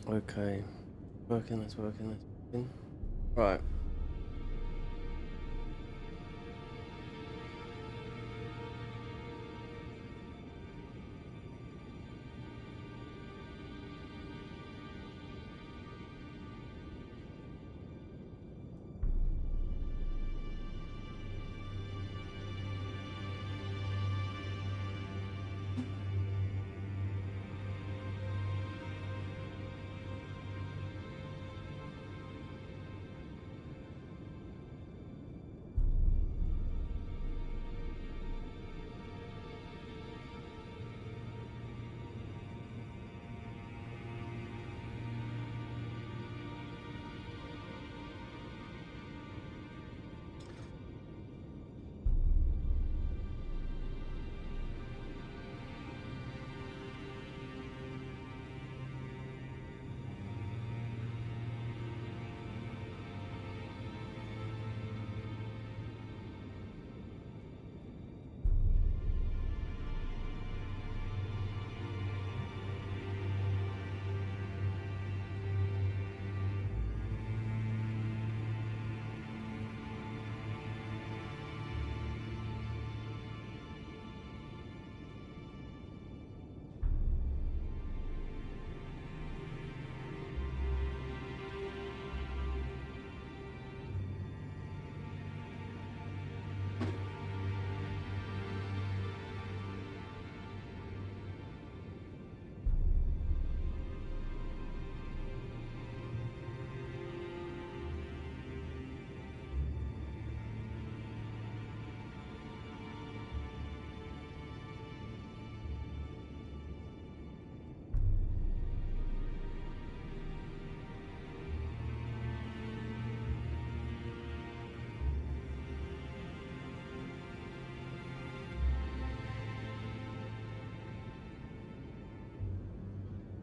Okay. That's working. Right.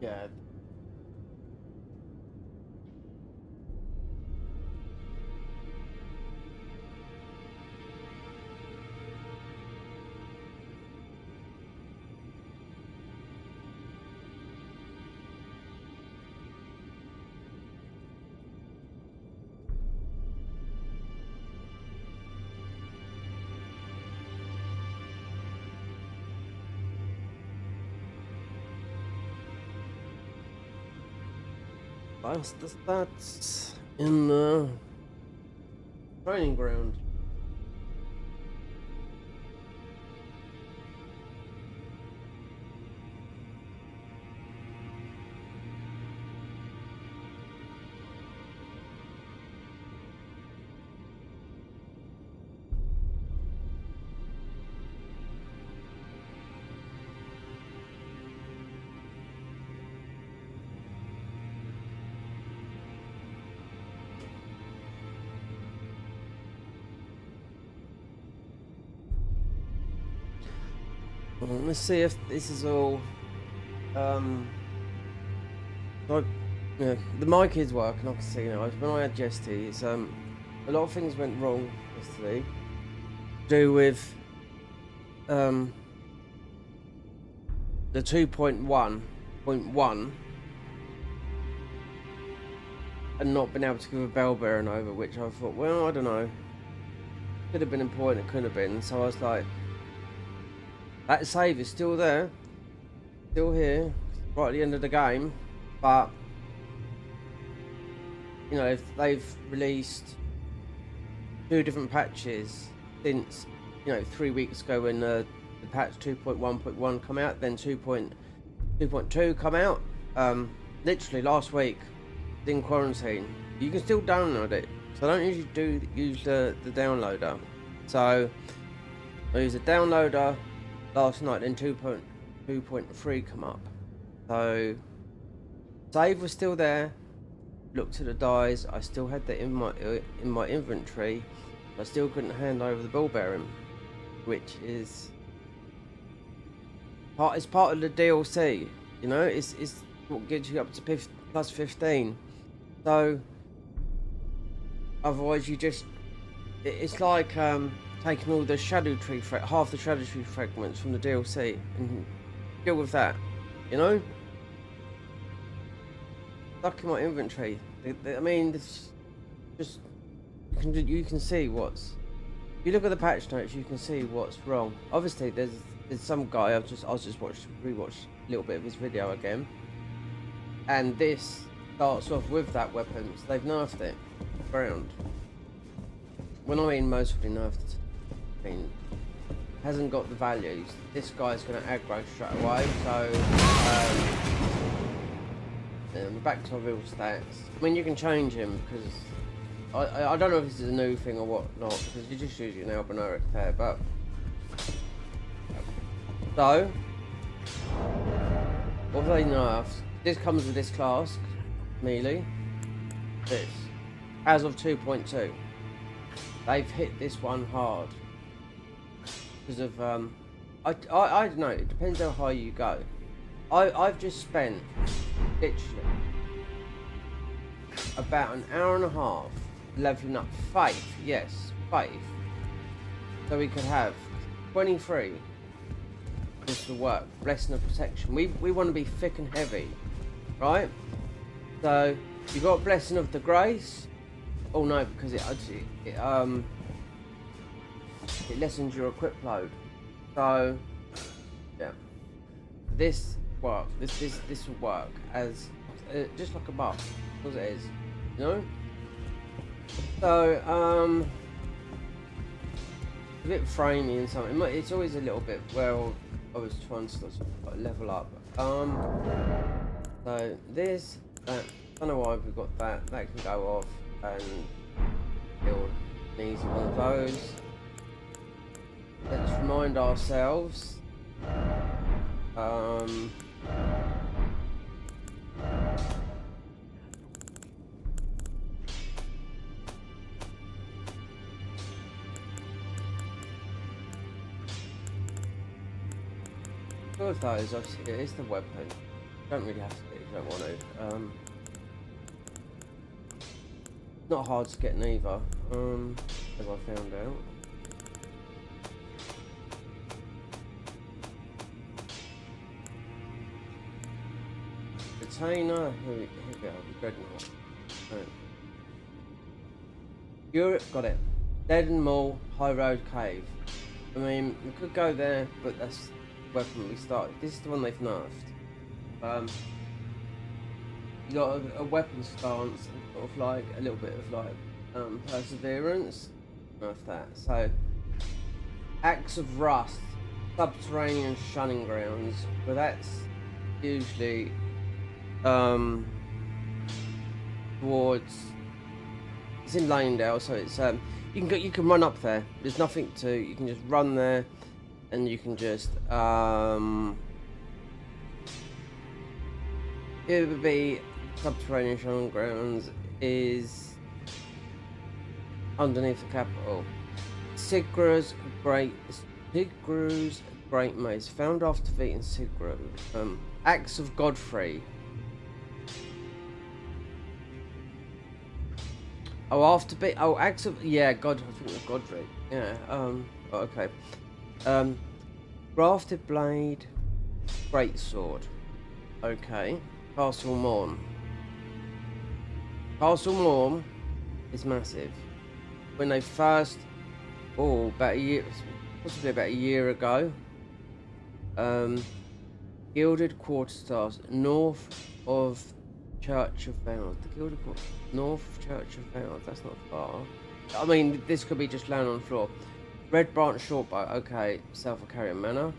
Yeah. That's the stats in the training ground. Let's see if this is all. Like, yeah, the mic is working. I can see now. When I had Jesty, it's a lot of things went wrong yesterday. To do with the 2.1.1 and not being able to give a bell bearing over, which I thought, well, I don't know. Could have been important, it couldn't have been. So I was like, that save is still there, still here, right at the end of the game. But you know, if they've released 2 different patches since 3 weeks ago when the patch 2.1.1 come out, then 2.2 come out. Literally last week in quarantine, you can still download it. So I don't usually use the downloader. So I use the downloader last night, then 2.3 come up. So save was still there. Looked at the dies. I still had that in my inventory. I still couldn't hand over the ball bearing, which is part of the DLC. You know, it's what gets you up to plus 15. So otherwise, it's like taking all the shadow tree half the shadow tree fragments from the DLC and deal with that, you know? Stuck in my inventory. I mean, it's just you can see what's. If you look at the patch notes, you can see what's wrong. Obviously, there's some guy I was just rewatched a little bit of his video again, and this starts off with that weapon. So they've nerfed it around. When I mean mostly nerfed, I mean hasn't got the values. This guy's going to aggro straight away. So back to our real stats. I mean, you can change him because I don't know if this is a new thing or what not, because you're just using an albinuric there, but so what they nerfed, this comes with this class, melee, this, as of 2.2, they've hit this one hard, because of, I don't know, it depends how high you go. I've just spent, literally, about an hour and a half leveling up faith, yes, faith, so we could have 23 just to work, blessing of protection. We want to be thick and heavy, right? So you got blessing of the grace. Oh no, because it lessens your equip load. So yeah, this work. This will work as just like a buff, because it is, you know. So a bit framey and something. It's always a little bit where I was trying to sort of level up. So this, that, I don't know why we've got that. That can go off and build an easy one of those. Let's remind ourselves. Two of those, obviously, it is the weapon. You don't really have to get it if you don't want to. Not hard to get neither, as I found out. Retainer, here we go, Dreadnought. Right. Europe, got it. Dead and Mall, High Road Cave. I mean, we could go there, but that's weapon we started. This is the one they've nerfed. You got a weapon stance and sort of like a little bit of like perseverance. Nerf that. So Axe of Rust, Subterranean Shunning Grounds. Well, that's usually towards. It's in Lanedale, so it's you can run up there. There's nothing to. You can just run there. And you can just, it would be Subterranean Showing Grounds is underneath the capital. Sigru's Great Maze, found after defeating Sigru. Axe of Godfrey. Axe of, yeah, God, I think it was Godfrey. Yeah, okay. Rafted Blade, Great Sword. Okay. Castle Morn. Castle Morn is massive. When they first, about a year, possibly about a year ago, Gilded Quarterstars, north of Church of Vows. The Gilded north of Church of Vows. That's not far. I mean, this could be just laying on the floor. Red Branch Shortbow, okay, Self-Carrier Manor.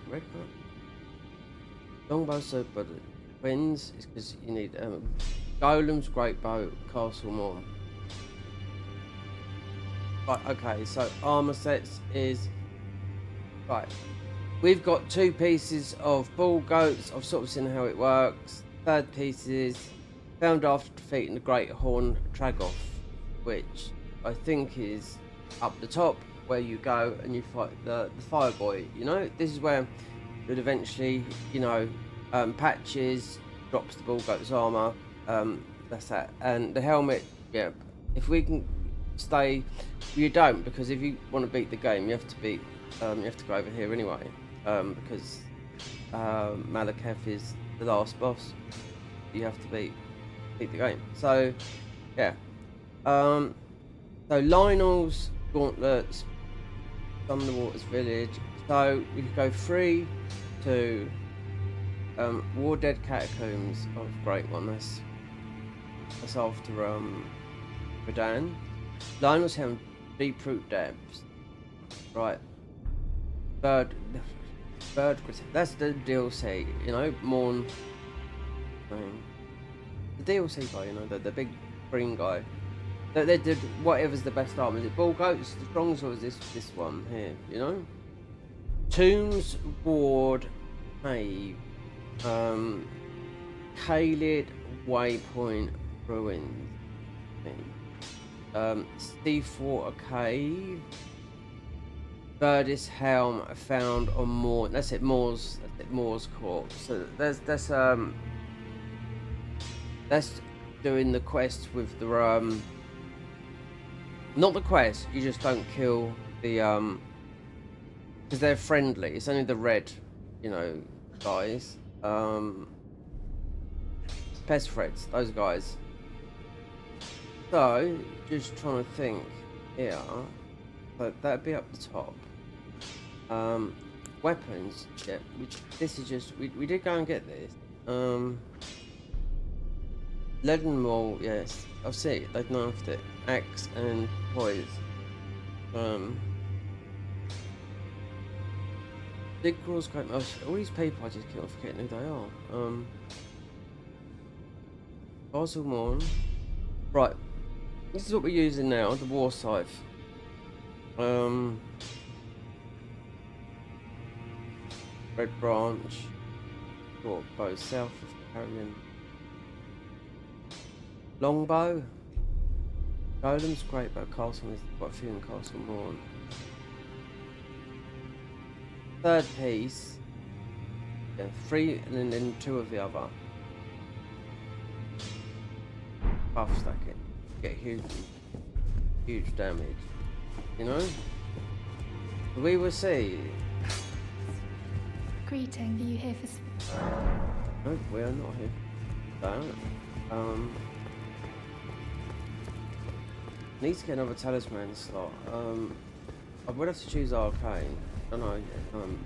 Red Branch. Longbow Sword, but Twins is because you need Golem's Great Bow, Castle Morn. Right, okay, so armor sets is right. We've got 2 pieces of Bull Goats. I've sort of seen how it works. Third piece is found after defeating the Great Horn Tragoth, which I think is up the top where you go and you fight the Fireboy. You know, this is where you'd eventually, you know, Patches drops the Bull Goat's armor. That's that. And the helmet, yeah. If we can stay, you don't, because if you want to beat the game, you have to beat. You have to go over here anyway, because Malekith is the last boss. You have to beat the game. So yeah. So Lionel's Gauntlets, Summon the Waters Village. So we could go 3 to War Dead Catacombs. Oh, great one. That's after Radan. Lionel's Helm, Deep Root Depths. Right. Bird. That's the DLC. You know, Morn. The DLC guy. You know, the big green guy. They did whatever's the best arm. Is it Bull Goats, the Strongs, or is this one here? You know, Tombs, Ward, Cave, Kaled, Waypoint, Ruins, Steepwater Cave, Birdis Helm found on Moor. That's it, Moor's Court. So that's doing the quest with the not the quest, you just don't kill the because they're friendly. It's only the red, you know, guys. Pest threats, those guys. So just trying to think here. But that'd be up the top. Weapons, yeah. This is just we did go and get this. Leaden Maul, yes. I'll see. They've nerfed it. Axe and poise. Big Crawl's great. All these people, I just keep on forgetting who they are. Basel Morn. Right. This is what we're using now. The War Scythe. Red Branch. Short bow south of Carrion. Longbow. Golem's great, but Castle is quite a few in Castle Morn. Third piece. Yeah, 3 and then 2 of the other. Buff stack it. Get huge damage. You know? We will see. Greeting, are you here for... No, we are not here. Need to get another talisman slot. I would have to choose Arcane. I know. I'm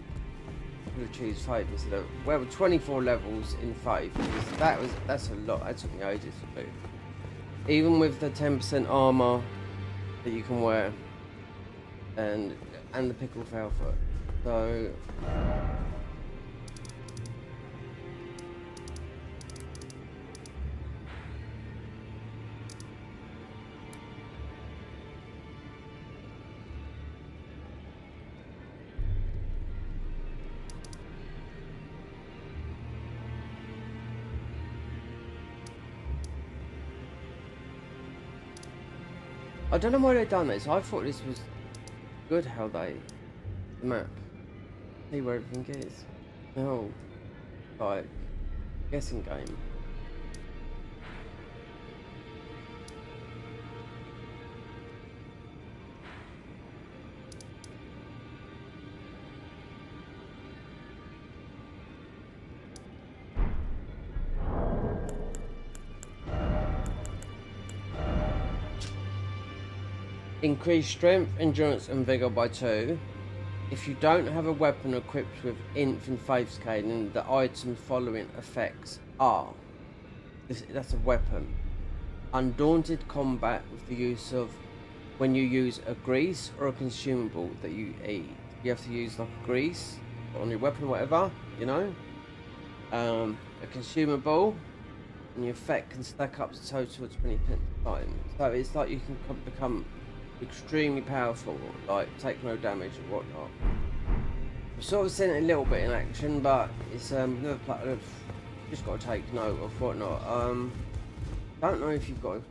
gonna choose Faith instead of. Well, 24 levels in Faith. That's a lot. That took me ages to do. Even with the 10% armor that you can wear, and the pickle Foulfoot. So. I don't know why they've done this. I thought this was good how the map. See where everything is. No. Like, guessing game. Increase strength, endurance and vigor by 2. If you don't have a weapon equipped with Inf and Faith Scaling, the item following effects are... That's a weapon. Undaunted combat with the use of... When you use a grease or a consumable that you eat. You have to use like a grease on your weapon or whatever, you know? A consumable. And your effect can stack up to total of 20 times. So it's like you can become... extremely powerful, like take no damage and whatnot. I've sort of seen it a little bit in action, but it's never just got to take note of whatnot. Don't know if you've got to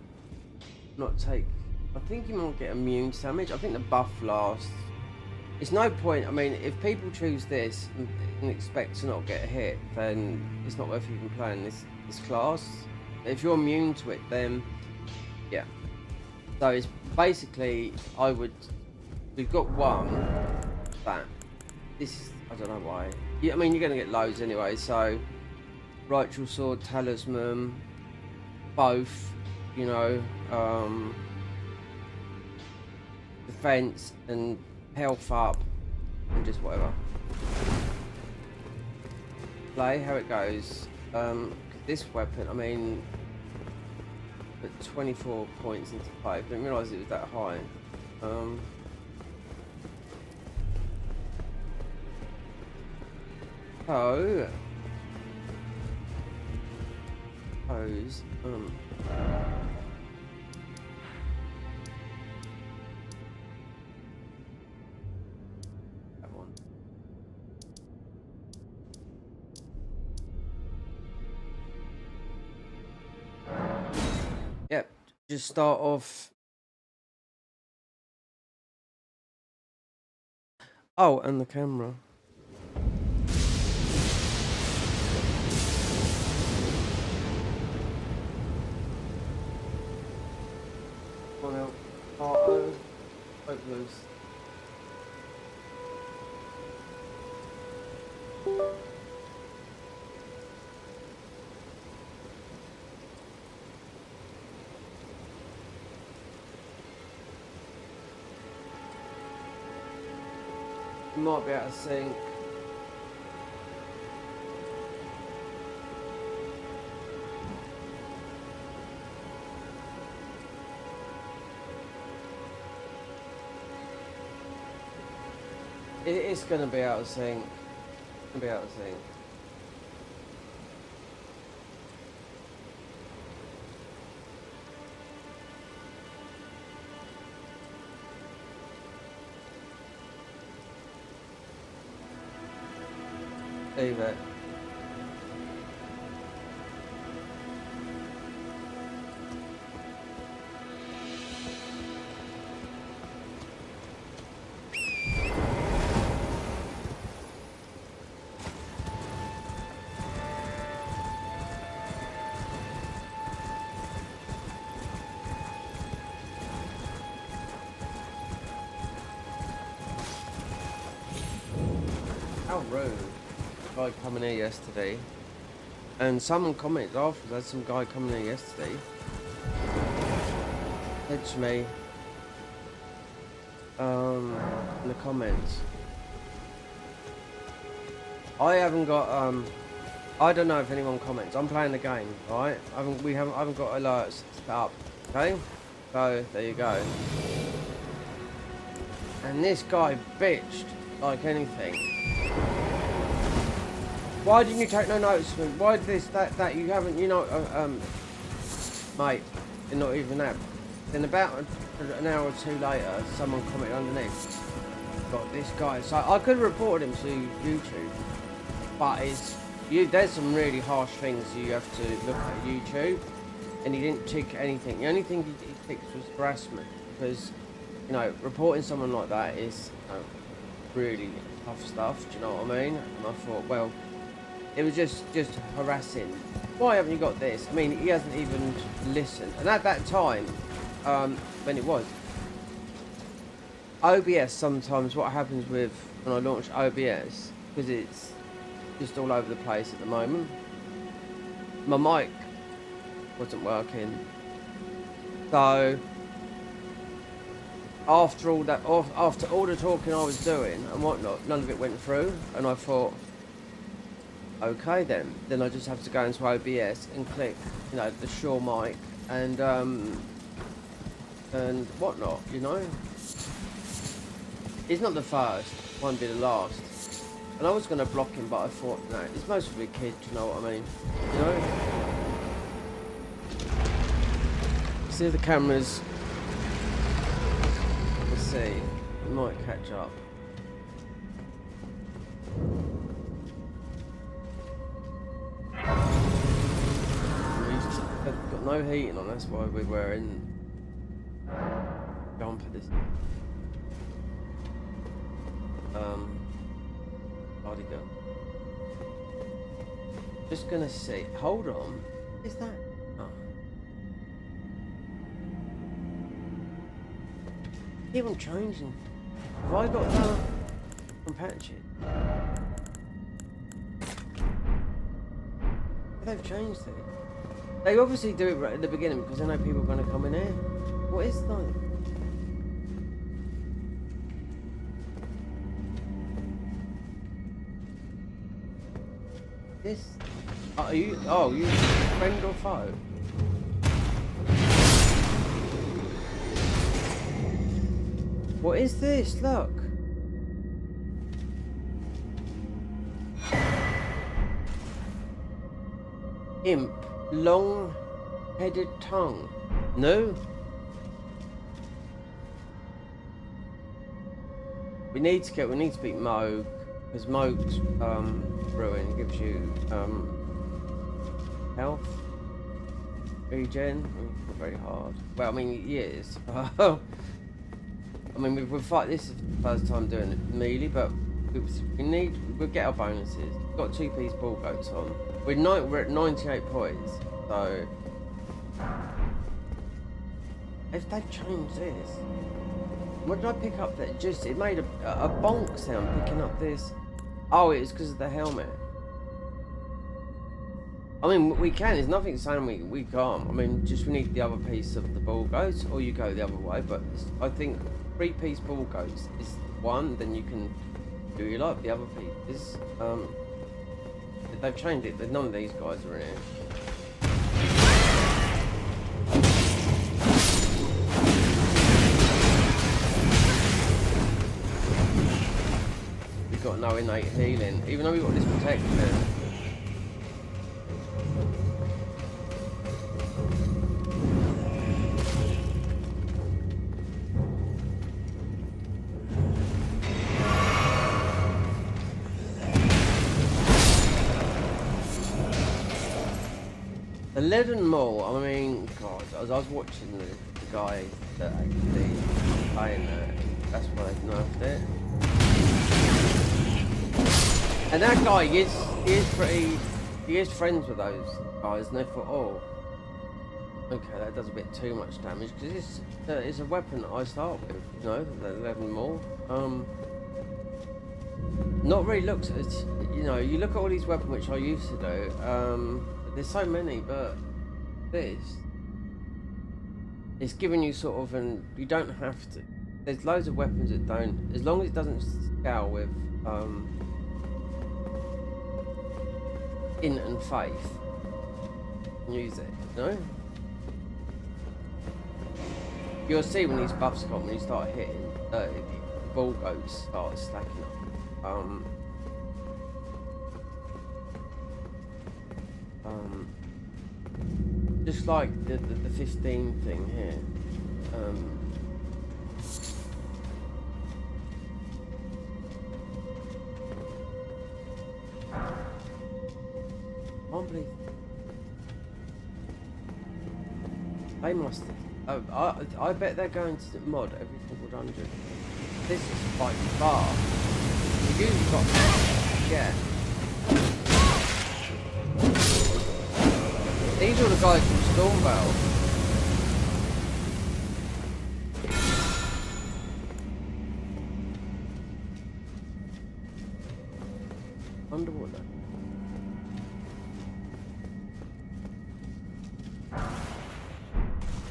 not take. I think you might get immune damage. I think the buff lasts. It's no point. I mean, if people choose this and expect to not get hit, then it's not worth even playing this class. If you're immune to it, then yeah. So it's basically, we've got one that, this is, I don't know why, Yeah, I mean, you're going to get loads anyway, so Ritual Sword, Talisman, both, you know, defense and health up, and just whatever. Play how it goes. This weapon, I mean, put 24 points into play. I didn't realise it was that high. So, pose. That one. Yep. Just start off. Oh, and the camera. Come on out. Auto. Hope loose. You might be able to sync. It's going to be able to sync. It's going to be able to sync. Leave it. How rude. Guy coming here yesterday, and someone commented afterwards. There's some guy coming here yesterday. Said to me, in the comments, I haven't got I don't know if anyone comments. I'm playing the game, right? I haven't got alerts set up. Okay, so there you go. And this guy bitched like anything. Why didn't you take no notice of me? Why this, that? You haven't, you know, mate, you're not even that. Then about an hour or two later, someone commented underneath, got this guy. So I could have reported him to YouTube, but there's some really harsh things you have to look at YouTube, and he didn't tick anything. The only thing he ticked was harassment, because, you know, reporting someone like that is, you know, really tough stuff. Do you know what I mean? And I thought, well, it was just harassing. Why haven't you got this? I mean, he hasn't even listened. And at that time, when it was OBS, sometimes what happens with when I launch OBS, because it's just all over the place at the moment, my mic wasn't working. So after all the talking I was doing and whatnot, none of it went through, and I thought, okay then I just have to go into OBS and click, you know, the Shure mic and whatnot, you know. He's not the first, won't be the last. And I was going to block him, but I thought, no, it's mostly a kid, you know what I mean? You know? See if the cameras, let's see, it might catch up. We've got no heating on, that's why we're wearing jumper this. Cardigan. Just gonna see. Hold on. What is that? Oh. Keep on changing. Have I got that from patching? they've changed it. They obviously do it right at the beginning because they know people are going to come in here. What is that? This? Are you? Oh, you friend or foe? What is this? Look. Imp, long-headed tongue. No. We need to beat Moog because Moog's ruin gives you health regen. Not very hard. Well, I mean, years. I mean, we fight. This is the first time doing it melee, but we'll get our bonuses. We've got 2-piece ball goats on. We're at 98 points, so if they've changed this, what did I pick up that it made a bonk sound picking up this? Oh, it was because of the helmet. I mean, we can. There's nothing saying we can't. I mean, we need the other piece of the ball goats, or you go the other way. But I think 3-piece ball goats is one. Then you can do you like the other pieces. They've changed it. None of these guys are in here. We've got no innate healing, even though we've got this protection. The Leaden Mall, I mean, God, I was watching the guy that actually playing there, that's why they nerfed it. And that guy, he is friends with those guys, and they thought, oh, okay, that does a bit too much damage, because it's a weapon that I start with, you know, the Leaden Mall. Not really looks, you know, you look at all these weapons which I used to do, there's so many, but this, it's giving you sort of you don't have to. There's loads of weapons that don't, as long as it doesn't scale with int and faith, use it, you know? You'll see when these buffs come, when you start hitting, the ball goats start stacking up. Just like the 15 thing here. Can't believe they must have. I bet they're going to mod every single dungeon. This is by far. You've usually got, yeah. These are the guys from Stormvale. Underwater.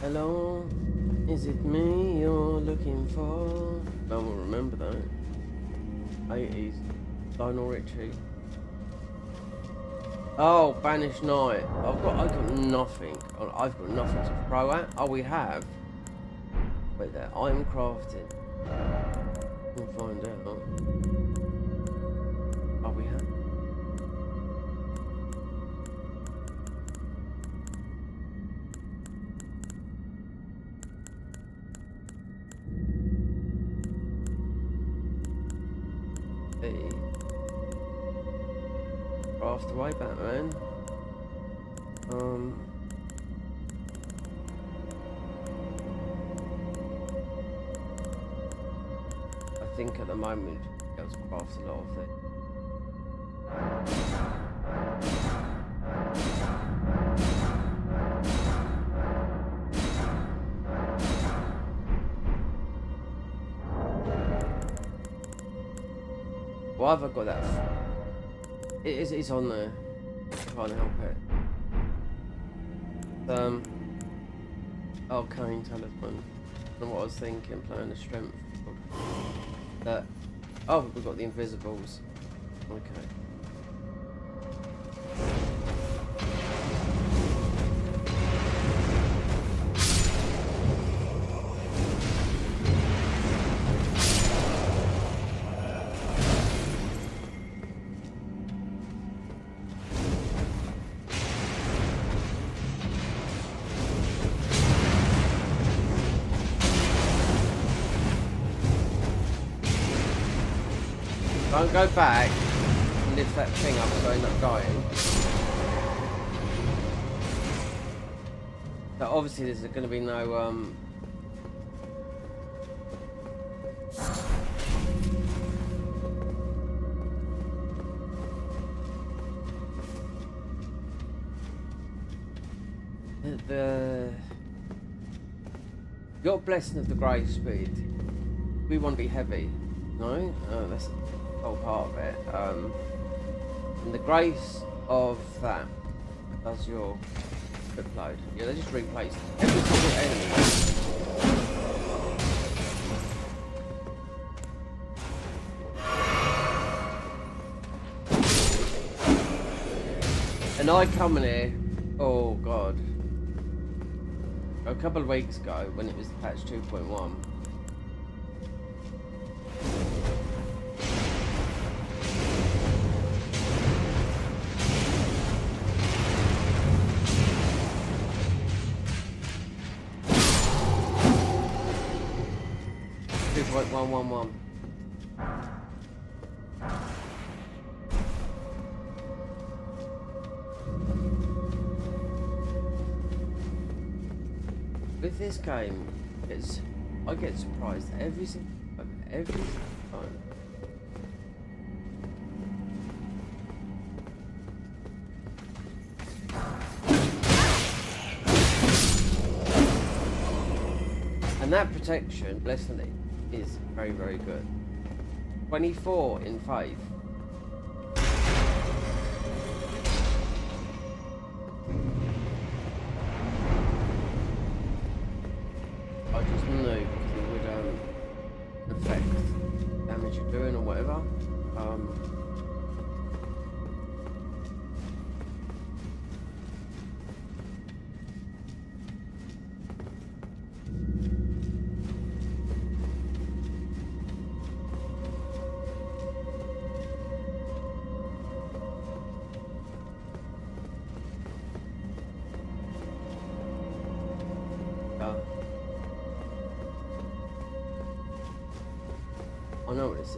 Hello, is it me you're looking for? No one will remember that. 80s. Lionel Richie. Oh, Banished Knight. I've got nothing. I've got nothing to throw at. Oh, we have. Wait there. I'm crafting. We'll find out. Oh, we have. Hey. Craft away, Batman. I think at the moment it was craft a lot of it. Why have I got that? It's on there. I can't help it. Oh, Kane Talisman. And what I was thinking, playing the strength. That. Oh, we've got the invisibles. Okay. Don't go back and lift that thing up so I end up dying. But obviously there's going to be no your blessing of the grey speed. We want to be heavy, no? That's the whole part of it. And the grace of that does your upload. Yeah, they just replaced every single enemy. And I come in here, oh god, a couple of weeks ago when it was patch 2.1. .111. With this game, I get surprised every single time. And that protection, blessedly, is very, very good. 24 in 5. I just knew because it would affect damage you're doing or whatever. I know what this is.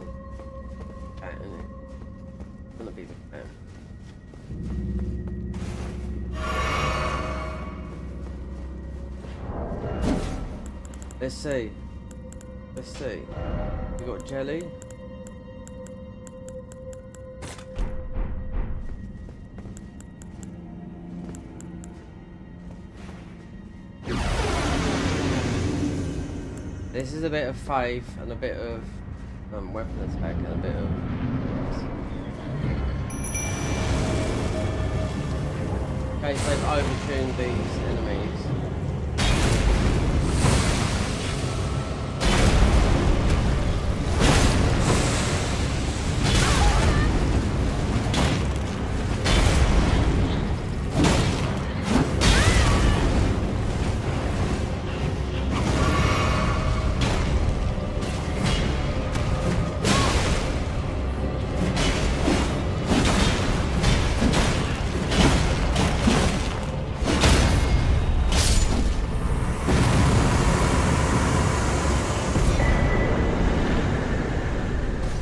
Cat, isn't it? It's gonna be the cat. Let's see. Let's see. We got jelly. This is a bit of faith and a bit of weapon attack and a bit of okay, so they've overtuned these enemies.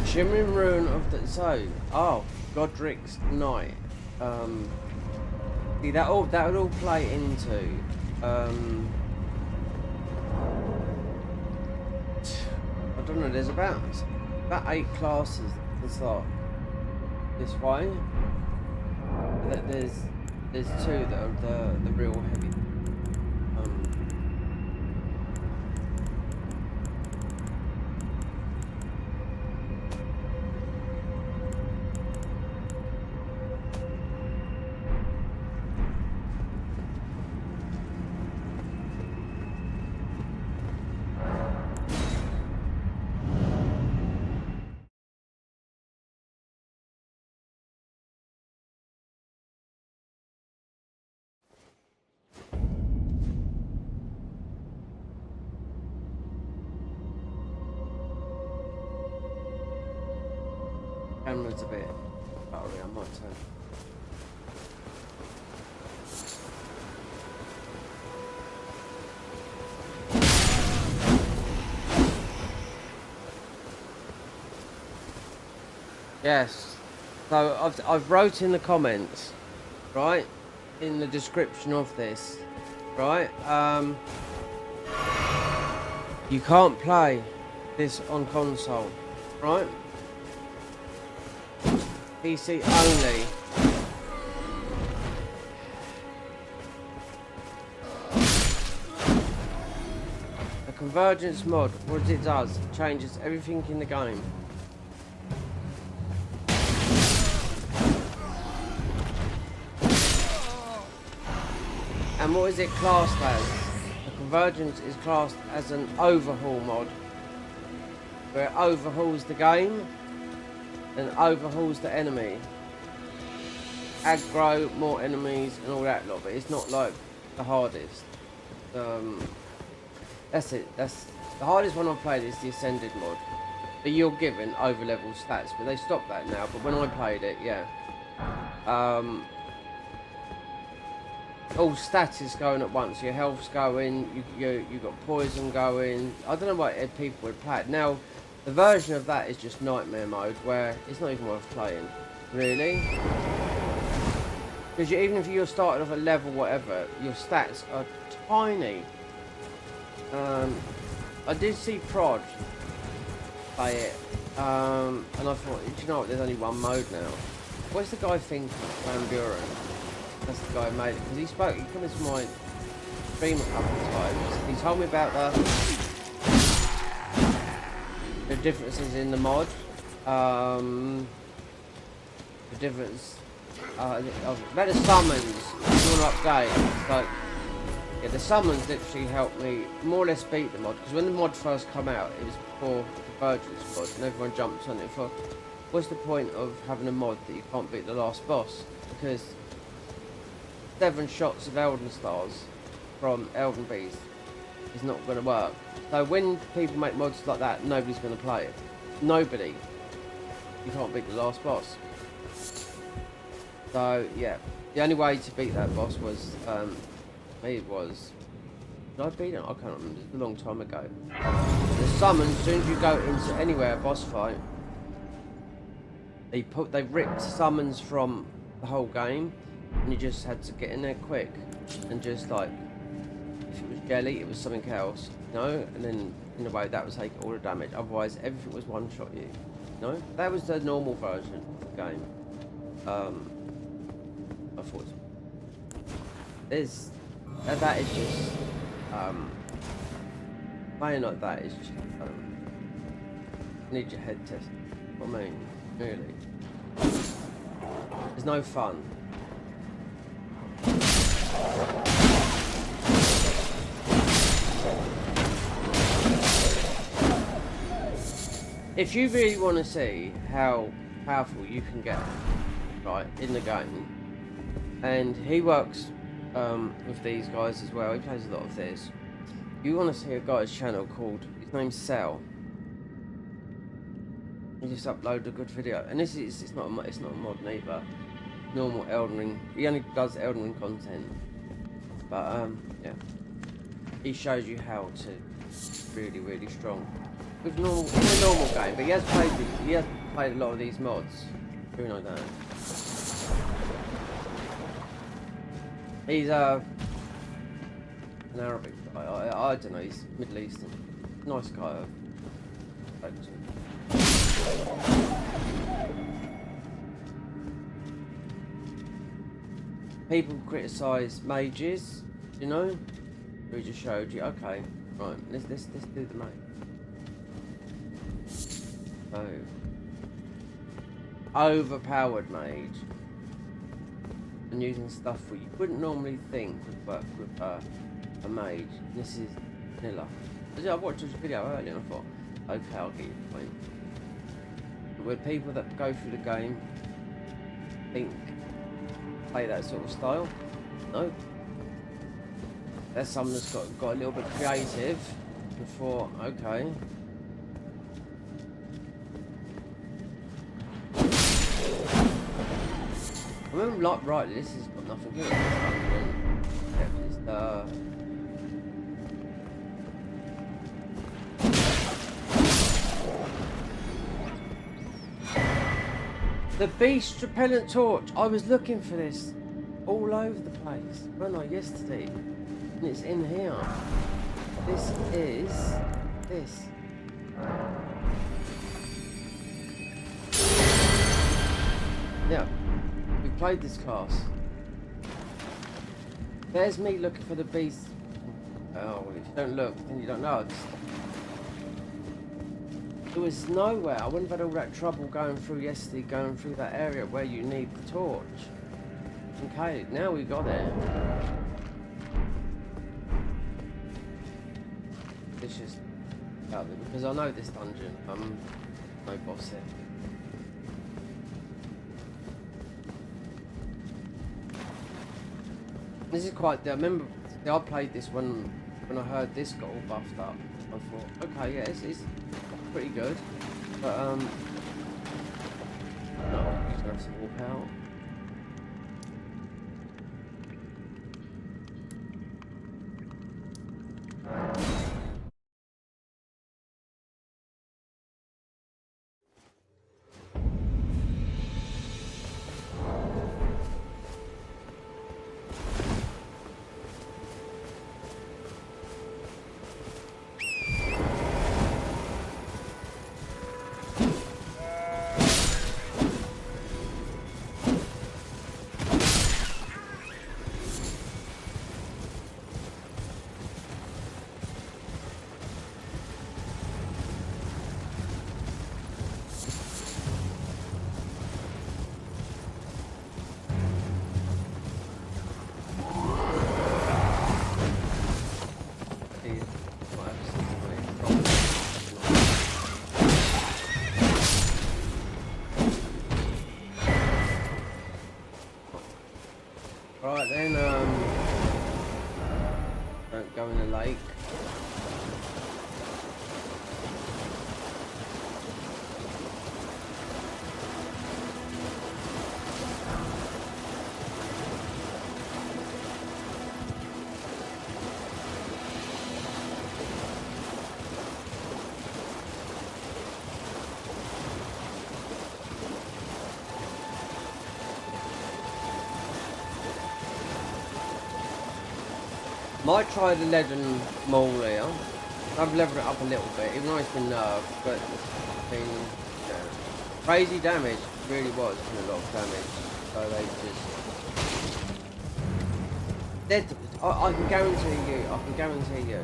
Shimmering Rune of the Godric's Knight. See that would all play into I don't know, there's about 8 classes that start this way. There's 2 that are the real heavy. Camera's a bit buttery, I might say. Yes. So I've wrote in the comments, right, in the description of this, right, you can't play this on console, right? PC only. The convergence mod, what it does, changes everything in the game. And what is it classed as? The convergence is classed as an overhaul mod, where it overhauls the game and overhauls the enemy. Aggro, more enemies and all that lot, but it's not like the hardest. That's it. That's the hardest one I've played is the Ascended mod. But you're given over level stats, but they stopped that now. But when I played it, yeah. All stats is going at once. Your health's going. You got poison going. I don't know what people would play it. Now, the version of that is just nightmare mode, where it's not even worth playing, really. Because even if you're starting off a level whatever, your stats are tiny. I did see Prod play it, and I thought, do you know what? There's only one mode now. What's the guy thinking? Van Buren. That's the guy who made it, because he came into my stream a couple of times. He told me about the differences in the mod, the difference about the summons. If you want to update, it's like, yeah, the summons literally helped me more or less beat the mod, because when the mod first came out, it was before the convergence mod, and everyone jumped on it for, what's the point of having a mod that you can't beat the last boss? Because 7 shots of Elden stars from Elden Beast is not going to work. So when people make mods like that, nobody's going to play it. Nobody. You can't beat the last boss. So yeah, the only way to beat that boss was, did I beat it? I can't remember. It's a long time ago. The summons, as soon as you go into anywhere, a boss fight, they ripped summons from the whole game, and you just had to get in there quick and just like, if it was jelly, it was something else, you know, and then in a way that would take all the damage. Otherwise, everything was one shot you. No, that was the normal version of the game. I thought there's that is just playing like that is just need your head tested. I mean, really, there's no fun. If you really want to see how powerful you can get, right, in the game, and he works with these guys as well, he plays a lot of this. You want to see a guy's channel called, his name's Cell. He just uploaded a good video, and this is it's not a mod neither. Normal Elden Ring. He only does Elden Ring content, but yeah, he shows you how to really strong with normal in a normal game. But he has played a lot of these mods. Who knows that? He's an Arabic guy. I don't know. He's Middle Eastern. Nice guy. People criticise mages, you know. We just showed you. Okay, right. Let's do the mage. So, overpowered mage, and using stuff that you wouldn't normally think would work with a mage. This is vanilla. I watched this video earlier and I thought, okay, I'll get you the point. But with people that go through the game, play that sort of style, no. There's someone that's got a little bit creative before, okay. remember, like, right, this has got nothing to do with this dungeon. It's the beast repellent torch. I was looking for this all over the place, wasn't I, yesterday? And it's in here. This is this. Yeah, we played this class. There's me looking for the beast. Oh, well, if you don't look, then you don't know. There was nowhere. I wouldn't have had all that trouble going through yesterday, going through that area where you need the torch. Okay, now we got it. It's just out there because I know this dungeon. No boss here. This is quite. I remember I played this when I heard this got all buffed up. I thought, okay, yeah, it's pretty good, but no, you just have to walk out. Right then, don't go in the lake. Might try the Legend Maul here. I've leveled it up a little bit, even though it's been nerfed, but it's been crazy damage. It really was a lot of damage. So they just... I can guarantee you,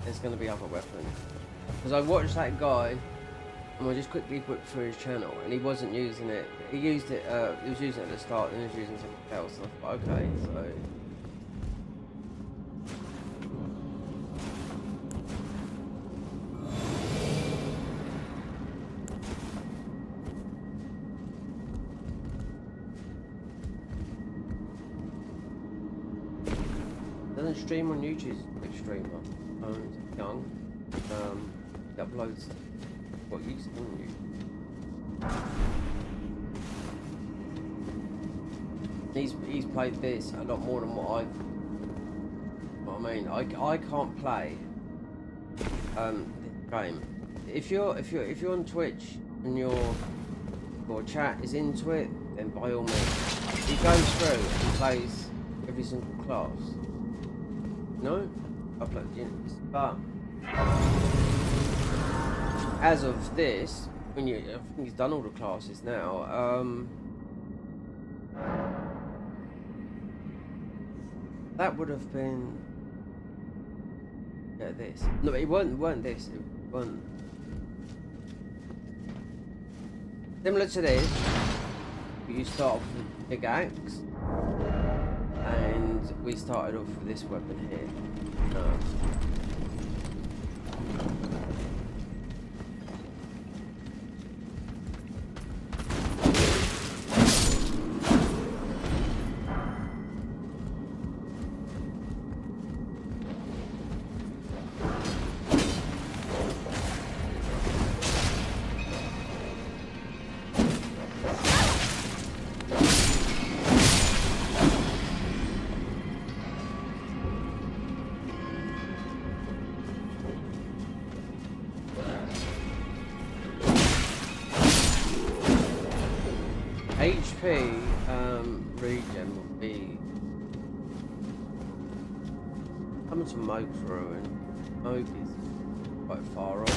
there's going to be other weapons. Because I watched that guy, and I just quickly whipped through his channel, and he wasn't using it. He used it, he was using it at the start, and he was using something else. And I thought, okay, so... Doesn't stream on YouTube, he's a big streamer. Young. He uploads what you see on YouTube. He's played this a lot more than what I mean. I can't play this game. If you're on Twitch and your chat is into it, then by all means, he goes through and plays every single class. No, upload units, but as of this, I think he's done all the classes now. That would have been this. No, it weren't this. It weren't similar to this. You start off with a big axe. And we started off with this weapon here. HP regen will be coming to Moog's ruin. Moog is quite far off.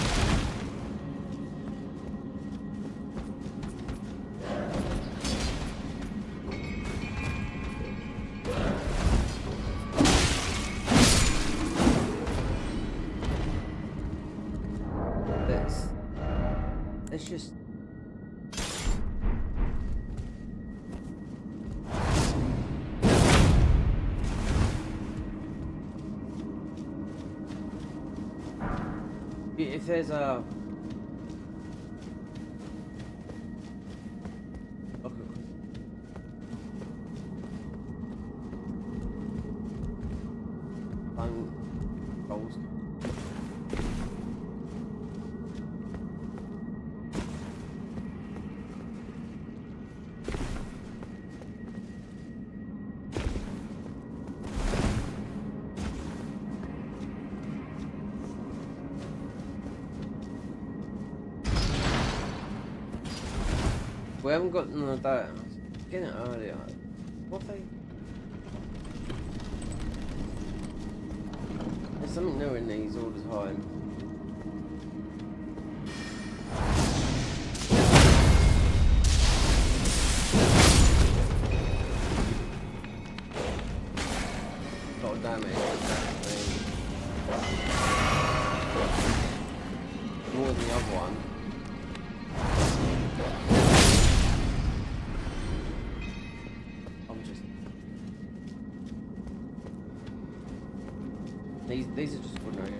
Let's just if there's a goals. We haven't got none of that. I was getting it earlier. What they? There's something new in these all the time. A lot of damage. More than the other one. These are just ordinary.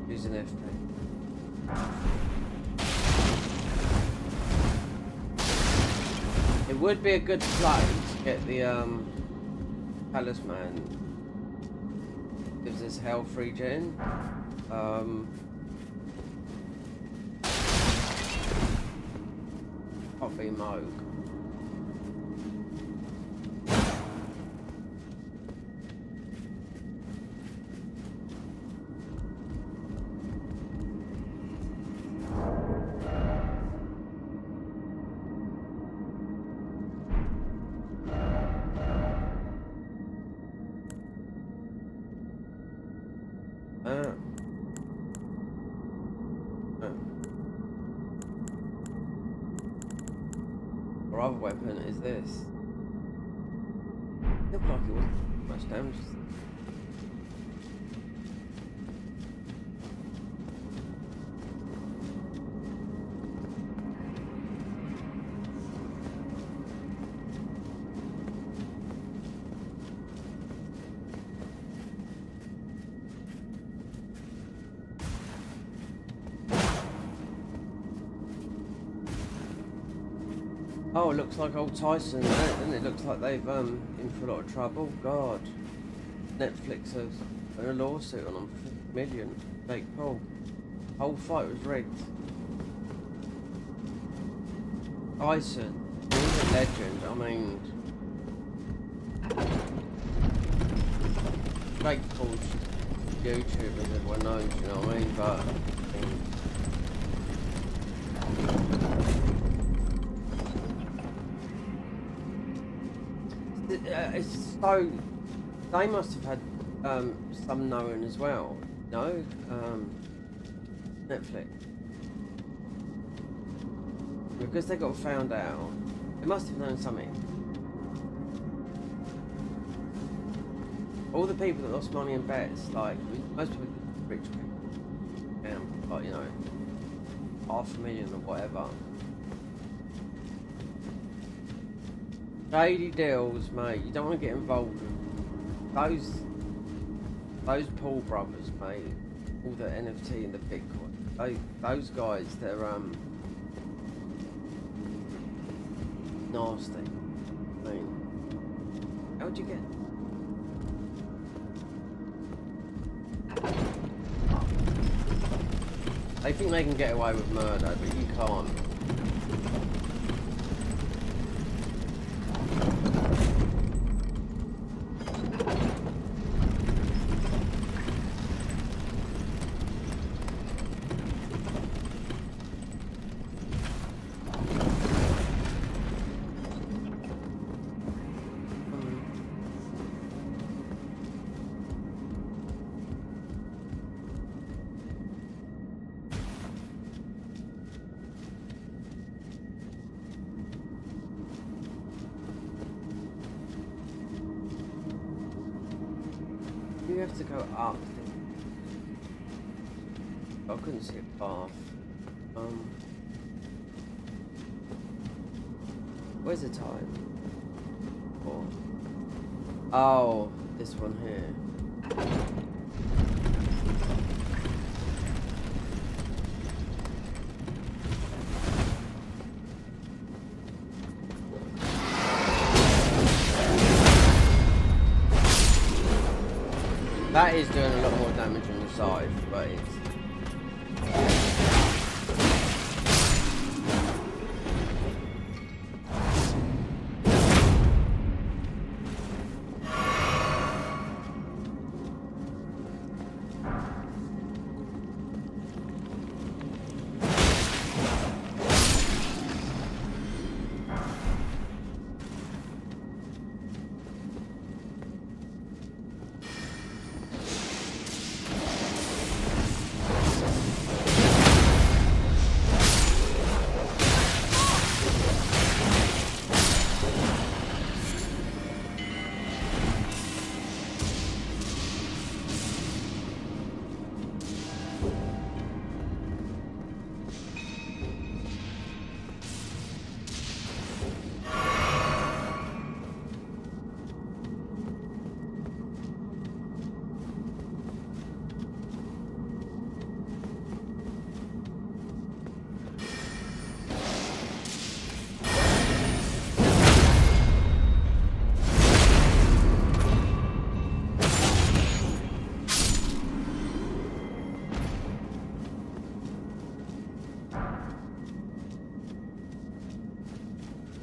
Using FP. It would be a good play to get the talisman. Gives us health regen. Coffee Moog. Our other weapon is this. It looked like it wasn't much damage. Oh, it looks like old Tyson, and it looks like they've in for a lot of trouble. God, Netflix has a lawsuit on them for $50 million. Jake Paul. Whole fight was rigged. Tyson, he's a legend. I mean, Jake Paul's YouTube, as everyone knows. You know what I mean? But it's so they must have had some knowing as well. No, Netflix, because they got found out. They must have known something. All the people that lost money in bets, like most people, rich people, like you know, $500,000 or whatever. Shady deals, mate. You don't want to get involved with those Paul brothers, mate. All the NFT and the Bitcoin. Those guys, they're nasty. I mean, how'd you get? They think they can get away with murder, but you can't. we have to go up? I couldn't see a path. Where's the time? Oh, this one here. That is doing a lot more damage on the side, but it's...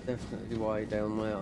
Definitely way down there.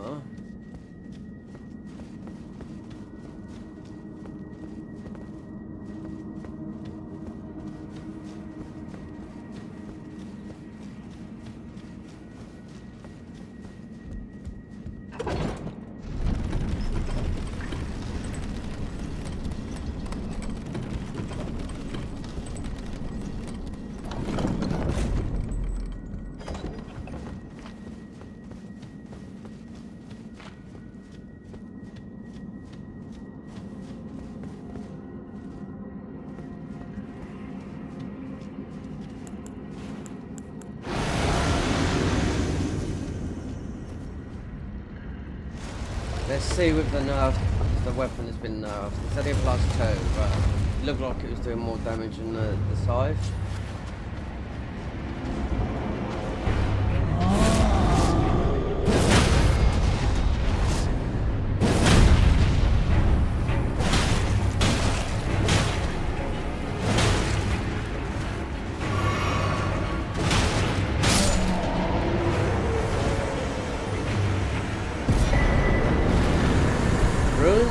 Let's see with the nerf, the weapon has been nerfed. It's only a +2, but it looked like it was doing more damage than the scythe.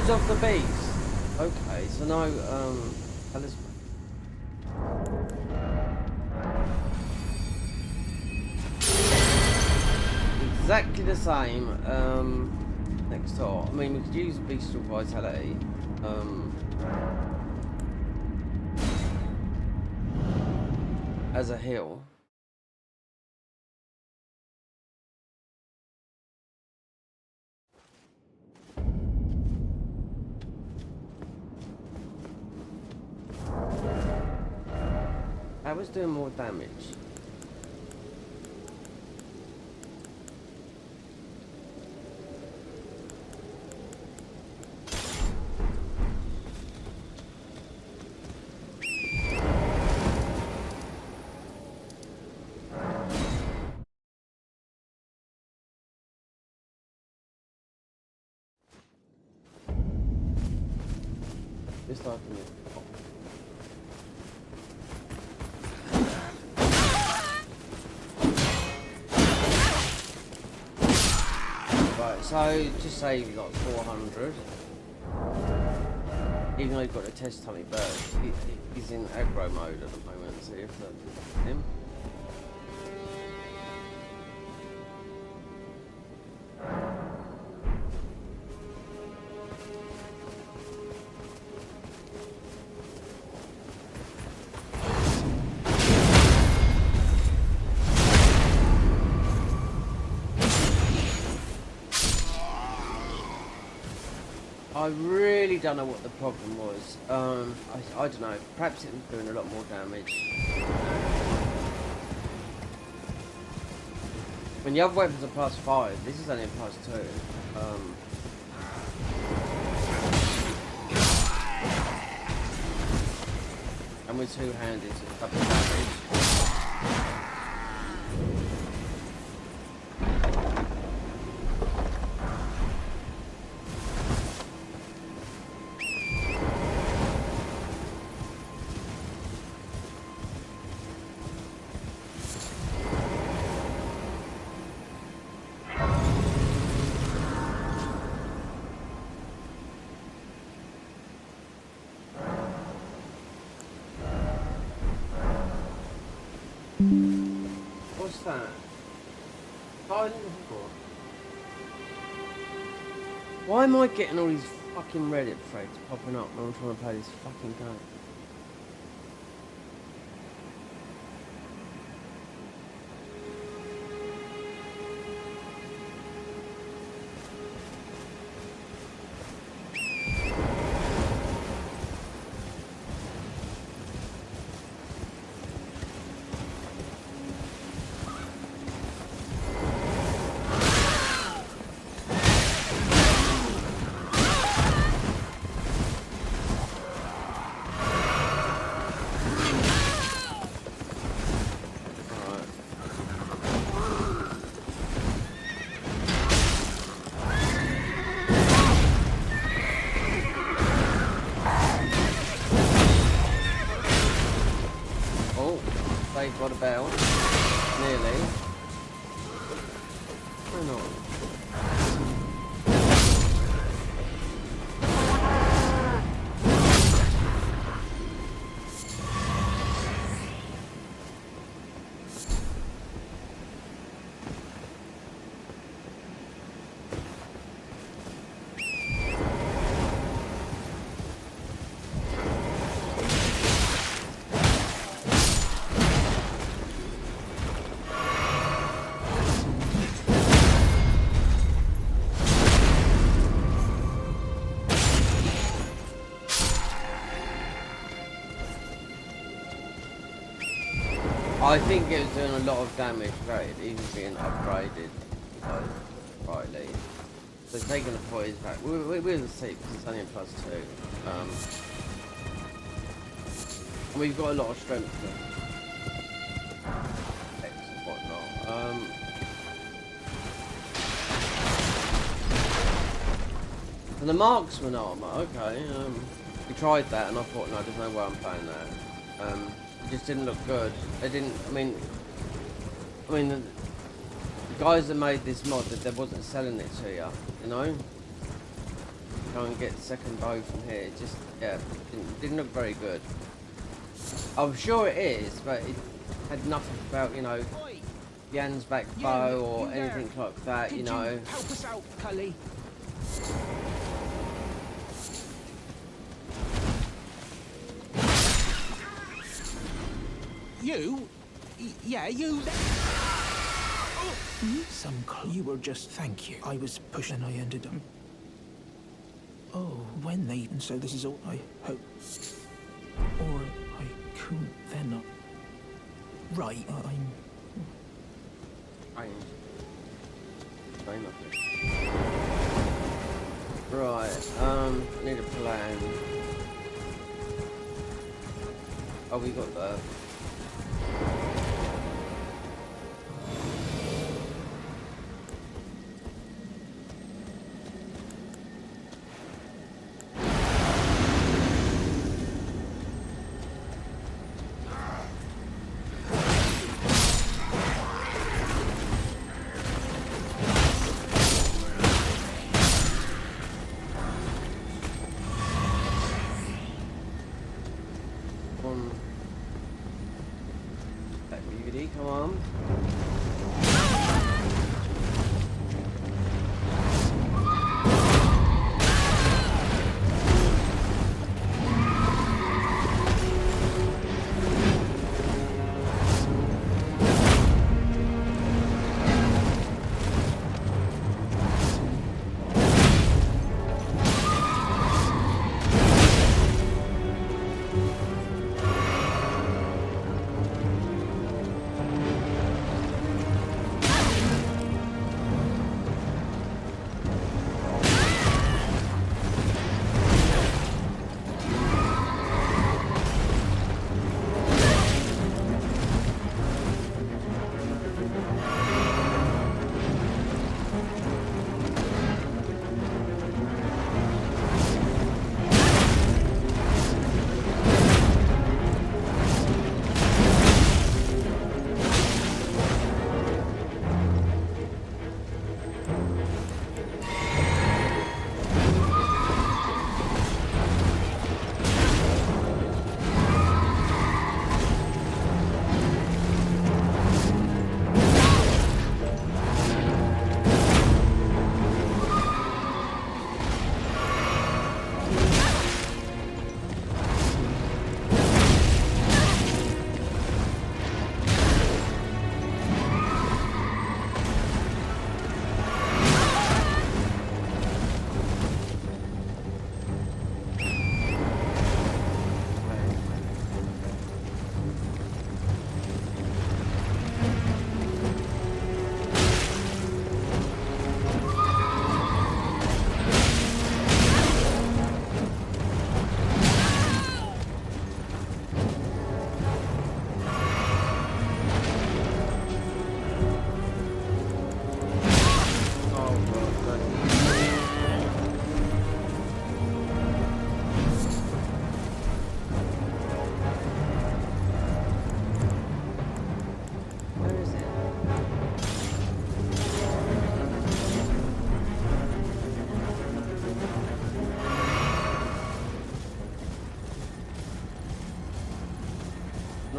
Of the beast. Okay, so now talisman. Exactly the same. Next door. I mean, we could use bestial vitality. As a heal. That was doing more damage. Just like me. So just say you got 400. Even though you've got a test tummy, but he's in aggro mode at the moment. So you have to him. I really don't know what the problem was. I don't know. Perhaps it was doing a lot more damage. When the other weapons are +5, this is only a +2. And with two-handed, it's double damage. What's that? Why am I getting all these fucking Reddit threads popping up when I'm trying to play this fucking game? Got a bell. Nearly. Hang on. I think it was doing a lot of damage without it even being upgraded rightly. So taking the poise back, we'll see because it's only a +2. And we've got a lot of strength and whatnot. And the marksman armor, okay. We tried that and I thought, no, there's no way I'm playing that. It just didn't look good. They didn't. I mean, the guys that made this mod, that they wasn't selling it to you, you know. Go and get the second bow from here. It just, yeah, didn't look very good. I'm sure it is, but it had nothing about, you know, Jan's back bow or anything like that, you know. Help us out, Cully. You? Yeah, you. Some clue. You were just. Thank you. I was pushing. I ended up. Oh, when they. And so this is all I hope. Or I couldn't. They're not. Right. Right. Need a plan. Oh, we got that.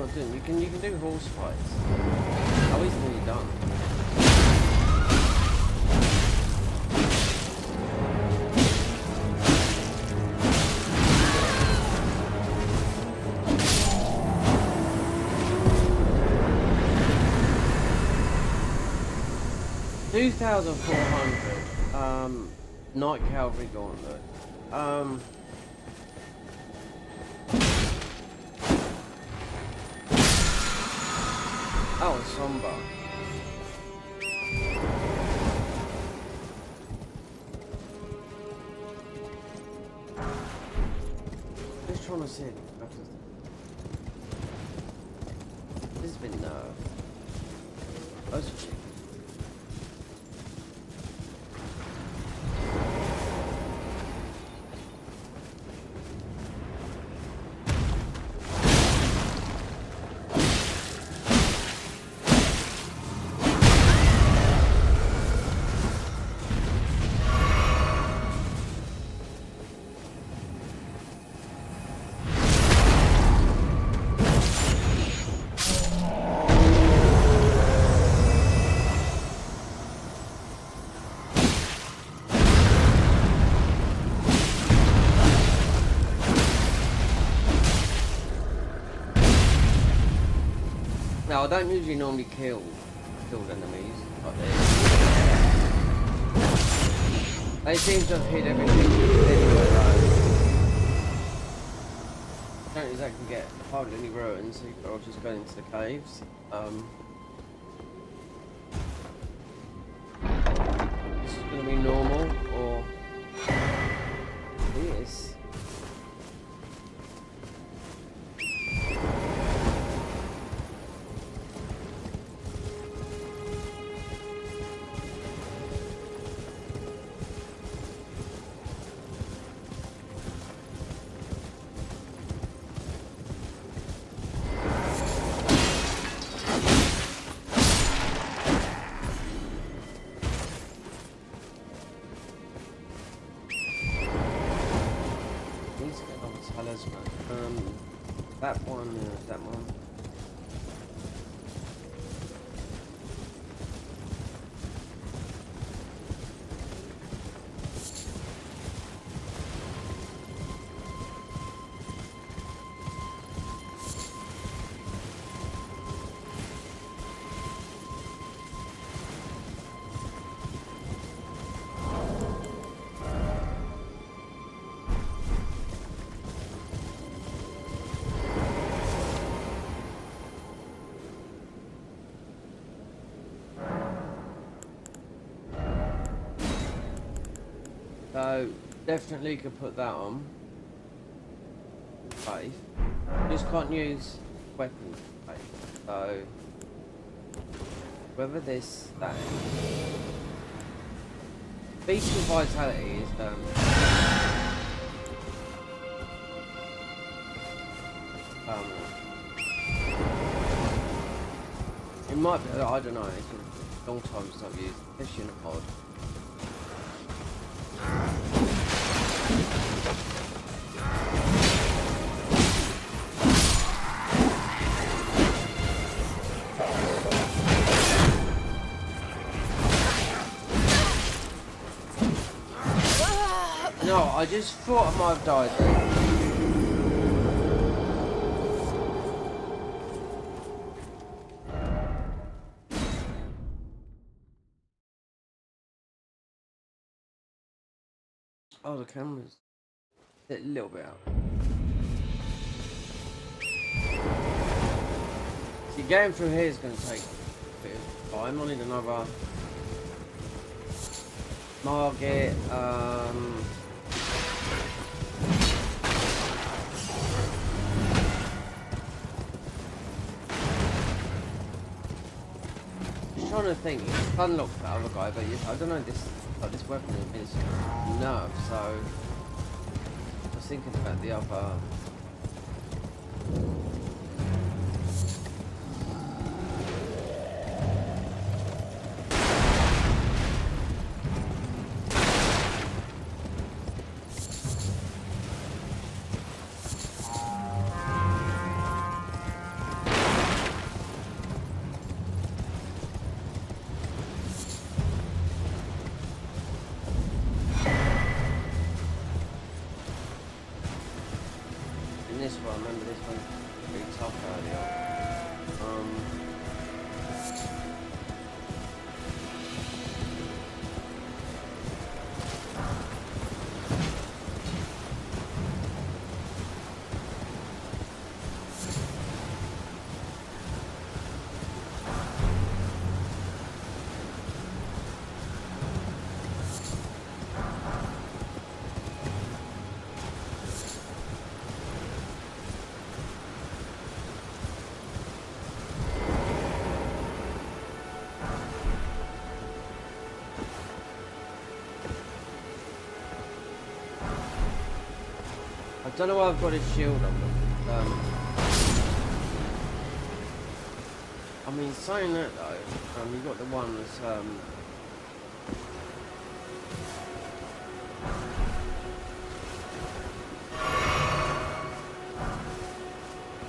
not doing. You can do horse fights. Oh, he's nearly done. 2,400. Night Cavalry Gauntlet. Oh, Somber. Just trying to see it. This has been nerfed. Those are cheap. No, I don't usually normally kill enemies like this. They seem to have hit everything anyway, though. Don't exactly get hardly any ruins, so I'll just go into the caves. This is going to be normal, or this. That one, that one. So definitely could put that on. Faith. Just can't use weapons. Faith. So whether this that Beast of Vitality is it might be, I don't know, it's been a long time since I've used especially in a pod. No, I just thought I might have died there. Oh, the camera's a little bit out. See, going through here is going to take a bit of time. I need another Margit. Just trying to think. It's unlocked that other guy, but I don't know this. Like this weapon is nerfed, so I was thinking about the other. remember this one's pretty tough earlier. I don't know why I've got his shield on, but I mean, saying that though, you've got the one that's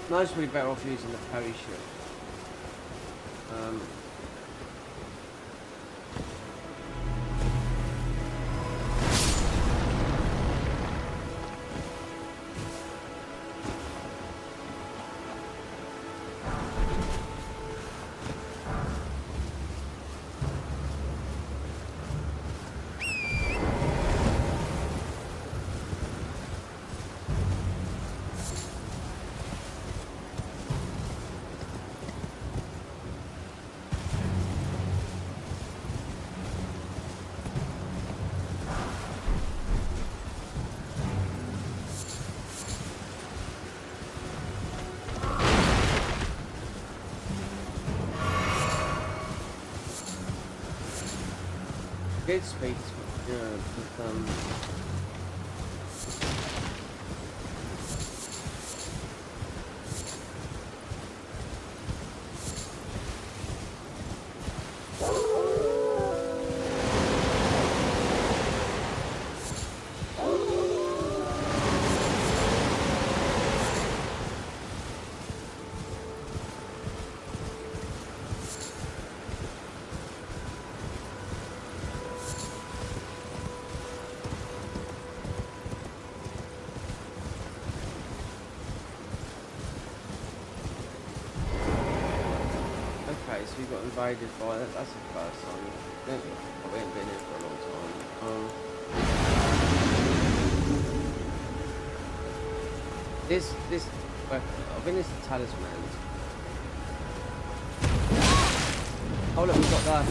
mostly better off using the parry shield. Good speed, yeah, but, okay, so we got invaded by that. That's the first time. We haven't been here for a long time. This weapon, I think it's the talisman. Oh look, we've got that.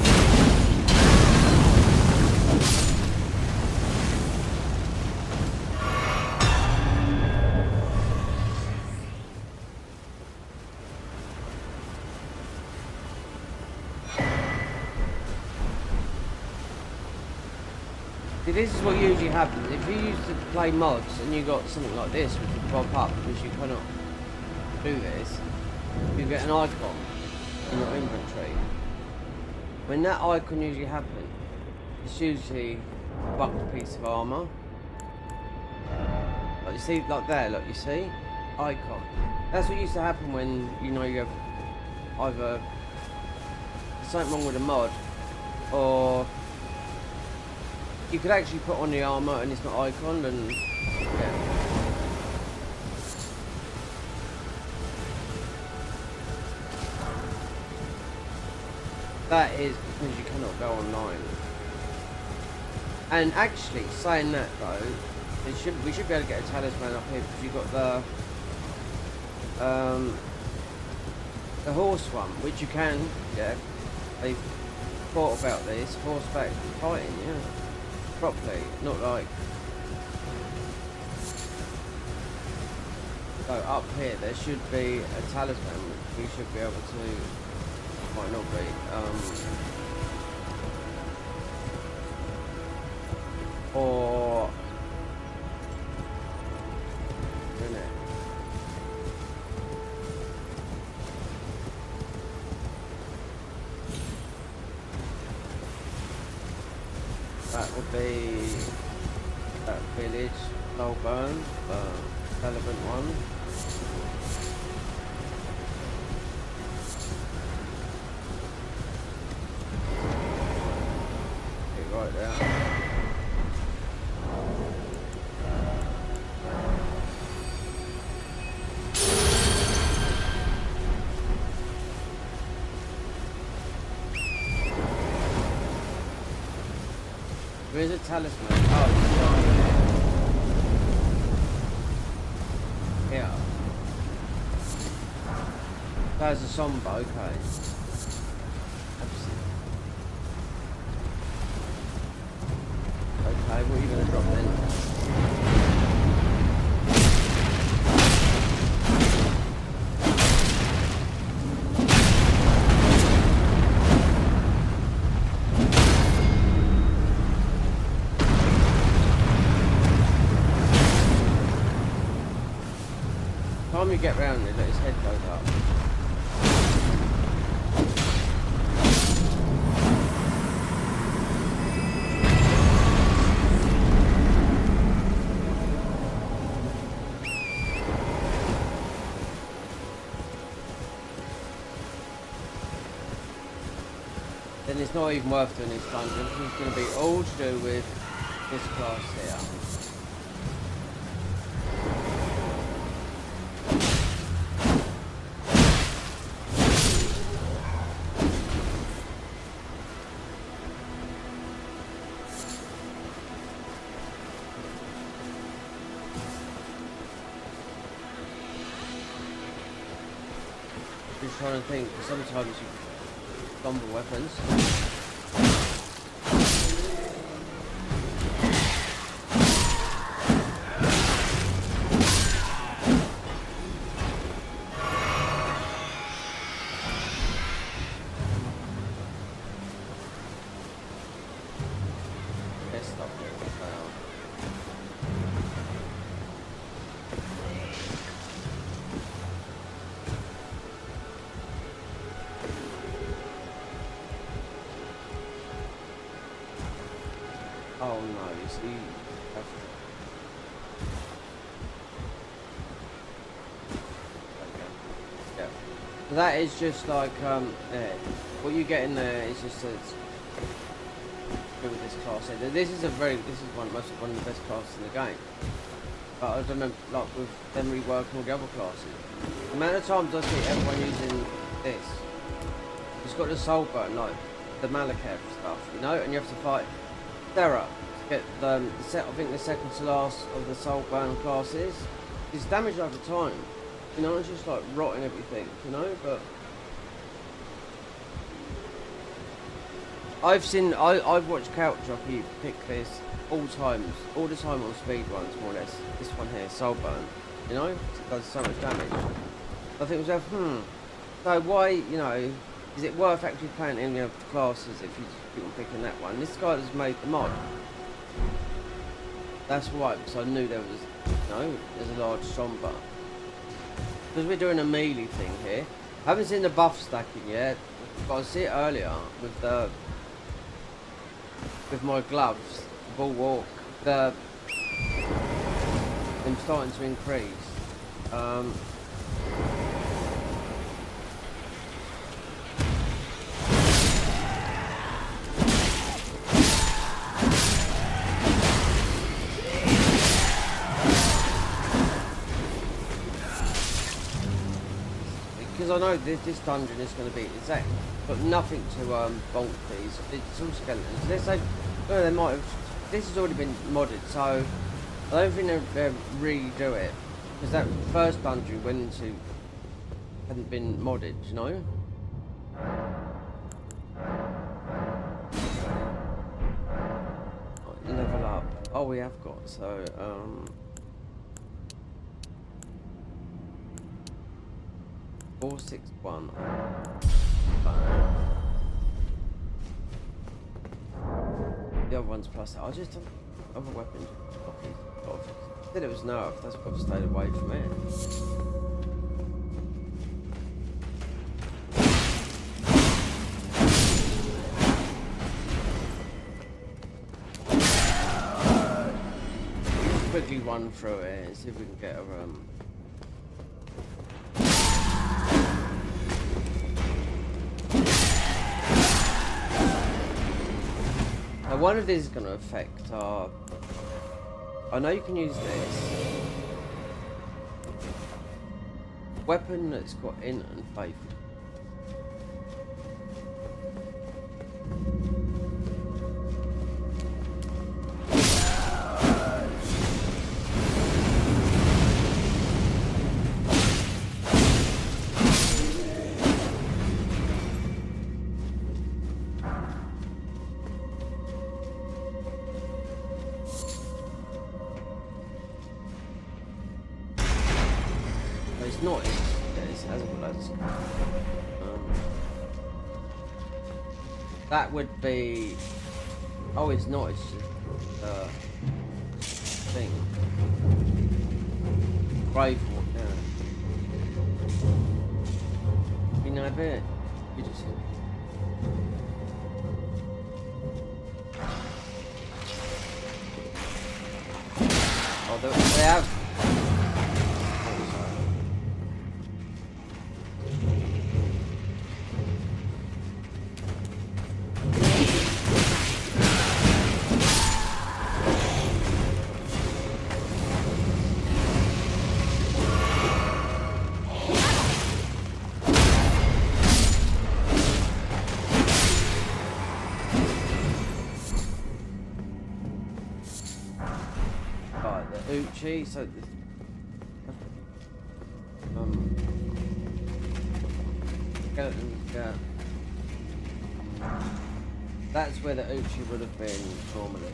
See, this is what usually happens. If you used to play mods and you got something like this which would pop up because you cannot do this, you get an icon in your inventory. When that icon usually happens, it's usually a buckled piece of armour. Like you see, like there, look, you see? Icon. That's what used to happen when, you know, you have either something wrong with a mod, or you could actually put on the armour and it's not icon, and yeah. That is because you cannot go online. And actually, saying that though, we should be able to get a talisman up here because you've got the horse one, which you can, yeah. They've thought about this, horseback fighting, yeah. Properly, not like. So up here there should be a talisman which we should be able to, might not be, or isn't it? That would be that village, Lowburn, relevant one. Okay, right there. Where's a talisman? Oh, it's down here. Yeah. There's a somber, okay. Okay, what are you gonna drop then? Time you get round it, let his head goes up. Then it's not even worth doing this dungeon. It's going to be all to do with this class here. Just trying to think, sometimes you stumble weapons. Let's stop it. Oh no, you see, yeah. So that is just like yeah. What you get in there is just to do with this class here. This is one of the best classes in the game. But I don't remember, like with them reworking all the other classes. The amount of times I see everyone using this. It's got the soul burn, like the Malakav stuff, you know, and you have to fight Sarah to get I think the second to last of the soul burn classes. It's damage over time, you know, it's just like rotting everything, you know. But I've watched Couch Jockey pick this all the time on speed runs, more or less. This one here, soul burn, you know, it does so much damage. I think it was so why, you know, is it worth actually playing any of the classes if you just keep on picking that one? This guy has made the mod. That's right, because I knew there was, you know, there's a large somber. Because we're doing a melee thing here. I haven't seen the buff stacking yet, but I see it earlier with my gloves, the ball walk, them starting to increase. Because I know this dungeon is going to be exact, but nothing to bonk these. It's all skeletons. Let's say, well, they might have. This has already been modded, so I don't think they'll redo it because that first dungeon went into hadn't been modded, you know. Level up. Oh, we have got so. 461. The other one's plus. I just don't. Other weapons. Said it was nerfed. That's why I've stayed away from it. Let's quickly run through it and see if we can get a Now one of these is going to affect our... I know you can use this. Weapon that's got in and faith. it's not. It's as well as. That would be. Oh, it's not. It's just thing. Brave one. Yeah. You know a bit. You just. Oh, they have. Uchi, so yeah. That's where the Uchi would have been normally.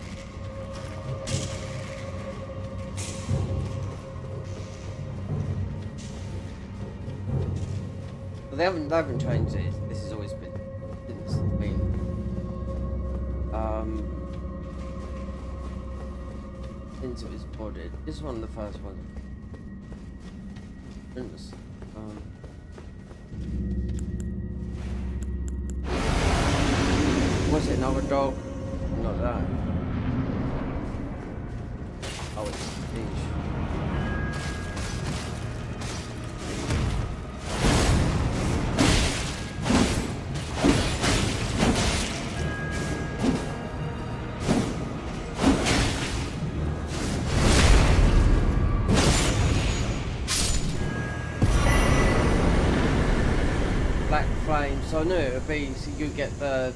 But they haven't changed it. This has always been since since it was modded. This is one of the first ones. Was it another dog? Not that. Oh, it's fish. So I knew it would be, so you get the,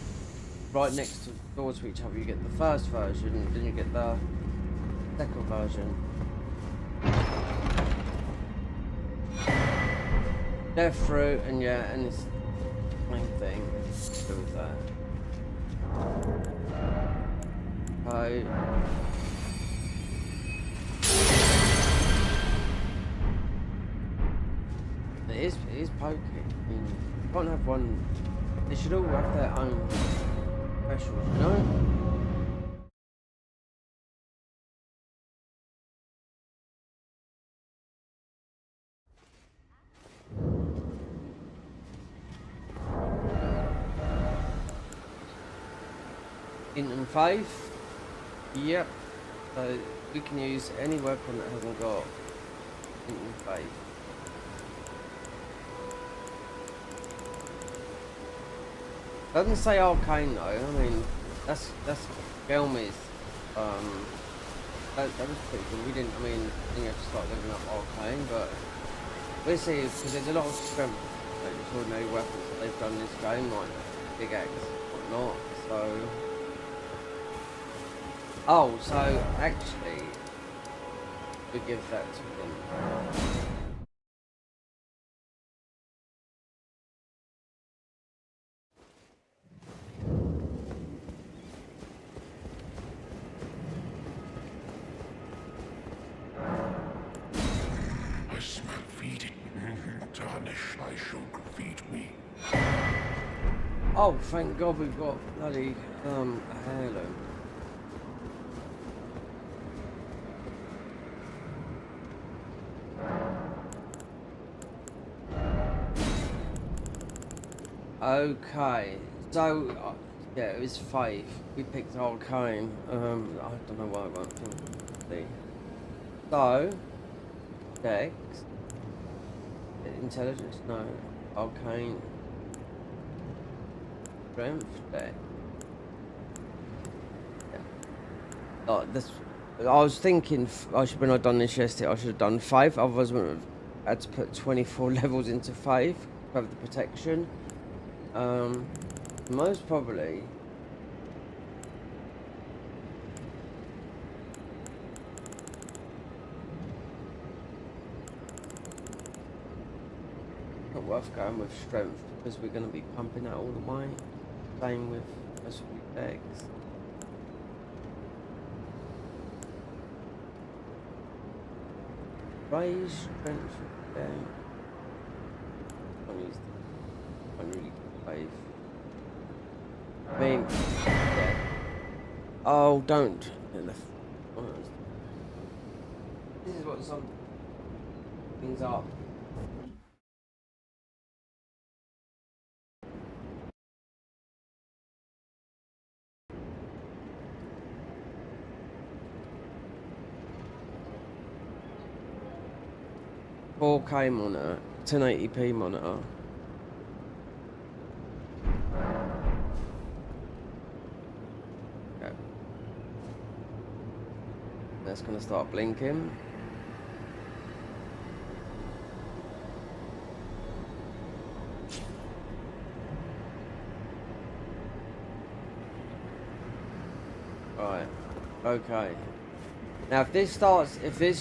right next to doors to each other, you get the first version, then you get the second version. Death Fruit, and yeah, and it's the main thing to do with that. It is poking. I mean, you can't have one. They should all have their own specials, you know? Int and Faith. Yep. So we can use any weapon that hasn't got Int and Faith. Doesn't say arcane though. I mean, that's Gelmy's. That was pretty good. We didn't. I mean, I think I have to start looking up arcane, but we'll see because there's a lot of strength, like extraordinary weapons that they've done in this game, like big axe, whatnot. So, oh, so actually, we give that to them. Oh, thank God we've got bloody a heirloom. Okay, so yeah, it was 5. We picked arcane. I don't know why I won't think. So, Dex, intelligence, no, arcane. Strength, Dex. Yeah. Oh, this. I was thinking when I'd done this yesterday, I should have done 5. Otherwise, I would have had to put 24 levels into 5 to have the protection. Most probably. Not worth going with strength because we're going to be pumping that all the way. Same with Dex. Raise strength again. these things. I really wave. I mean, yeah. Oh, don't. This is what some things are. 4K monitor, 1080p monitor. Okay. That's gonna start blinking. Right. Okay. Now if this starts if this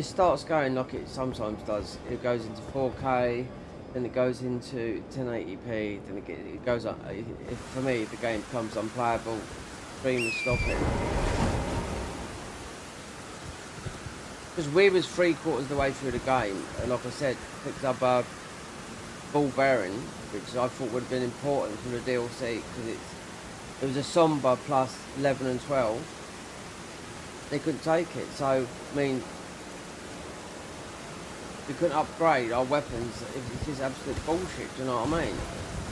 starts going like it sometimes does, it goes into 4K, then it goes into 1080p, then it goes up. For me, the game becomes unplayable. Stream is stopping. Because we was 3/4 of the way through the game, and like I said, picked up a ball bearing, which I thought would have been important for the DLC, because it was a somber plus 11 and 12. They couldn't take it, so I mean, we couldn't upgrade our weapons. It's just absolute bullshit. Do you know what I mean?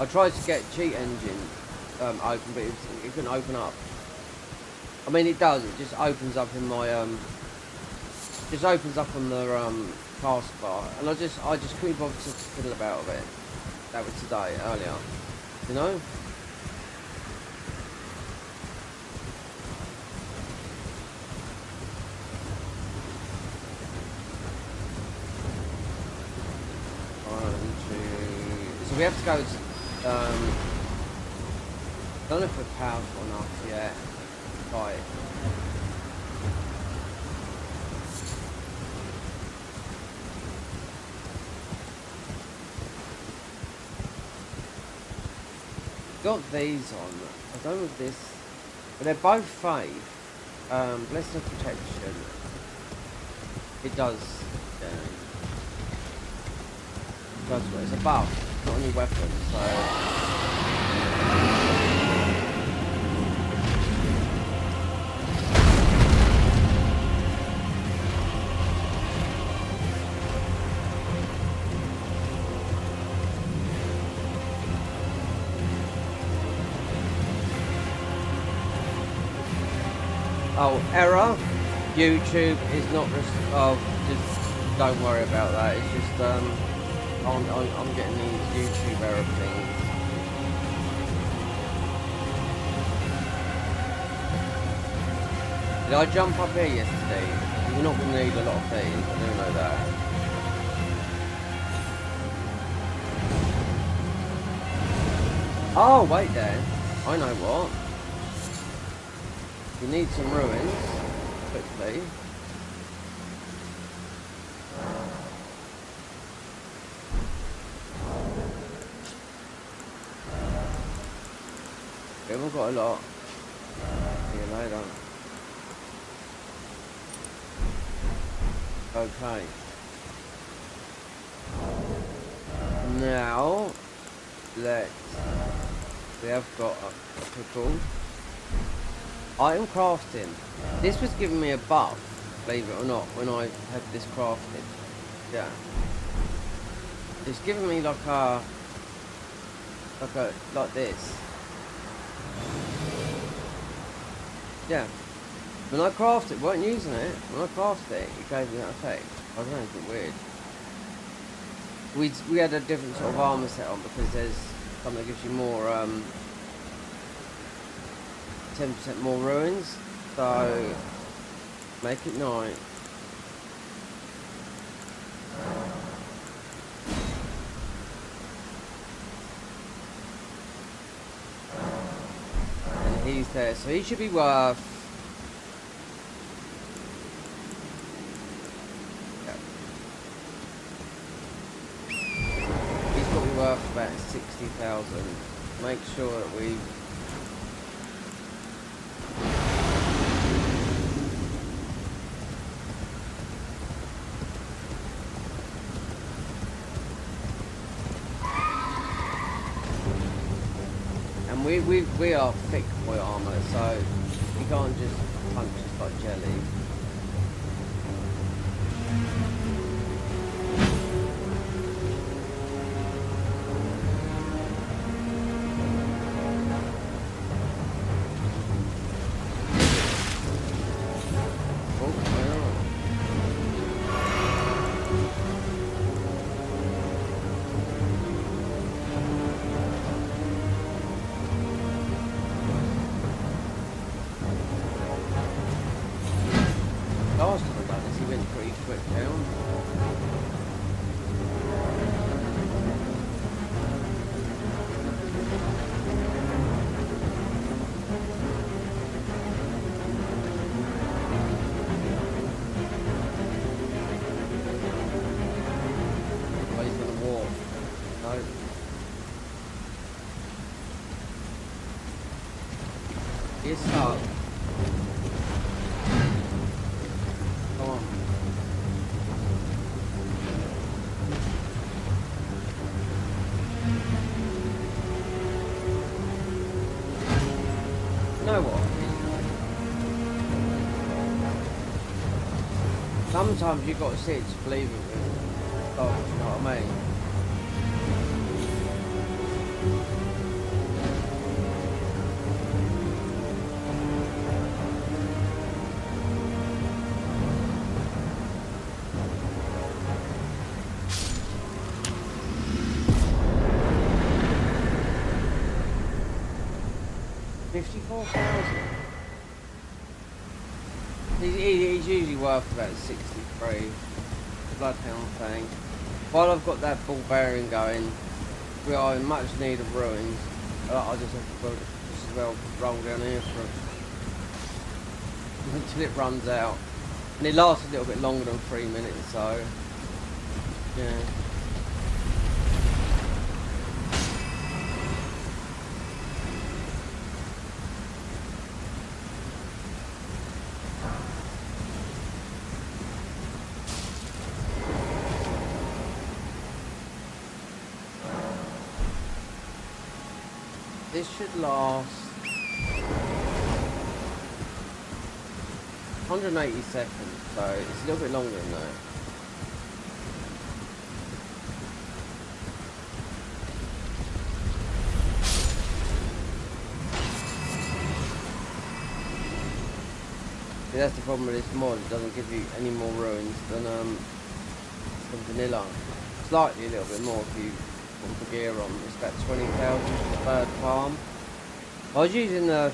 I tried to get cheat engine open, but it couldn't open up. I mean, it does. It just opens up in my just opens up on the taskbar, and I just couldn't bother to fiddle about with it. That was today earlier, you know. So we have to go to, I don't know if we're powerful enough yet. Right. Got these on. I don't know if this, but they're both faith. Blessing of protection. It does. It's a buff, not a new weapon, so... Oh, error. YouTube is not just don't worry about that. It's just I'm getting these YouTube error things. Did I jump up here yesterday? You're not going to need a lot of these. I do know that. Oh, wait there. I know what. You need some ruins, quickly. We haven't got a lot. See you later. Okay. Now, we have got a pickle. Item crafting. This was giving me a buff, believe it or not, when I had this crafted. Yeah. It's giving me like this. Yeah. When I crafted it, weren't using it. When I crafted it, it gave me that effect. I don't know, anything weird. We had a different sort of armor set on because there's something that gives you more 10% more ruins, so make it 9. And he's there, so he should be worth. Yeah. He's probably worth about 60,000. Make sure that we. And we are thick boy armour, so you can't just punch us like jelly. Last time I done this, he went pretty quick down. Oh, he's gonna walk. No. He's stuck. Come on. You know what? Sometimes you got to see it to believe it with dogs, you know what I mean? $54,000. He's usually worth about 63. Bloodhound thing. While I've got that ball bearing going, we are in much need of ruins. I just have to just as well roll down here for until it runs out. And it lasts a little bit longer than 3 minutes, so yeah. This should last 180 seconds, so it's a little bit longer than that. See, that's the problem with this mod, it doesn't give you any more ruins than vanilla. Slightly a little bit more if you want the gear on. It's about 20,000 for the third farm. I was using the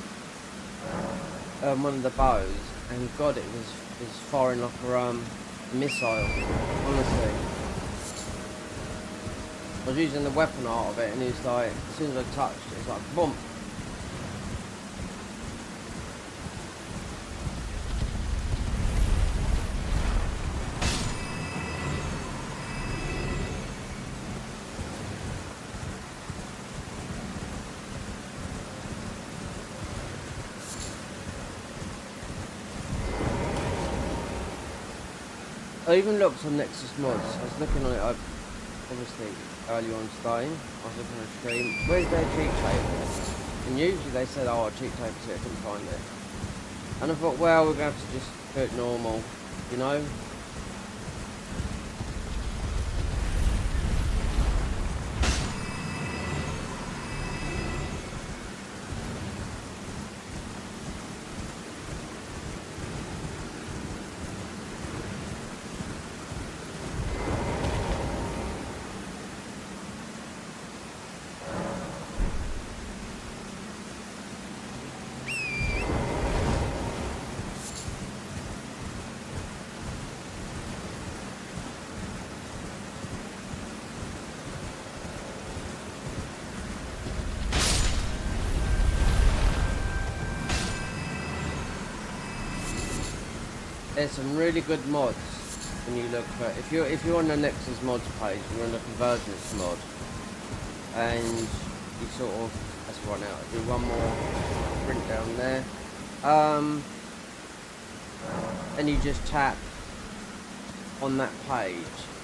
one of the bows, and God, it was firing like a missile. Honestly, I was using the weapon art of it, and it's like as soon as I touched it, it's like boom. I even looked on Nexus Mods. I was looking on it, obviously early on today. I was looking at a stream. Where's their cheat table? And usually they said, oh, our cheat table's here, I couldn't find it. And I thought, well, we're going to have to just do it normal, you know? There's some really good mods when you look for if you're on the Nexus mods page, you're on the convergence mod, and you sort of let's run out. Do one more sprint down there, and you just tap on that page.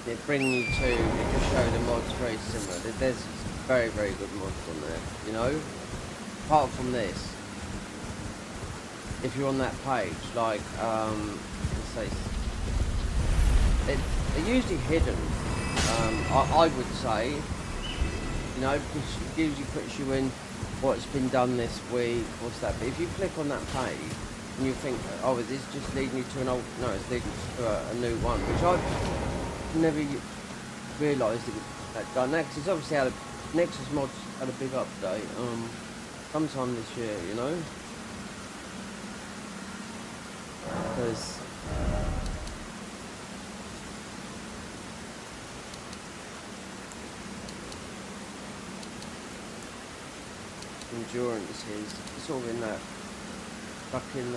It brings you to it just show the mods very similar. There's very good mods on there, you know. apart from this, if you're on that page, like, let's say, they're usually hidden, I would say, you know, because it usually puts you in what's been done this week, what's that, but if you click on that page, and you think, oh, is this just leading you to an old, no, it's leading you to a new one, which I've never realised it was that done. Nexus obviously had Nexus mods had a big update, sometime this year, you know, because endurance is sort of in that fucking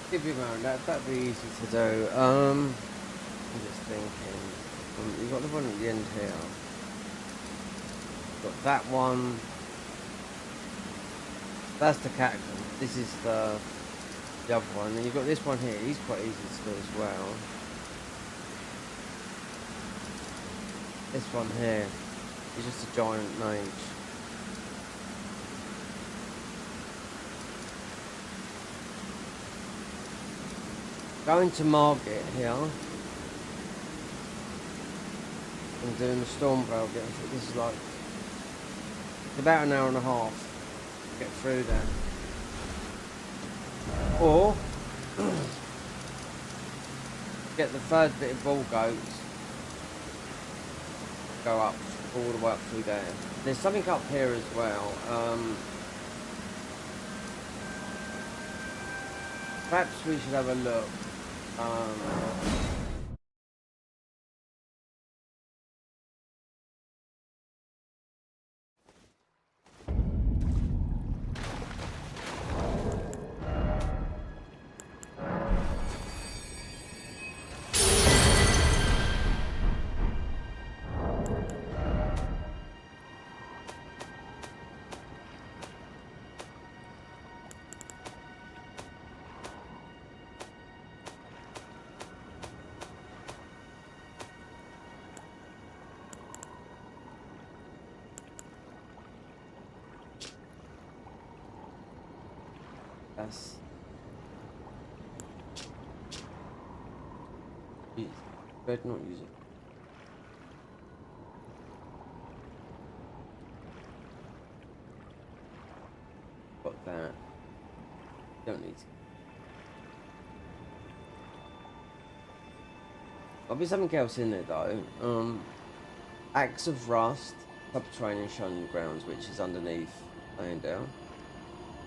give you around that'd be easy to do. I'm just thinking, you've got the one at the end here. Got that one. That's the catacomb. This is the other one. And you've got this one here. He's quite easy to do as well. This one here is just a giant mage. Going to Margate here and doing the Stormveil. This is like about an hour and a half to get through there. Or get the third bit of ball goats, go up all the way up through there. There's something up here as well. Perhaps we should have a look. That's Dreadnought user. Got that. Don't need to. There'll be something else in there though. Axe of Rust, subterranean shining grounds, which is underneath Landau.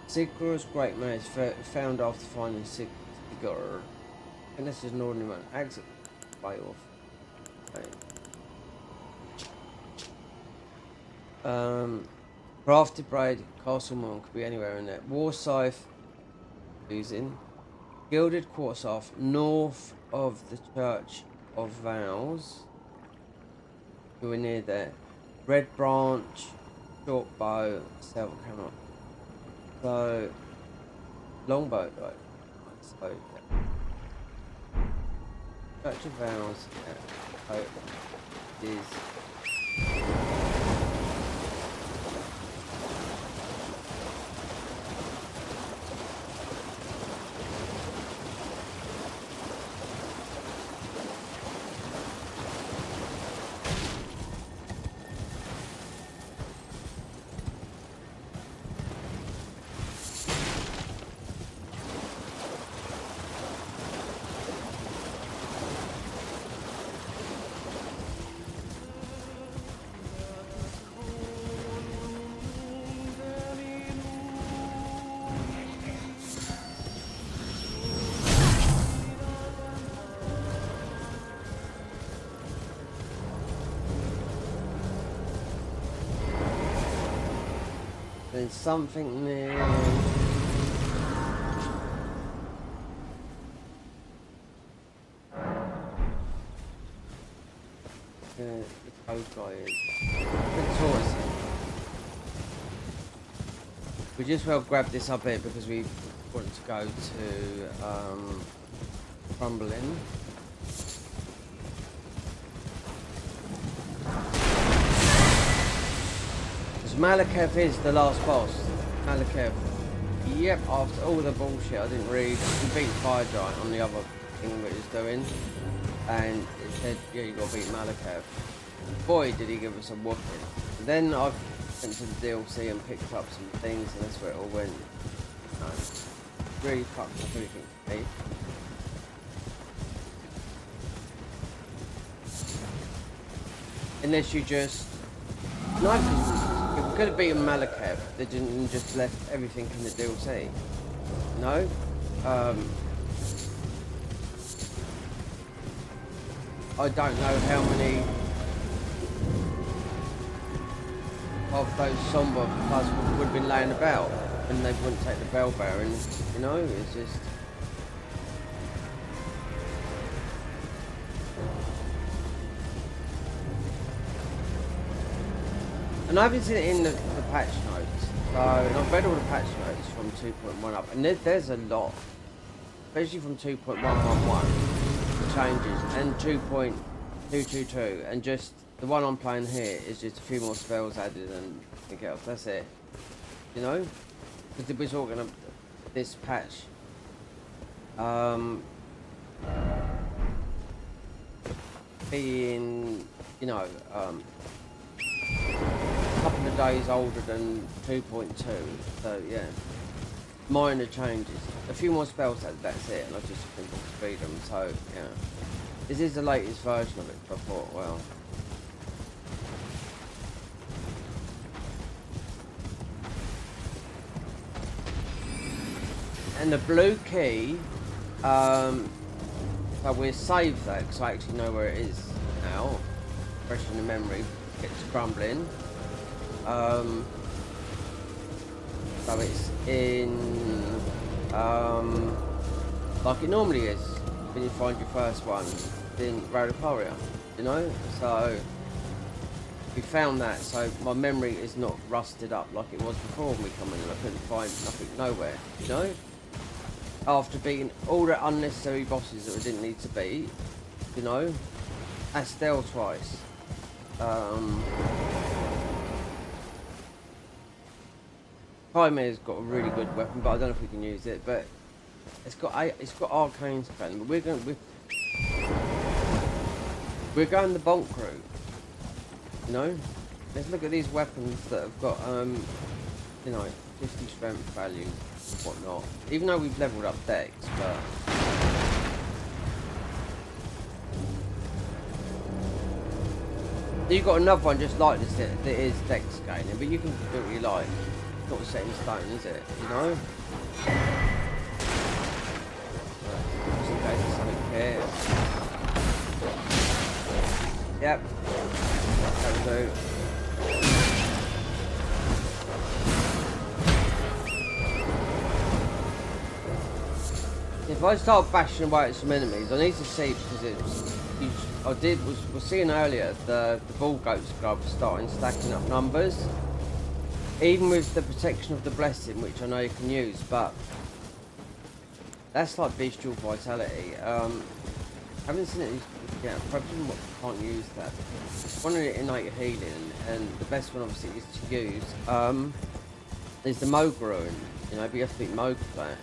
Sigur's great man is found after finding Sigur. And this is an ordinary man. Axe of Playoff. Okay. Crafted Braid, Castle Moon could be anywhere in there. War Scythe using. Gilded Quartzoff, north of the Church of Vows. We're near there. Red Branch, Short Bow, Silver Camera. So, longbow, right? So, yeah. Church of Vows, yeah. So, is. There's something near. The code guy is. The tortoise. We just well grab this up here because we want to go to Crumbling. Because Malakath is the last boss. Malakath. Yep, after all the bullshit I didn't read, we beat Fire Giant on the other thing we was doing. And it said, yeah, you gotta beat Malakath. Boy, did he give us a whooping. Then I went to the DLC and picked up some things, and that's where it all went. Really fucked up everything for me. Unless you just... No, if we could have beaten Malakath, they didn't just left everything in the DLC. No? I don't know how many of those somber puzzles would have been laying about and they wouldn't take the bell bearer, and you know, it's just... And I haven't seen it in the patch notes, so, and I've read all the patch notes from 2.1 up, and there's a lot, especially from 2.111, the changes, and 2.222, and just the one I'm playing here is just a few more spells added and anything else, that's it, you know, because we're talking about this patch, being, you know, a couple of days older than 2.2, so yeah, minor changes, a few more spells added, that's it, and I just think to speed them, so yeah, this is the latest version of it, so I thought, well, and the blue key, so we'll save that because I actually know where it is now, fresh in the memory, it's Crumbling. So it's in, like it normally is when you find your first one in Radicaria, you know, so we found that, so my memory is not rusted up like it was before when we come in and I couldn't find nothing nowhere, you know, after beating all the unnecessary bosses that we didn't need to beat, you know, Astel twice, Chimere's got a really good weapon, but I don't know if we can use it. But it's got arcane spelling. But we're going the bonk route. You know, let's look at these weapons that have got you know, 50 strength value, whatnot. Even though we've leveled up Dex, but you've got another one just like this that is Dex scaling, but you can do what you like. Not set in stone, is it? You know? Just in case there's something here. Yep. That'll do. If I start bashing away at some enemies, I need to see, because we're seeing earlier the ball goats club starting stacking up numbers. Even with the protection of the blessing, which I know you can use, but that's like bestial vitality. Haven't seen it. Yeah, probably can't use that. One of the innate healing, and the best one obviously is to use is the Mogruin. You know, but you have to beat Mog for that.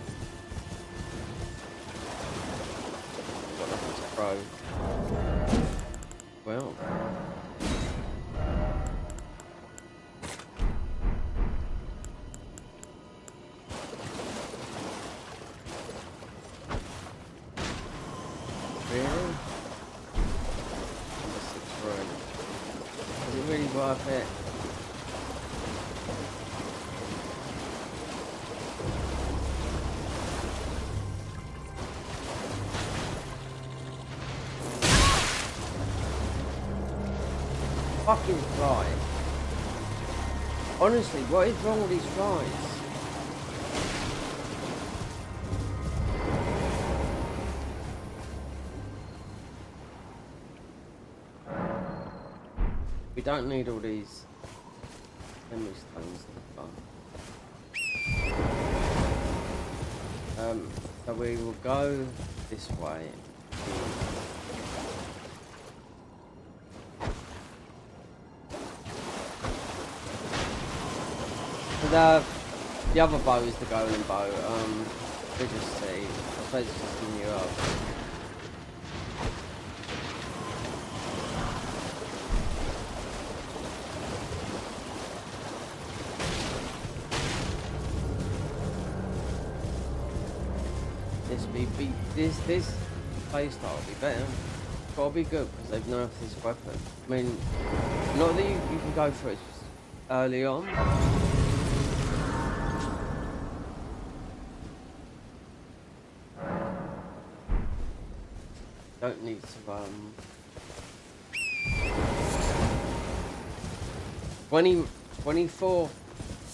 Got nothing to throw. Well. Worth it. Fucking fly. Honestly, what is wrong with these flies? We don't need all these memory stones. So we will go this way. So the other bow is the golden bow. We just see. I suppose it's just in you up. This playstyle will be better. It's gotta be good because they've nerfed this weapon. I mean, not that you can go for it early on. Don't need to 24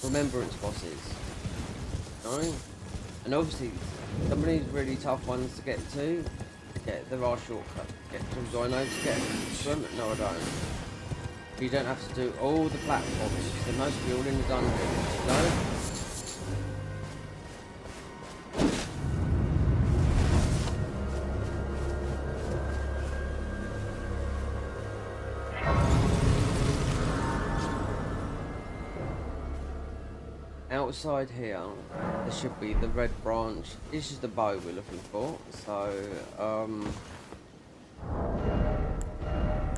remembrance bosses. No? And obviously some of these really tough ones to get to. Yeah, there are shortcuts to get to them. Do I know to get to them? No, I don't. You don't have to do all the platforms. They're mostly all in the dungeons, you know? Outside here, there should be the red branch. This is the bow we're looking for. So,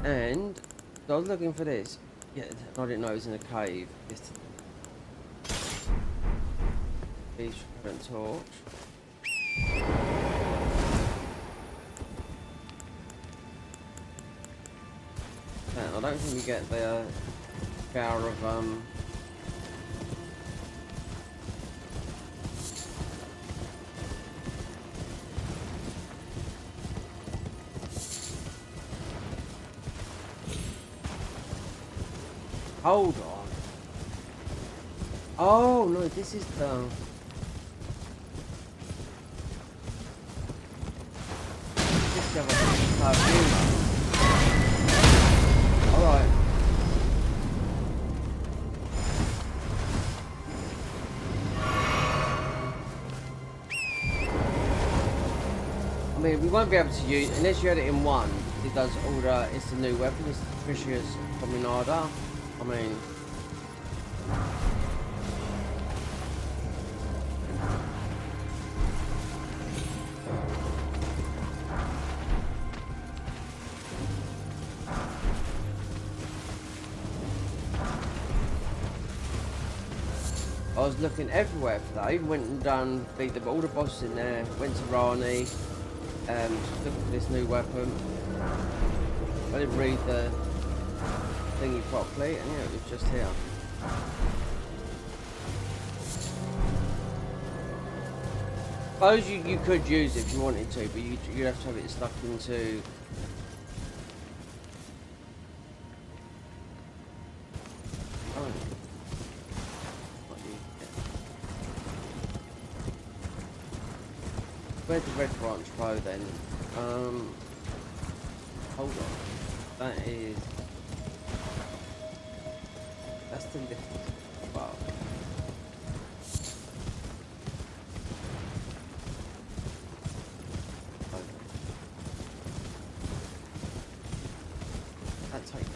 and so I was looking for this. Yeah, I didn't know it was in a cave. It's different torch. And I don't think we get the power of hold on. Oh no, this is the. This is the other Alright. I mean, we won't be able to use unless you had it in one. It does all the. It's the new weapon. It's the Tricious Promenada. I mean, I was looking everywhere for that. I even went and done beat all the bosses in there. Went to Rani, just looking for this new weapon. I didn't read the thingy properly, and yeah, it was just here. Suppose you could use it if you wanted to, but you'd have to have it stuck into. Oh. Where's the red branch bow then? Hold on. That is. That's the lift. Wow. That's right.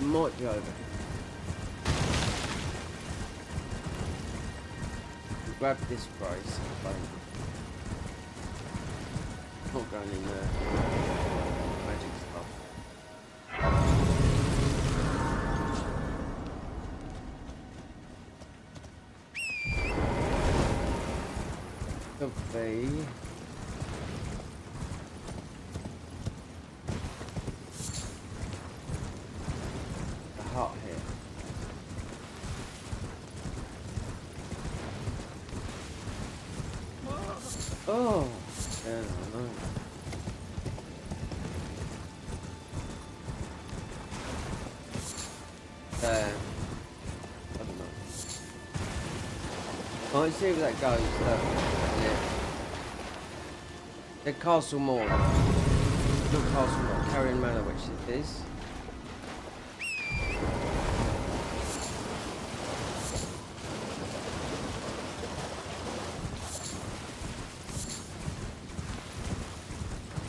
Might be over. Grab this price. Not going in there. Magic stuff. Could be. The hut here. Oh, Yeah, I know. There. I don't know. Oh, let's see where that goes. Yeah. The Castle Moor. Not Castle Moor, Carrion Manor, which is this.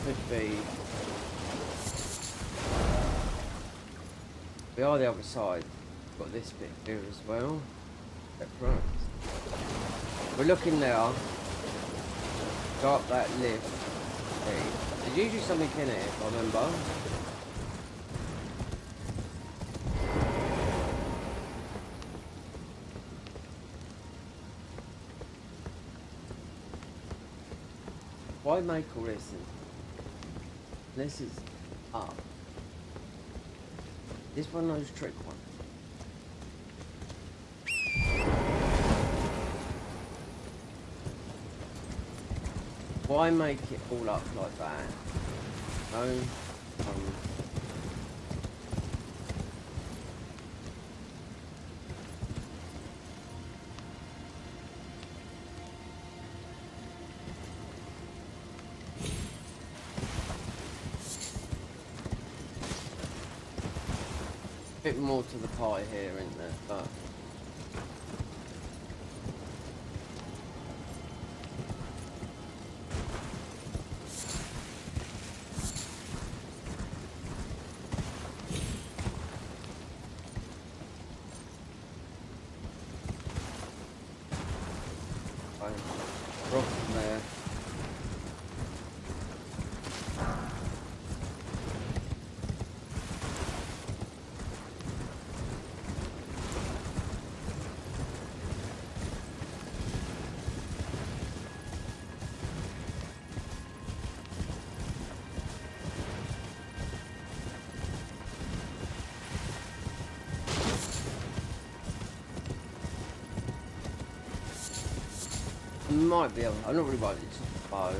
Could be. We are the other side. Got this bit here as well. Right. We're looking now. Go up that lift. There's usually something in it, if I remember. Why make all this? This is up. This one knows trick one. Why make it all up like that? No. Bit more to the pie here, isn't there? But rock from there. Might be able. I'm not really worried. It's just a bow.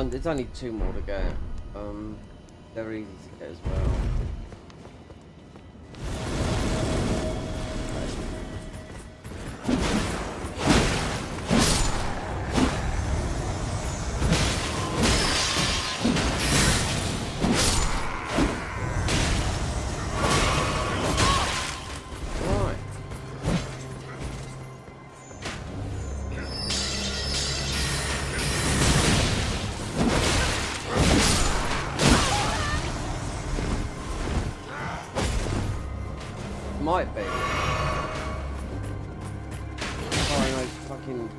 There's only 2 more to go. They're easy to get as well. Might be. Oh no, fucking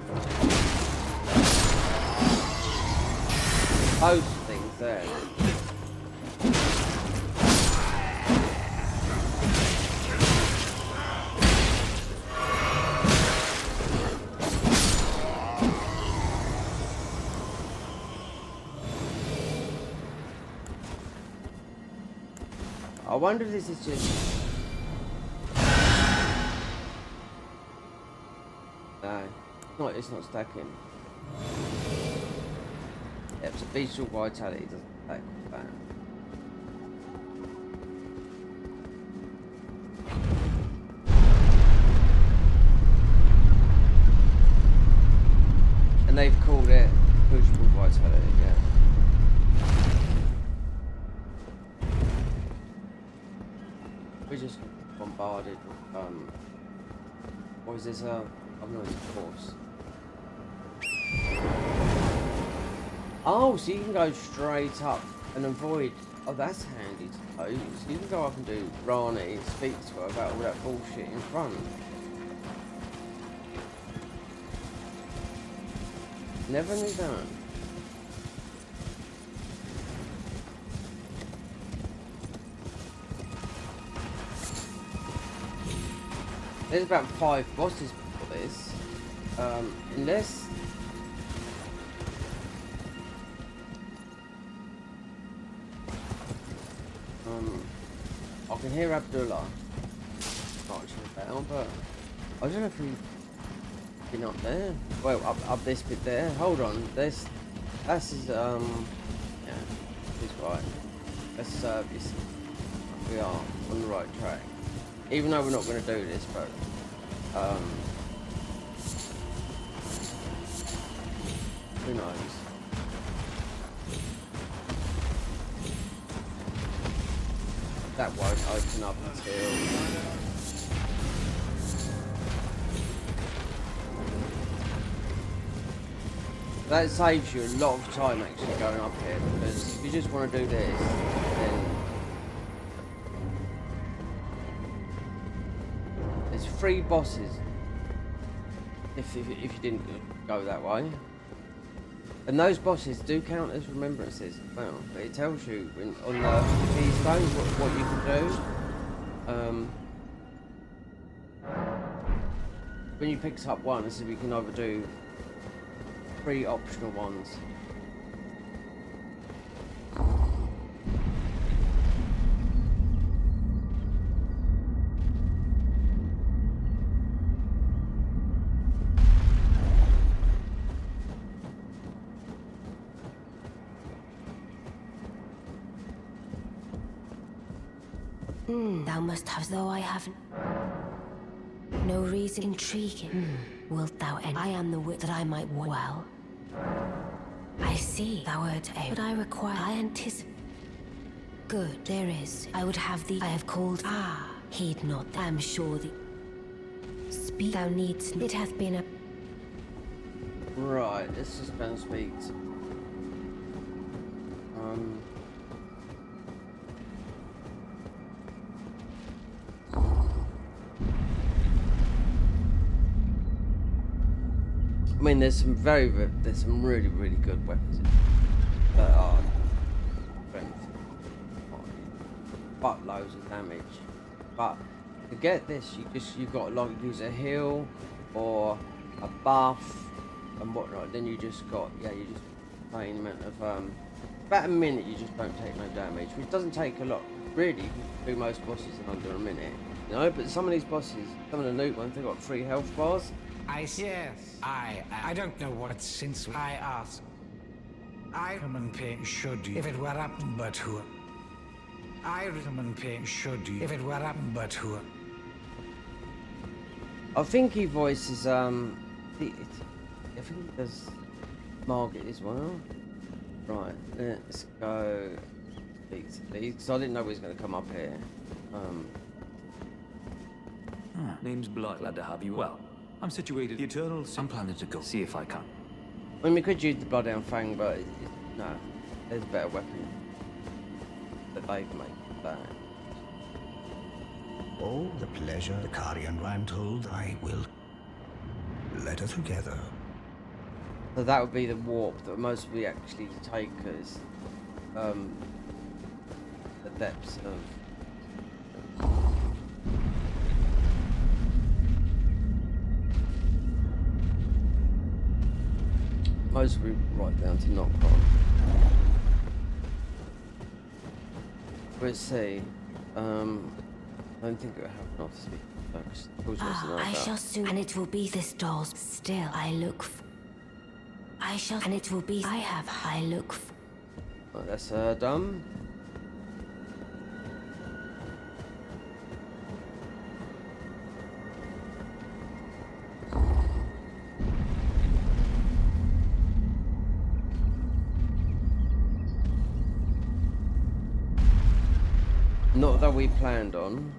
those things there. I wonder if this is just. No, it's not stacking. Yep, so visual vitality doesn't stack with that. And they've called it visual vitality, yeah. We're just bombarded with, what is this, I've noticed, of course. Oh, so you can go straight up and avoid. Oh, that's handy to know. So you can go up and do Rani and speak to her about all that bullshit in front. Never knew that. There's about 5 bosses for this. Unless... I can hear Abdullah marching about, but I don't know if we've been up there. Well, up this bit there. Hold on. That's his, yeah, he's right. Let's service. We are on the right track. Even though we're not going to do this, but who knows? That won't open up until that saves you a lot of time actually going up here, because if you just want to do this, then there's 3 bosses if you didn't go that way. And those bosses do count as remembrances. Well, but it tells you on the keystones what you can do. When you pick up one, it says we can either do 3 optional ones. Thou must have, though I haven't. No reason intriguing. Wilt thou end? I am the wit that I might well. I see thou art a. But I require. I anticipate. Good, there is. I would have thee. I have called. Ah, heed not. I am sure thee. Speak. Thou needst. It hath been a. Right, let's just go and speak. I mean, there's some really, really good weapons that are strength, buttloads of damage. But to get this, you've got to like use a heal or a buff and whatnot. Then you just plain amount of about a minute. You just don't take no damage, which doesn't take a lot. Really, you can do most bosses in under a minute. You know, but some of these bosses, some of the new ones, they've got 3 health bars. Yes, I don't know what since I asked. I recommend paying should you if it were up but who. I recommend paying should you if it were up but who. I think he voices I think he does Margaret as well. Right, let's go speak to these because I didn't know he was going to come up here. Name's Blood. Glad to have you. Well, I'm situated the Eternal. I'm planning to go see if I can. I mean, we could use the Bloodhound Fang, but no, there's a better weapon that they can make that. Oh, the pleasure, the Carian ran told, I will let her together. So that would be the warp that most of we actually take as the depths of. Most of we right down to knock on. Let's see. I don't think it would have enough to speak. I shall soon, and it will be this doll's. Still, I look. I shall, and it will be. I look. Right, that's done. Not that we planned on.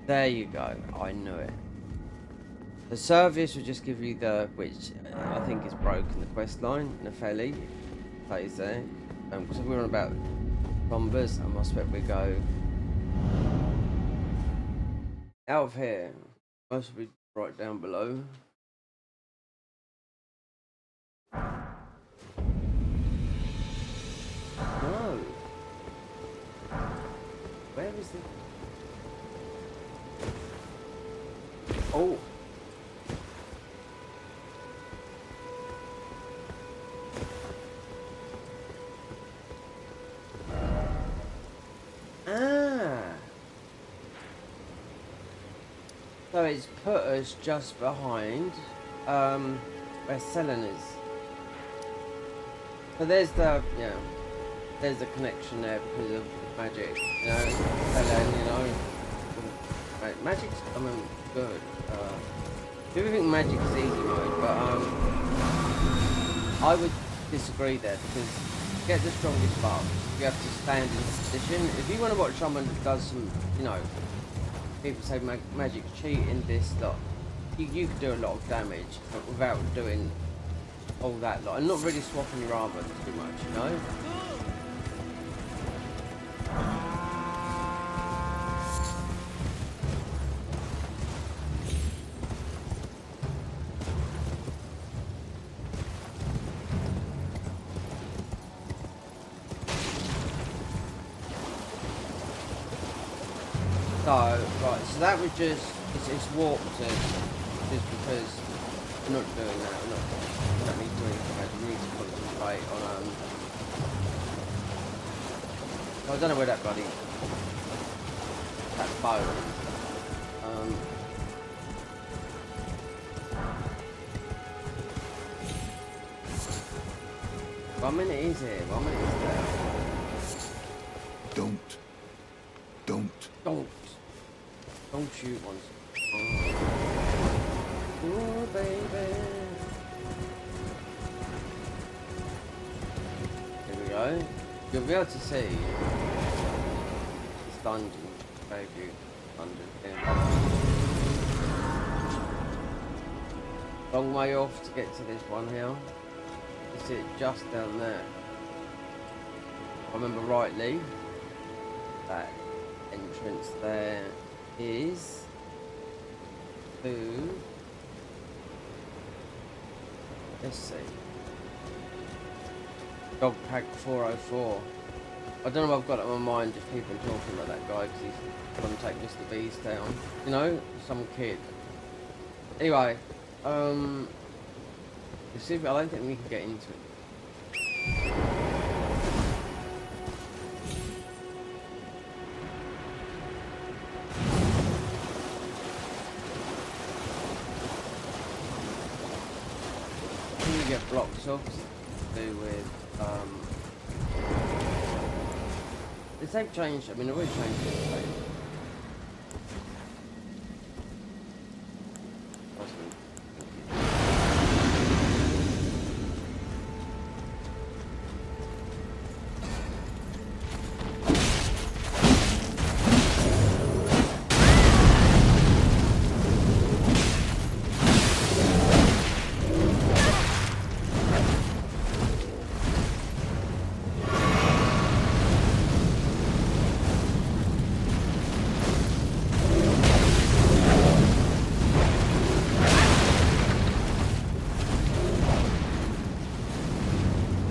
There you go. I knew it. The service will just give you the, which I think is broken, the quest line, Nepheli, plays there. So we're on about bombers, I must bet we go out of here. Most will be right down below. No. Where is it? Oh. So it's put us just behind where Selen is. So there's the, there's the connection there because of magic, Selen, Right, magic's, good. People think magic's easy mode, but I would disagree there because to get the strongest buff, you have to stand in position. If you want to watch someone that does some, people say magic's cheating, this lot, you could do a lot of damage but without doing all that lot and not really swapping your armor too much, So, right, so that was just, it's warped it, just because we're not doing that, we don't need to do anything, we need to concentrate on, I don't know where that bloody, that bow is. One minute is here, 1 minute is there. Don't shoot once. Oh, baby. Here we go. You'll be able to see this dungeon. Baby dungeon here. Long way off to get to this one here. You see it just down there. If I remember rightly, that entrance there is to, let's see, Dog Pack 404. I don't know if I've got it on my mind, just people talking about that guy because he's trying to take Mr. B's down, some kid. Anyway, you see, I don't think we can get into it. Get blocked off to do with they've changed, they've already changed it.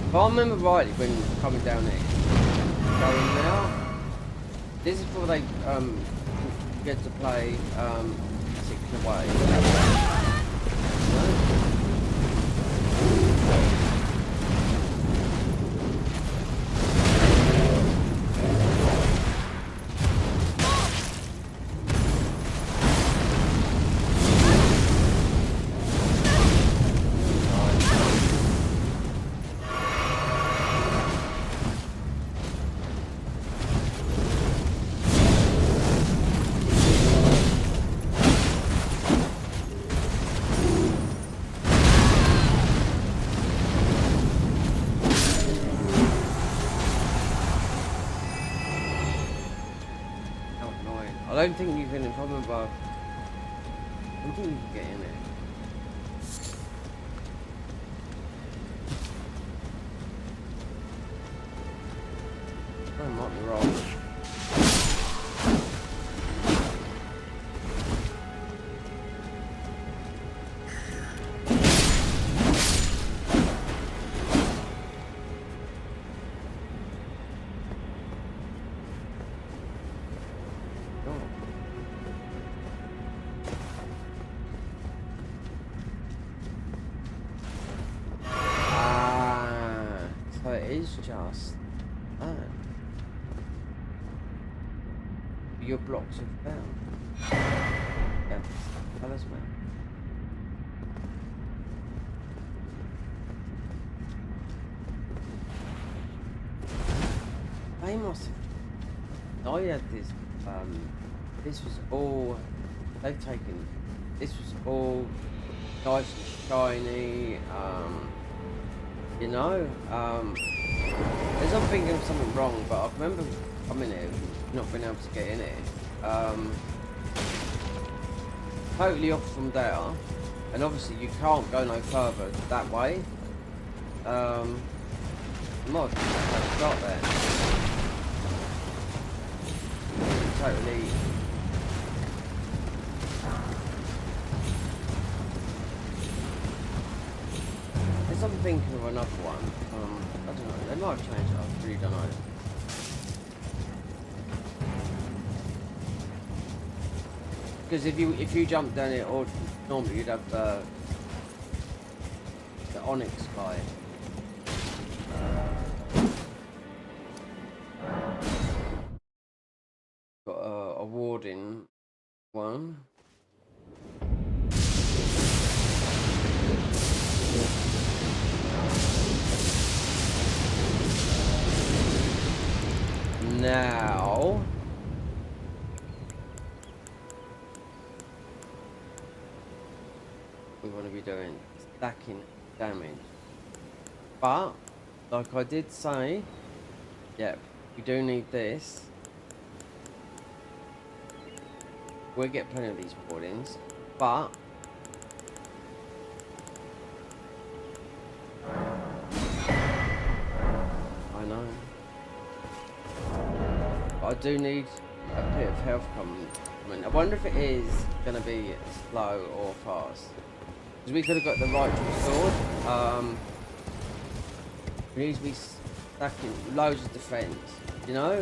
If I remember rightly, when coming down here, going now, this is before they get to play a particular way. I don't think you can, if I remember I think you can get in it. I might be wrong. So it is just that. Your blocks have found. Yeah, talisman. They must have. I had this. This was all. They've taken. This was all nice and shiny. You know. There's I'm thinking of something wrong, but I remember coming here, not being able to get in it. Totally off from there, and obviously you can't go no further that way. Mod, start there. Totally. There's I'm thinking of another one. I don't know. They might have changed it. I really don't know. Because if you jump down it, or normally you'd have the onyx guy. Got a warding one. Now we want to be doing stacking damage, but like I did say, yeah, we do need this. We'll get plenty of these wardings, but I know. I do need a bit of health coming. I wonder if it is going to be slow or fast. Because we could have got the rightful sword. We need to be stacking loads of defense, you know?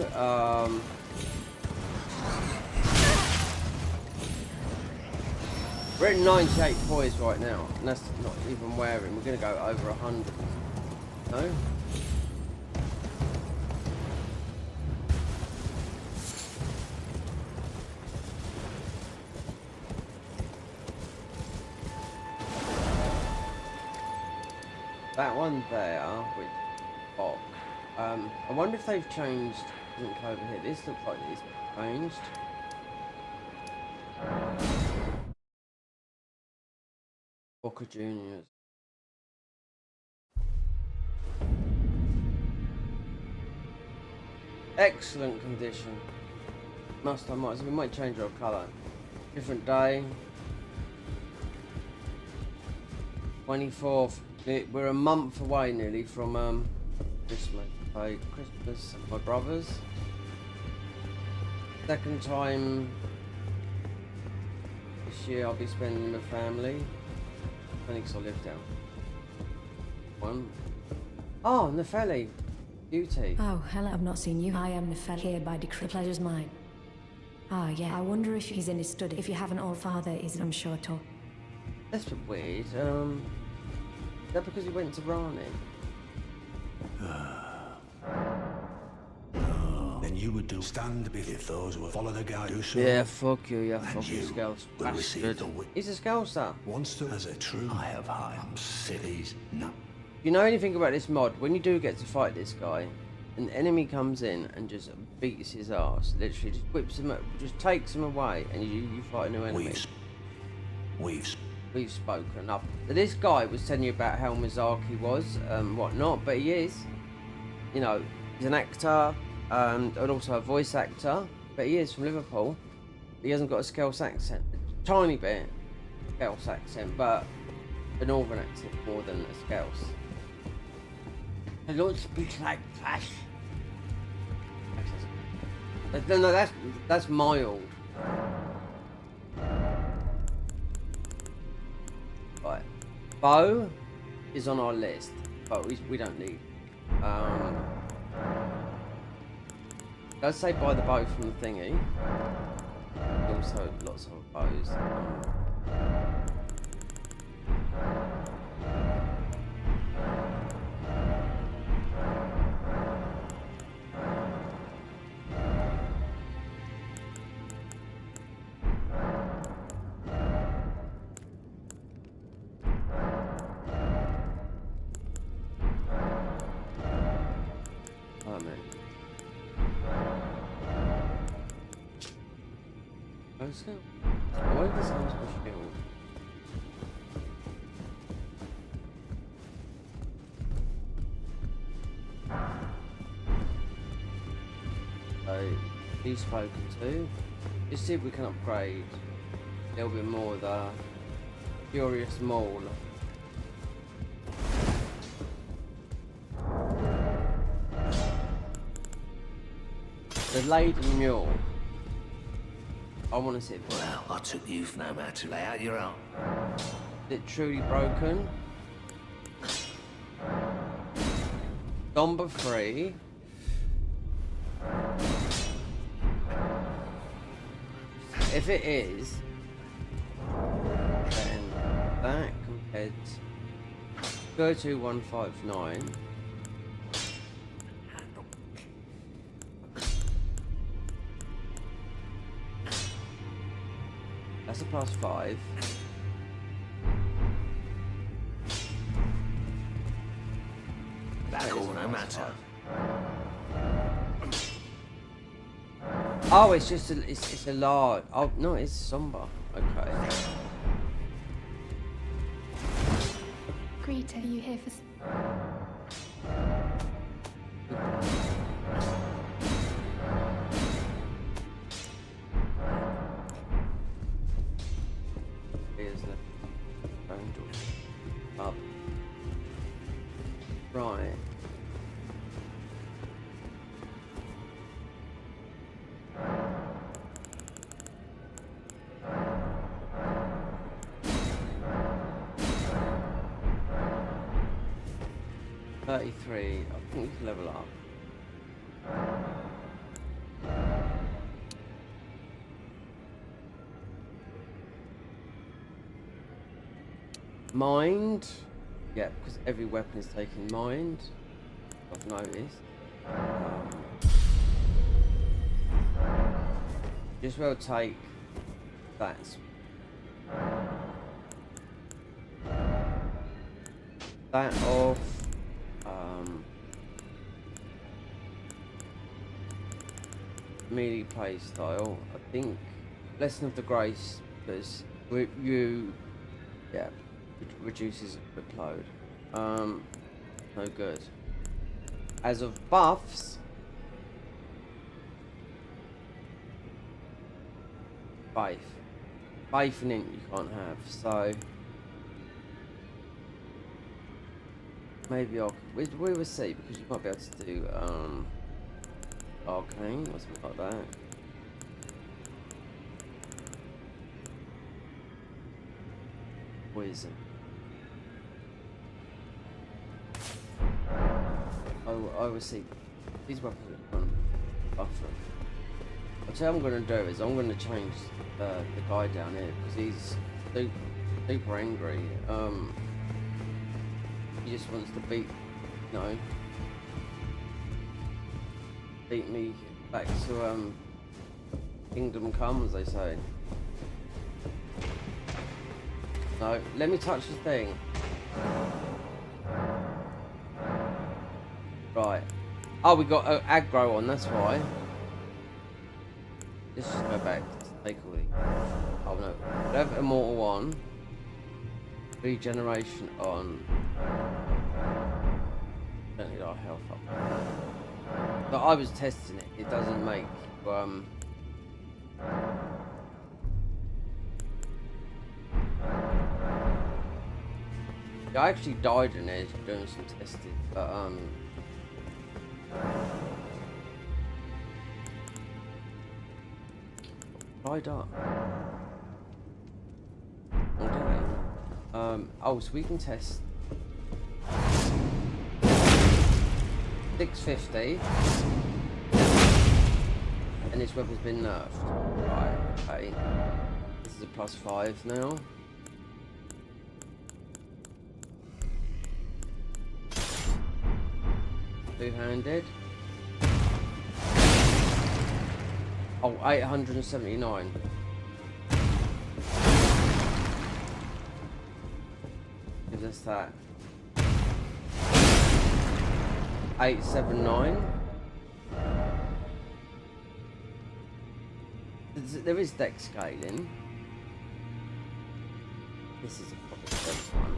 We're at 98 poise right now, and that's not even wearing. We're going to go over 100. No? That one there, with Bok. I wonder if they've changed. Doesn't go over here. This looks like it's changed. Boca Juniors. Excellent condition. We might change our colour. Different day. 24th. We're a month away nearly from Christmas. Christmas at my brother's. Second time this year I'll be spending with family. I think I'll live down. One. Oh, Nefeli. Beauty. Oh, hello. I've not seen you. I am Nefeli, here by decree. The pleasure's mine. Ah, yeah. I wonder if he's in his study. If you haven't, all father is, I'm sure, to. That's a bit weird. Is that because he went to Rani? Then you would do stand if those who follow the guide do so. Yeah, fuck you, you And fucking you scouts. will receive the He's a scouser. once to as a true. I have high cities. No. You know anything about this mod? When you do get to fight this guy, an enemy comes in and just beats his ass. Literally just whips him up, just takes him away, and you fight a new enemy. We've spoken up. This guy was telling you about how Mizaki was, whatnot, but he is. You know, he's an actor, and also a voice actor, but he is from Liverpool. He hasn't got a Scouse accent. A tiny bit. Scouse accent, but a northern accent more than a Scouse. I don't speak like that. No, that's mild. Right, bow is on our list, but we don't need. Let's say buy the bow from the thingy. Also, lots of bows. Oh man. Let's go. What if this sounds for shield? So, he's spoken to. Let's see if we can upgrade a little bit more the Furious Maul. The Laden Mule. I want to see it. Well, I took you no matter. Lay out your arm. Is it truly broken? Number 3. If it is, then that compared to 32159. That's a +5. Back all no matter. Oh, it's just it's a large. Oh no, it's somber. Okay. Greta, are you here for... Here's the phone door. Up. Right. I think we can level up. Mind, yeah, because every weapon is taking mind. I've noticed. Just will take that. That off. Melee play style. I think Lesson of the Grace because reduces equip load. No good. As of buffs, faith and int you can't have. So maybe we will see because you might be able to do arcane or something like that. Poison. I will see. These weapons are going to buffer. What I'm going to do is I'm going to change the guy down here because he's super angry. He just wants to beat me back to Kingdom Come, as they say. No, let me touch the thing. Right. Oh, we got aggro on, that's why. Let's just go back to take all the... Oh no. We have Immortal on. Regeneration on. Don't need our health up. But I was testing it. It doesn't make... I actually died in it doing some testing, but died up. Oh, so we can test 650, and this weapon's been nerfed. Right, okay. This is a +5 now. Two-handed. Oh, 879. Gives us that. 879. There is deck scaling. This is a proper first one.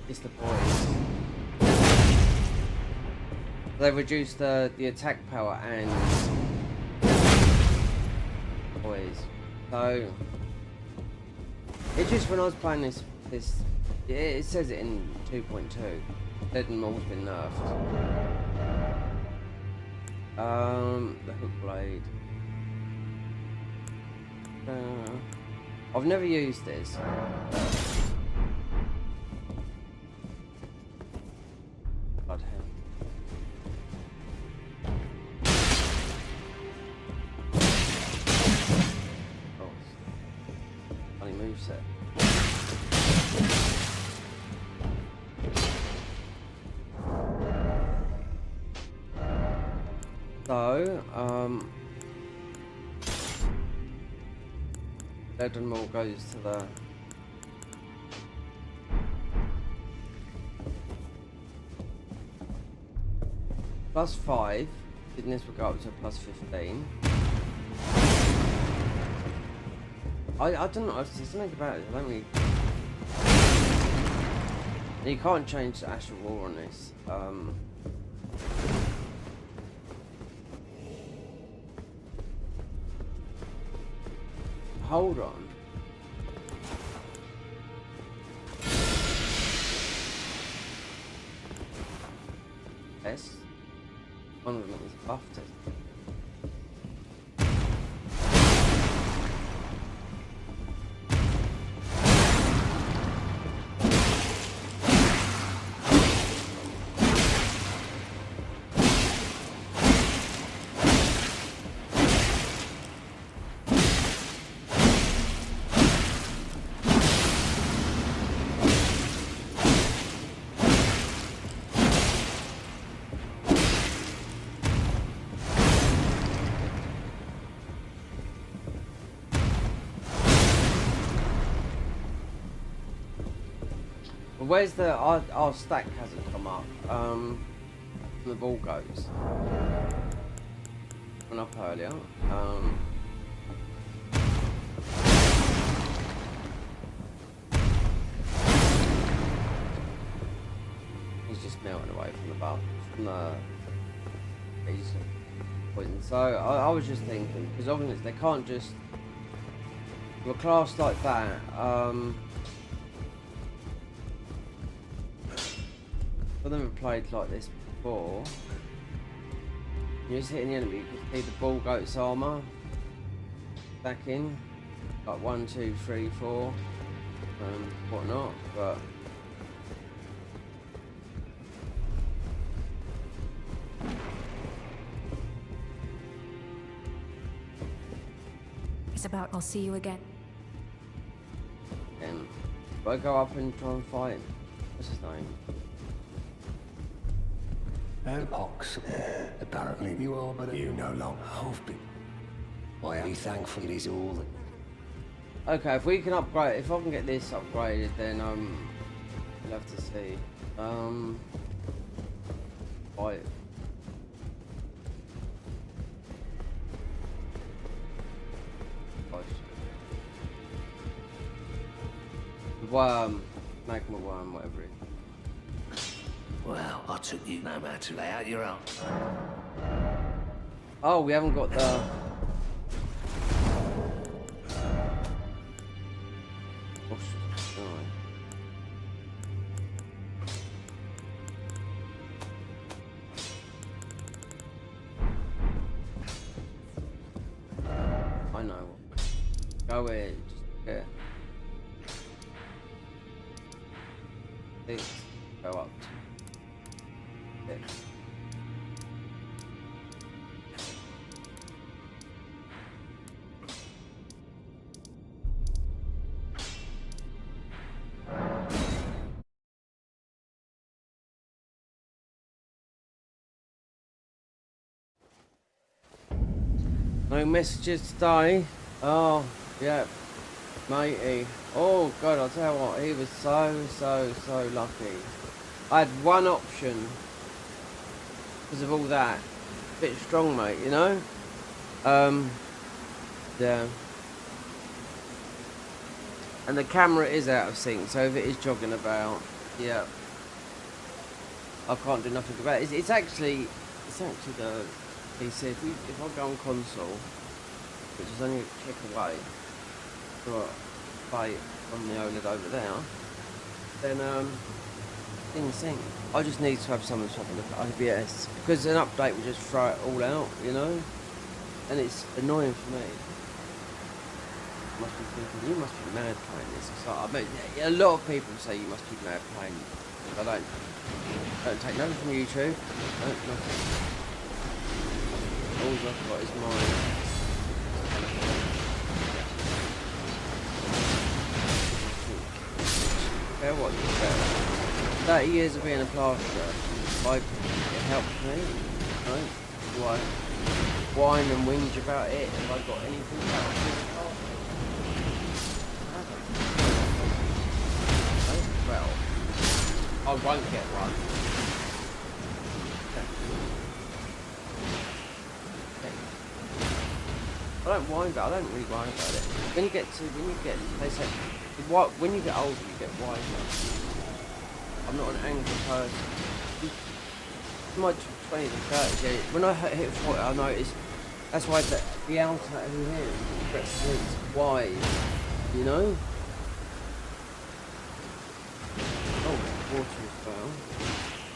It's the boys. They reduced the attack power and boys. So it's just when I was playing this it says it in 2.2. Dreadnought's been nerfed. The hook blade. I've never used this. Blood hell. Oh, funny moveset. So, Dreadnought goes to the +5. Fitness will go up to +15. I don't know. There's something about it. I don't really. You can't change the Astral War on this. Hold on. Yes. One of them is buffed. Where's the our stack hasn't come up? The ball goes. Went up earlier. He's just melting away from the ball, from the. He's poison. So I was just thinking, because obviously they can't just with a class like that. I've never played like this before. You're just hitting the enemy, you can see the ball goat's armor back in, like 1, 2, 3, 4, whatnot. But It's about I'll see you again. then, do I go up and try and fight him? What's his name? Pox. Apparently you are, but you no longer hopefully. I am thankful it is all that. Okay, if we can upgrade, if I can get this upgraded, then we'll have to see. Fight. Worm, magma worm, whatever it is. Well, I took you no matter. Lay out your arms. Oh, we haven't got the. I know. Go ahead. Just get things. Go up to 6. No messages today. Oh, yeah. Matey. Oh, God, I'll tell you what. He was so lucky. I had one option because of all that. Bit strong, mate, you know? Yeah. And the camera is out of sync, so if it is jogging about, yeah. I can't do nothing about it. It's actually the PC. If I go on console, which is only a click away, got play on the OLED over there, then in sync. I just need to have someone to have a look at OBS because an update will just throw it all out, you know, and it's annoying for me. I must be thinking, you must be mad playing this. It's like, I bet a lot of people say you must be mad playing. I don't take nothing from YouTube. Nothing. All I've got is mine. Fair what you fair. 30 years of being a plasterer, it helped me. Right? Do I whine and whinge about it? Have I got anything about it? Well, I won't get one. I don't whine about it. I don't really whine about it. They say, when you get older, you get wiser. I'm not an angry person. In my 20s and 30s, yeah, when I hit 40, I noticed that's why the outer here represents wise, you know? Oh, water as well.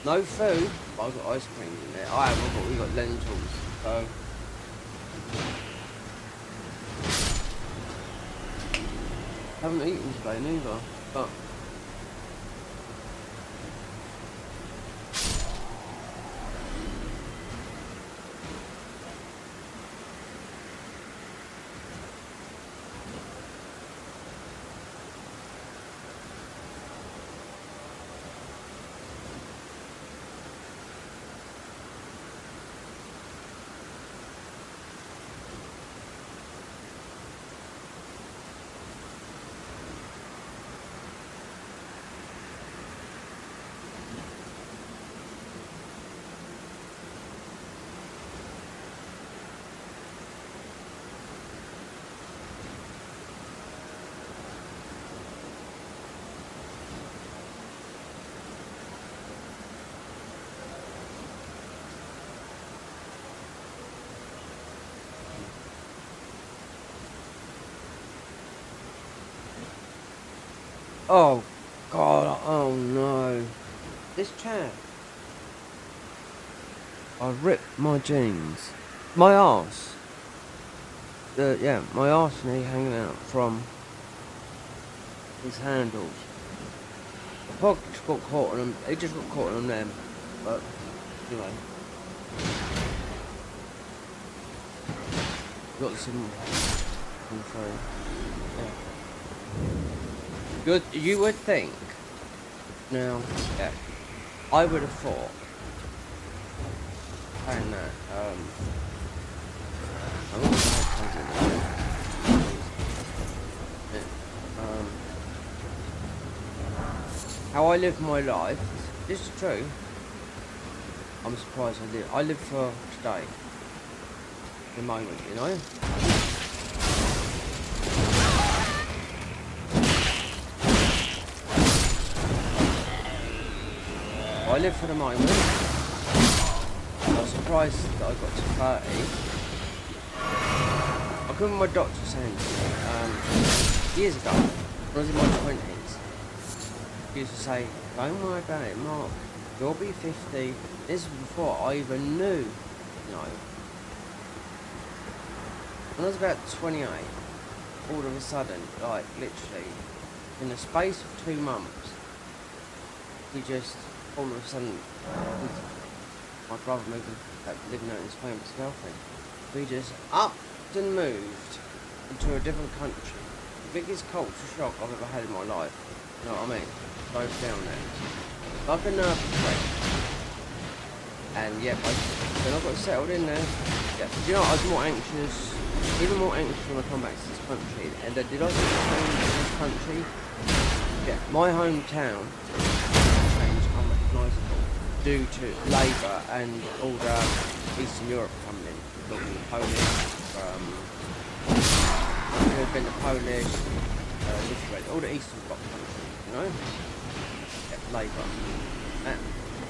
No food, but I've got ice cream in there. We got lentils, so. Haven't eaten today neither, but. Oh God, oh no. This chair. I ripped my jeans. My arse. My arse knee hanging out from these handles. I probably just got caught on them. It just got caught on them. But anyway. Got some info. Yeah. You would think. Now, yeah, I would have thought. And that, I wouldn't how I live my life. This is true. I'm surprised I live for today. The moment, you know. I live for the moment. I was surprised that I got to 30. I remember my doctor saying years ago, when I was in my 20s, used to say, don't worry about it, Mark. You'll be 50. This is before I even knew, you know. When I was about 28, all of a sudden, like literally, in the space of 2 months, he just, all of a sudden, my brother moved, living out in Spain with his girlfriend. We just upped and moved into a different country. The biggest culture shock I've ever had in my life. You know what I mean? Both down there. Like a nervous break. And yeah, then I got settled in there. Yeah, do you know what? I was more anxious, even more anxious when I come back to this country. And did I get changed in this country? Yeah, my hometown changed unrecognisable due to Labour and all the Eastern Europe coming in. Talking Polish, who have been the Polish, all the Eastern Bloc countries, you know? Yeah, Labour. And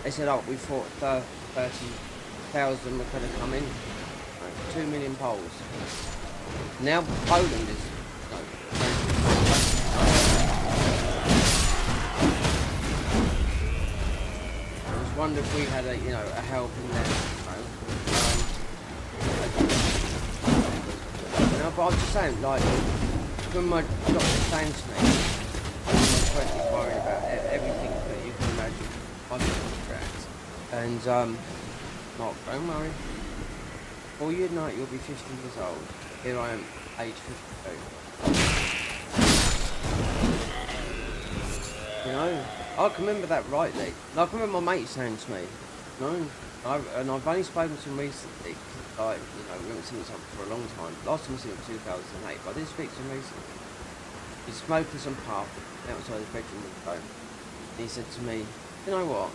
they said, oh, we thought 30,000 were going to come in. 2 million Poles. Now Poland is. I just wonder if we had a, you know, a help in there. But I'm just saying, like, when my doctor saying to me, I'm in my 20s worrying about everything that you can imagine, I'm correct. And, Mark, don't worry. Before you know it, you'll be 50 years old. Here I am, age 52. You know, I can remember that rightly. Like, I remember my mate saying to me, you know, and I've only spoken to him recently. Like, you know, we haven't seen each other for a long time. Last time we seen him was 2008, but I did speak to him recently. He's smoking some puff outside his bedroom window. And he said to me, you know what?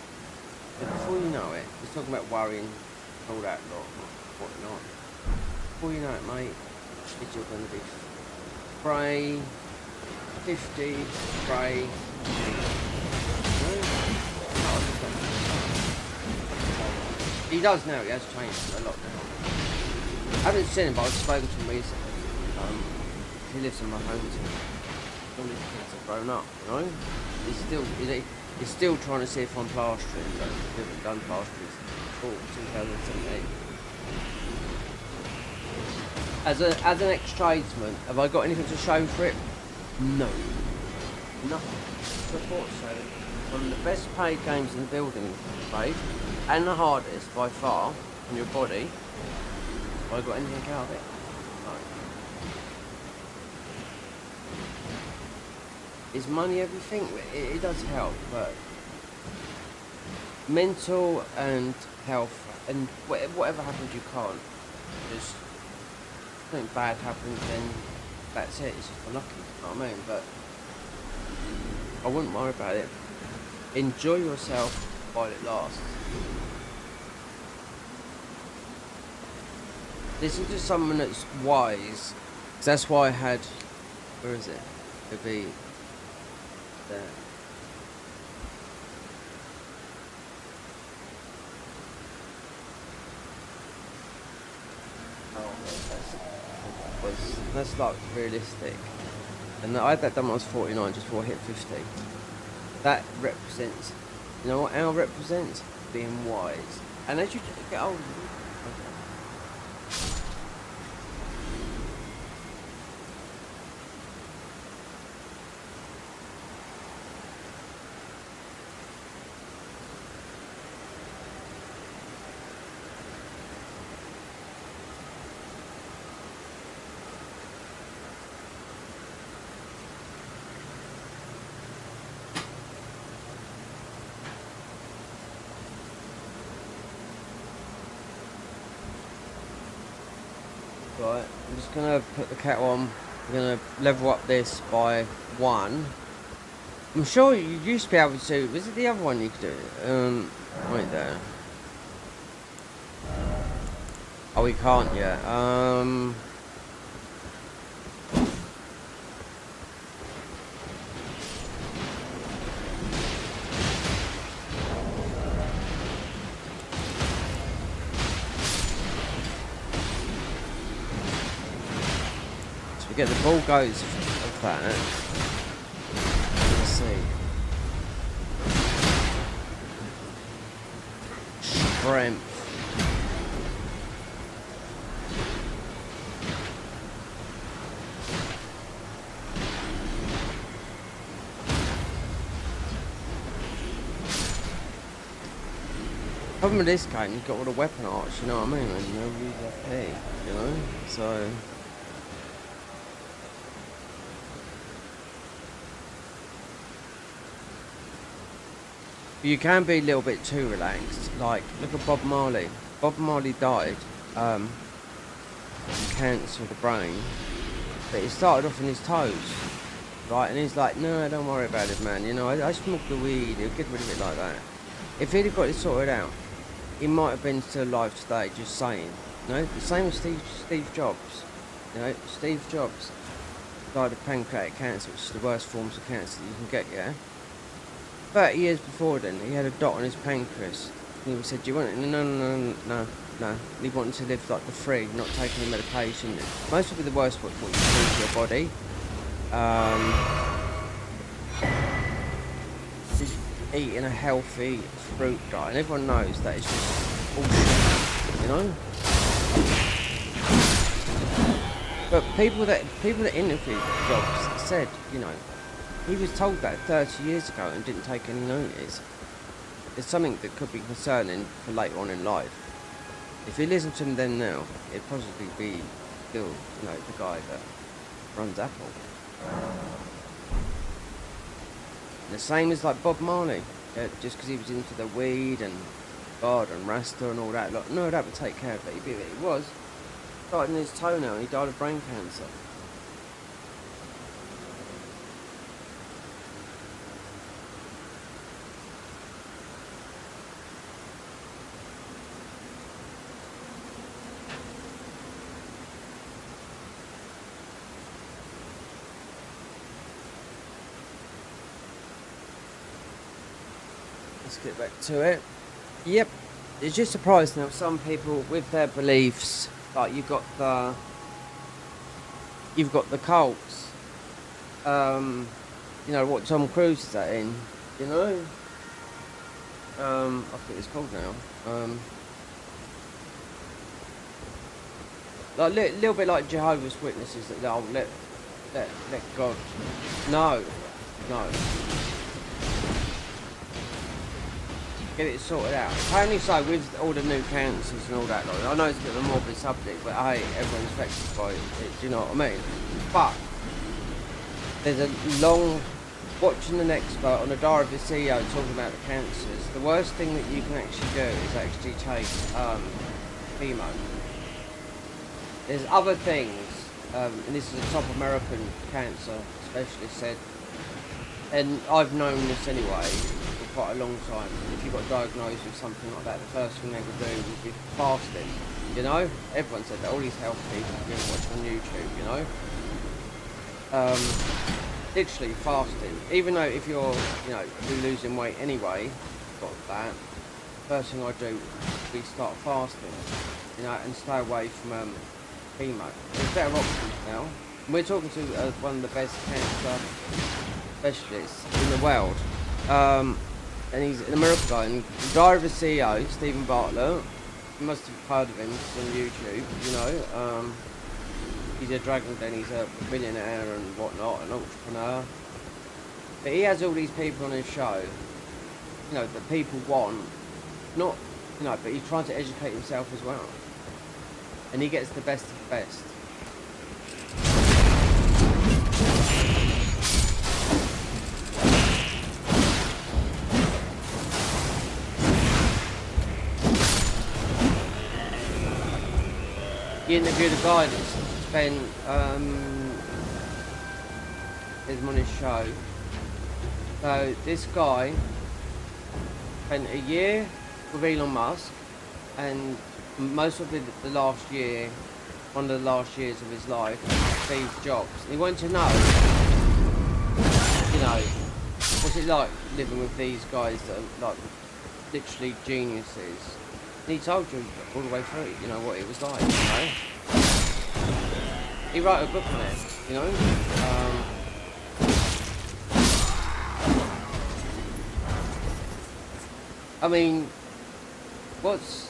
Before you know it, he's talking about worrying, all that lot, whatnot. Before you know it, mate, you're going to be spray, 50, spray. He does now, he has changed a lot now. I haven't seen him, but I've spoken to him recently. He lives in my hometown. All his kids have grown up, you know? He's still trying to see if I'm plastering, but we haven't done plastering since 2017. As an ex-tradesman, have I got anything to show for it? No. Nothing. Support selling. One of the best paid games in the building trade, and the hardest by far on your body. Have I got anything out of it? No. Is money everything? It does help, but mental and health, and whatever happens, you can't. Just something bad happens, then that's it. It's just unlucky, you know what I mean? But I wouldn't worry about it. Enjoy yourself while it lasts. Listen to someone that's wise. 'Cause that's why I had. Where is it? It'd be there. Oh, that's like realistic. And I had that done when I was 49, just before I hit 50. That represents, you know what Al represents? Being wise. And as you get older, right, I'm just gonna put the kettle on. I'm gonna level up this by 1. I'm sure you used to be able to. Was it the other one you could do? Right there. Oh, we can't yet. Get the ball goes of that. Let's see. strength. Problem with this game, you've got all the weapon arts, you know what I mean? And nobody's FP, you know? So. You can be a little bit too relaxed. Like, look at Bob Marley. Bob Marley died, cancer of the brain, but it started off in his toes, right? And he's like, no, don't worry about it, man. You know, I smoke the weed. He'll get rid of it like that. If he'd have got it sorted out, he might have been still alive today. Just saying. You know, the same with Steve Jobs. You know, Steve Jobs died of pancreatic cancer, which is the worst forms of cancer that you can get. Yeah. 30 years before then, he had a dot on his pancreas. And he said, do you want it? No. He wanted to live like the free, not taking the medication. Most would be the worst what you do to your body. Just eating a healthy fruit diet. And everyone knows that it's just bullshit, you know? But people that interviewed Jobs said, you know, he was told that 30 years ago and didn't take any notice. It's something that could be concerning for later on in life. If you listen to him then now, it'd possibly be still, you know, the guy that runs Apple. And the same as like Bob Marley, just because he was into the weed and God and Rasta and all that. Like, no, that would take care of it. He was. Started in his toenail and he died of brain cancer. Let's get back to it. Yep, it's just surprising how some people with their beliefs, like you've got the cults. You know what Tom Cruise is that in? You know, I think it's called now. Like little bit like Jehovah's Witnesses that they'll let God. No. Get it sorted out. Apparently so with all the new cancers and all that. Like, I know it's a bit of a morbid subject, but hey, everyone's affected by it. Do you know what I mean? But there's a long watching an expert on the diary of the CEO talking about the cancers. The worst thing that you can actually do is actually take chemo. There's other things, and this is a top American cancer specialist said, and I've known this anyway for quite a long time. If you got diagnosed with something like that, the first thing they would do would be fasting. You know, everyone said that. All these health people you watch on YouTube, you know, literally fasting. Even though if you're, you know, losing weight anyway, got that. First thing I do is start fasting, you know, and stay away from chemo. There's better options now. And we're talking to one of the best cancer specialists in the world, and he's an American guy. And the diary of the CEO, Stephen Bartlett, you must have heard of him on YouTube. You know, he's a dragon den, he's a millionaire and whatnot, an entrepreneur. But he has all these people on his show, you know, that people want, not, you know, but he's trying to educate himself as well. And he gets the best of the best. He interviewed a guy that spent, him on his show. So this guy spent a year with Elon Musk, and most of the last year, one of the last years of his life, Steve Jobs. And he wanted to know, you know, what's it like living with these guys that are like literally geniuses. And he told you all the way through, you know, what it was like, you know. He wrote a book on it, you know. I mean, what's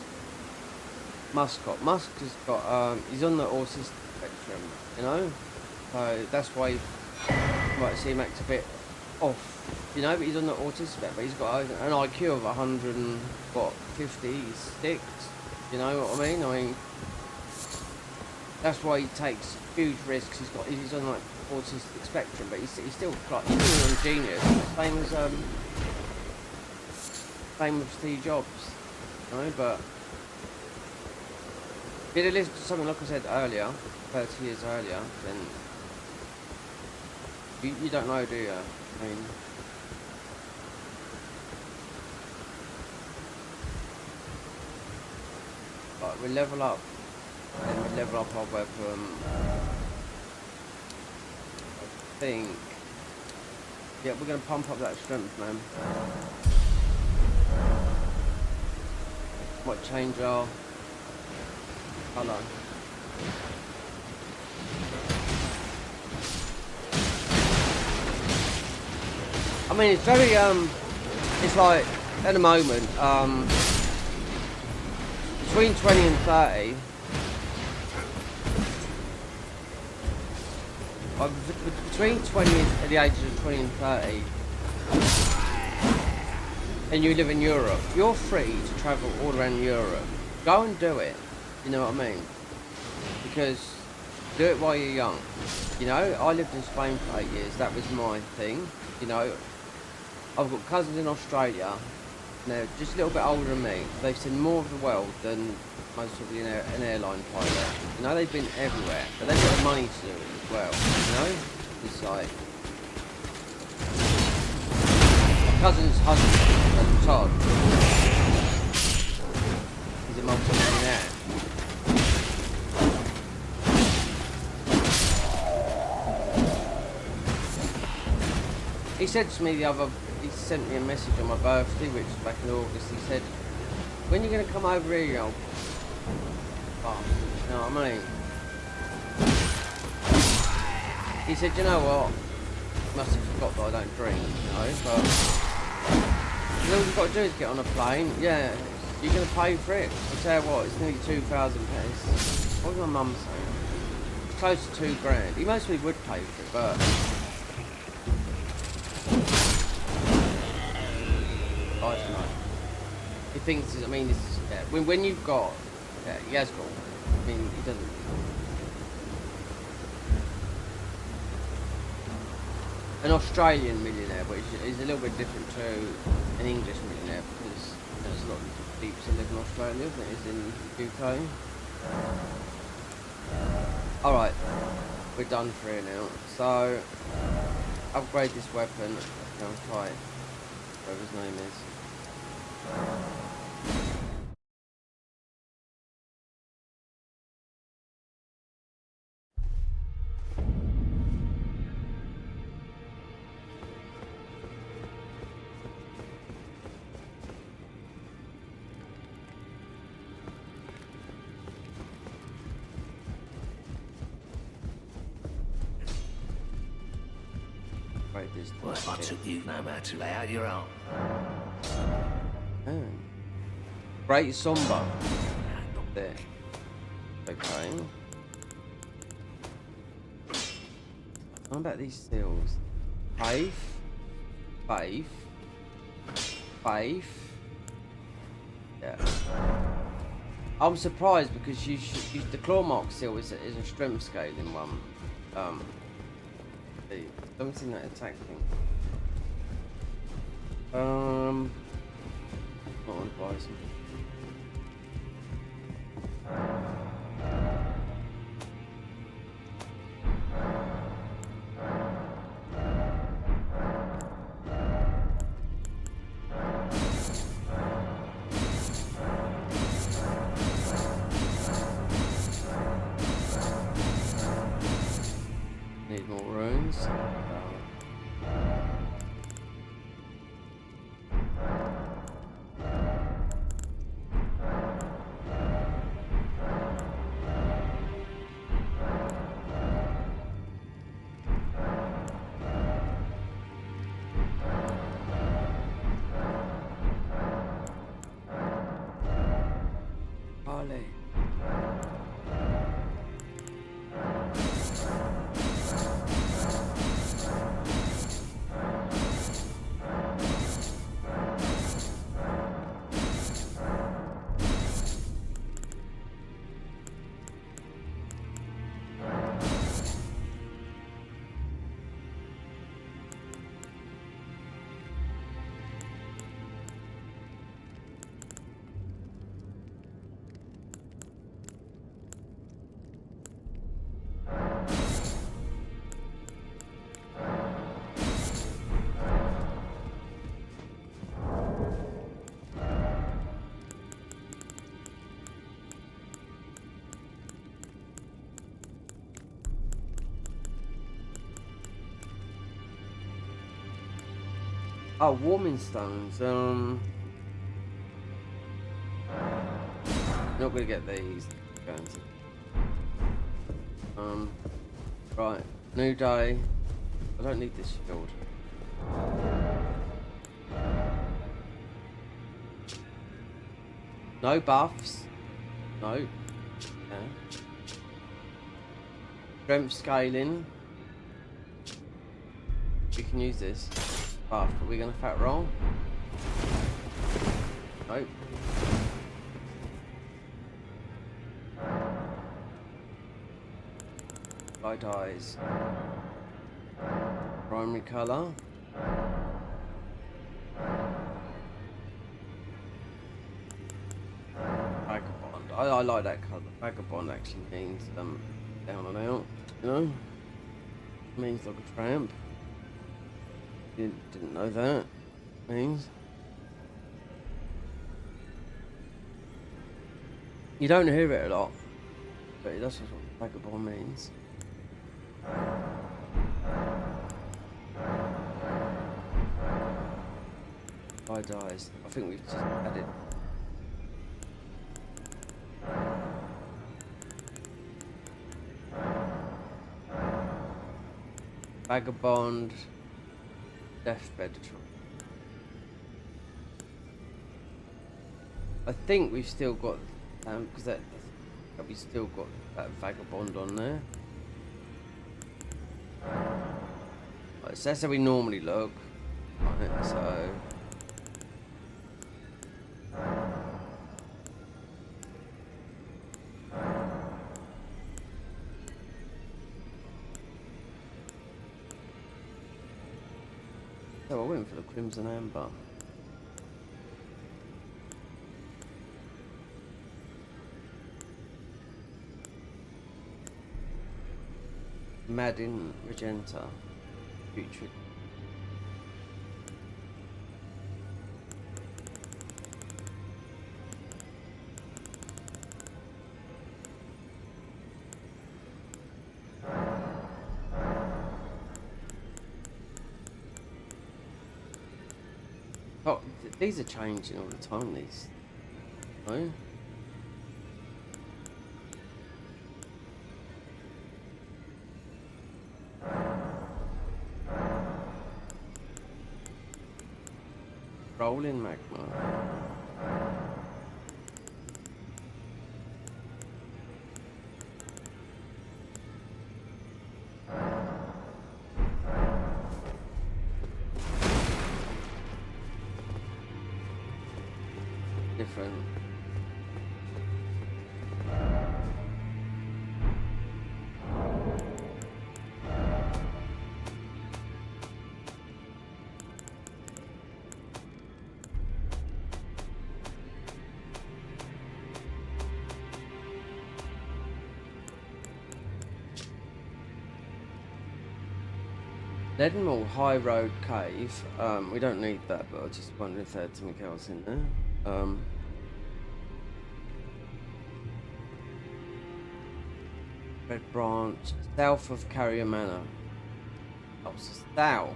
Musk got? Musk has got, he's on the autistic spectrum, you know? So that's why you might see him act a bit off, you know, but he's on the autistic spectrum, but he's got an IQ of 156, you know what I mean? That's why he takes huge risks. He's on like autistic spectrum, but he's still like he's still a genius. Same with Steve Jobs, you know. But if you'd have listened to something like I said earlier, 30 years earlier, then you don't know, do you? I mean, like we level up. And we level up our weapon. I think. Yeah, we're gonna pump up that strength, man. Might change our colour. I mean, it's very it's like at the moment between 20 and 30. Between 20 and the ages of 20 and 30, and you live in Europe, you're free to travel all around Europe. Go and do it, you know what I mean? Because do it while you're young. You know, I lived in Spain for 8 years, that was my thing. You know, I've got cousins in Australia, and they're just a little bit older than me. They've seen more of the world than most probably an airline pilot. You know, they've been everywhere, but they've got the money to do it as well, you know? It's like... My cousin's husband, Todd, he's a multi-millionaire. He said to me he sent me a message on my birthday, which was back in August. He said, when are you going to come over here, you old bastard? You know what I mean? He said, you know what? Must have forgot that I don't drink, you know, but all you've got to do is get on a plane. Yeah, you're going to pay for it. I'll tell you what, it's nearly £2,000. What was my mum saying? It's close to £2,000. He mostly would pay for it, but... I don't know. He thinks, I mean, this is, yeah, when you've got, yeah, he has got, I mean, he doesn't. An Australian millionaire, which is a little bit different to an English millionaire, because there's a lot deeper to live in Australia than it is in the UK. Alright, we're done for here now. So, upgrade this weapon. I'll try it. Whatever his name is. Right, this. Well, I took you no matter. Lay out your arm. Oh. Great Somber. There. Okay. What about these seals? Faith. Faith. Faith. Yeah. I'm surprised because the claw mark seal is a strength scaling one. Something that attack thing. Not advising. Need more runes. Charlie. Oh, warming stones. Not gonna get these. Going to. Right. New day. I don't need this shield. No buffs. No. Yeah. Strength scaling. We can use this. Buff, are we gonna fat roll? Nope. Light eyes. Primary colour. Vagabond. I like that colour. Vagabond actually means down and out, you know? Means like a tramp. Didn't know that means. You don't hear it a lot, but that's what vagabond means. Light eyes. I think we've just added. Vagabond. Deathbed. I think we've still got because that we still got that vagabond on there. Right, so that's how we normally look. Right, so I went for the crimson amber. Madin magenta. Future. Oh, these are changing all the time, these. No? Rolling magma. Different. Leadenhall High Road Cave. We don't need that, but I just wonder if there's something else in there. Red Branch, south of Carrier Manor. Oh, south.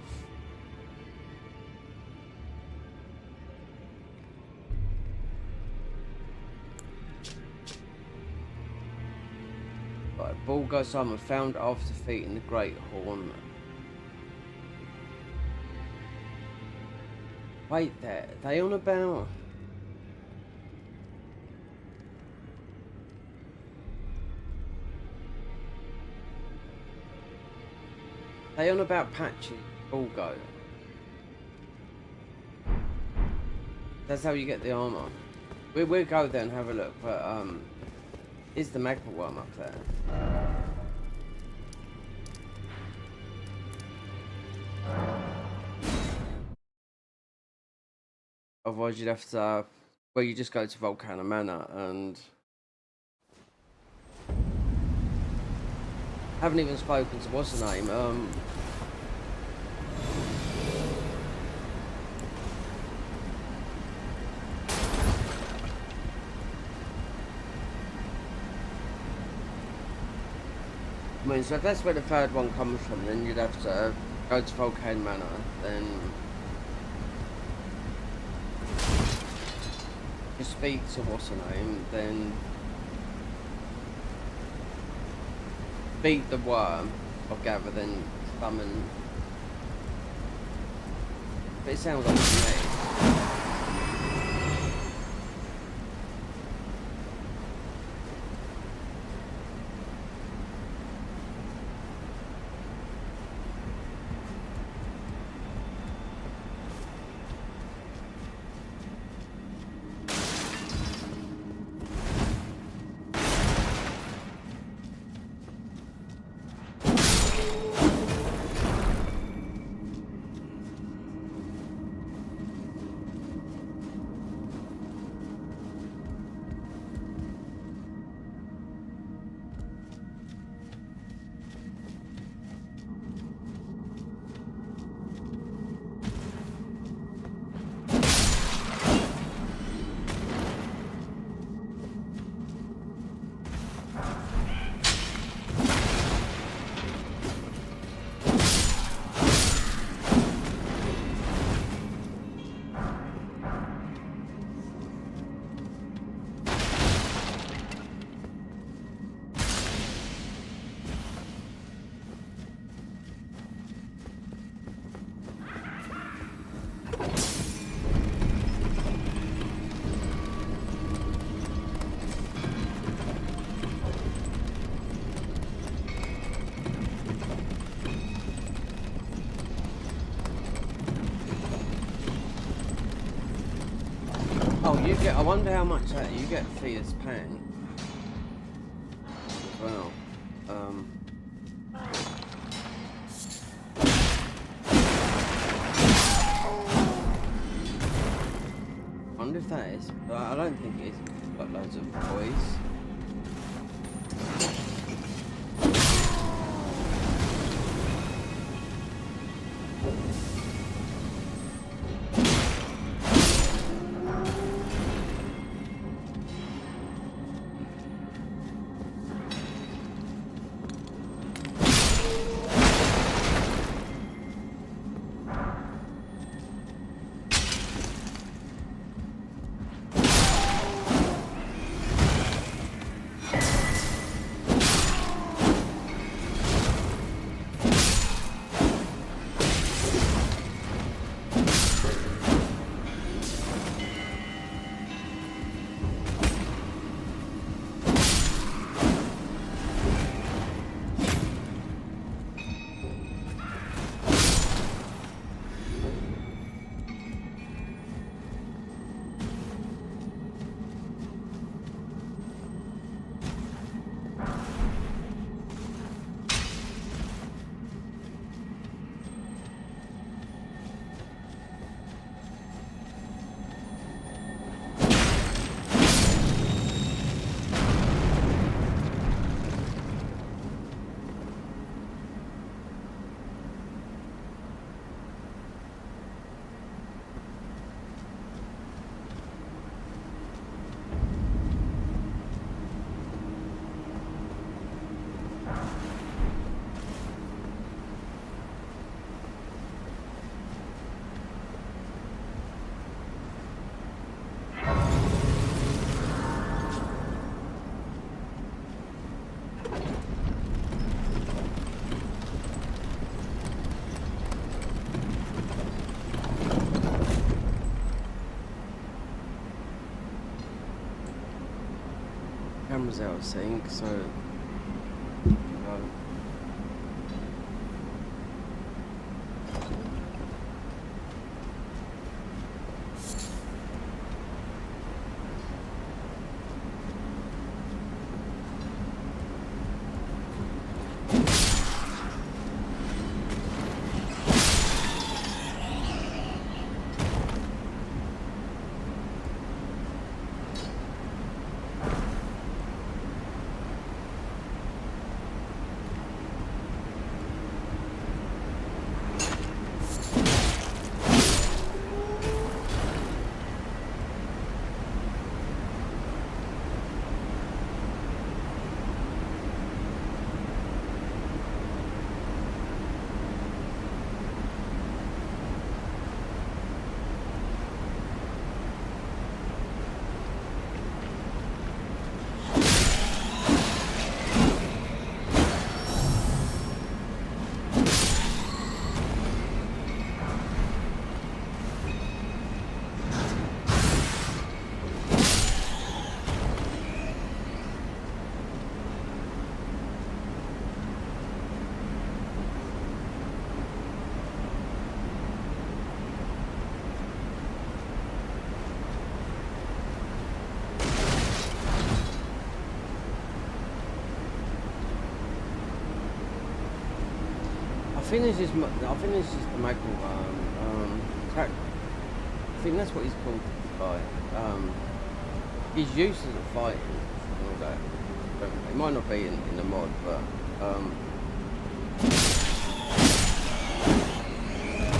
Right, Bulgar Summer found after defeating the Great Horn. Wait there, are they on about? They on about patches. All go. That's how you get the armor. We'll go there and have a look, but is the magma worm up there? Otherwise you'd have to, well, you just go to Volcano Manor and haven't even spoken to what's the name, I mean, so if that's where the third one comes from, then you'd have to go to Volcano Manor, then you speak to what's her name, then beat the worm, or gather, then summon. But it sounds like to me. Oh, you get, I wonder how much that you get for this pen as well. I wonder if that is, but I don't think it is. It's got loads of toys. Camera's out of sync, so think this is the Magma one. I think that's what he's called by. He's used to fighting and all that. It might not be in the mod, but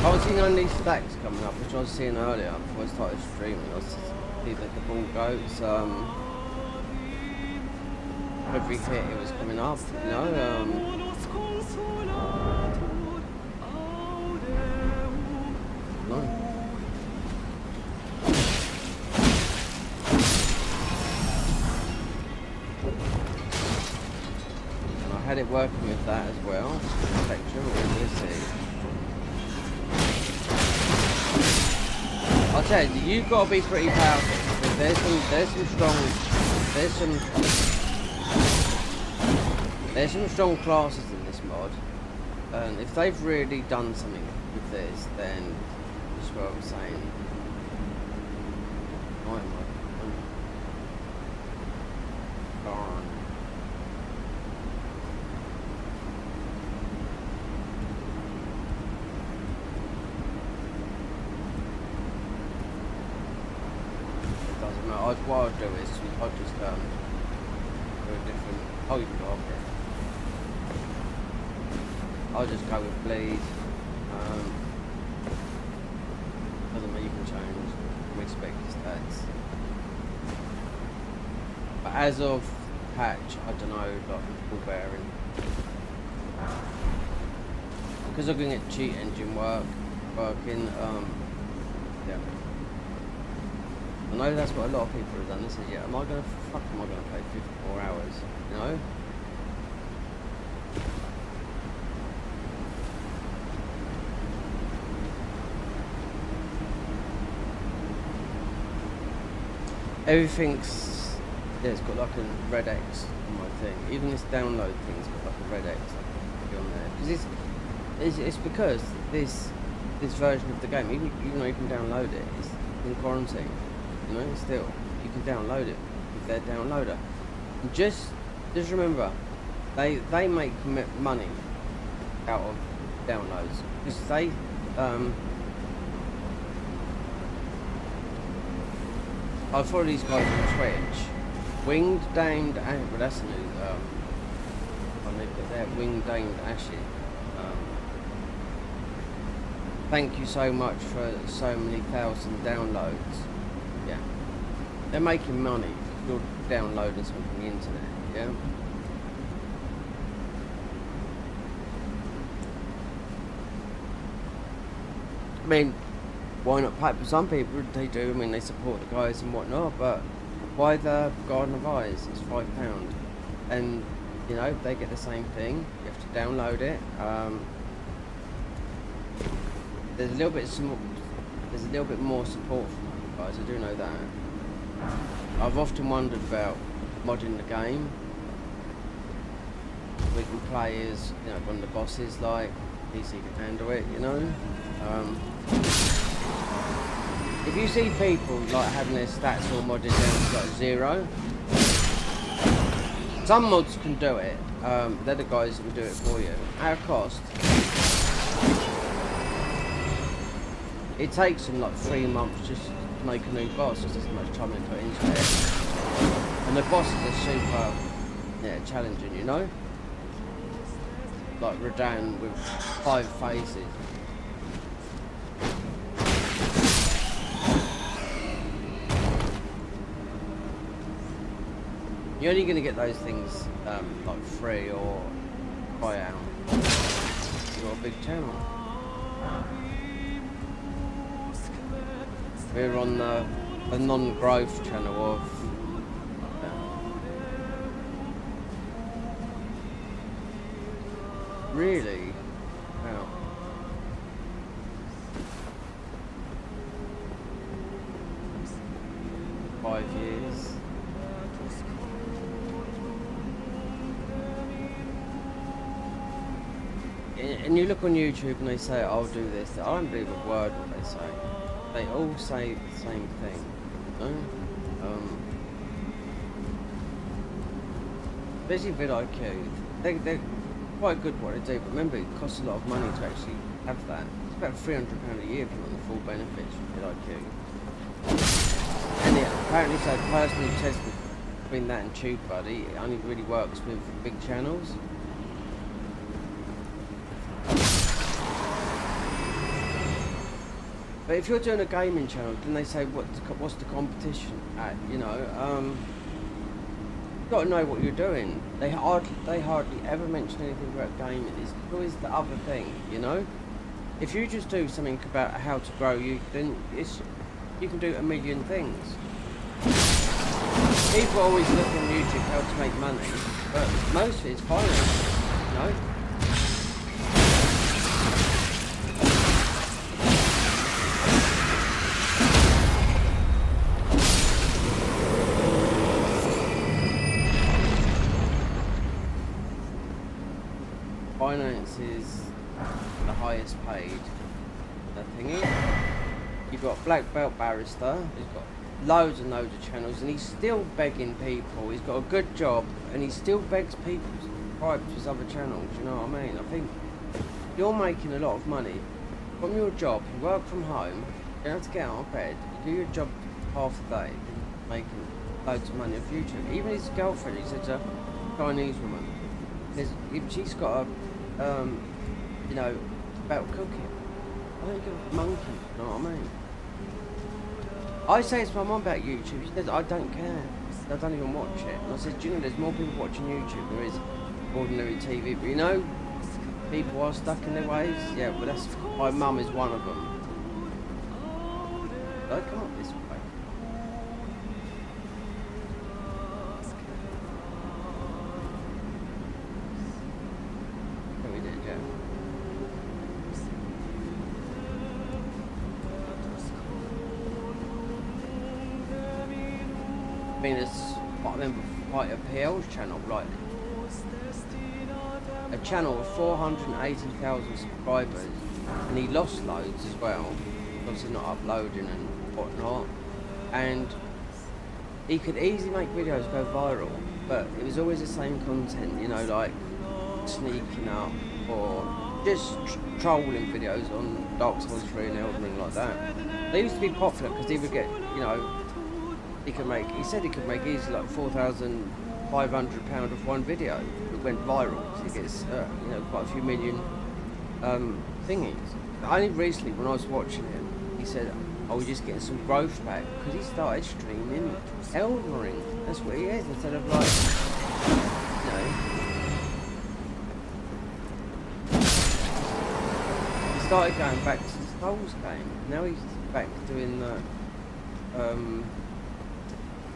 I was seeing only these stacks coming up, which I was seeing earlier before I started streaming. I was seeing that the ball goats. Every hit it was coming up, you know. No. And I had it working with that as well. Spectrum, let's see. I'll tell you, you've got to be pretty powerful because there's some strong classes in this mod, and if they've really done something with this, then that's what I'm saying. Why am I? Darn. It doesn't matter. What I'll do is I'll just do a different. Oh, you can go up there. I'll just go with bleed. Doesn't mean you can change. We expect stats. But as of patch, I don't know, like ball bearing. Because I'm going to get cheat engine working. Yeah. I know that's what a lot of people have done. They said, yeah, am I going to play 54 hours? You know? Everything's, yeah, it's got like a red X on my thing. Even this download thing's got like a red X on there. Because it's because this version of the game, even though you can download it, it's in quarantine. You know, still you can download it with their downloader. And just remember, they make money out of downloads because they I follow these guys on Twitch. Winged Damed Ash. Well, that's a new. I need to put there. Winged Damed Ashy. Thank you so much for so many thousand downloads. Yeah, they're making money. You're downloading something from the internet. Yeah. I mean, why not pay? For some people, they do. I mean, they support the guys and whatnot. But why the Garden of Eyes? It's £5, and you know they get the same thing. You have to download it. There's a little bit more support from you guys. I do know that. I've often wondered about modding the game. We can play as, you know, one of the bosses, like PC can handle it. You know. If you see people like having their stats all modded down to like 0, some mods can do it. They're the guys that will do it for you at a cost. It takes them like 3 months just to make a new boss. There's as much time they put into it, and the bosses are super, yeah, challenging. You know, like Radahn with 5 faces. You're only going to get those things like free or buy out. You've got a big channel. We're on the non-growth channel of really? Wow. Five years. And you look on YouTube and they say, I'll do this. I don't believe a word what they say. They all say the same thing. You know? Especially VidIQ. quite good what they do, but remember it costs a lot of money to actually have that. It's about £300 a year if you want the full benefits from IQ. And it apparently, so personally tested between that and TubeBuddy, it only really works with big channels. But if you're doing a gaming channel, then they say what's the competition at? You know, you've got to know what you're doing. They hardly ever mention anything about gaming. It's always the other thing, you know. If you just do something about how to grow, you can do a million things. People always look on YouTube how to make money, but most of it's finance, you know. Finance is the highest paid thingy. You've got Black Belt Barrister, he's got loads and loads of channels, and he's still begging people. He's got a good job, and he still begs people to subscribe to his other channels, you know what I mean? I think you're making a lot of money from your job. You work from home, you don't have to get out of bed, you do your job half the day, you're making loads of money off YouTube. Even his girlfriend, he said, a Chinese woman, she's got a, you know, about cooking. I don't give a monkey, you know what I mean? I say to my mum about YouTube, she says, I don't care. I don't even watch it. And I said, do you know, there's more people watching YouTube than there is ordinary TV. But you know, people are stuck in their ways. Yeah, well, that's, my mum is one of them. I come up this way. Yeah, we did, yeah. I mean, I remember quite a PL's channel, like a channel of 480,000 subscribers, and he lost loads as well, obviously not uploading and whatnot, and he could easily make videos go viral, but it was always the same content, you know, like sneaking up or just trolling videos on Dark Souls 3 and Elden Ring like that. They used to be popular because he would get, you know, he said he could make easily like £4,500 of one video that went viral. So he gets, you know, quite a few million thingies. Only recently, when I was watching him, he said, "Oh, we're just getting some growth back," because he started streaming Elden Ring. That's what he is, instead of like, you know. He started going back to the Souls game. Now he's back doing the.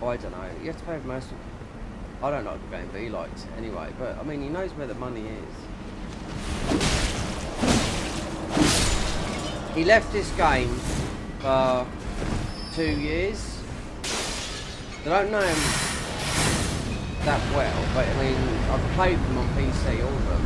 Oh, I don't know. You have to pay for most of it. I don't like the game, but he likes it anyway. But I mean, he knows where the money is. He left this game for 2 years. I don't know him that well, but I mean, I've played them on PC, all of them.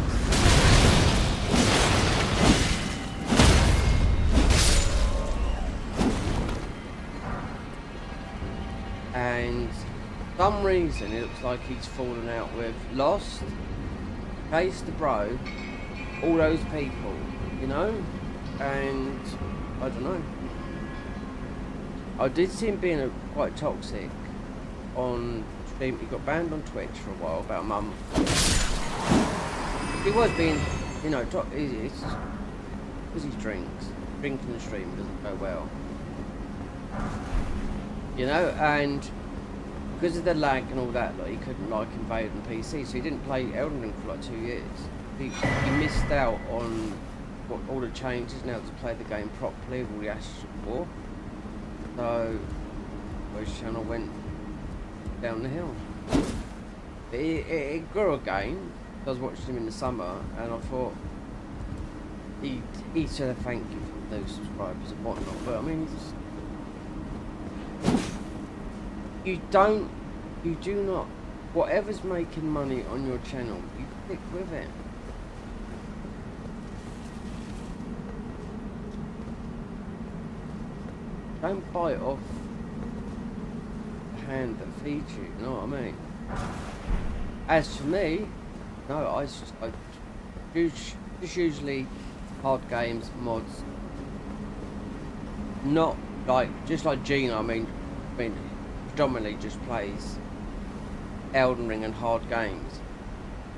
And for some reason it looks like he's fallen out with Lost, Case the Bro, all those people, you know? And I don't know. I did see him being quite toxic on stream. He got banned on Twitch for a while, about a month. He was being, you know, it's because he drinks. Drinking the stream doesn't go well. You know, and because of the lag and all that, like, he couldn't like invade on PC, so he didn't play Elden Ring for like 2 years. He missed out on all the changes now to play the game properly with all the Ashes of War. So his channel went down the hill. But it grew again. I was watching him in the summer, and I thought he said thank you for those subscribers and whatnot. But I mean, you do not, whatever's making money on your channel, you stick with it. Don't bite off the hand that feeds you, you know what I mean? As for me, no, Just usually hard games, mods. Not like, just like Gina, I mean predominantly just plays Elden Ring and hard games,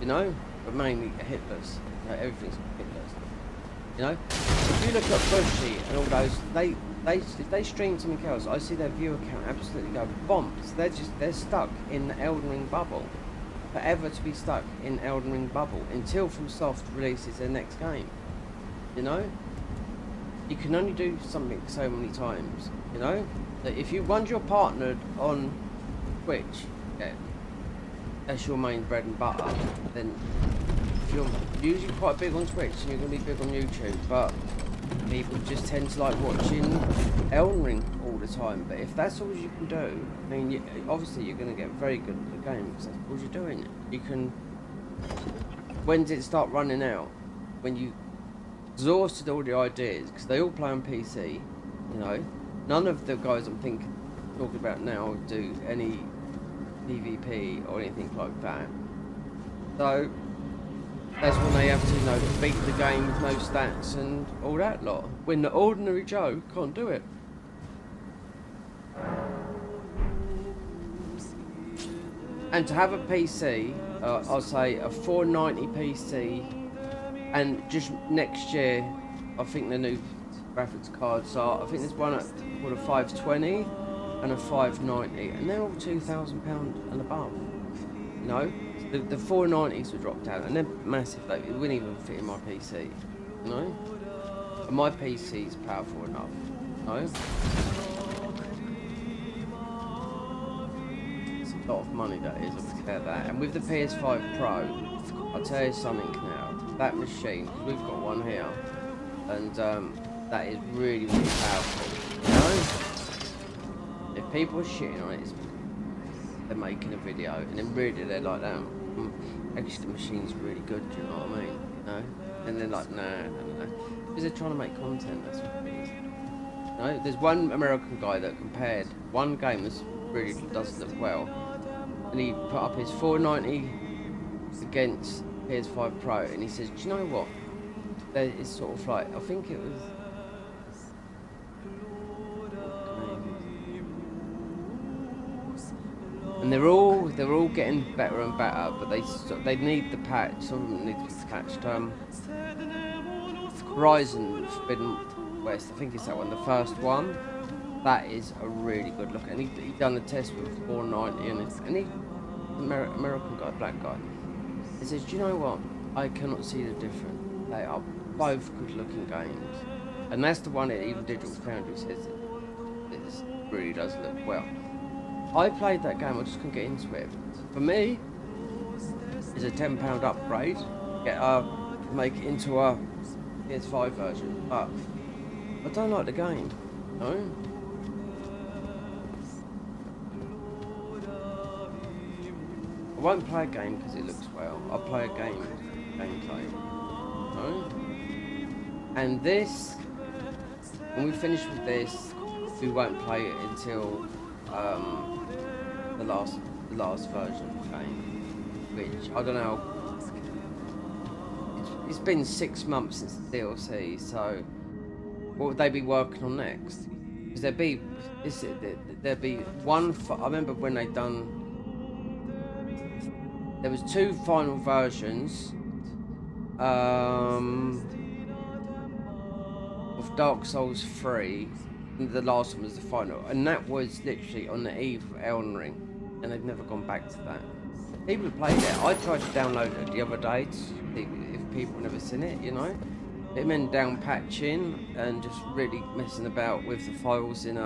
you know, but mainly hitless. You know, everything's hitless. You know, if you look at Bushy and all those, if they stream something else, I see their viewer count absolutely go bombs. They're stuck in the Elden Ring bubble, forever to be stuck in Elden Ring bubble until FromSoft releases their next game. You know, you can only do something so many times. You know, that if once you're partnered on Twitch, yeah, that's your main bread and butter, then you're usually quite big on Twitch and you're going to be big on YouTube, but people just tend to like watching Elden Ring all the time. But if that's all you can do, I mean, obviously you're going to get very good at the game because that's all you're doing. You can, when did it start running out? When you exhausted all the ideas, because they all play on PC, you know. None of the guys I'm talking about now do any PvP or anything like that. So that's when they have to, you know, beat the game with no stats and all that lot. When the ordinary Joe can't do it. And to have a PC, I'll say a 490 PC, and just next year, I think the new graphics cards are, I think there's one called a 520 and a 590, and they're all £2,000 and above. You know, the 490s were dropped out, and they're massive. Like, it wouldn't even fit in my PC. You know, and my PC's powerful enough. You know, it's a lot of money that is. I forget that. And with the PS5 Pro, I'll tell you something now. That machine, because we've got one here, and that is really, really powerful. You know, if people are shitting on it, it's they're making a video, and then really they're like, actually the machine's really good, do you know what I mean? You know? And they're like, nah. Because they're trying to make content, that's what it is. You know? There's one American guy that compared one game that really does look well, and he put up his 490 against PS5 Pro, and he says, do you know what? It's sort of like, I think it was... And they're all getting better and better, but they need the patch. Some of them need to be patched. Horizon Forbidden West, I think it's that one, the first one. That is a really good look, and he done a test with 490, and he American guy, black guy. He says, do you know what? I cannot see the difference. They are both good-looking games, and that's the one that even Digital Foundry says it really does look well. I played that game, I just couldn't get into it. For me, it's a £10 upgrade, make it into a PS5 version, but I don't like the game, no? I won't play a game because it looks well, I'll play a gameplay, no? And this, when we finish with this, we won't play it until the last version of the game, which I don't know. It's been 6 months since the DLC, so what would they be working on next? Because there'd be one. I remember when they done. There was 2 final versions of Dark Souls 3. The last one was the final, and that was literally on the eve of Elden Ring, and they've never gone back to that. People have played it. I tried to download it the other day to see if people have never seen it, you know. It meant down patching and just really messing about with the files in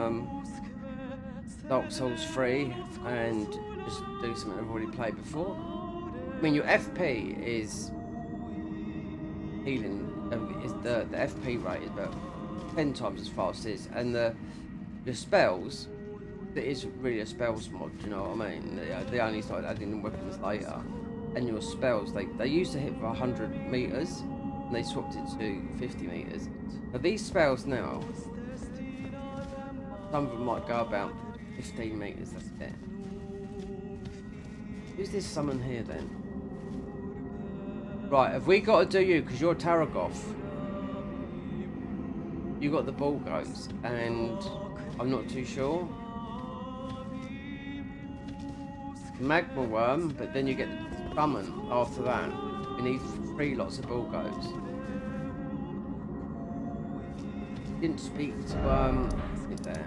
Dark Souls 3 and just do something I've already played before. I mean, your FP is healing. The FP rate is about 10 times as fast as is, and the spells, it is really a spells mod, you know what I mean? They only started adding in weapons later, and your spells, they used to hit for 100 meters, and they swapped it to 50 meters. Now these spells now, some of them might go about 15 meters, that's it. Who's this summon here then? Right, have we got to do you? Because you're Taragoth. You got the ball goats, and I'm not too sure. Magma worm, but then you get the summon after that. You need 3 lots of ball goats. Didn't speak to there.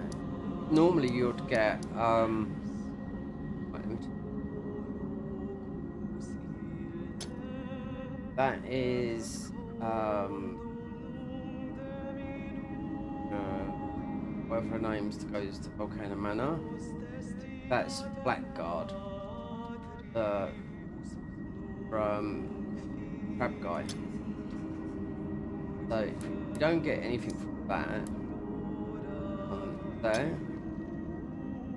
Normally you'd get that is whatever her name's goes to Volcano Manor. That's Blackguard. From Crab Guy. So you don't get anything from that there.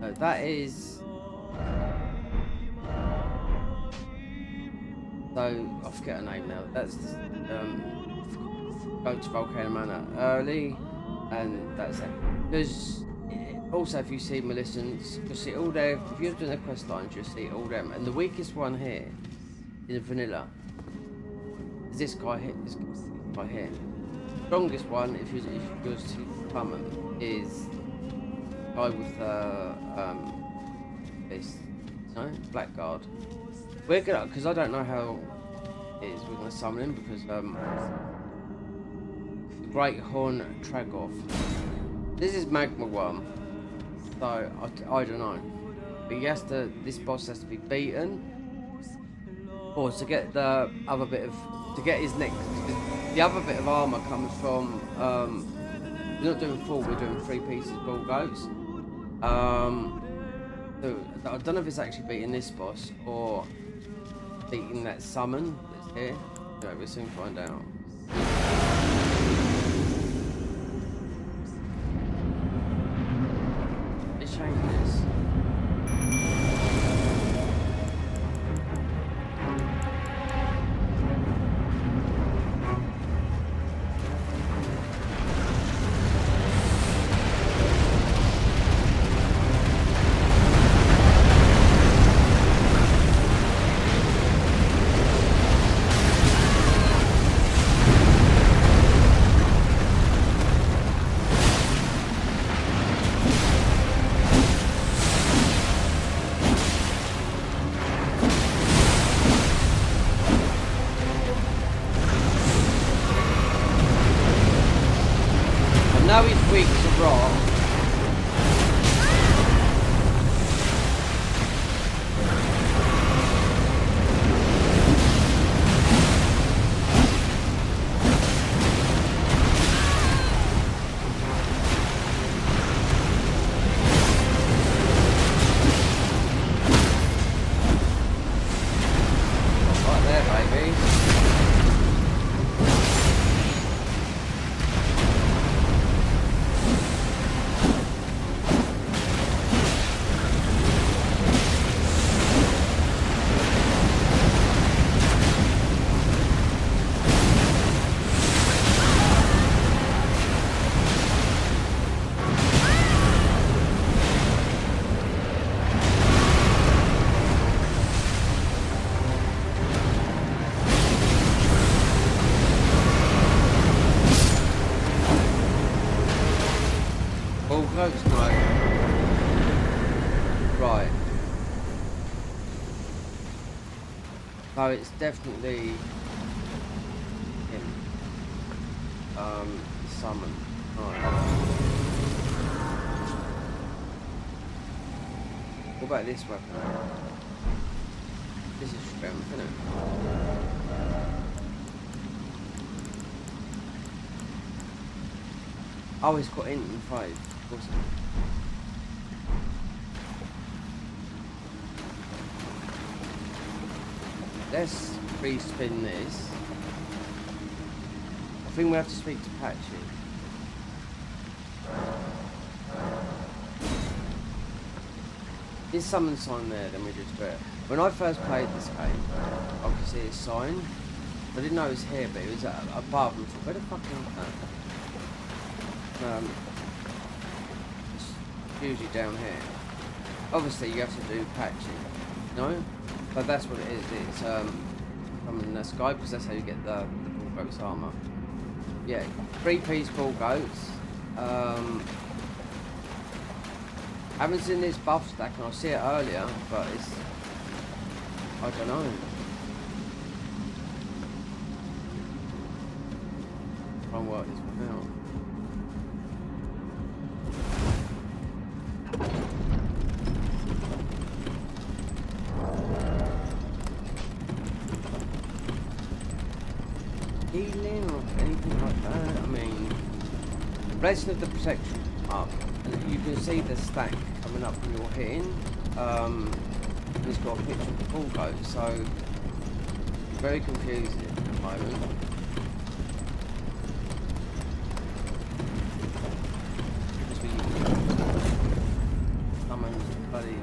No, that is. So I forget her name now. That's go to Volcano Manor early, and that's it. Because also, if you see Millicents, you'll see all their. If you're doing the quest lines, you'll see all them. And the weakest one here in the vanilla is this guy here. This guy here. Strongest one, if you go to summon, is the guy with this, no, Blackguard. We're gonna, because I don't know how it is. We're gonna summon him because the Great Horn Tragoth. This is Magma Worm. So I don't know, but he has to. This boss has to be beaten, or to get the other bit of his neck. The other bit of armor comes from. We're not doing 4. We're doing 3 pieces ball goats. So I don't know if it's actually beating this boss or beating that summon that's here. Yeah, we'll soon find out. Changes. Now he's weak to rock. Right there, baby. Goats, no. Right. So it's definitely him. Summon. Right. What about this weapon? This is strength, isn't it? Oh, it's got int and 5. Let's re-spin this. I think we have to speak to Patchy. Is summon sign there? Then we just do it. When I first played this game, I could see his sign. I didn't know it was here, but it was above. And where the fuck is that? It's usually down here. Obviously, you have to do patching, no? But that's what it is. It's from in the sky, because that's how you get the bull goat's armor. Yeah, 3-piece bull goats. Haven't seen this buff stack, and I see it earlier, but it's, I don't know. Try and work this one out. Healing or anything like that. I mean, Blessing of the Protection up, and you can see the stack coming up when you're hitting. It's got a picture of the bull goat, so very confusing at the moment. Because we summon bloody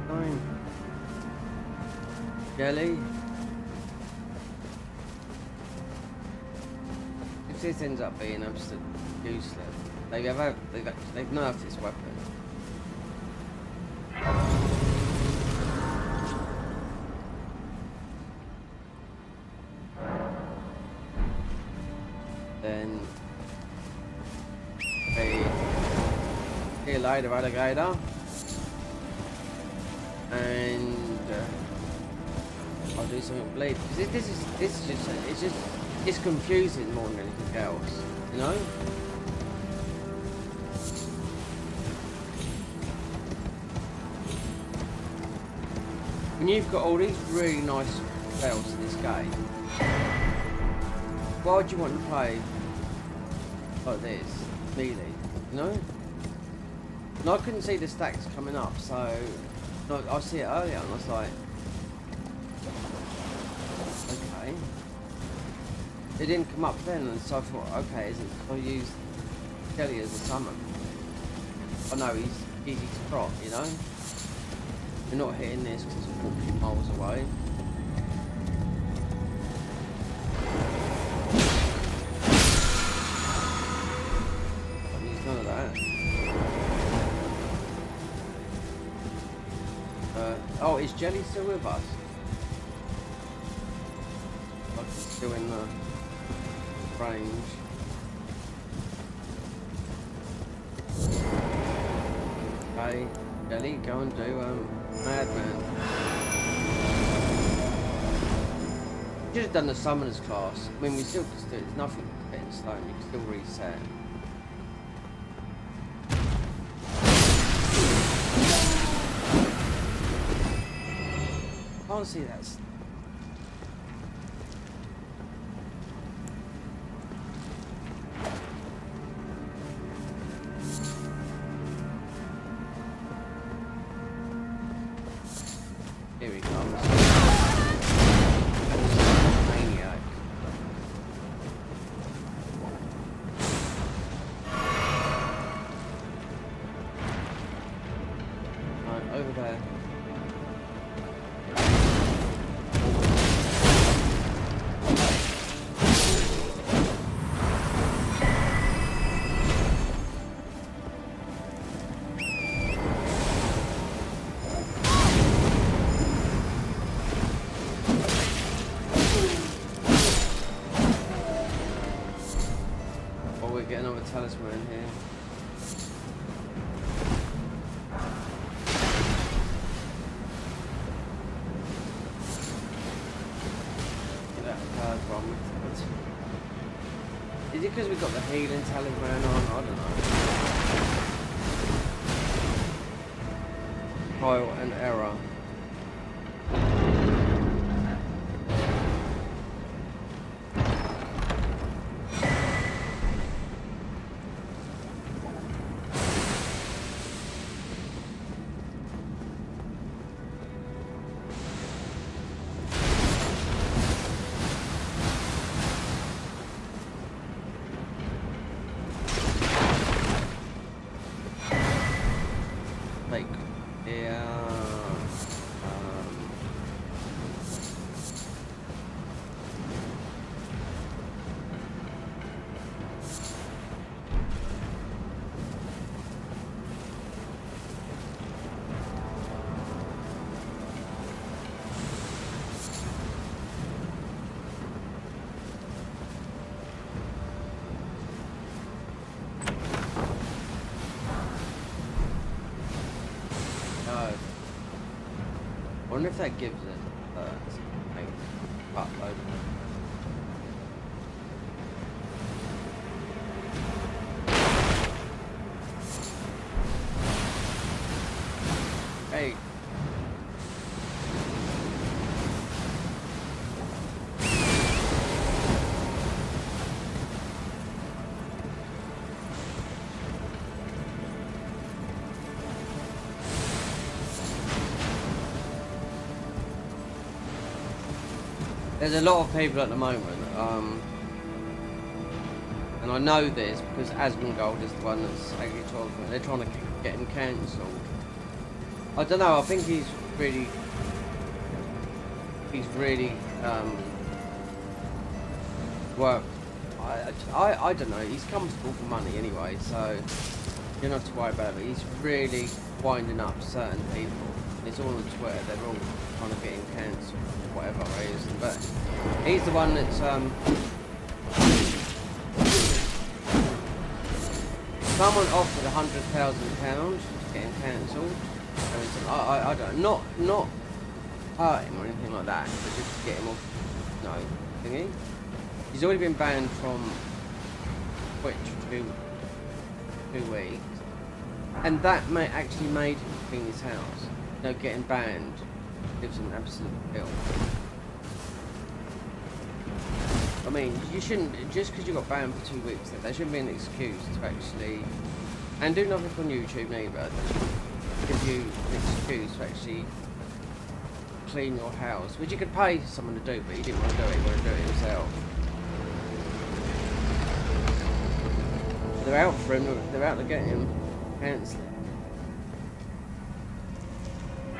time. Jelly. If this ends up being absolutely useless, they've nerfed this weapon. Then see you later, alligator. And I'll do something bleed, because this is just it's confusing more than anything else, you know. When you've got all these really nice spells in this game, why would you want to play like this, melee, you know? And I couldn't see the stacks coming up, so I see it earlier and I was like, okay. It didn't come up then, and so I thought, okay, is it I'll use Kelly as a summon? I know he's easy to prot, you know? We're not hitting this because it's 40 miles away. Don't use none of that. Oh, is Jelly still with us? Like he's still in the range. Okay, Jelly, go and do Madman. Should have done the summoners class. I mean, we still can do it. There's nothing set in stone. You can still reset. I can't see that. Here he comes. Maniac. Right, over there. Get another talisman here. Get that card from. Is it because we got the healing talisman on? I don't know. Trial and error. Like, yeah. wonder if that gives it maybe upload it. Hey. There's a lot of people at the moment, and I know this because Asmongold is the one that's actually talking. They're trying to get him cancelled. I don't know. I think he's really worked. I don't know. He's comfortable for money anyway, so you don't have to worry about it. He's really winding up certain people. It's all on Twitter. They're all trying to get him cancelled, whatever reason. But he's the one that's someone offered £100,000 to get him cancelled. I don't not hurt him or anything like that, but just to get him off. Thingy. He's already been banned from Twitch for 2 weeks, and that actually made him clean his house. Getting banned gives him an absolute bill. I mean, you shouldn't, just because you got banned for 2 weeks, there shouldn't be an excuse to actually, and do nothing on YouTube neither, that should give you an excuse to actually clean your house, which you could pay someone to do, but you didn't want to do it, you want to do it yourself. They're out for him, they're out to get him cancelled.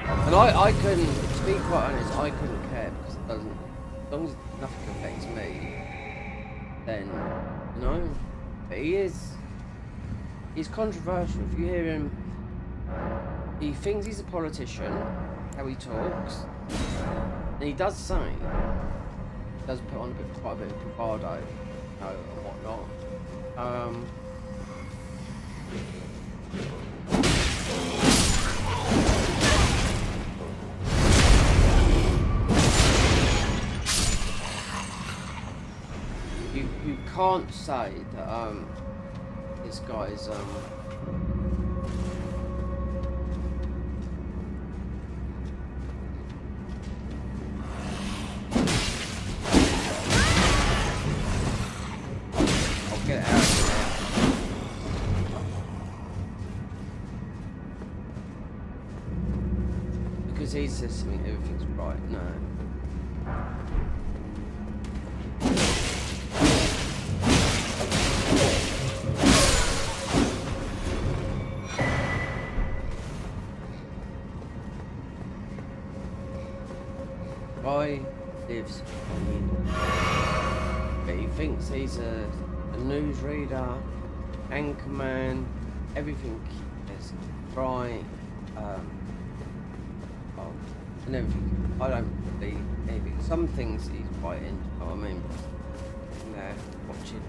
And I couldn't, to be quite honest, I couldn't care because it doesn't, as long as nothing affects me, then, but he's controversial. If you hear him, he thinks he's a politician, how he talks, and he does say, he does put on quite a bit of bravado, and whatnot. You can't say that this guy's I'll get it out of here. Because he says something, everything's right. No. Guy lives on the internet, but he thinks he's a newsreader, anchorman, everything is right, and everything. I don't believe anything. Some things he's quite into, you know what I mean? They're watching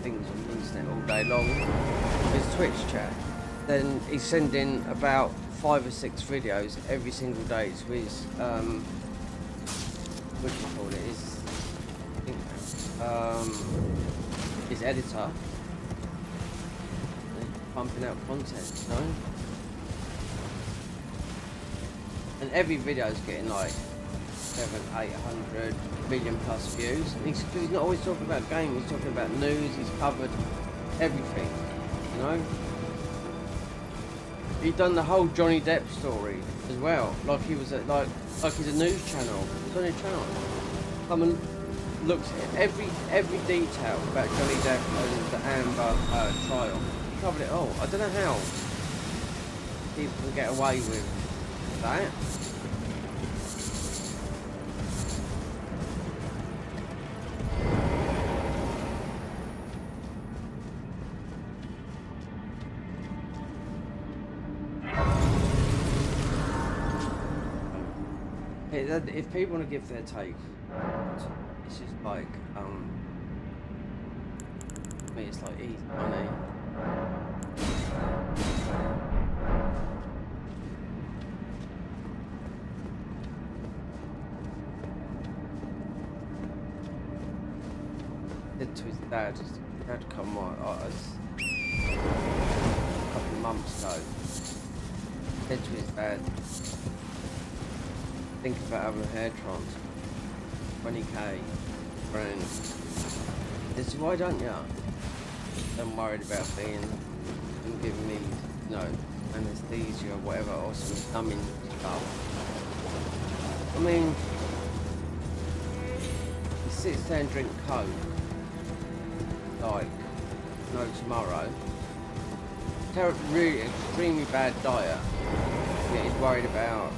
things on the internet all day long. His Twitch chat. Then he's sending about 5 or 6 videos every single day to his what do you call it? His editor, pumping out content, And every video is getting like 700-800 million plus views. And he's not always talking about games. He's talking about news. He's covered everything, He's done the whole Johnny Depp story as well, like he was at like he's a news channel. He's on a channel. Someone looks at every detail about Johnny Depp and the Amber trial. He covered it all. I don't know how people can get away with that. If people want to give their take, it's just like, I mean, it's like easy money. said to his dad, come on, a couple of months ago, said to his dad, think about having a hair transplant, 20k, grand. He said, why don't you? I'm worried about being, them giving me, you know, anesthesia or whatever, or some numbing stuff. I mean, he sits there and drinks Coke, like, no tomorrow. Really extremely bad diet. Yet he's worried about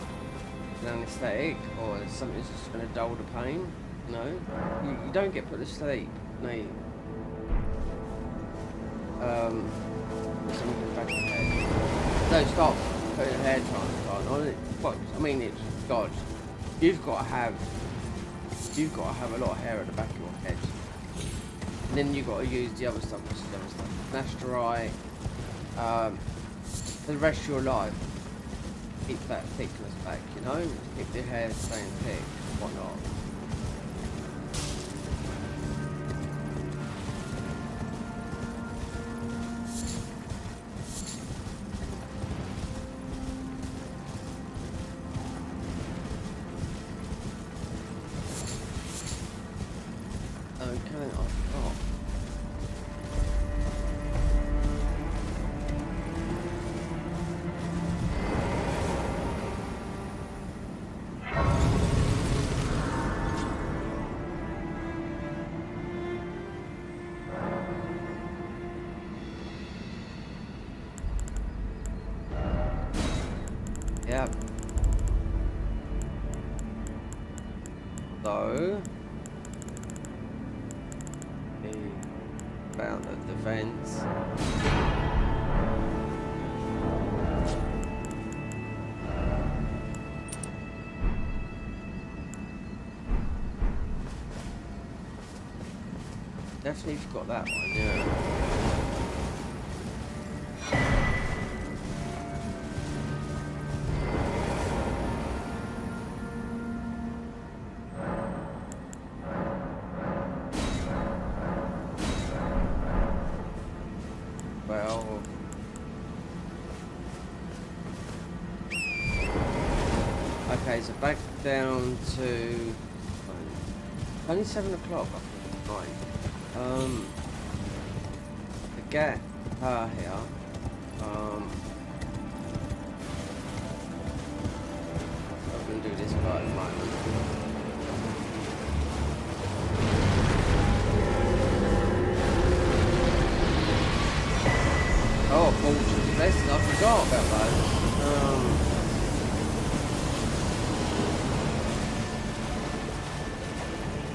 an anaesthetic or something that's just going to dull the pain. You know, you don't get put to sleep. No. Something back in the head. Don't stop putting a hair transplant on it. But I mean, it's God. You've got to have a lot of hair at the back of your head. And then you've got to use the other stuff, finasteride, for the rest of your life. Keep that thickness back, you know? Keep the hair staying thick, whatnot. Yep. So, he found the defense. Definitely forgot that one, yeah. Okay, so back down to only 7 o'clock. Right. To get her here. I'm gonna do this part at the moment. Oh, fortune blessing! I forgot about those.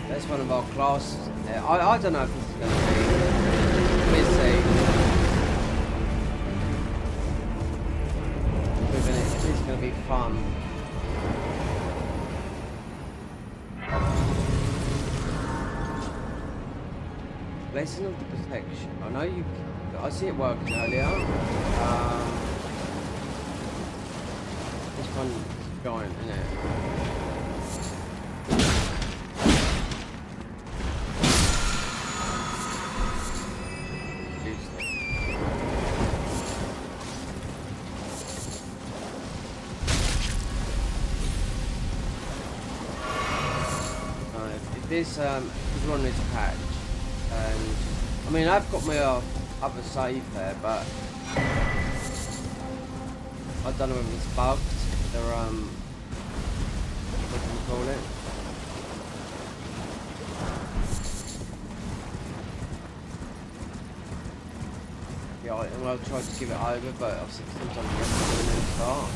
That's one of our classes. I don't know if this is going to be. We'll see. It's going to be fun. Blessing of the protection. I know you. I see it working earlier. This one is giant, isn't it? This is one of this patch, and I mean I've got my other save there, but I don't know if it's bugged. They're what do you call it? Yeah, I'll try to give it over, but obviously sometimes you have to do a new start.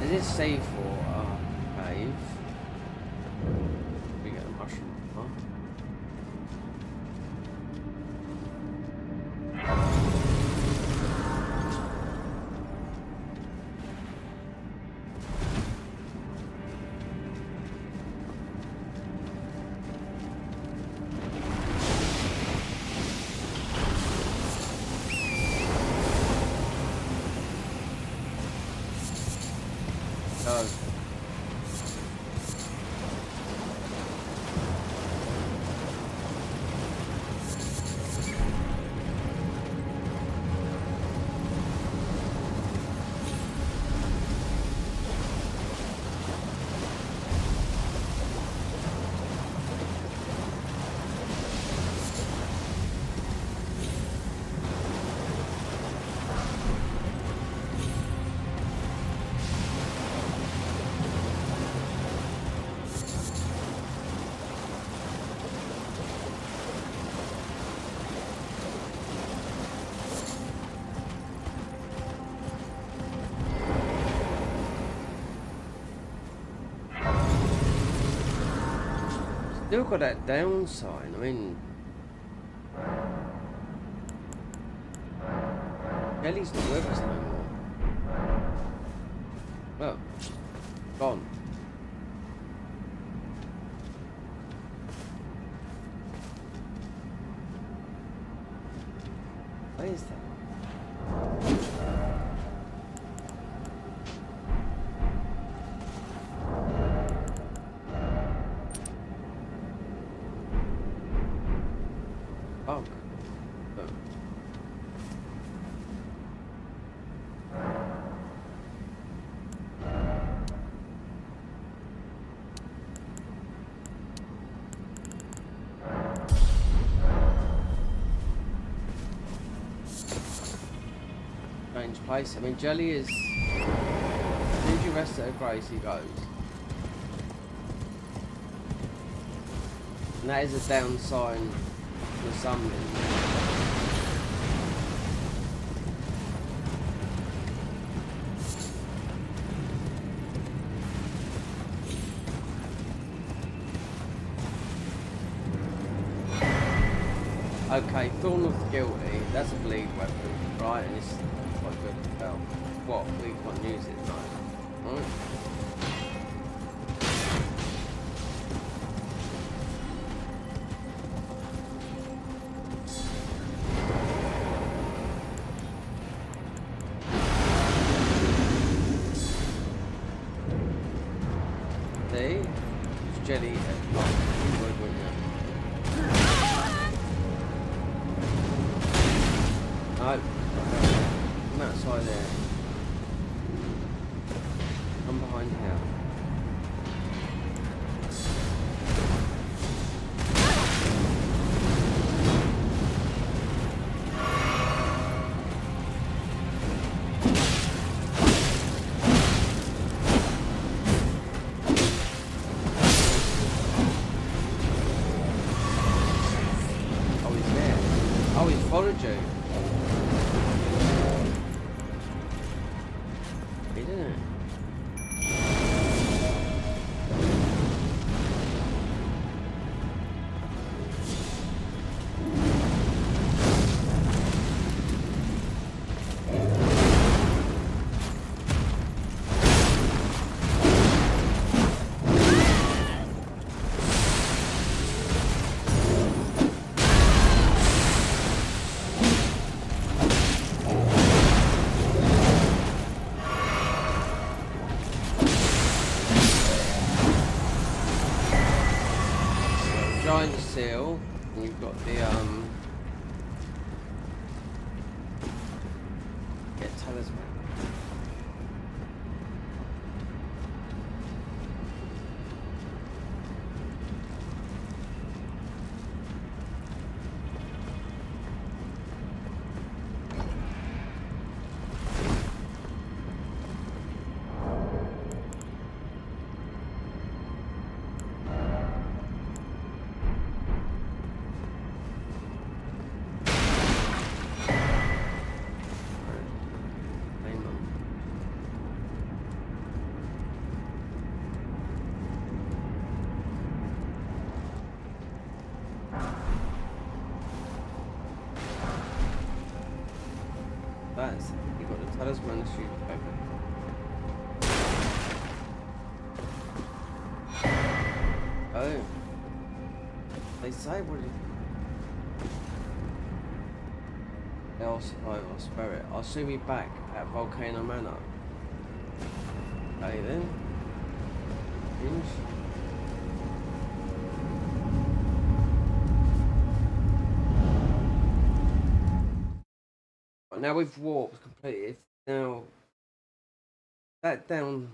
Is it safe for cave? We get a mushroom, huh? Still got that down sign. I mean, Ellie's not with us no more. Well, gone. Where is that? Oh. Strange place. I mean, Jelly is. As soon as you rest at her grace, he goes. And that is a down sign for summoning. Okay, Thorn of the Guilty, that's a bleed weapon, right? And it's quite good as well. What? We can't use it, no. Right? See? It's Jelly. Oh, you would, wouldn't you? No. Come outside there. Come behind here. Oh, he's there. Oh, he's followed you. He didn't. Giant seal, and you've got the get talisman. That's you've got the talisman shoot open. Oh. They say what it they'll survive or spirit. I'll soon be back at Volcano Manor. Okay then. Inch. Now we've warped completely. Now that down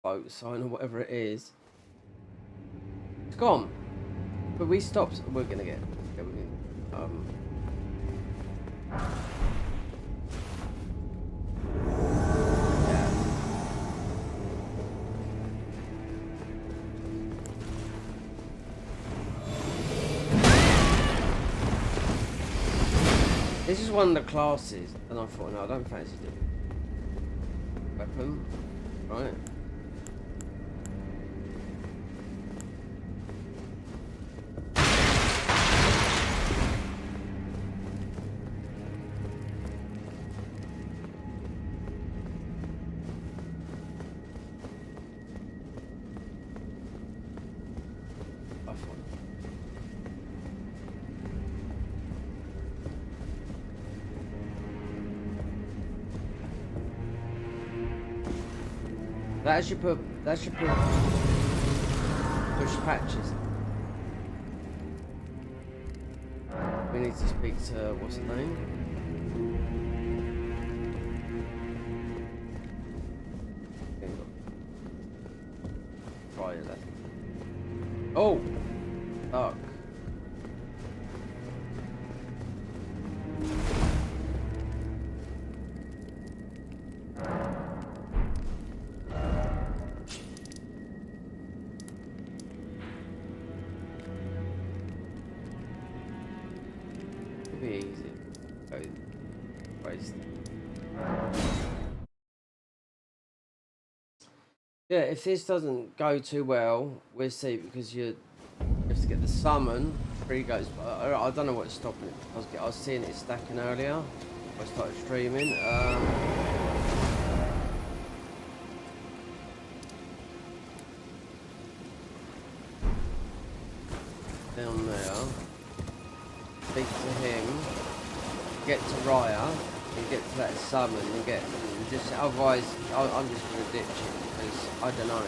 boat sign or whatever it is, it's gone. But we stopped. We're gonna get. Yeah, we're gonna, yeah. This is one of the classes, and I thought, no, I don't fancy it. Weapon, right? That should push patches. We need to speak to what's her name? Right, oh, fuck. Be easy. Go waste. Yeah, if this doesn't go too well, we'll see, because you have to get the summon. 3 goes. I don't know what's stopping it. I was seeing it stacking earlier. I started streaming. Down there. Speak to him, get to Raya, and get to that summon, and just otherwise I'm just gonna ditch it because I don't know.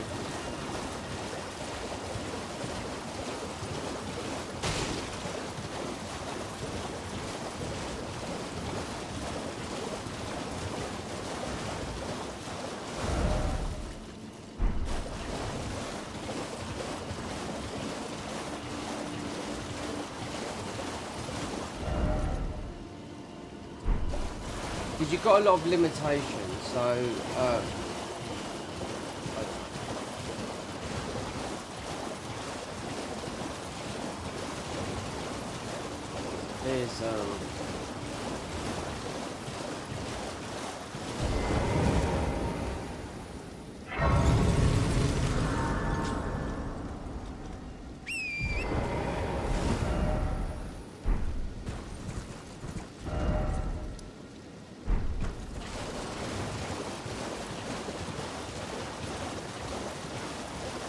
Because you've got a lot of limitations, so there's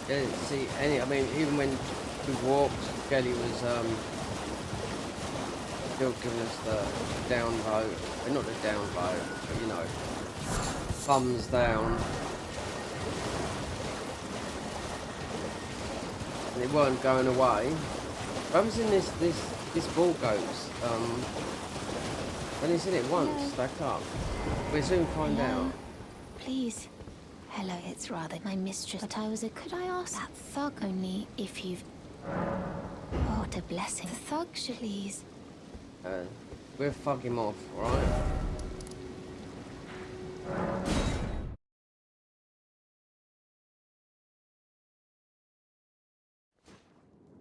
didn't see any. I mean, even when we walked, Kelly was still giving us the down vote. Not the down vote, but you know, thumbs down. And it weren't going away. I was in this ball goes. Only seen it once. Stack up. We'll soon find out. Please. Hello, it's rather my mistress. But could I ask that thug only if you've... Oh, what a blessing. The thug, please. We'll fuck him off, alright?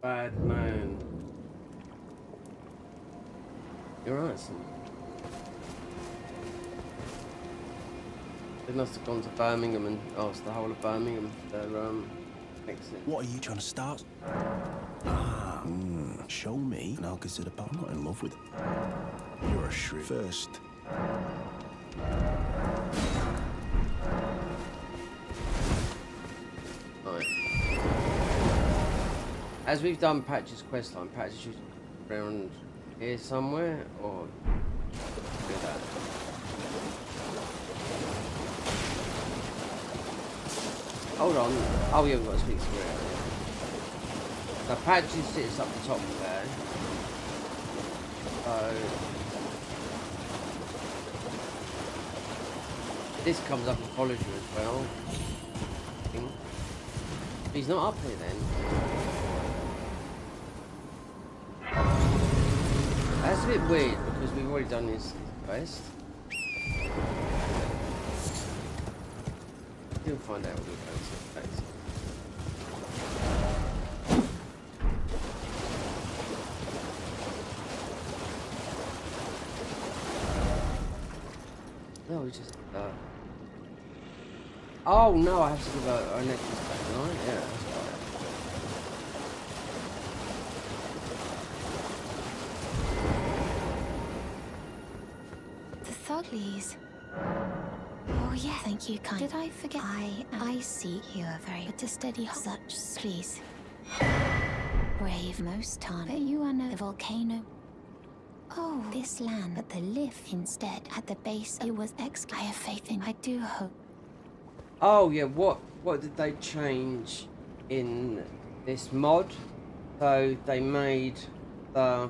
Bad man. You're right, son. They must have gone to Birmingham and asked the whole of Birmingham for their exit. What are you trying to start? Show me, and I'll consider. But I'm not in love with it. You're a shrew. First. Right. As we've done Patch's questline, Patch should around here somewhere, or do that. Hold on. Oh, yeah, we've got to speak to Rhea. The Patch sits up the top there. So this comes up and follows you as well. I think. He's not up here then. That's a bit weird because we've already done this quest. We'll find out what we're going to face. No, we just oh no, I have to give our necklace back, right? Yeah, that's right. The thug, please. Oh yeah, thank you, kind. Did I forget? I see you are very but a steady such, please. Brave most tarn, but you are no the volcano. Oh, this land, but the lift instead at the base. It was I have faith in. I do hope. Oh yeah, what did they change in this mod? So they made a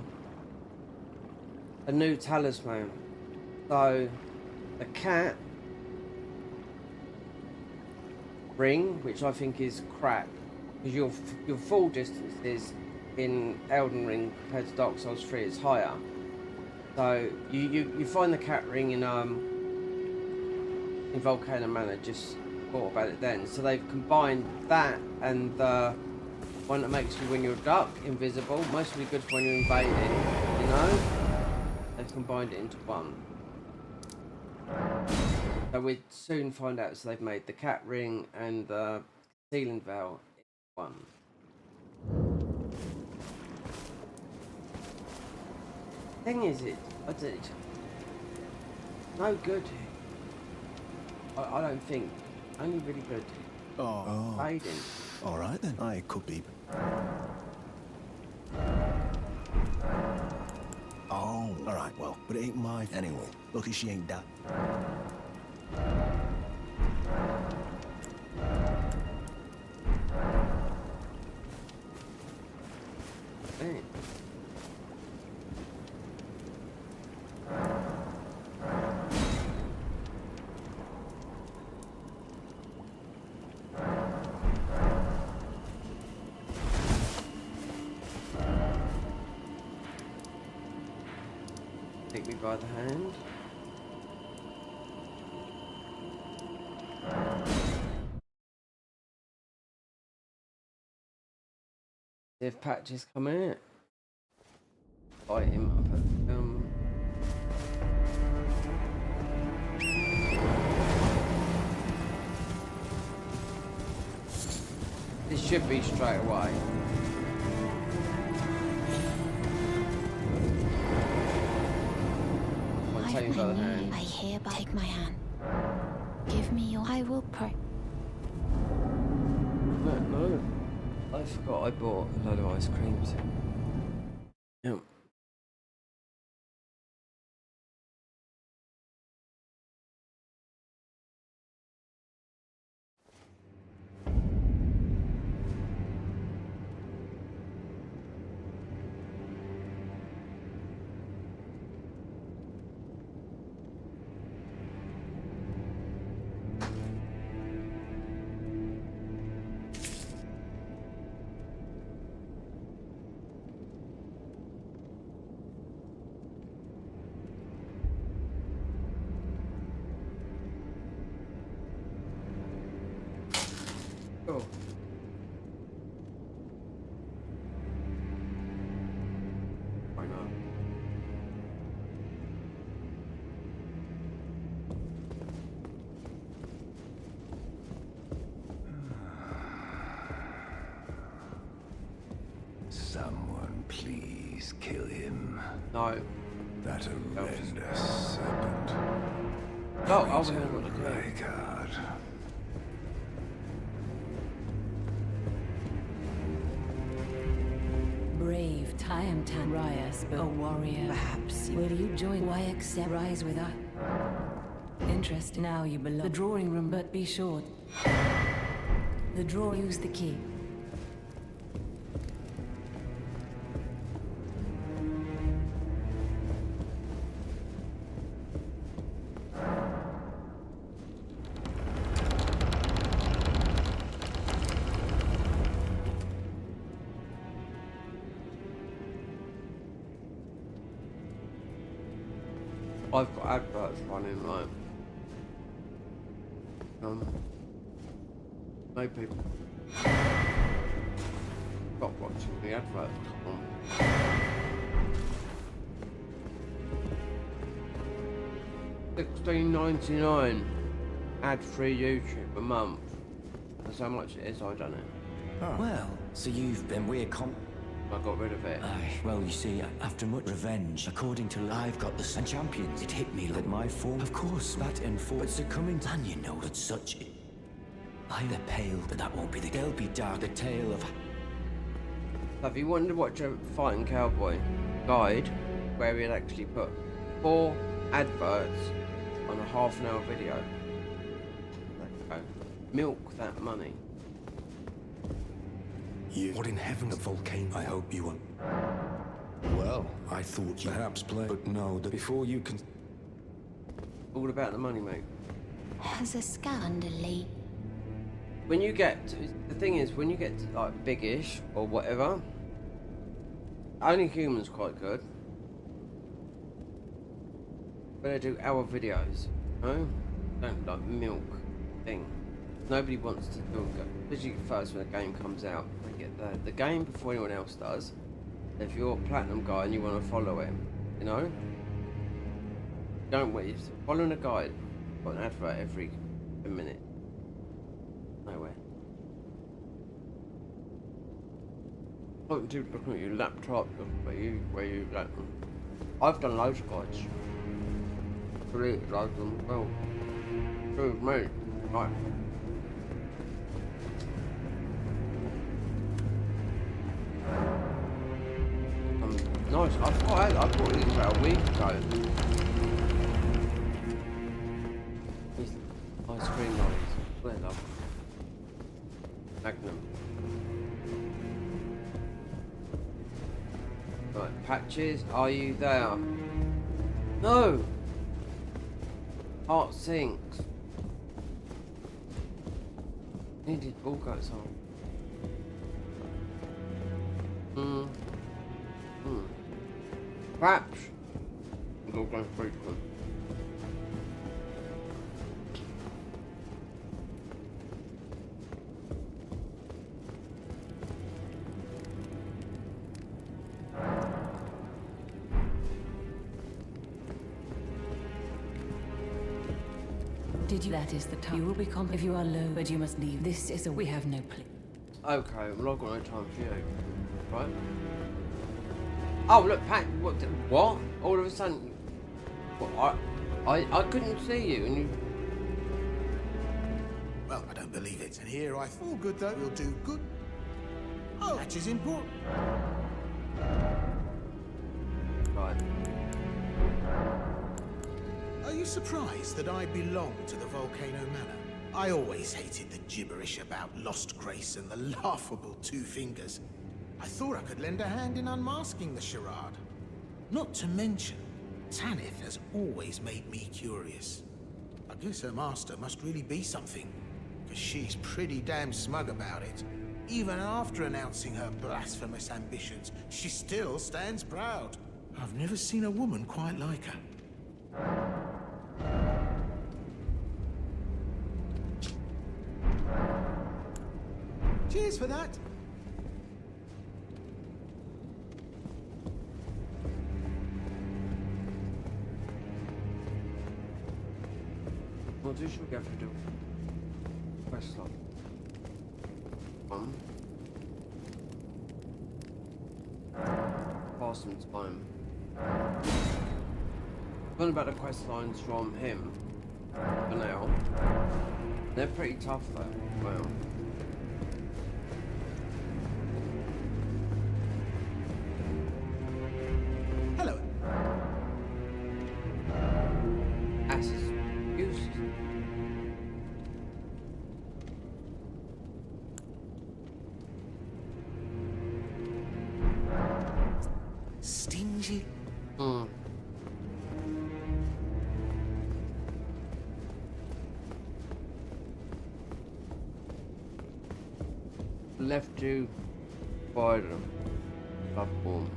new talisman. So the cat ring, which I think is crap, because your full distances in Elden Ring compared to Dark Souls 3 is higher. So you find the cat ring in Volcano Manor. Just thought about it then. So they've combined that and the one that makes you when you're duck invisible, mostly good for when you're invading, you know? They've combined it into one. So we'd soon find out. So they've made the cat ring and the sealing veil in one. Thing is, I did no good. I don't think. Only really good. Oh. Fading. All right then. I could be. Oh, all right. Well, but it ain't my anyway. Lucky she ain't that. Man. Take me by the hand. See if patches come out. Fight him up at This should be straight away. Take me by the hand. I hereby take my hand. Give me your. I will pray. No. I forgot I bought a load of ice creams. Yeah. Oh. Why not? Someone please kill him. No. That horrendous serpent. No, I was gonna look at it. God. Brave Tiamtan Rias, a warrior. Perhaps will you join YXL Rise with us? Interest now you belong. The drawing room, but be sure. The drawer use the key. I've got adverts running like no people stop watching the adverts come on. $16.99 ad-free YouTube a month. That's how much it is. I done it. Well, so you've been weird I got rid of it. Aye, well, you see, after much revenge, according to I've got the sun champions, it hit me like my form. Of course, that and form, but succumbing to, and you know that such. I'm the pale, but that won't be the. They'll be dark. The tale of. So if you wanted to watch a fighting cowboy guide, where he'd actually put 4 adverts on a half-an-hour video. There you go. milk that money. What in heaven, a volcano? I hope you won't. Well, I thought you perhaps play, but no, that before you can... All about the money, mate. Has a scandal. When you get to, the thing is, when you get to, like biggish or whatever, only humans quite good. When they do our videos, no, don't like milk thing. Nobody wants to milk it, especially first when a game comes out. They get the game before anyone else does. If you're a platinum guy and you want to follow him, you know, don't wait. Following a guide, got an advert every minute. Nowhere. Looking at your laptop, where you like. I've done loads of guides. Really, loads of them. Well, prove me, right. Nice. I thought it was about a week ago. These ice cream lollies. They're lovely. Magnum. Right, Patches, are you there? No! Heart sinks. Needed ball goats on. Perhaps. I'm not going frequent. Did you? That is the time. You will be if you are low, but you must leave. This is a. We have no place. Okay, I'm not got no time for you. Right? Oh look, Pat. What? All of a sudden, what, I couldn't see you, and you. Well, I don't believe it. And here I all good though. You'll do good. Oh, that is important. Right. Are you surprised that I belong to the Volcano Manor? I always hated the gibberish about lost grace and the laughable two fingers. I thought I could lend a hand in unmasking the charade. Not to mention, Tanith has always made me curious. I guess her master must really be something, because she's pretty damn smug about it. Even after announcing her blasphemous ambitions, she still stands proud. I've never seen a woman quite like her. Cheers for that. What do we have to do? Quest log. Pass some time. Learn about the quest lines from him. For now. They're pretty tough though. Wow. Hello. Asses. Uses. Stingy. Left you by them. Platform.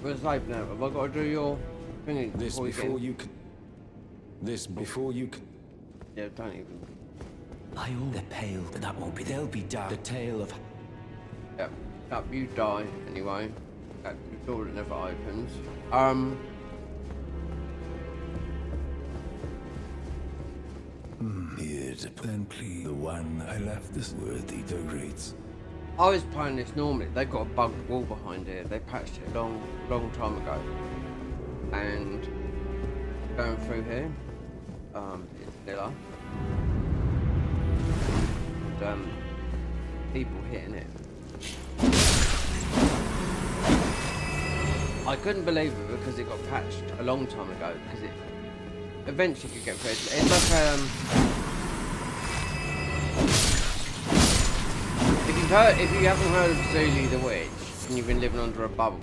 Where's life now? Have I got to do your thingy before you can? This before you can. Yeah, don't even. I own the pale, but that won't be. They'll be down. The tale of. Yep. Yep, you die anyway. That door that never opens. Here to then please the one I left this worthy to greets. I was playing this normally. They've got a bugged wall behind here. They patched it a long time ago. And going through here, it's villa. And people hitting it. I couldn't believe it because it got patched a long time ago because eventually you get through it. It's like if you haven't heard of Zuli the Witch and you've been living under a bubble,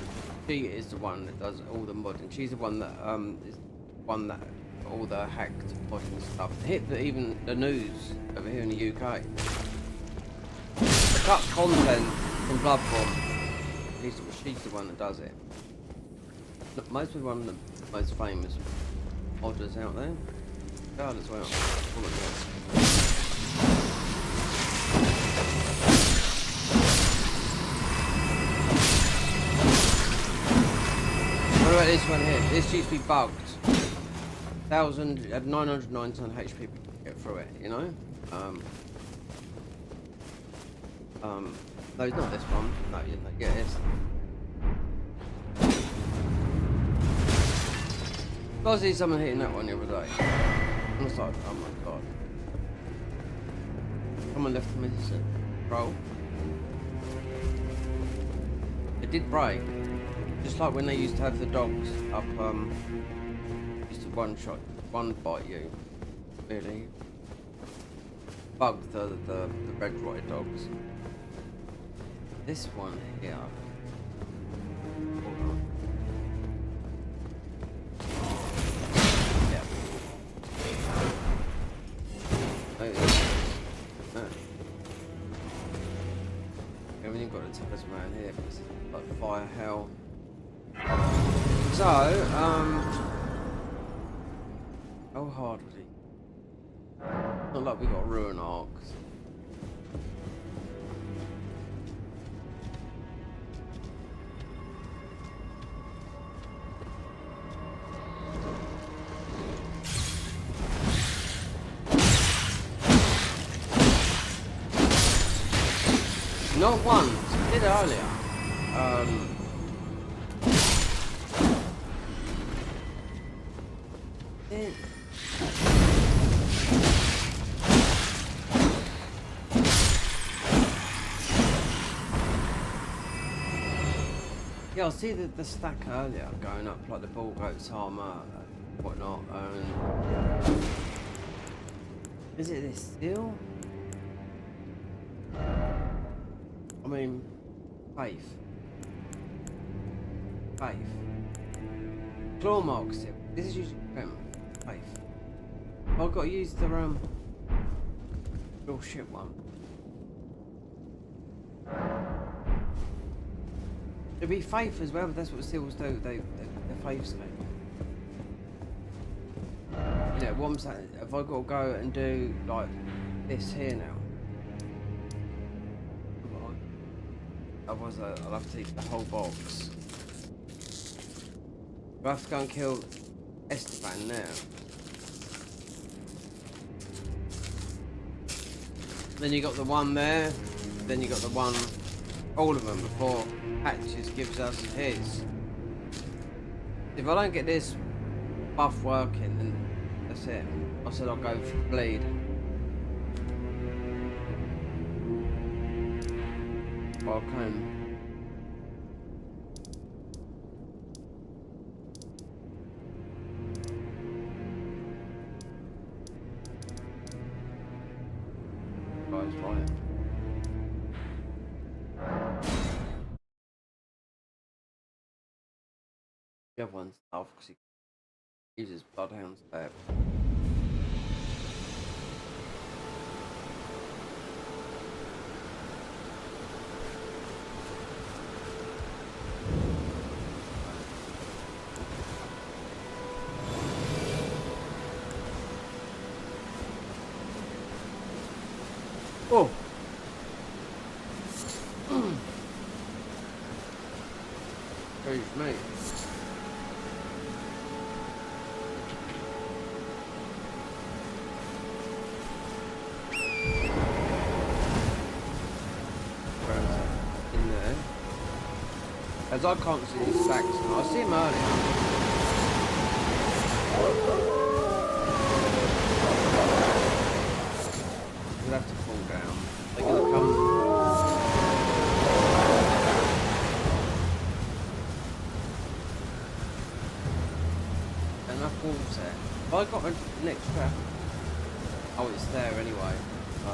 she is the one that does all the modding. She's the one that is one that all the hacked modding stuff hit even the news over here in the UK. The cut content from Bloodborne. She's the one that does it. Look, most of one of the most famous modders out there. God as well. What about this one here? This used to be bugged. 999 HP to get through it, you know? No, it's not this one. No, you know, yeah, it's. I see someone hitting that one the other day. I was like, oh my god. Someone left a message. Roll. It did break. Just like when they used to have the dogs up, used to one bite you. Really. Bugged the red rotted dogs. This one here. Everything got a toughest man here, but it's like fire hell. So, how hard was he? Not like we got ruin arcs. Not once. I did earlier. Yeah, I see the stack earlier going up, like the ball goat's armor and whatnot. Is it this steel? I mean, faith. Claw marks it. This is usually faith. I've got to use the real shit one. It'd be faith as well, but that's what seals do. They're faith scheme. You know, what I'm saying, if I got to go and do like this here now. Otherwise, I'll have to take the whole box. I have to go and kill Esteban now. Then you got the one there. Then you got the one, all of them before Patches gives us his. If I don't get this buff working, then that's it. I said I'll go for bleed. Well, I can. Guys, right. The other one's tough because he uses Bloodhound's stab. Oh! Excuse me. In there. As I can't see these stacks now, I see them earlier. We'll have to fall down. They're gonna come. Enough walls there. If I I got an extra. Oh, it's there anyway. So.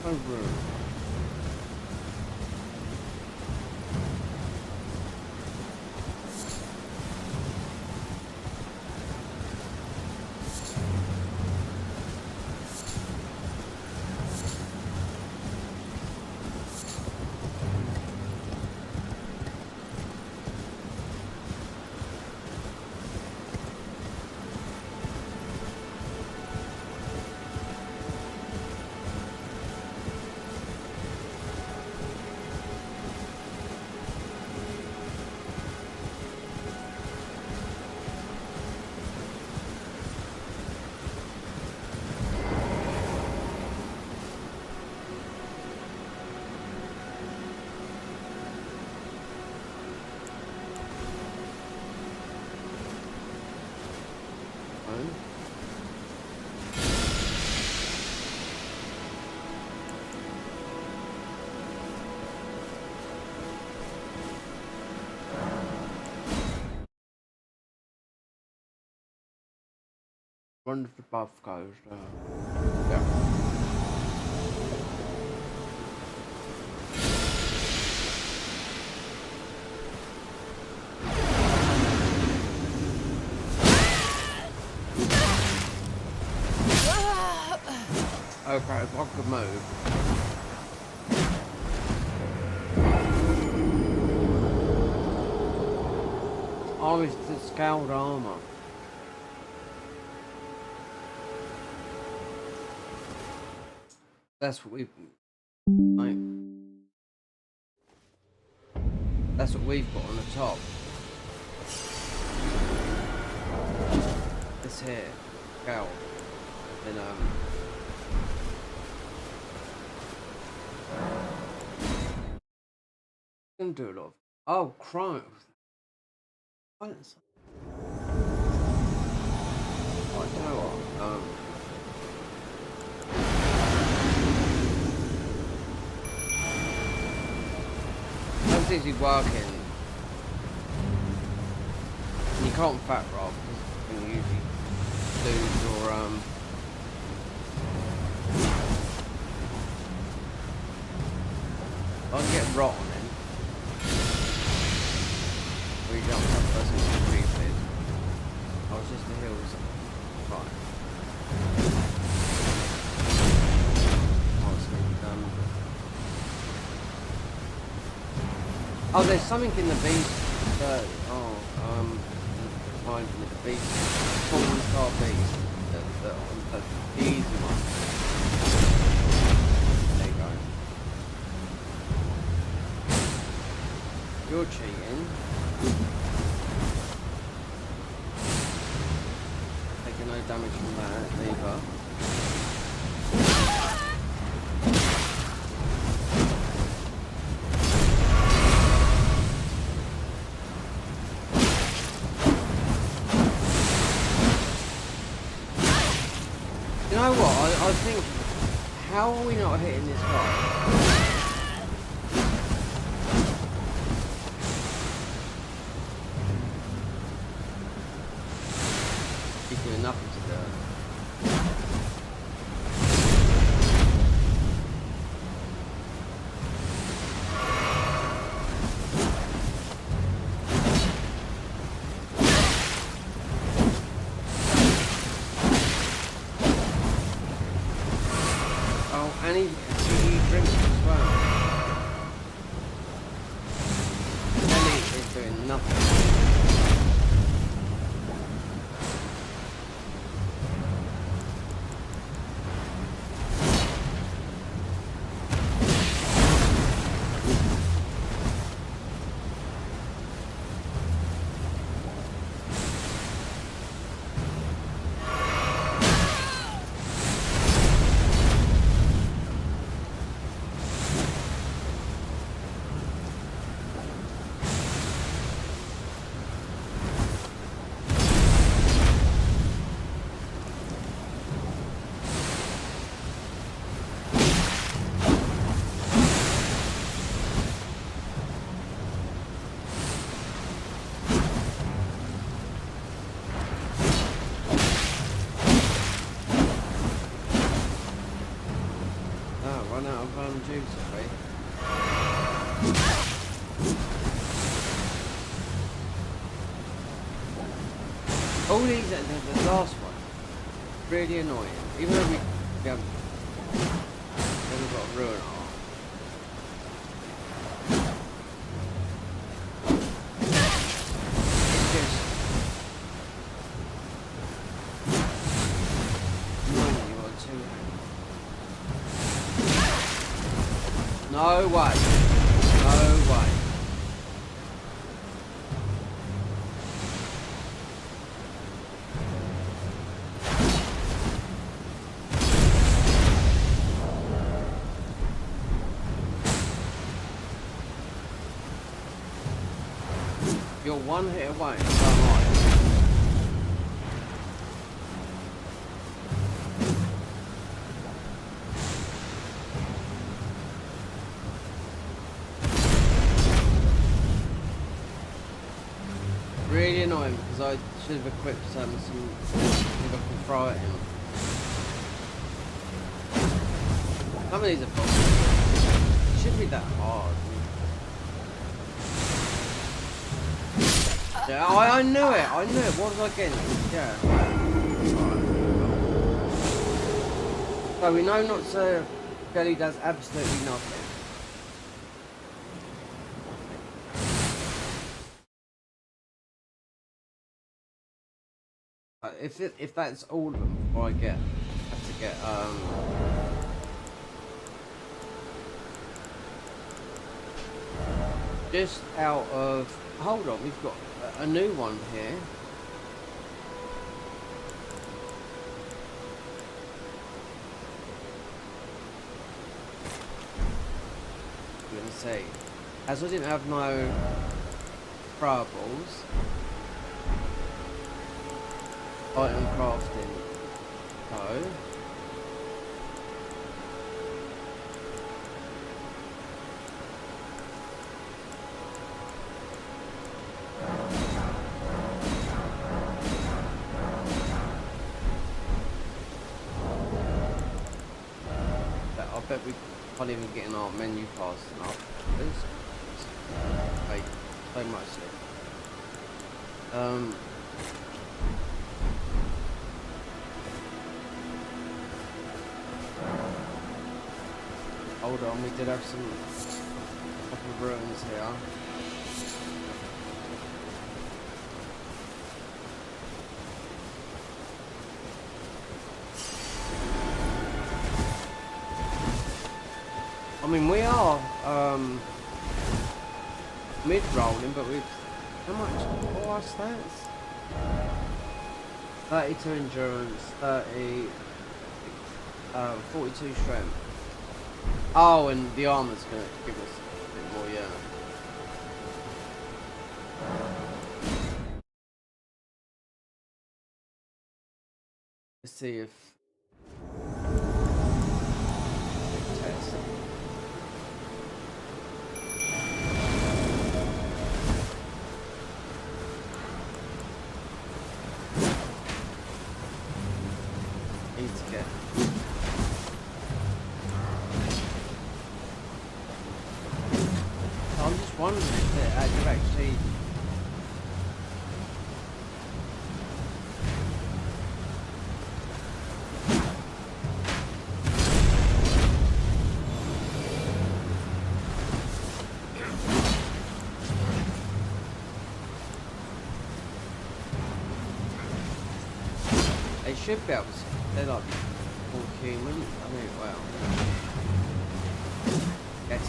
No room. One of the buff goes yeah. Okay, if I could move. Oh, it's the scaled armor. That's what we've like. That's what we've got on the top. This here, scaled. Then gonna do a lot of. Oh, crime. Oh, I don't know what. That's easy working. You can't fat rob because you usually lose your I can get rot on him. We jump up person stupid. I was just the hills. Right. Oh, there's something in the beast. Behind me, the beast, fallen star beast. The easy one. There you go. You're cheating. Taking no damage from that, neither. You know what? I think, how are we not hitting this guy? He's doing nothing to do. And he drinks as well. Ellie is doing nothing. run out of juice, have we? All these, the last one, really annoying. Even though we haven't got a ruin art. It's just annoying that you got two hands. No way. No way. You're one hit away, so am I. Really annoying because I should have equipped some if I can throw at him. Some of these are bosses. It shouldn't be that hard. Yeah, I knew it. I knew it. What was I getting? Yeah. So we know not to. Belly does absolutely nothing. If that's all of them, before I have to get just out of. Hold on, we've got a new one here. I'm gonna say, as I didn't have no throwables, item crafting, so. I bet we can't even get in our menu fast enough. Wait, so much here. Hold on, we did have some couple of ruins here. I mean, we are mid-rolling, but we've... How much? What are our stats? 32 endurance, 42 strength. Oh, and the armor's going to give us a bit more, yeah. Let's see if... Test. Need to get... I'm just wondering if I could actually... They should be able to... They're like full human. I mean, well... Yes.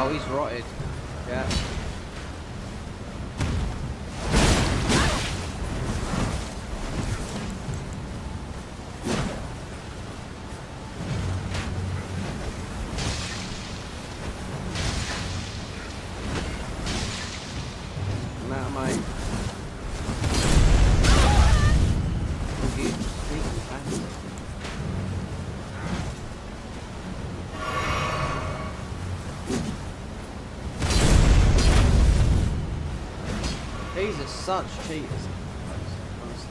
Oh, he's rotted. Yeah. Mate. These are such cheaters. Honestly.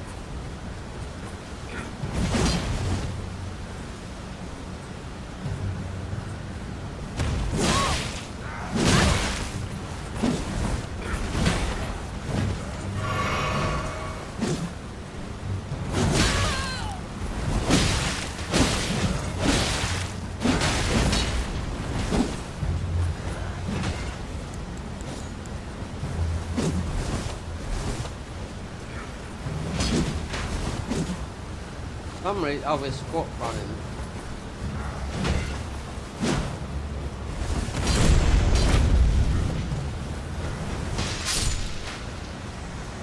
Some reason, oh, we're squat running.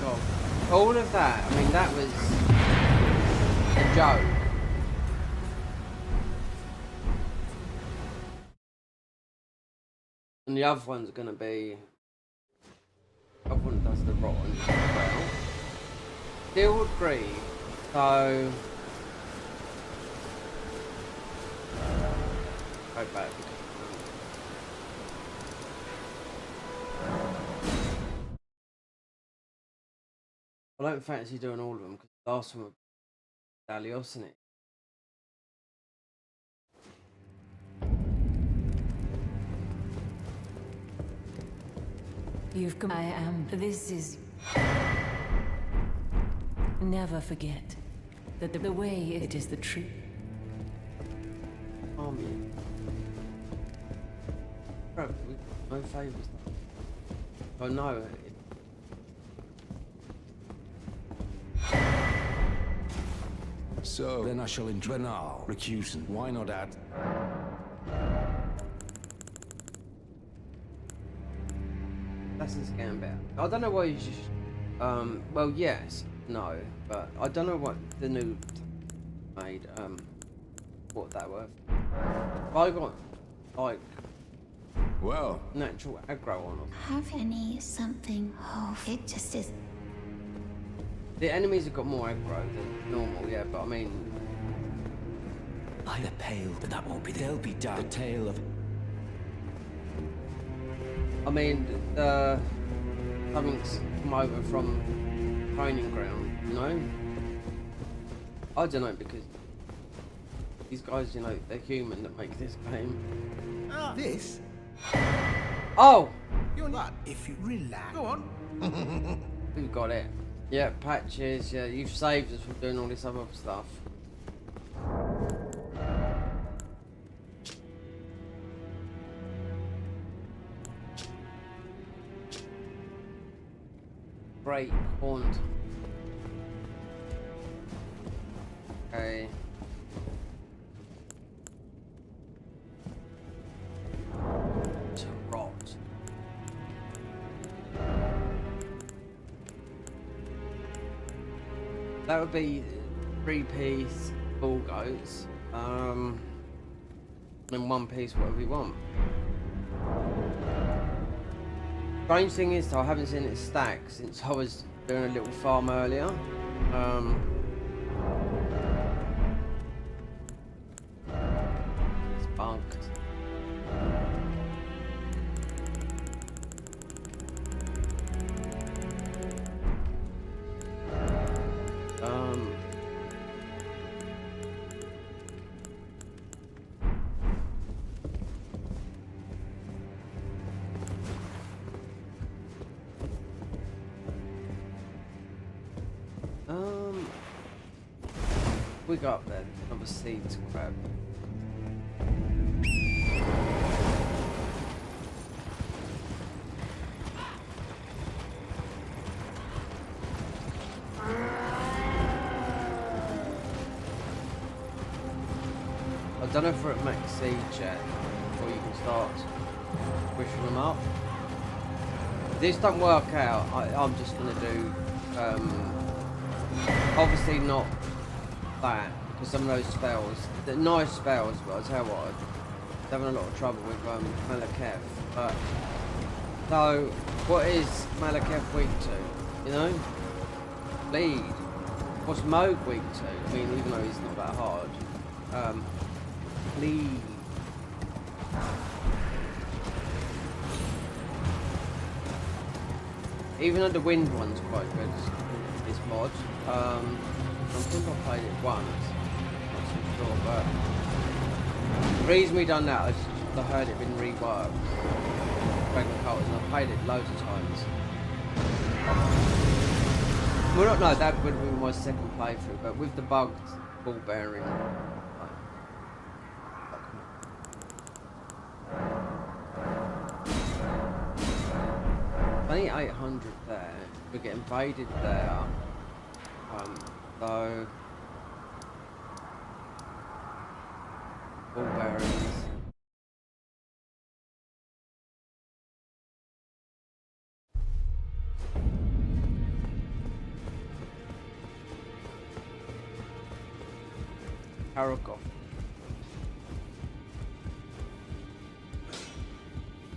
God. All of that, I mean, that was a joke. And the other one's gonna be, the other one does the rotten well. Still agree, so go back. I don't fancy doing all of them because the last one was Dalios in it. You've come. I am. This is. Never forget that the way it is the truth. Bro, no favours. Oh no. So then I shall Dreadnought, recusant. Why not add? That's a scam bet. I don't know why you just. Well, yes, no, but I don't know what the new made. What that worth. I got like. Well, natural aggro on them. Have any something? Oh, it just is. The enemies have got more aggro than normal, yeah, but I mean. By the pale, but that won't be. They'll be down. The tale of. I mean, something's come over from training ground, you know? I don't know, because these guys, you know, they're human that make this game. This? Oh! You're not. If you relax. Go on. We've got it. Yeah, patches, yeah, you've saved us from doing all this other stuff. Great, haunt. Okay. To rot. That would be 3-piece bull goats, and 1-piece whatever you want. Strange thing is though, I haven't seen it stack since I was doing a little farm earlier. It's bugged. We got up there, another seed to grab. I don't know if we're at max siege yet, before you can start pushing them up. If this don't work out, I'm just gonna do, obviously not that, because some of those spells, they're nice spells, but I'll tell you what, I'm having a lot of trouble with Malekith. But so, what is Malekith weak to? You know, bleed. What's Moog weak to? I mean, even though he's not that hard, bleed. even though the wind one's quite good, this mod. I think I played it once. Not too sure, but the reason we done that is I heard it been reworked. Dreadnought, and I played it loads of times. Well, no, that would have been my second playthrough, but with the bugged ball bearing. 2800 there. We get invaded there. So ball bearings. Paragraph.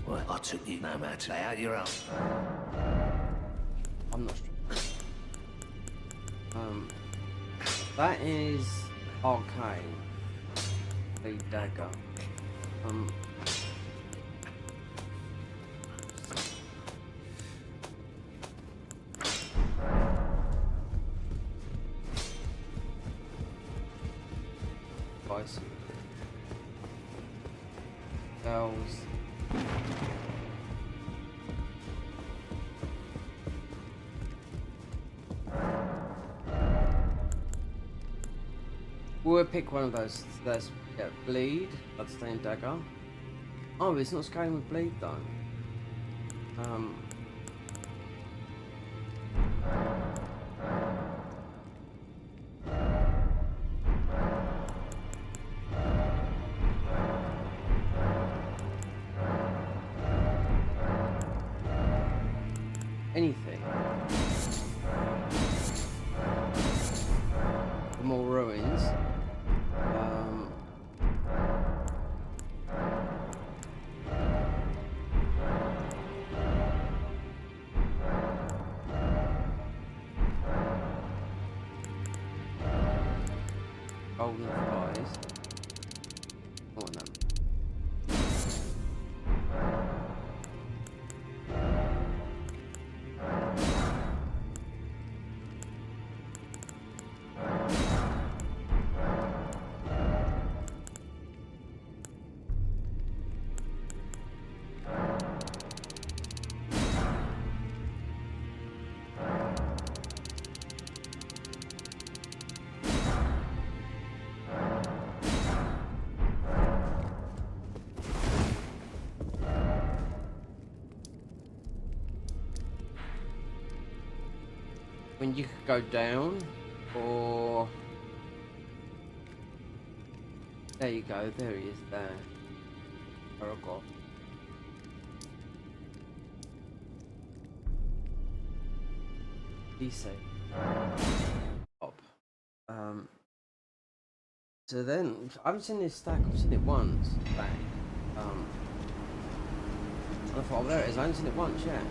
Well, I took you no matter. Lay out your own. I'm not sure. That is arcane. The dagger. Spicy. Bells. We'll pick one of those. There's bleed, bloodstained dagger. Oh, it's not scaling with bleed though. Anything. For more ruins. Golden flies. Oh no. When you could go down, or there you go, there he is there. Paragraph. Be safe. Up. So then I haven't seen this stack, I've seen it once back. I thought, oh, there it is, I haven't seen it once yet.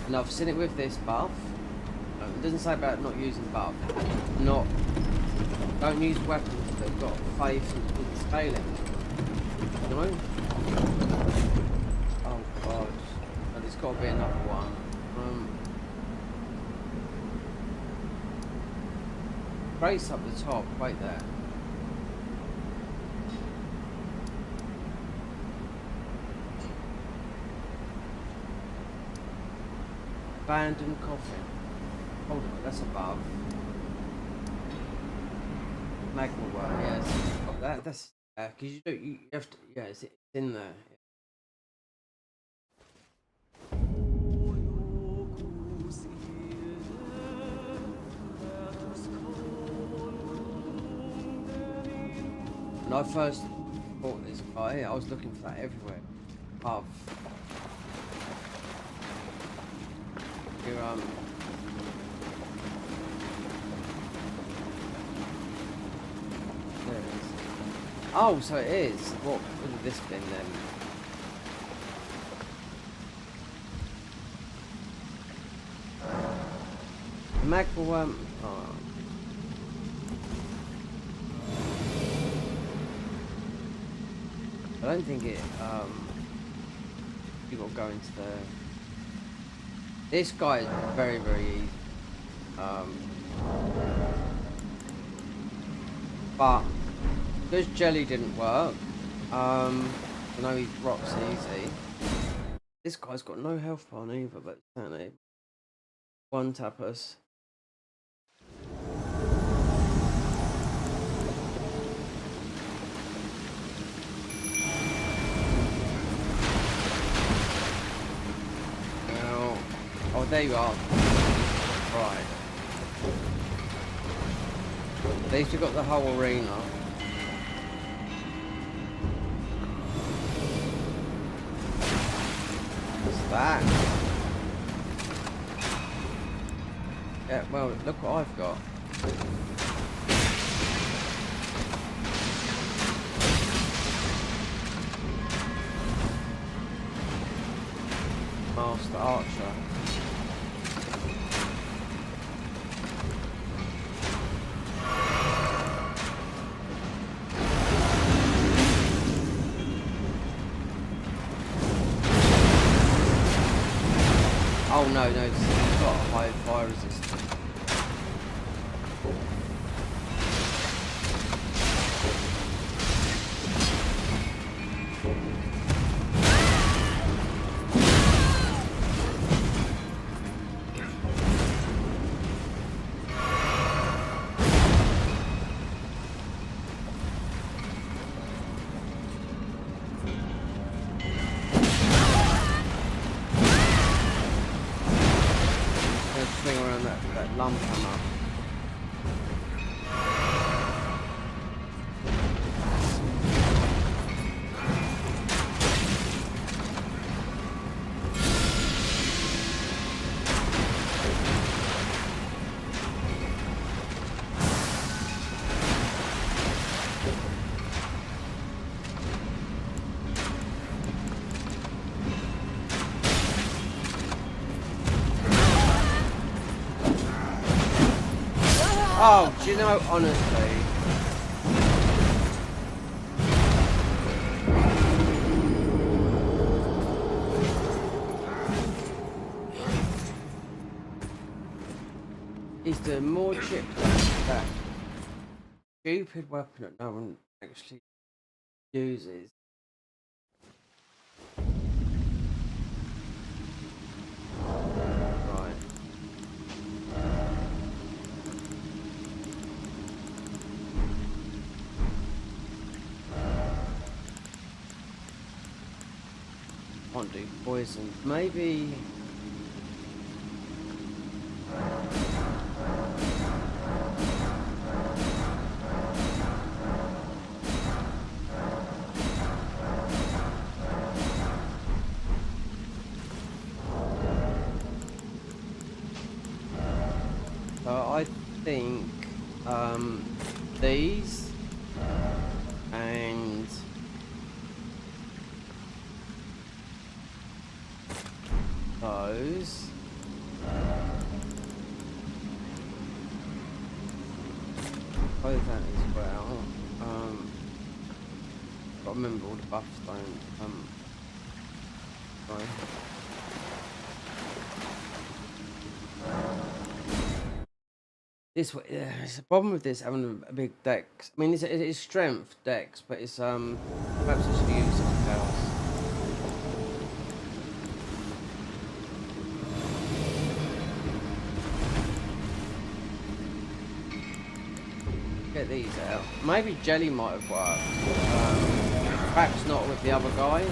And I've seen it with this buff. It doesn't say about not using buff. Don't use weapons that have got faith in scaling. You know? Oh god. And there's got to be another one. Brace up the top, right there. Abandoned coffin. Hold on, that's above. Magma worm, yes. Oh, that's because you have to, yeah, it's in there. When I first bought this guy, I was looking for that everywhere. Above. Here, there it is. Oh, so it is. What would have this been then? The magma worm. Oh. I don't think it, you got to go into the... This guy is very, very easy. But, because jelly didn't work, I know he rocks easy. This guy's got no health bar either, but certainly one tap us. Now, oh, there you are. Right. At least we've got the whole arena. What's that? Yeah, well, look what I've got. Master Archer. Oh no, it's got a high fire resistance. Swing around that lump hammer. Oh, do you know, honestly, he's doing more chips than that stupid weapon that no one actually uses. Right. Can't do poison. Maybe. I think these and those. Both that as well. Gotta remember all the buffs don't sorry. This way, yeah, it's a problem with this having a big dex. I mean, it is strength dex, but it's perhaps I should use something else. Get these out. Maybe jelly might have worked. Perhaps not with the other guy.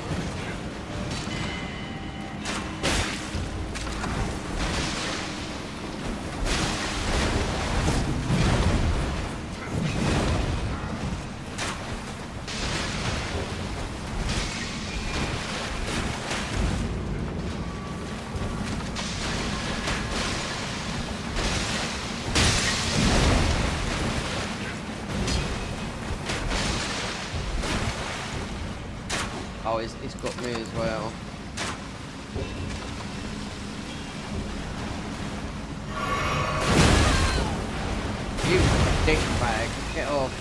Oh, it's got me as well. You dick bag, get off.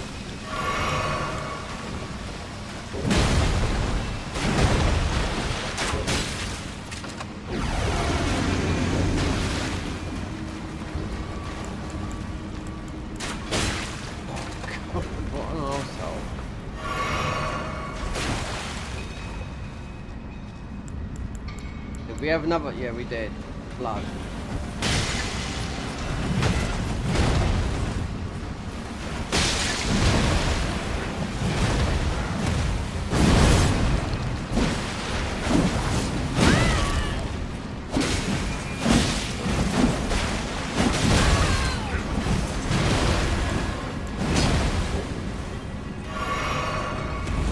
We have another, yeah, we did. Blood.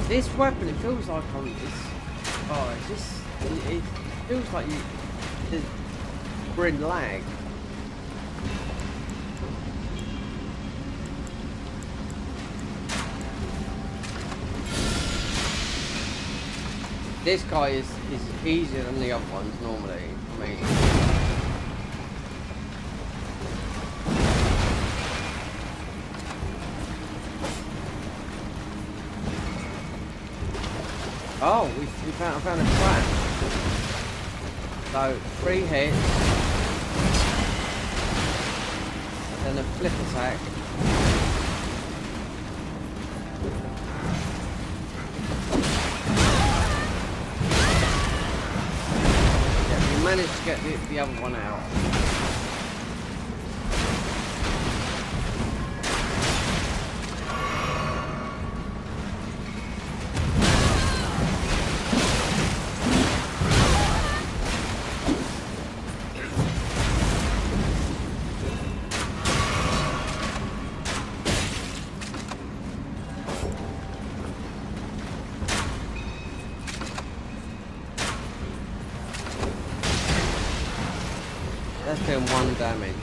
This weapon, it feels like on this. Oh, it's just. It feels like we're in lag. This guy is easier than the other ones normally. I mean. Oh, I found a trap. So 3 hits, then a flip attack. Yeah, we managed to get the other one out. That's doing 1 damage.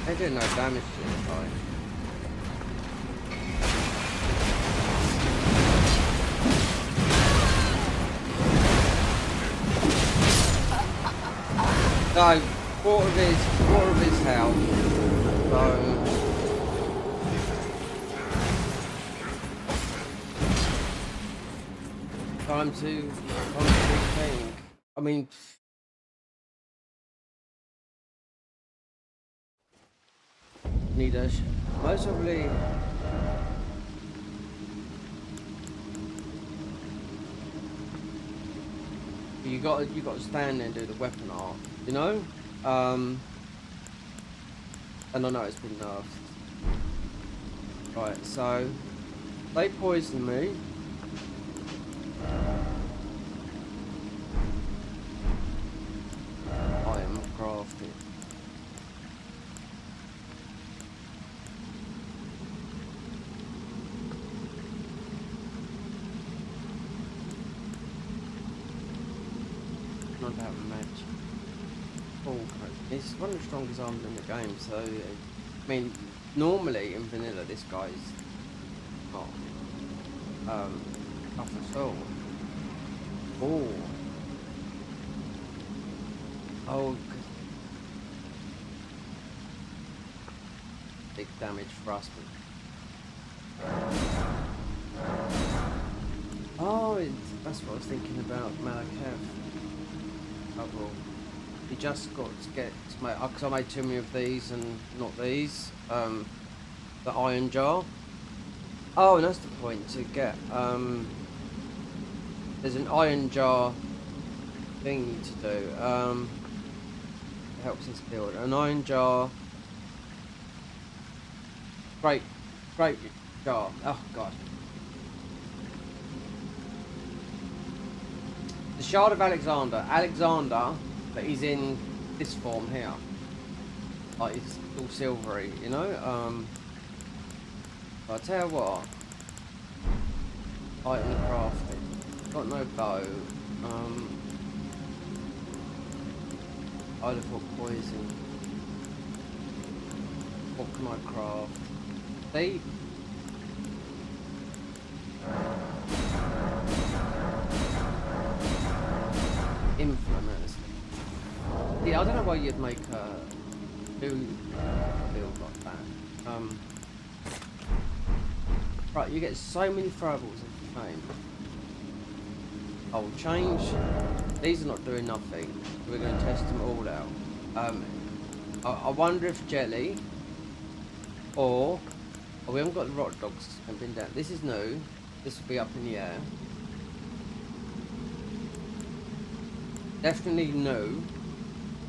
They did no damage to this guy. So, quarter of his health. So, time to rethink. I mean. Need a most probably you got to stand there and do the weapon art, you know. And I know it's been nerfed. Right, so they poisoned me. I am crafted. Not that much. Oh, it's one of the strongest arms in the game. So, I mean, normally in vanilla, this guy's not up at all. Oh, big damage for us. Oh, that's what I was thinking about Malakev. Oh, he just got to get to make, because I made too many of these and not these. The iron jar. Oh, and that's the point to get. There's an iron jar thing to do. It helps us build an iron jar. Great jar. Oh god. The Shard of Alexander. Alexander, but he's in this form here. Like it's all silvery, you know. I'll tell you what. Item crafted. Got no bow. I'd have thought poison. What can I craft? They. Inflammers. Yeah, I don't know why you'd make a do build like that. Right, you get so many throwables in the game. I'll change. These are not doing nothing. We're going to test them all out. I wonder if jelly or we haven't got the rock dogs camping down. This is new. This will be up in the air. Definitely new.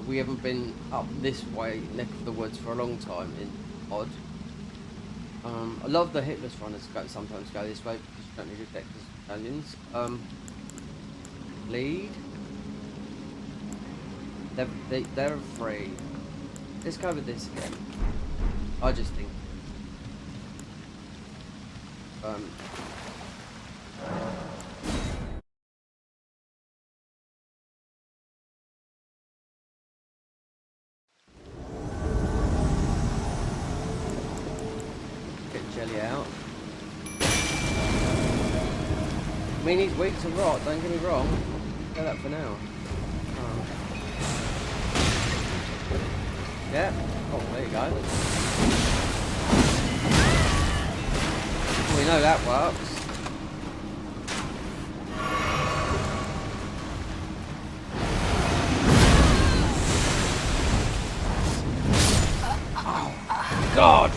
We haven't been up this way, neck of the woods, for a long time in Odd. I love the hitless runners sometimes go this way because you don't need to deck the stallions. Lead. They're free. Let's go with this again. I just think. Get jelly out. I mean, he's weak to rot, don't get me wrong. Go that for now. Yeah. Oh, there you go. We know that works. Oh, God!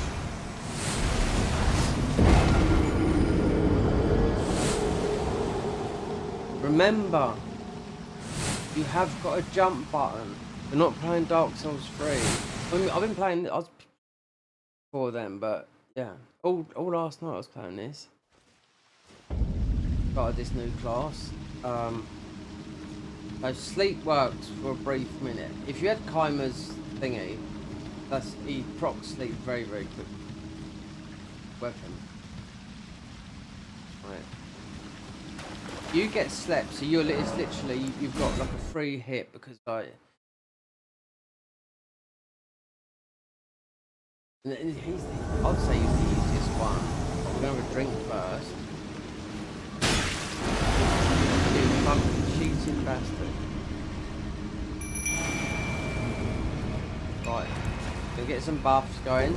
Remember, you have got a jump button. They're not playing Dark Souls 3. I mean, I've been playing. I was before them, but yeah, all last night I was playing this. Got this new class. So sleep works for a brief minute. If you had Kaima's thingy, he procs sleep very quick. Weapon. Right. You get slept, so it's literally you've got like a free hit because I'd say he's the easiest one. We're gonna have a drink first. You fucking cheating bastard. Right, gonna get some buffs going.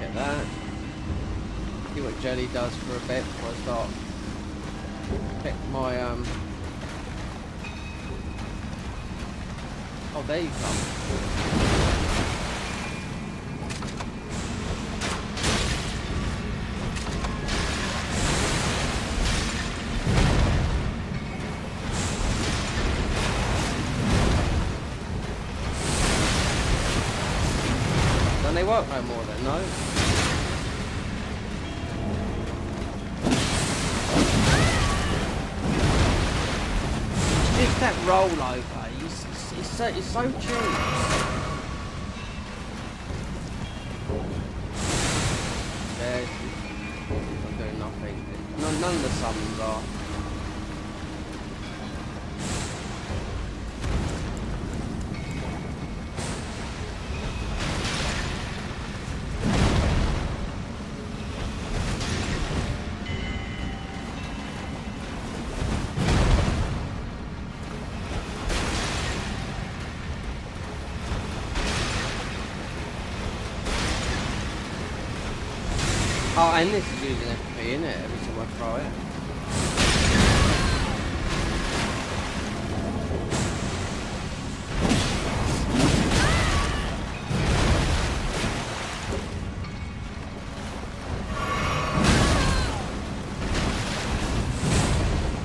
Get that. See what jelly does for a bit before I start. Check my Oh, there you come. Don't they work no more then, no? Just that rollover, it's so cheap. Yeah, it's not doing nothing. None of the summons are. Oh, and this is using FP, isn't it? Every time I throw it.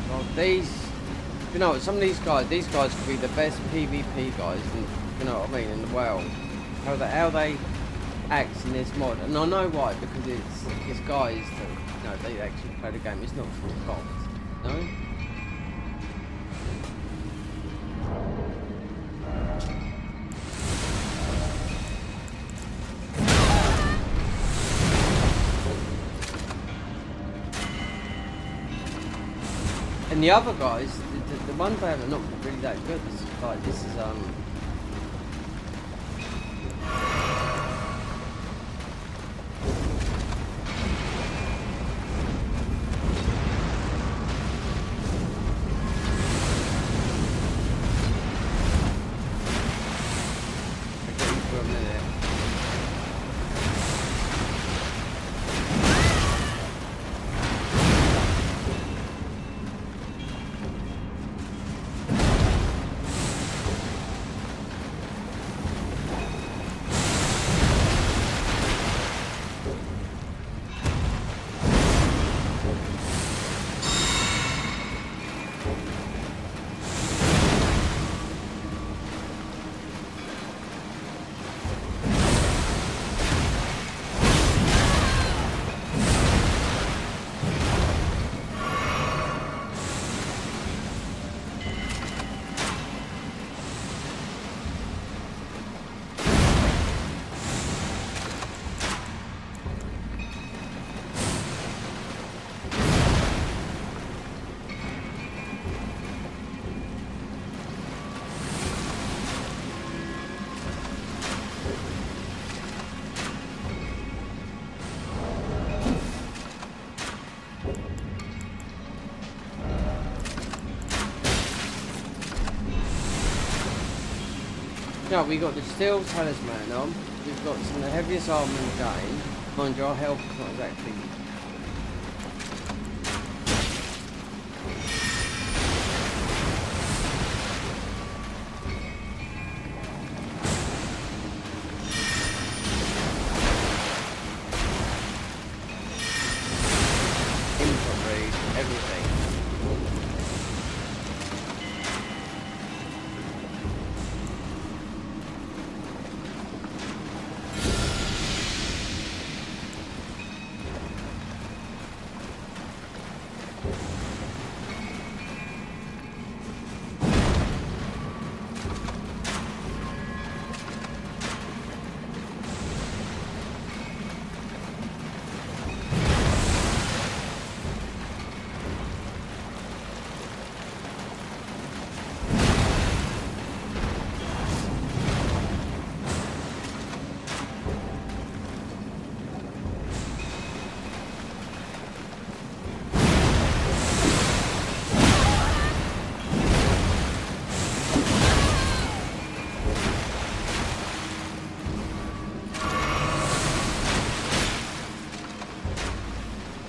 Well, you know, some of these guys could be the best PvP guys, you know what I mean, in the world. How they acts in this mod, and I know why, because it's guys that, you know, they actually play the game. It's not for bots, no? And the other guys, the ones they have are not really that good. This is No, we got the steel talisman on. We've got some of the heaviest armor in the game. Mind you, our health is not exactly.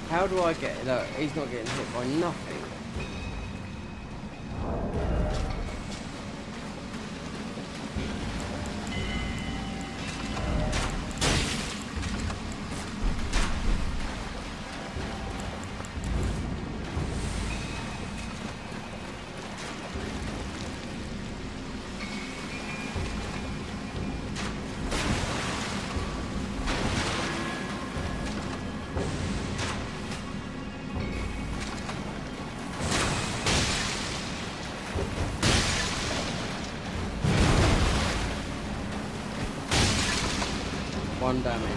How do I get it? Look, he's not getting hit by nothing. One damage.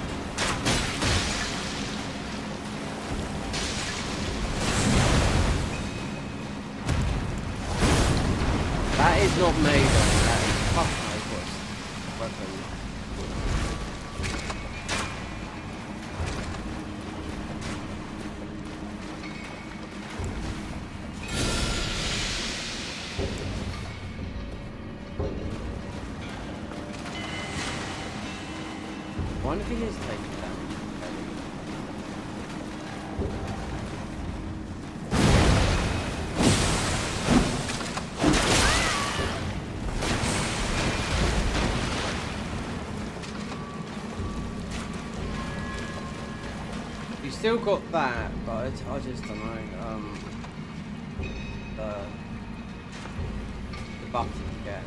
That is not made of, that is tough weapon. I wonder if he is taking damage. You still got that, but I just don't know. The buff you get.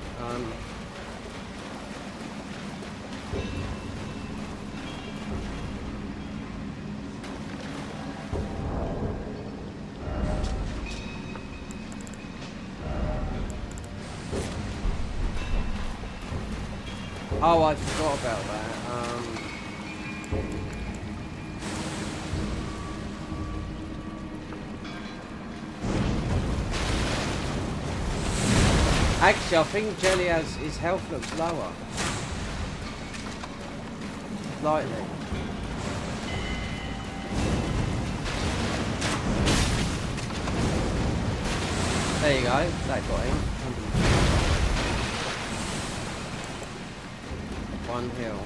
Oh, I forgot about that. Actually, I think Jelly has his health looks lower. Slightly. There you go. That got him. One hill.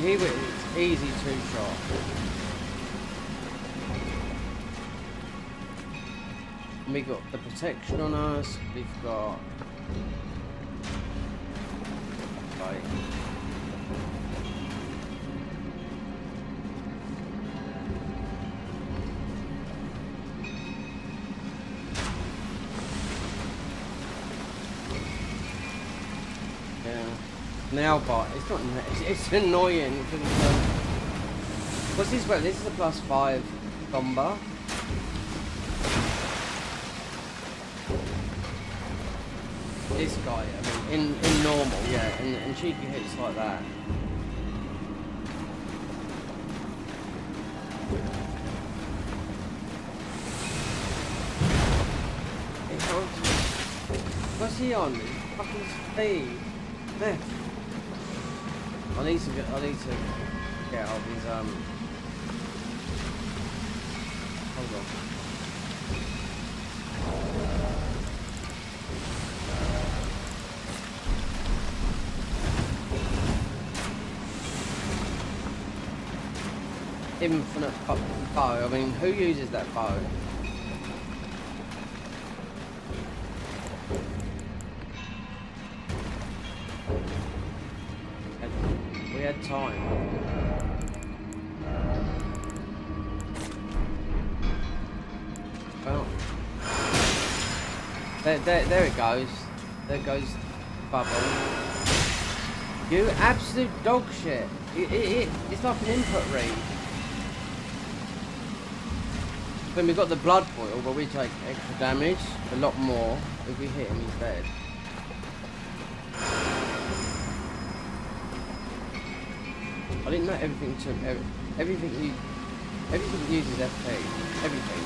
He was easy two-shot. We got the protection on us. We've got right. Now, but it's not. It's annoying because what's this? Well, this is a +5 combo. This guy, I mean, in normal, yeah, and cheeky hits like that. What's he on? Fucking speed. There. I need to get out of his hold on. infinite bow. I mean, who uses that bow? We had time. Well, there it goes. There goes Bubble. You absolute dog shit. It's like an input read. When we got the blood boil, but we take extra damage, a lot more. If we hit him, he's dead. I didn't know everything took everything uses FP. Everything.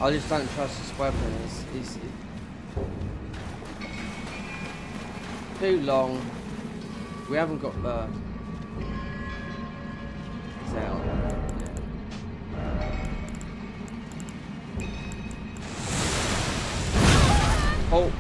I just don't trust this weapon. It's too long. We haven't got the. It's out. Oh.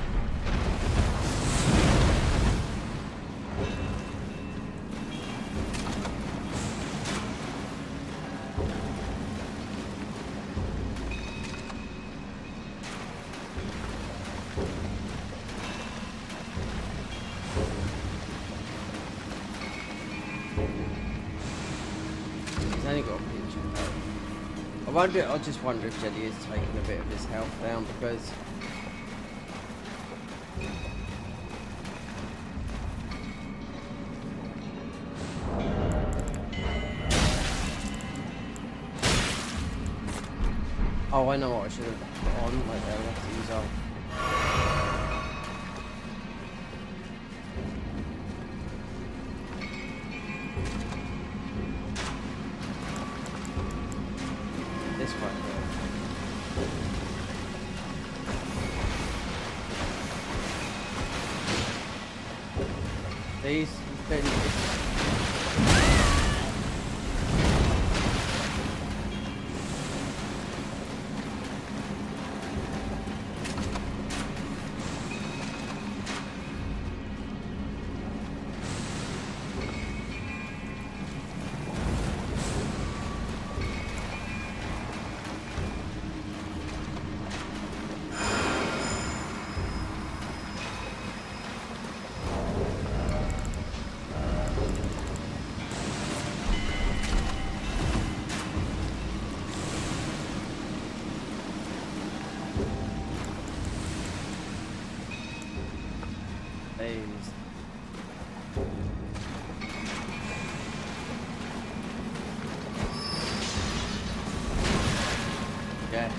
I just wonder if Jelly is taking a bit of his health down because oh, I know what I should have put on right there. I have to use our this one. These yes.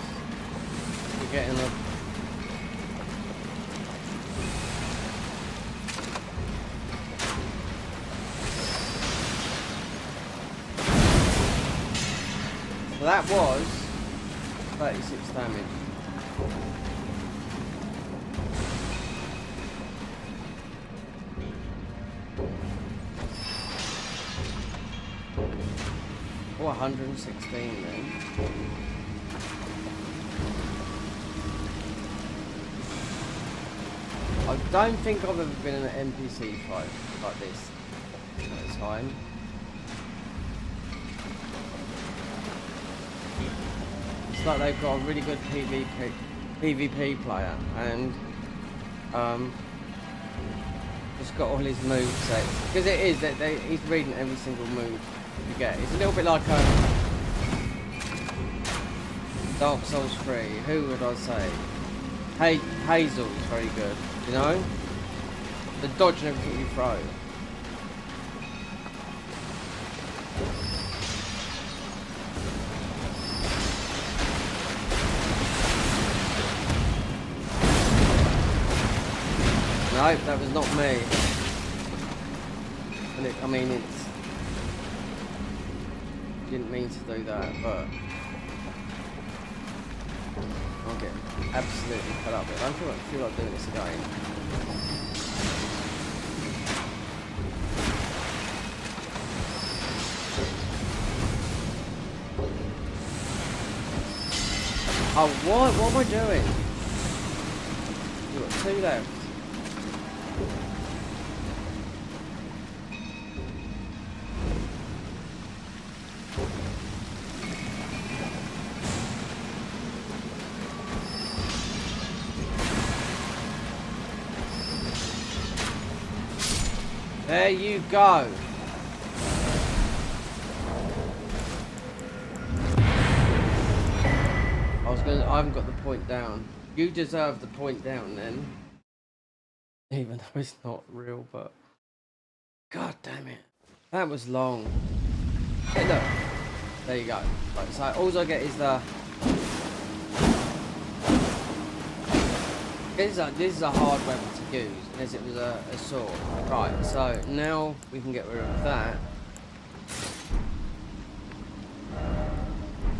We're getting a so that was 36 damage. Or 116 then. I don't think I've ever been in an NPC fight like this at a time. It's like they've got a really good PvP player and just got all his move sets. Because it is that he's reading every single move you get. It's a little bit like Dark Souls 3. Who would I say? Hazel's very good, you know? The dodge and everything you throw. No, that was not me. And I mean, it's... Didn't mean to do that, but... I'll get absolutely cut up. I don't feel like doing this again. Oh, what? What am I doing? You've got 2 left. There you go. I haven't got the point down. You deserve the point down then. Even though it's not real, but... God damn it. That was long. Hey, look. There you go. Right, so all I get is the... This is a hard weapon to use, as it was a sword. Right, so now we can get rid of that.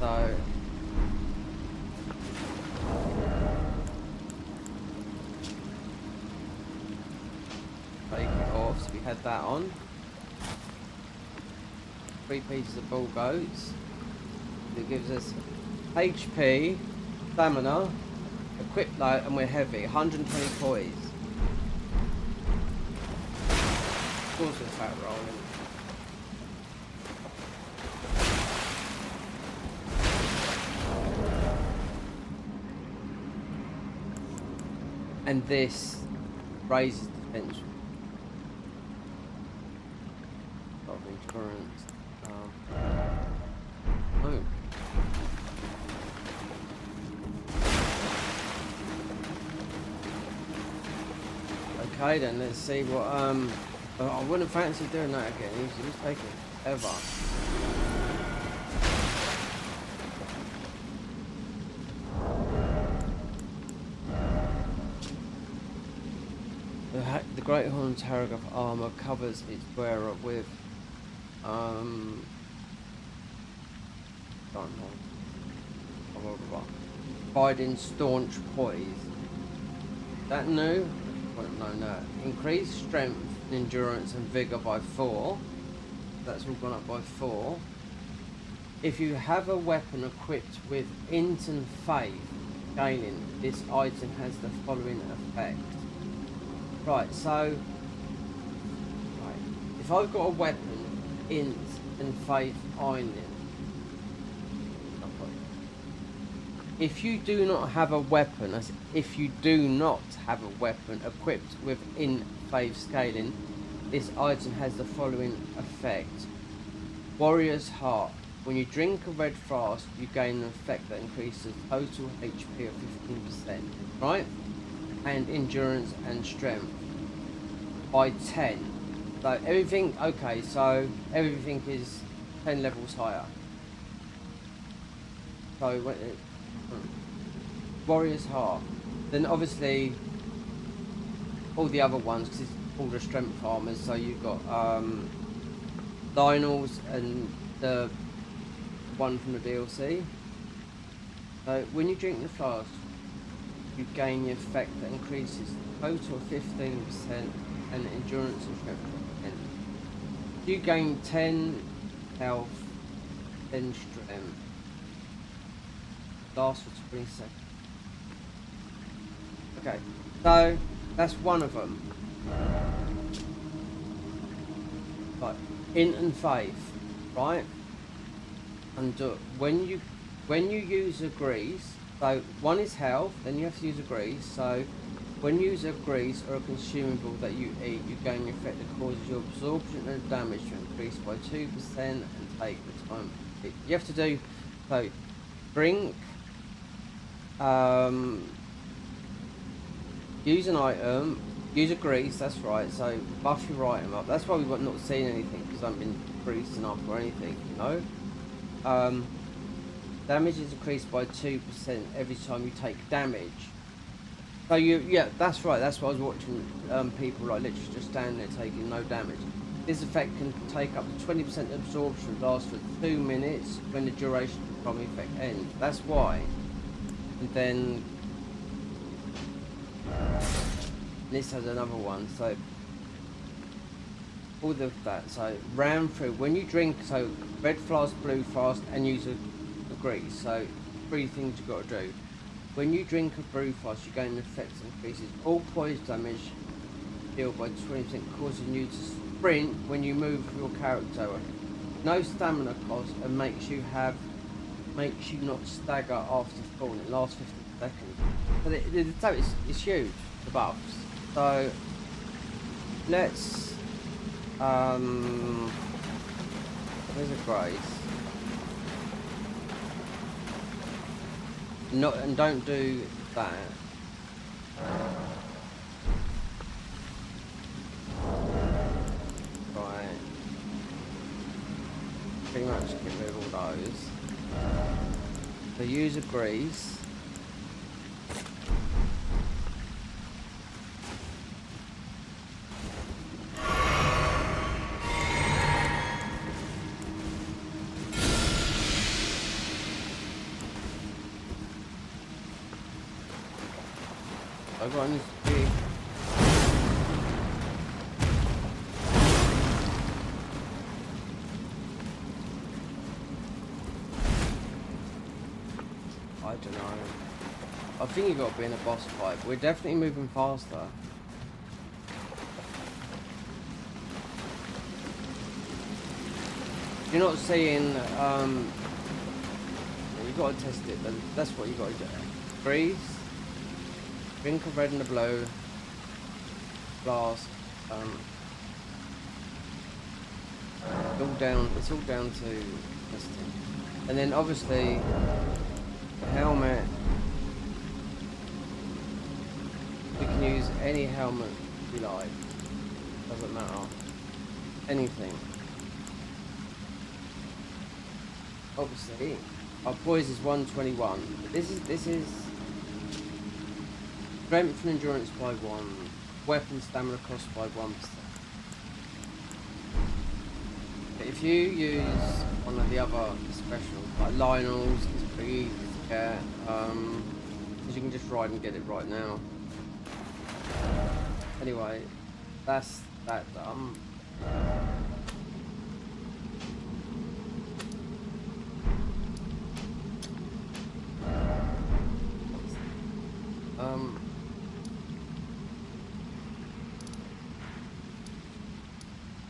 So... Take it off, so we had that on. 3 pieces of bull goats. It gives us HP, stamina, equipped light, and we're heavy. 120 poise. Of course we're fat rolling. And this raises defense. Of endurance. Oh. Okay then, let's see what I wouldn't fancy doing that again. He's taking ever. The Great Horn's Harrogate armor covers its wearer with providing staunch poise. That new? Well, no. Increased strength, endurance, and vigor by 4. That's all gone up by 4. If you have a weapon equipped with int and faith gaining, this item has the following effect. Right, so if I've got a weapon, int and faith ironing. If you do not have a weapon, equipped with int faith scaling, this item has the following effect. Warrior's Heart. When you drink a red flask, you gain an effect that increases total HP of 15%, right? And endurance and strength by 10. So everything, okay, so everything is 10 levels higher. So when it, Warrior's Heart. Then obviously all the other ones, because it's all the strength armors. So you've got Lionel's and the one from the DLC. So when you drink the flask, you gain the effect that increases total 15% and endurance and strength. You gain 10 health, 10 strength. Lasts for 20 seconds. Okay, so that's one of them. Right, int and faith, right? And when you use a grease, so one is health, then you have to use a grease. So when you use a grease or a consumable that you eat, you gain the effect that causes your absorption and damage to increase by 2% and take the time. You have to do, so drink, use an item, Use a grease, that's right. So buff your item up. That's why we've not seen anything, because I haven't been greasing up or anything, you know? Damage is increased by 2% every time you take damage. So yeah, that's right. That's why I was watching people like literally just standing there taking no damage. This effect can take up to 20% absorption, lasts for 2 minutes when the duration of the primary effect ends. That's why. And then this has another one. So all of that. So round through when you drink. So red flask, blue flask, and use a grease. So 3 things you've got to do. When you drink a brew flask, you gain effect increases all poison damage dealt by 20%, causing you to sprint when you move your character. No stamina cost, and makes you not stagger after falling. It lasts 15 seconds. So it's huge, the buffs. So let's there's a grace. And don't do that. Right. Pretty much get rid of all those. So use a grease. I got this big. I don't know. I think you got to be in a boss fight. We're definitely moving faster. You're not seeing. You've got to test it, but that's what you got to do. Freeze. Drink of red and the blue. Blast. It's all down to testing. And then obviously the helmet. You can use any helmet you like. Doesn't matter. Anything. Obviously, our poise is 121. This is strength and endurance by 1, weapon stamina cost by 1%. If you use one of the other specials, like Lionel's, it's pretty easy to get, because you can just ride and get it right now. Anyway, that's that done.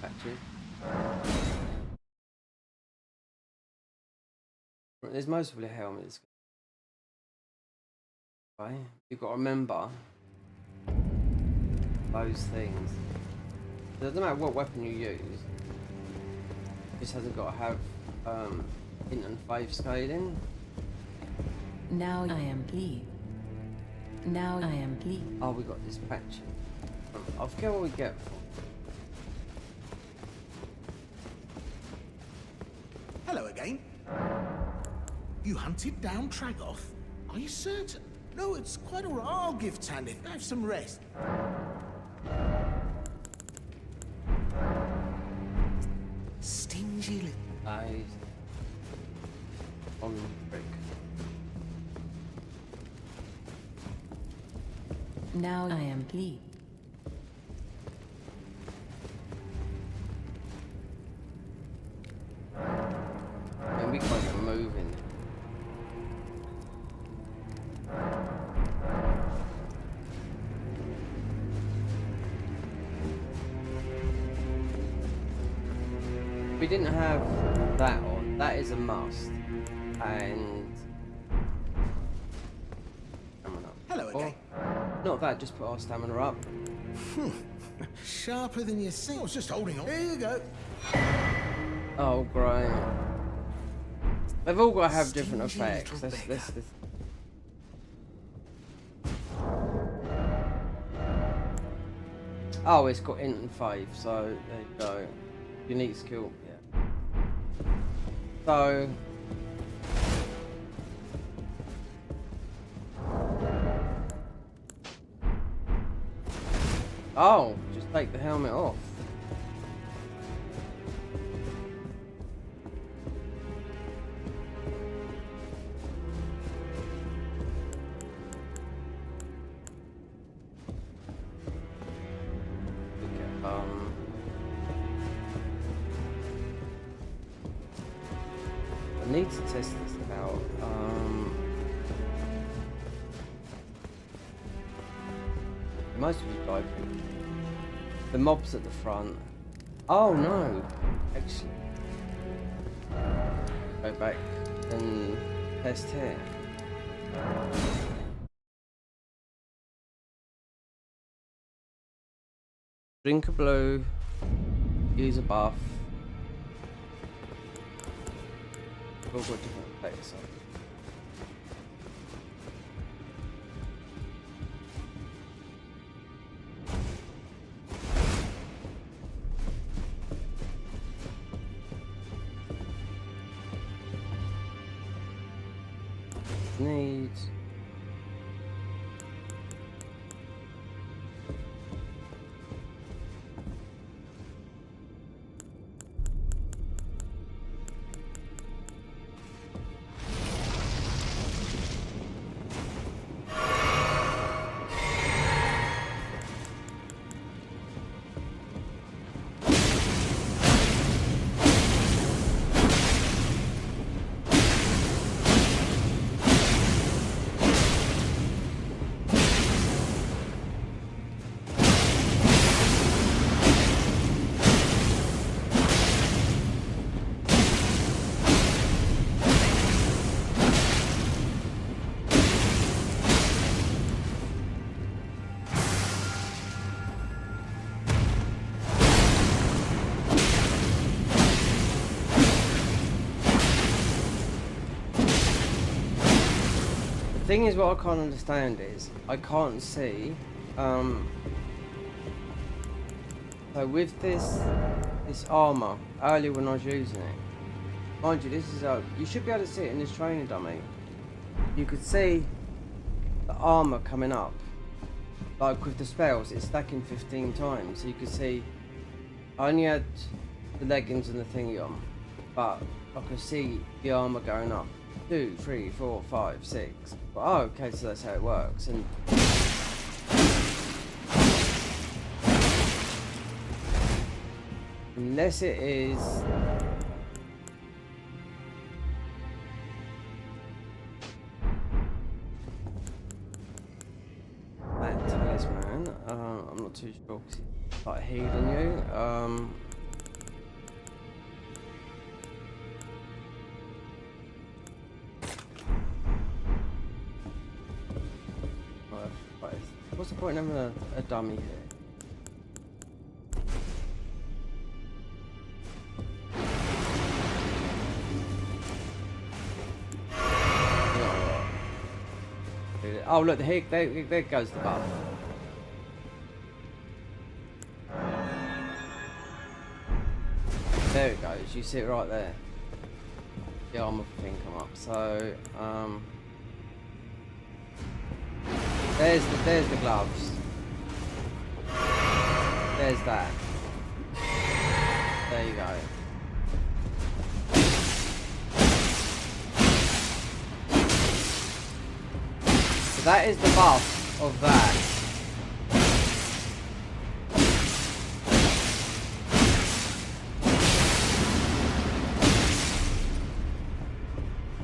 Actually, there's mostly helmets. Right, you've got to remember those things. It doesn't matter what weapon you use. It just hasn't got to have int and faith scaling. Now I am pleased. Now I am pleased. Oh, we got this patch. I forget what we get for. Hello again. You hunted down Tragoth? Are you certain? No, it's quite all right. I'll give Tanith. Have some rest. Stingy little Eyes on brick. Now I am pleased. And we can't get moving. We didn't have that on. That is a must. And stamina up. Hello again. Not that, just put our stamina up. Sharper than you think. I was just holding on. Here you go. Oh, great. They've all got to have different Stingy effects. little This. Oh, it's got int and fave, so there you go. Unique skill, yeah. So oh, just take the helmet off. I need to test this out. Most of you guys, the mobs at the front. Oh no, actually, go back and test here. Drink a blue, use a buff. All got different effects on. Needs. The thing is, what I can't understand is I can't see. So with this armor earlier when I was using it, mind you, this is you should be able to see it in this training dummy. You could see the armor coming up, like with the spells, it's stacking 15 times. So you could see I only had the leggings and the thingy on, but I could see the armor going up. 2, 3, 4, 5, 6. Oh, okay, so that's how it works. And unless it is that talisman, I'm not too sure because it's like healing you. What's the point of having a dummy here? Oh look, there goes the buff. There it goes, you see it right there. The armor thing come up, so there's the gloves. There's that. There you go. So that is the buff of that.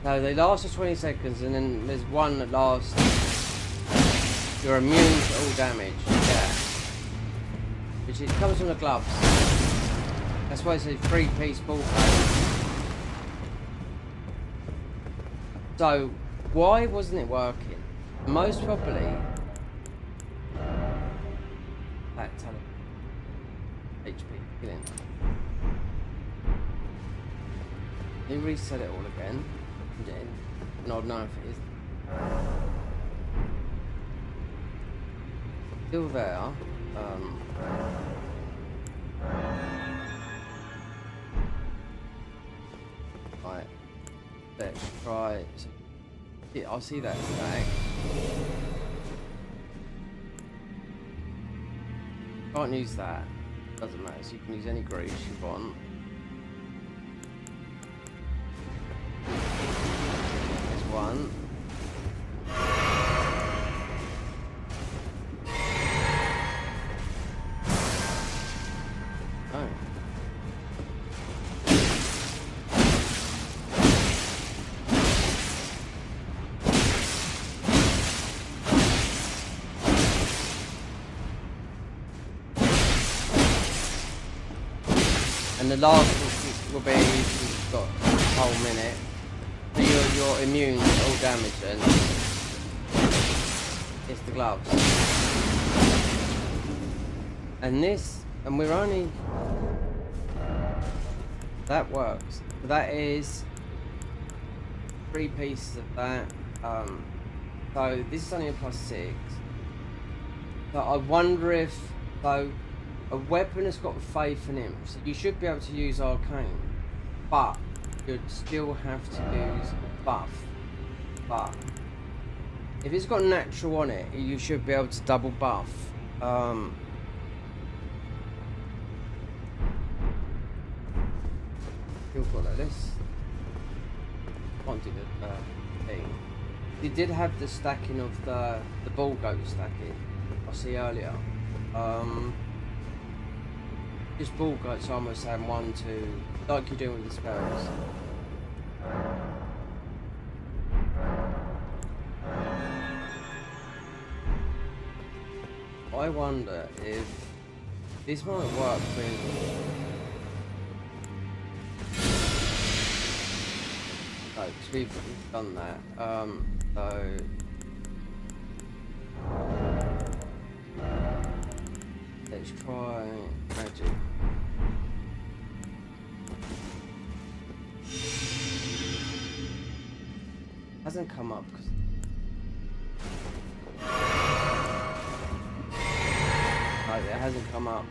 So they last for 20 seconds, and then there's one that lasts. You're immune to all damage. Yeah. Which it comes from the gloves. That's why it's a 3-piece ball pack. So why wasn't it working? Most probably that HP killing. Let me reset it all again. And I'll know if it is. Still there. try. So, yeah, I see that stack. Can't use that. Doesn't matter. So you can use any grease you want. There's one. Oh. And the last will be, you've got a whole minute. So you're immune to all damage then. It's the gloves. And this, and we're only, that works. That is 3 pieces of that. So this is only a +6. So I wonder if, so a weapon has got faith in him, so you should be able to use arcane, but you'd still have to use a buff. But if it's got natural on it, you should be able to double buff. Still got like this. Can't do the thing. You did have the stacking of the ball goat stacking. I see earlier. Just ball goats almost having 1, 2, like you're doing with the spells. I wonder if this might work with. No, because we've done that. So. Let's try magic. Hasn't come up because it hasn't come up.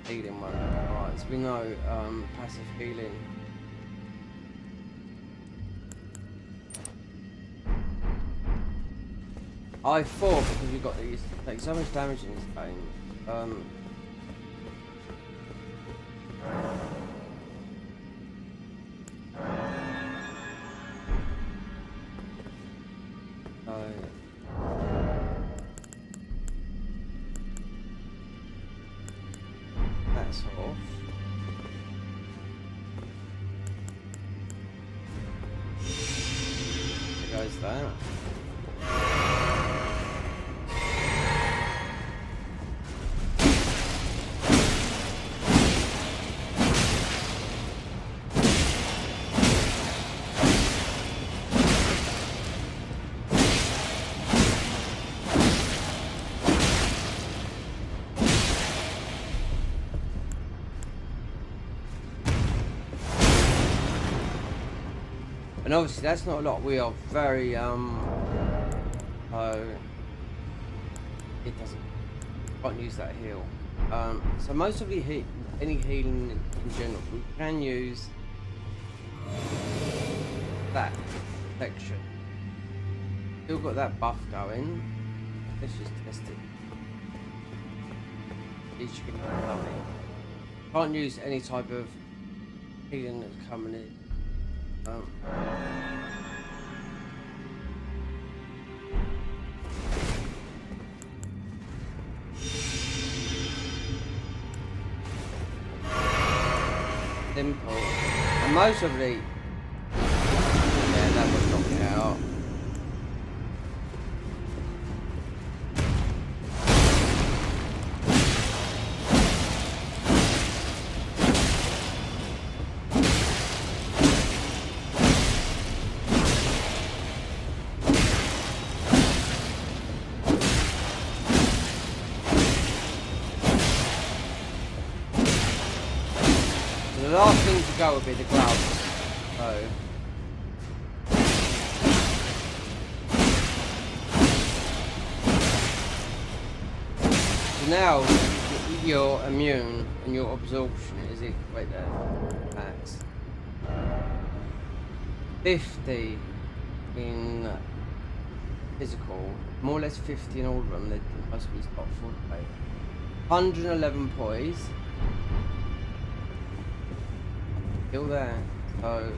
Healing one. Alright, so we know passive healing. I thought because you got these take so much damage in this game. That's off. There goes that. And obviously that's not a lot. We are very it doesn't, can't use that heal. So most of the any healing in general, we can use that protection. Still got that buff going. Let's just test it. Each can lovely. Can't use any type of healing that's coming in. Simple. And most of the that was knocked out. The last thing to go would be the gloves. So now you're immune and your absorption is it right there. That's 50 in physical, more or less 50 in all of them. They're supposed to be spot 48. 111 poise. Still there. So.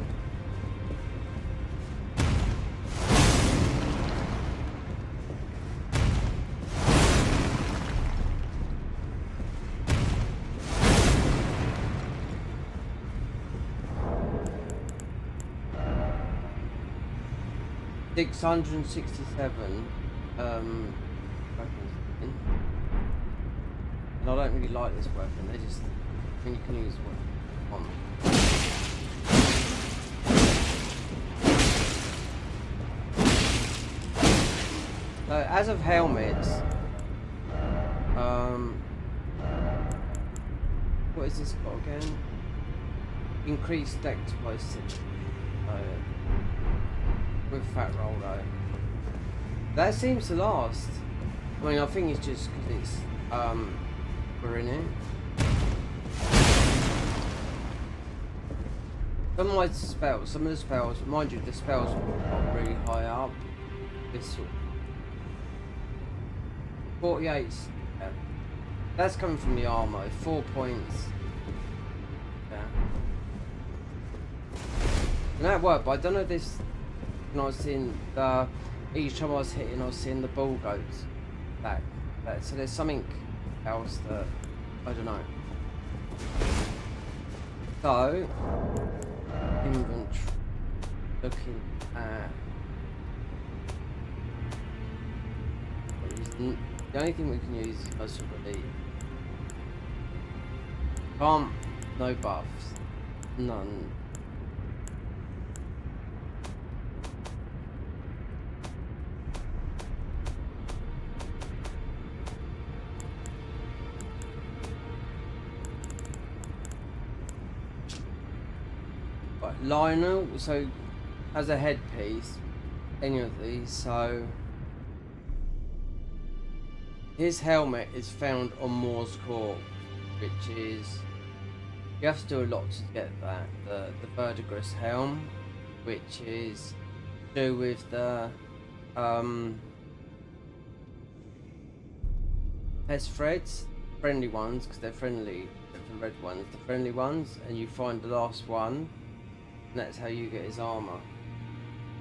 $667 weapons in. And I don't really like this weapon, they just think you can use one. So as of helmets, what is this got again? Increased dex by 6. With fat roll though. That seems to last. I mean, I think it's just because it's we're in it. Some of my spells, some of the spells, mind you, the spells are really high up. This 48. Yeah. That's coming from the armor. 4 points. Yeah. And that worked, but I don't know if this. And I was seeing the each time I was hitting, I was seeing the ball goes back. So there's something else that I don't know. So inventory, looking at the only thing we can use is most probably no buffs, none. Lionel, so as a headpiece, any of these, so his helmet is found on Moore's corpse, which is, you have to do a lot to get that, the verdigris helm, which is to do with the test threads, friendly ones, because they're friendly, the red ones, the friendly ones, and you find the last one. And that's how you get his armor.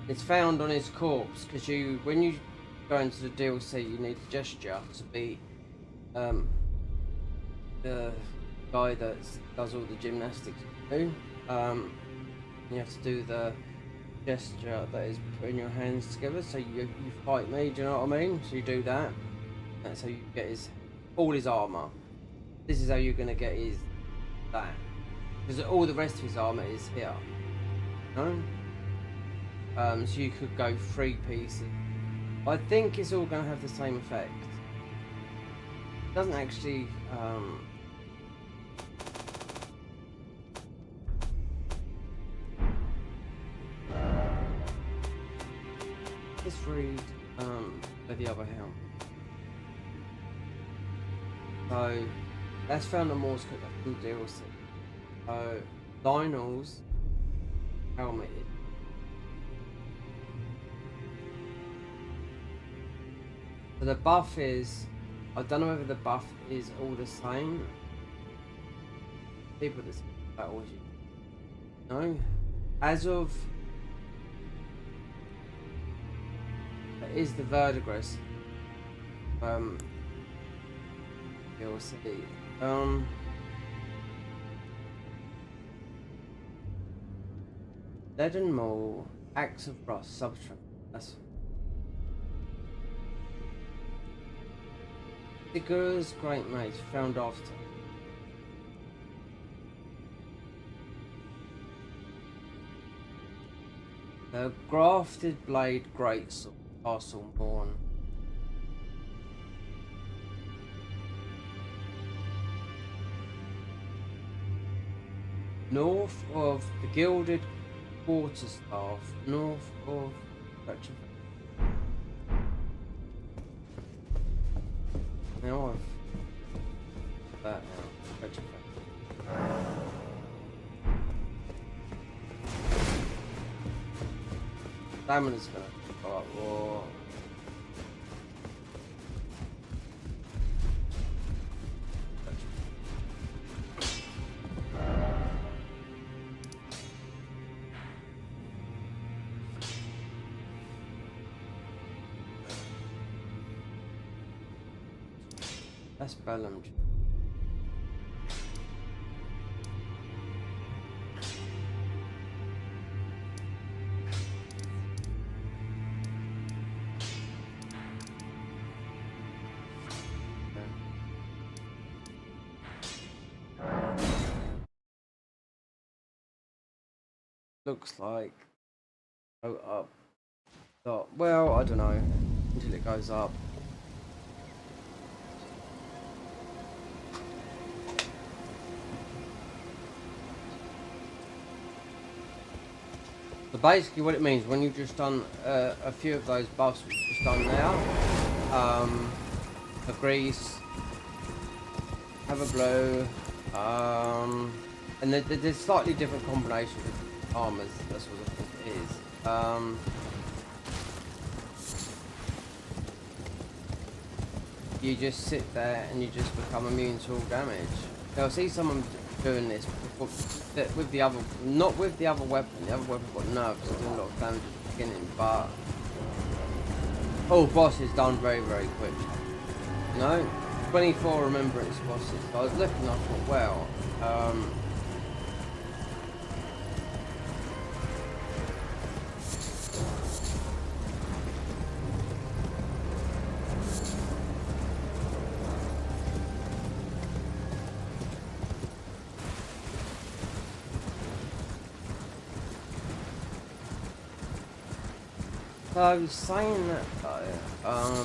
It's found on his corpse because when you go into the DLC, you need a gesture to be the guy that does all the gymnastics. You have to do the gesture that is putting your hands together. So you fight me. Do you know what I mean? So you do that. That's how you get all his armor. This is how you're gonna get that, because all the rest of his armor is here. So you could go 3 pieces. I think it's all going to have the same effect. It doesn't actually let's read the other helm. So that's found on Moore's Cook, that's in DLC. So Lionel's helmet. So the buff is, I don't know whether the buff is all the same. People that battles you know. As of that is the verdigris. You'll see. Lead and Mole, Axe of Rust, Subtract. That's Sigur's Great Mage, found after. The Grafted Blade Greatsword, Castle Morn. North of the Gilded Quarterstaff, north of now I've that now. Stamina's gonna go up, or that's Bellum. Looks like go up. Dot. Well, I don't know until it goes up. So basically, what it means when you've just done a few of those buffs, which you've just done now, a grease, have a blow, and there's slightly different combinations of armors. That's what I think it is. You just sit there and you just become immune to all damage. I'll see someone doing this with the other, not with the other weapon. The other weapon got nerfs, doing a lot of damage at the beginning, but all bosses done very, very quick. You know, 24 remembrance bosses. So I was looking, I thought, well, so I was saying that though, I'll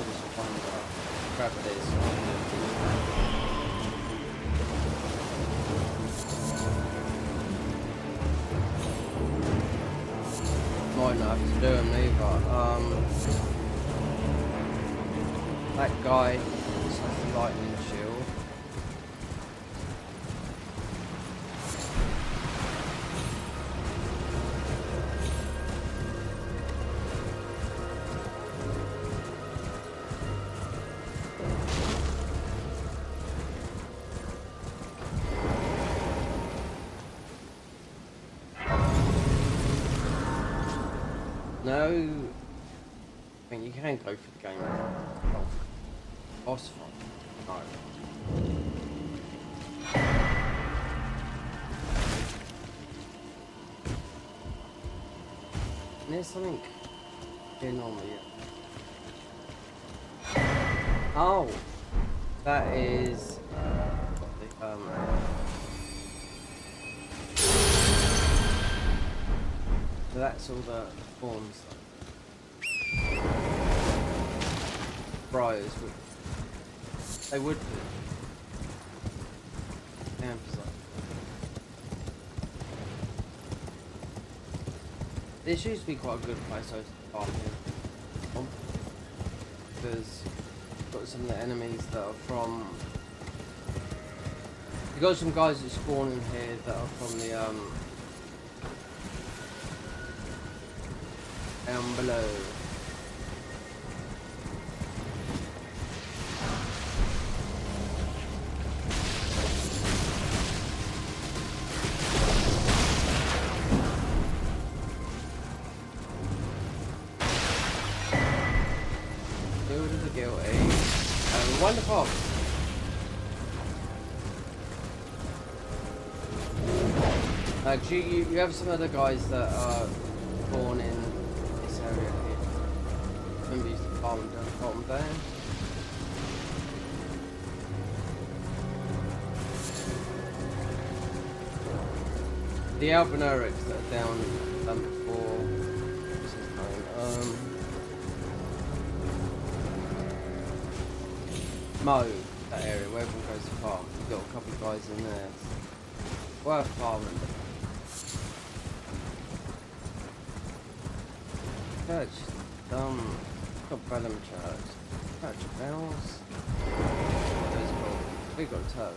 just find out crap it is. Might not have to do them either. That guy just has the lightning shield. No, I mean you can go for the game. Oh, boss fight. No. And there's something in on me. Oh, that is the so that's all the forms. Briars would. They would be. This used to be quite a good place to start here. Because you've got some of the enemies that are from. You've got some guys that spawn in here that are from the down below. Guild of the Guilty. Wonderful. Actually, you have some other guys that are born in this area here. Remember, used to farm them down the bottom there. The Albinurics that are down before. What's his name? Mo, that area where everyone goes to farm. You've got a couple of guys in there. It's worth farming. Church, got Bellum Church. Church of Bells. We got a toe.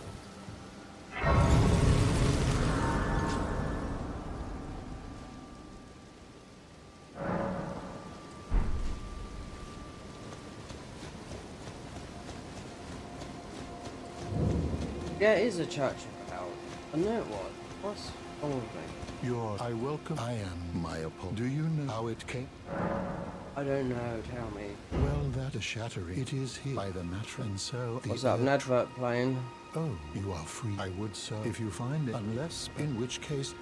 Yeah, it is a church of hell. I knew it was. What's wrong with me? I welcome. I am my apple. Do you know how it came? I don't know, tell me. Well, that is shattering. It is here by the mattress, and so. What's that, an advert playing? Oh, you are free. I would so if you find it, unless, in which case.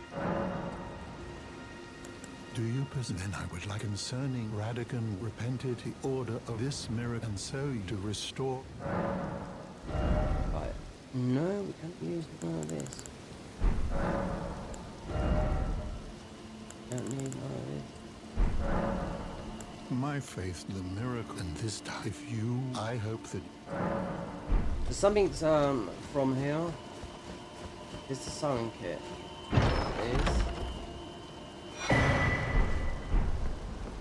Do you possess? Then I would like concerning Radican repented the order of this miracle, and so to restore. Right. No, we can't use none of this. Don't need none of this. My faith, the miracle, and this time, if you, I hope that. There's something from here. It's the sewing kit. It is.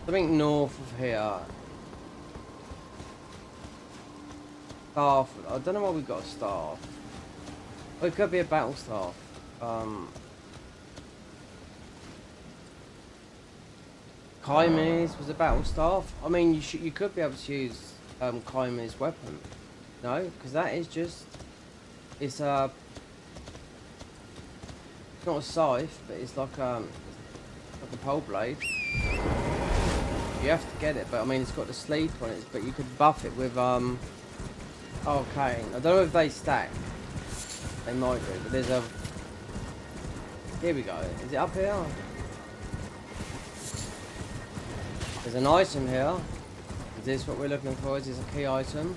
Something north of here. Staff. I don't know why we've got a staff. Oh, it could be a battle staff. Chimeras was a battle staff. I mean, you could be able to use Chimeras weapon. No, because that is just it's not a scythe, but it's like a pole blade. You have to get it, but I mean it's got the sleeve on it. But you could buff it with okay. I don't know if they stack. They might do, but there's a. Here we go. Is it up here? There's an item here. Is this what we're looking for? Is this a key item?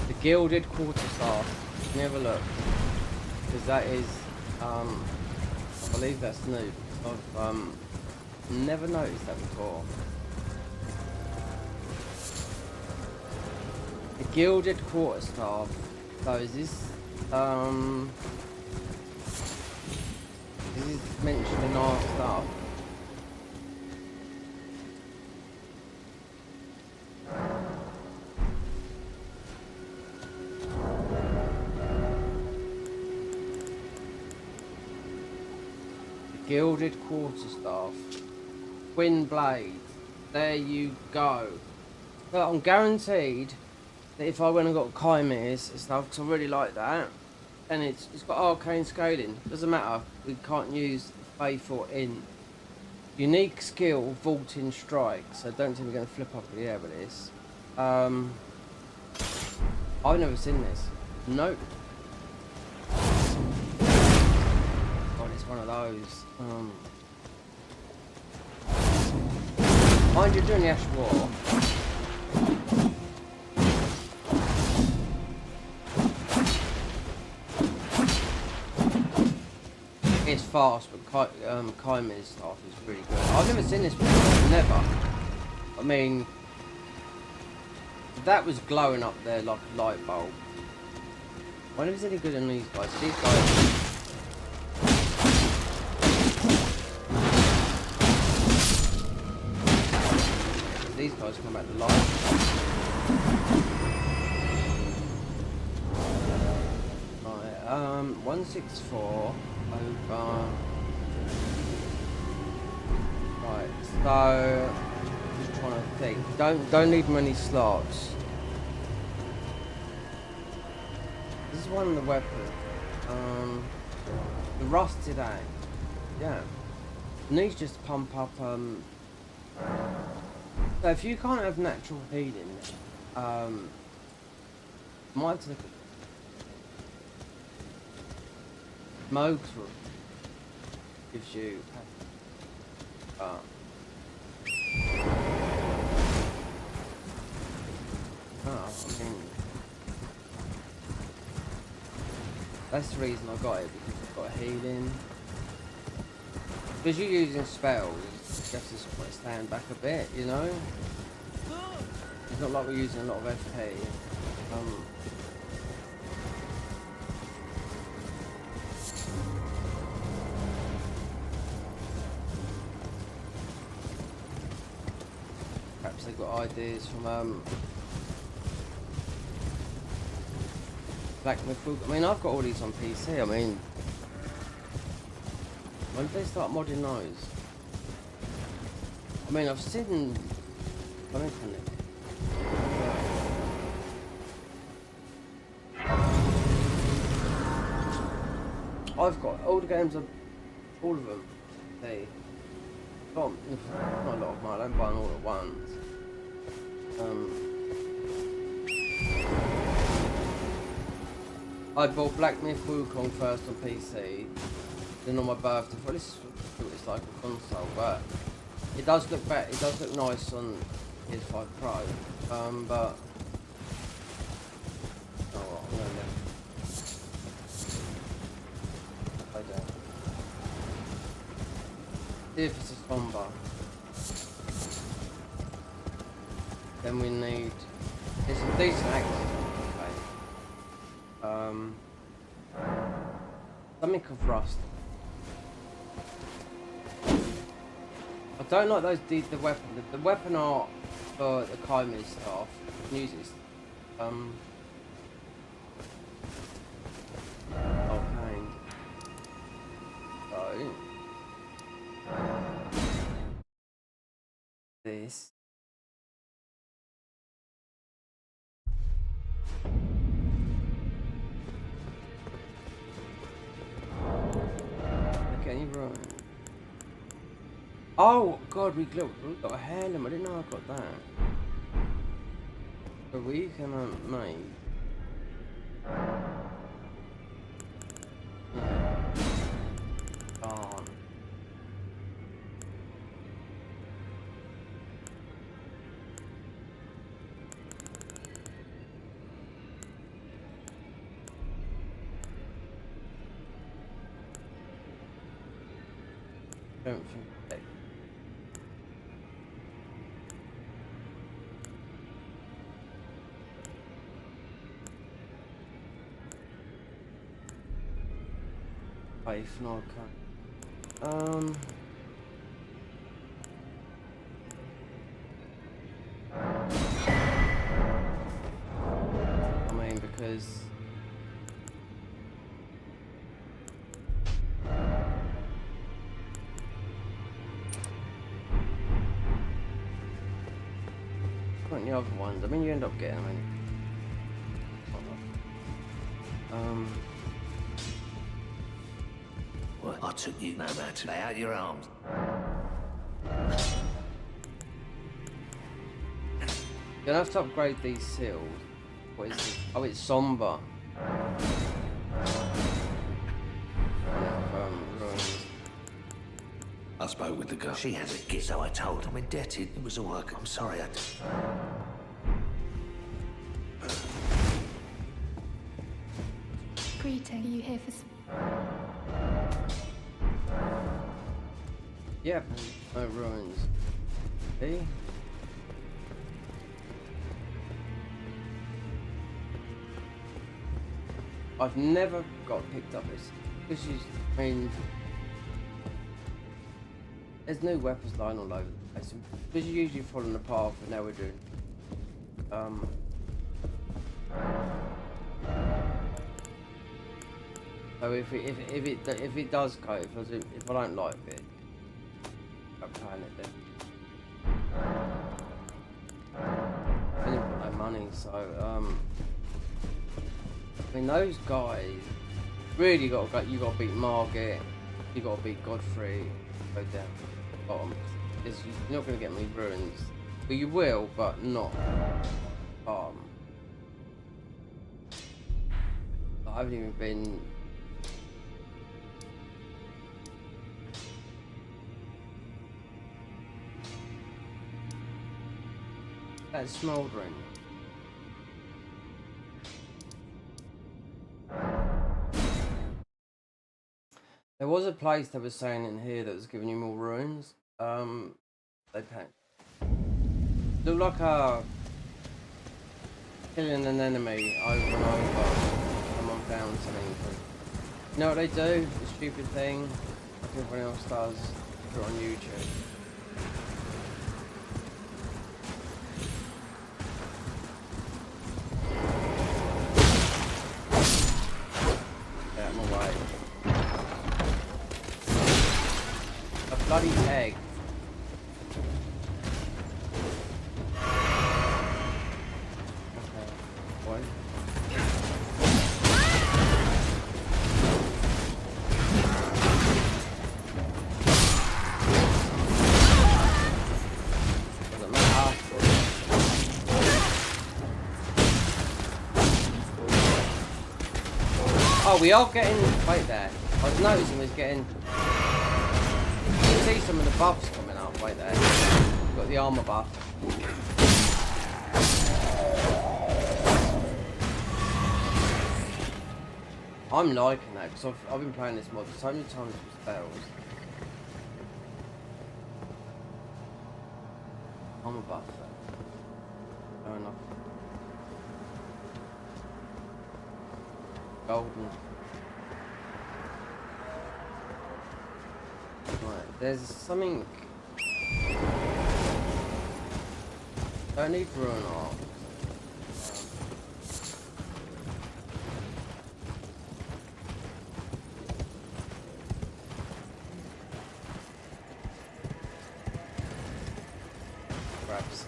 The gilded quarterstaff. Let me have a look. Because that is, I believe that's new. I've never noticed that before. The gilded quarterstaff. So is this mentioned in our stuff? Gilded quarterstaff. Twin blade. There you go. But I'm guaranteed that if I went and got chimeras and stuff, because I really like that, and it's got arcane scaling. Doesn't matter. We can't use faithful in. Unique skill, vaulting strike. So don't think we're going to flip up in the air with this. I've never seen this. Nope. God, it's one of those. Mind you, during the Ash War, it's fast, but Chimeras stuff is really good. I've never seen this before, never. I mean, that was glowing up there like a light bulb. I wonder if it's any good on these guys. These guys. These guys come back to life. Right, 164 over. Right, so just trying to think. Don't need many slots. This is one of the weapons. The rusted axe. Yeah. And these just pump up. So if you can't have natural healing, might have to look at Moog's room. Gives you I mean, that's the reason I got it, because I've got healing. Because you're using spells, you have to sort of stand back a bit, you know? It's not like we're using a lot of FP. Perhaps they've got ideas from Blacksmith. I mean, I've got all these on PC. I mean, when did they start modding those? I mean, I've seen something from it. I've got all the games, all of them. They got not a lot of them. I don't buy them all at once. I bought Black Myth Wukong first on PC, then on my birthday. Well, this is what it's like a console, but it does look better. It does look nice on PS5 Pro. But oh, no. I don't. See if it's a combo. Then we need. There's some decent actors. Something of Rust. I don't like those the weapon. The weapon art for the Chimera stuff uses. Okay. So this. Any run? Oh god, we got a heirloom. I didn't know I got that. So we can make. Oh. Don't think. If not, I mean, because the other ones, I mean, you end up getting them. What? I took you no matter. Lay out your arms. You'll have to upgrade these seals. What is it? Oh, it's somber. Ruins. I spoke with the girl. She has a gift, so I told her I'm indebted. It was all I'm sorry I did. Greeting. Are you here for some... Yep. No ruins. See? I've never got picked up this is, I mean, there's new weapons lying all over the place. Because you're usually following the path, and now we're doing. So if it does go, if I don't like it, I'm playing it then. I didn't put no money, so I mean, those guys really you got to beat Margit, you got to beat Godfrey, go down to the bottom. Because you're not going to get many ruins. Well, you will, but not. I haven't even been. That's smouldering. There was a place that was saying in here that was giving you more ruins. They packed. Look like a killing an enemy over and over. Someone found something. You know what they do? The stupid thing, like everyone else does. Put it on YouTube. Bloody egg. Okay, boy. Oh, we are getting. Wait there. I was noticing we're getting. You see some of the buffs coming up. Wait there. We've got the armor buff. I'm liking that because I've been playing this mod so many times with spells. Armor buff. Fair enough. Golden. Right, there's something. I need Dreadnought. Perhaps.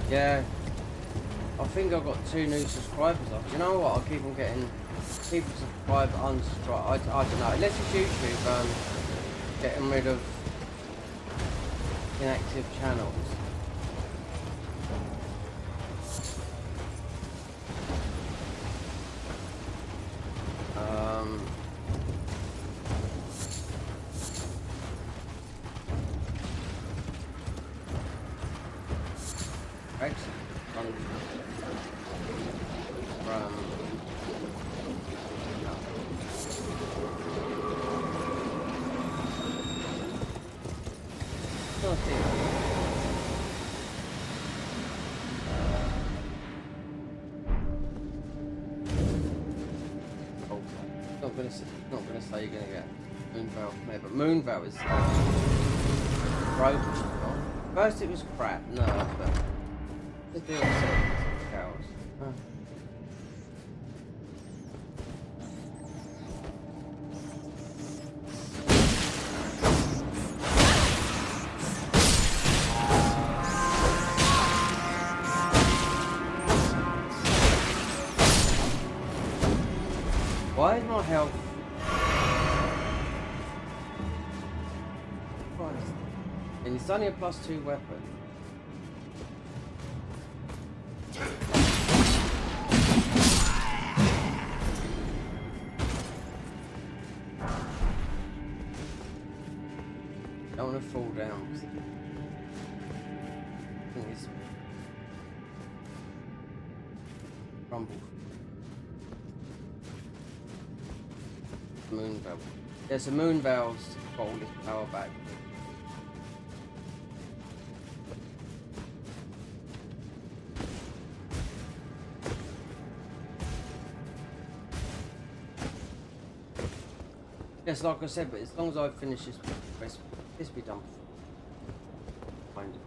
Yeah, I think I've got 2 new subscribers off. You know what? I'll keep on getting people subscribe, unsubscribe. I don't know. Unless it's YouTube getting rid of inactive channels. Not gonna say you're gonna get Moonveil from there, but Moonveil is broken. First it was crap, no, but the DLC is cows. Oh. Why is my health? Christ. And it's only a +2 weapon. Don't want to fall down. I think it's rumble. Moonveil. Yeah, so Moonveil's got all this power back. Yes, like I said, but as long as I finish this quest, this will be done. Kind of.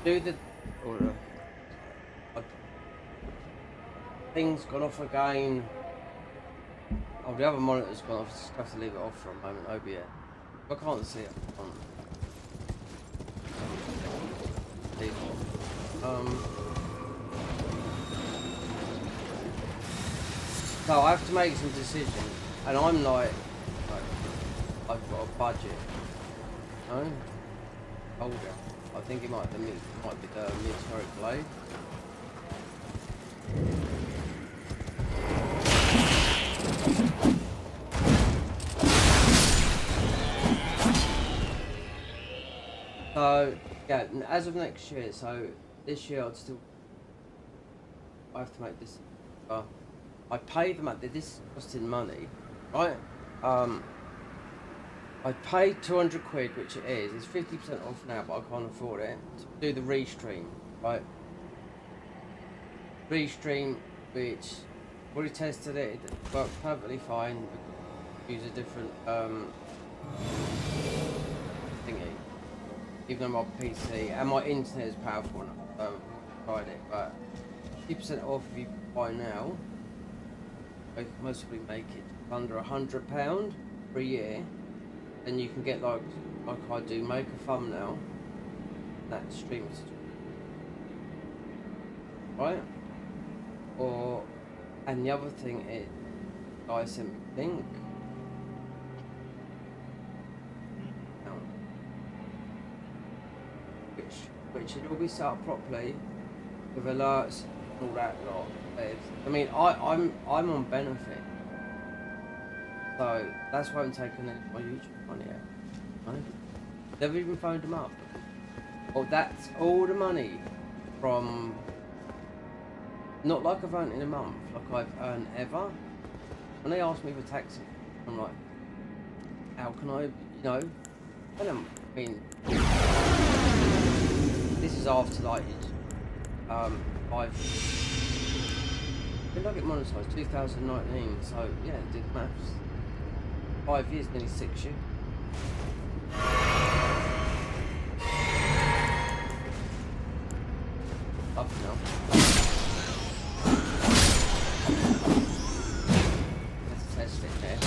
Do the or thing's gone off again. Oh, the other monitor's gone off. Just have to leave it off for a moment. OBS. I can't see it. Leave it off. So I have to make some decisions, and I'm like I've got a budget. No? Older. I think it might be the meteoric blade. So yeah, as of next year, so this year I have to make this. I pay them at this is costing money, right? I paid 200 quid, which it is. It's 50% off now, but I can't afford it to do the restream, right? Restream, which already tested it. It worked perfectly fine. Use a different thingy. Even though my PC and my internet is powerful enough, so I tried it. But 50% off if you buy now. I can mostly make it under £100 for a year. Then you can get like I do, make a thumbnail, that streams, right? Or, and the other thing is, I sent me a link. Which should all be set up properly with alerts and all that lot. I mean, I'm on benefit, so that's why I'm taking any of my YouTube money out. Right? Never even phoned them up. Oh, that's all the money from. Not like I've earned in a month, like I've earned ever. When they ask me for taxes, I'm like, how can I, tell them? I mean, this is after like, when did I get monetized? 2019. So yeah, did maths. 5 years, nearly 6 years. Up now. Let's test it there.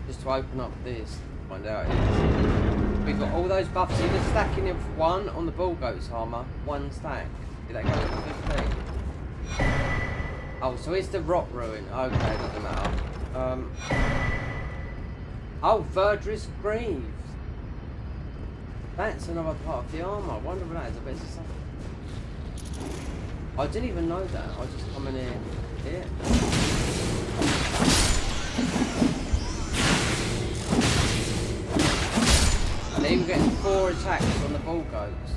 Just to open up this, find out we've got all those buffs. Either stacking of one on the bull goat's armor, one stack. Did that go to 15? Oh, so it's the rot ruin. Okay, doesn't matter. Oh, Verdris Greaves. That's another part of the armor. I wonder what that is. I bet it's something. I didn't even know that. I was just coming in here. They even get 4 attacks on the bull goats.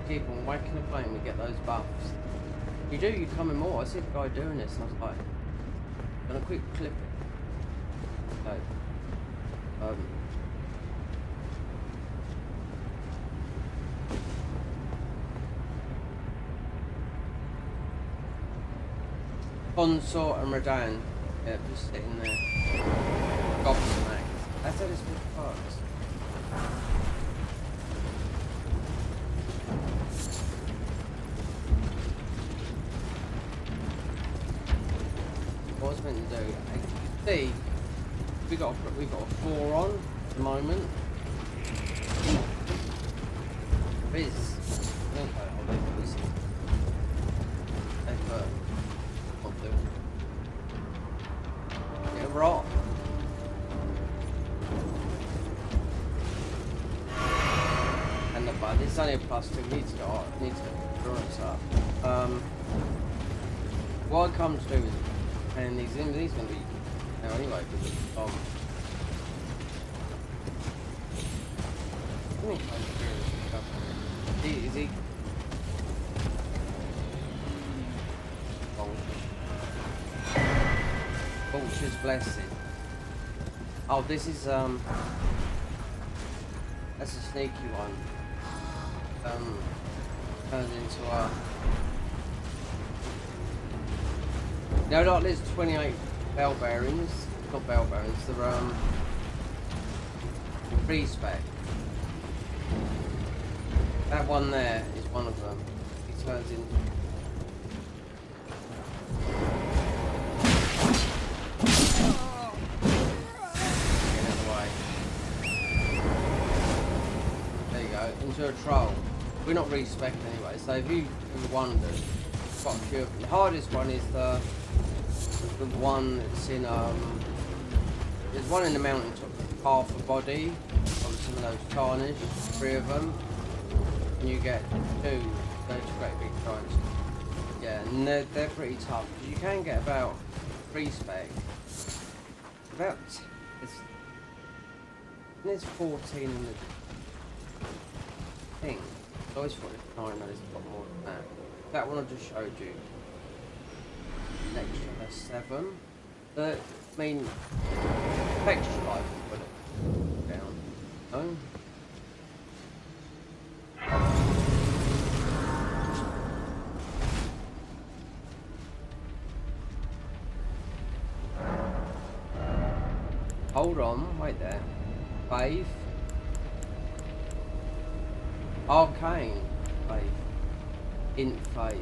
Keep on whacking the flame, we get those buffs. You do, you come in more. I see a guy doing this, and I was like, I'm gonna quick clip it. So, Consort and Radan, yeah, just sitting there. Gobsmacked. That's how this bitch works. What I was meant to do, you can see we've got a 4 on at the moment. Fizz. I'll leave this. I'll do. Yeah, rot. And the bud, it's only a +2, needs to go endurance up. What I come to do is, and these going to be now anyway because is he Vulture's Blessing. Oh, this is that's a sneaky one. Turns into a no, there's 28 bell bearings, not bell bearings, they're pre-spec. That one there is one of them. He turns into get out of the way. There you go, into a troll. We're not re-spec anyway, so if you wondered, quite a few of them. The hardest one is the one that's in there's one in the mountain top, half a body of some of those tarnished, 3 of them, and you get 2 those great big giants. Yeah, and they're pretty tough. You can get about 3 spec. About there's 14 in the thing. I always thought it's 9, no, there's a lot more than that. That one I just showed you. Next 7. But I mean, texture life put it down. No. Hold on, wait there. Faith. Arcane. Faith. int fight.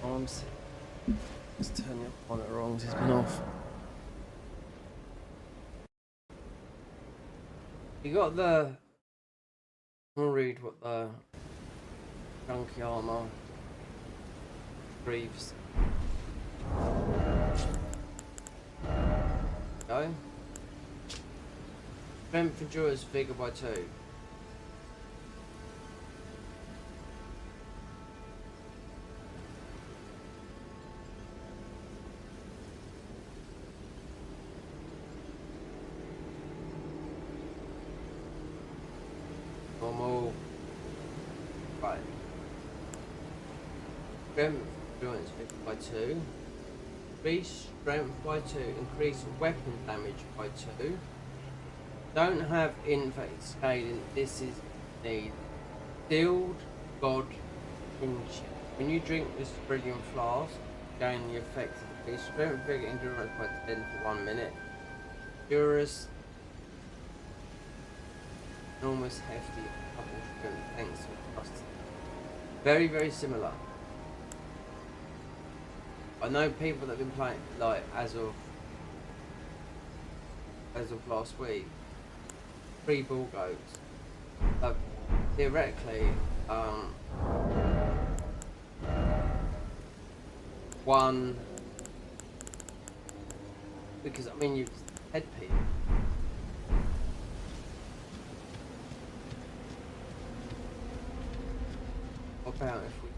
Arms. Let's turn it on it wrong. It's been off. You got the. I'll read what the chunky armor grieves. Go. Strength endures vigor by 2. Normal. Right. Strength endurance vigor by 2. Increase strength by 2. Increase weapon damage by 2. Don't have infinite scaling. This is need. Sealed God kinship. When you drink this brilliant flask, gain the effect of increase strength, vigor, endurance by 10 for 1 minute. Durus, enormous, hefty, double strength. Thanks for trust. Very, very similar. I know people that have been playing like as of last week. 3 ball goats. Theoretically, one, because I mean you head people. What about if we?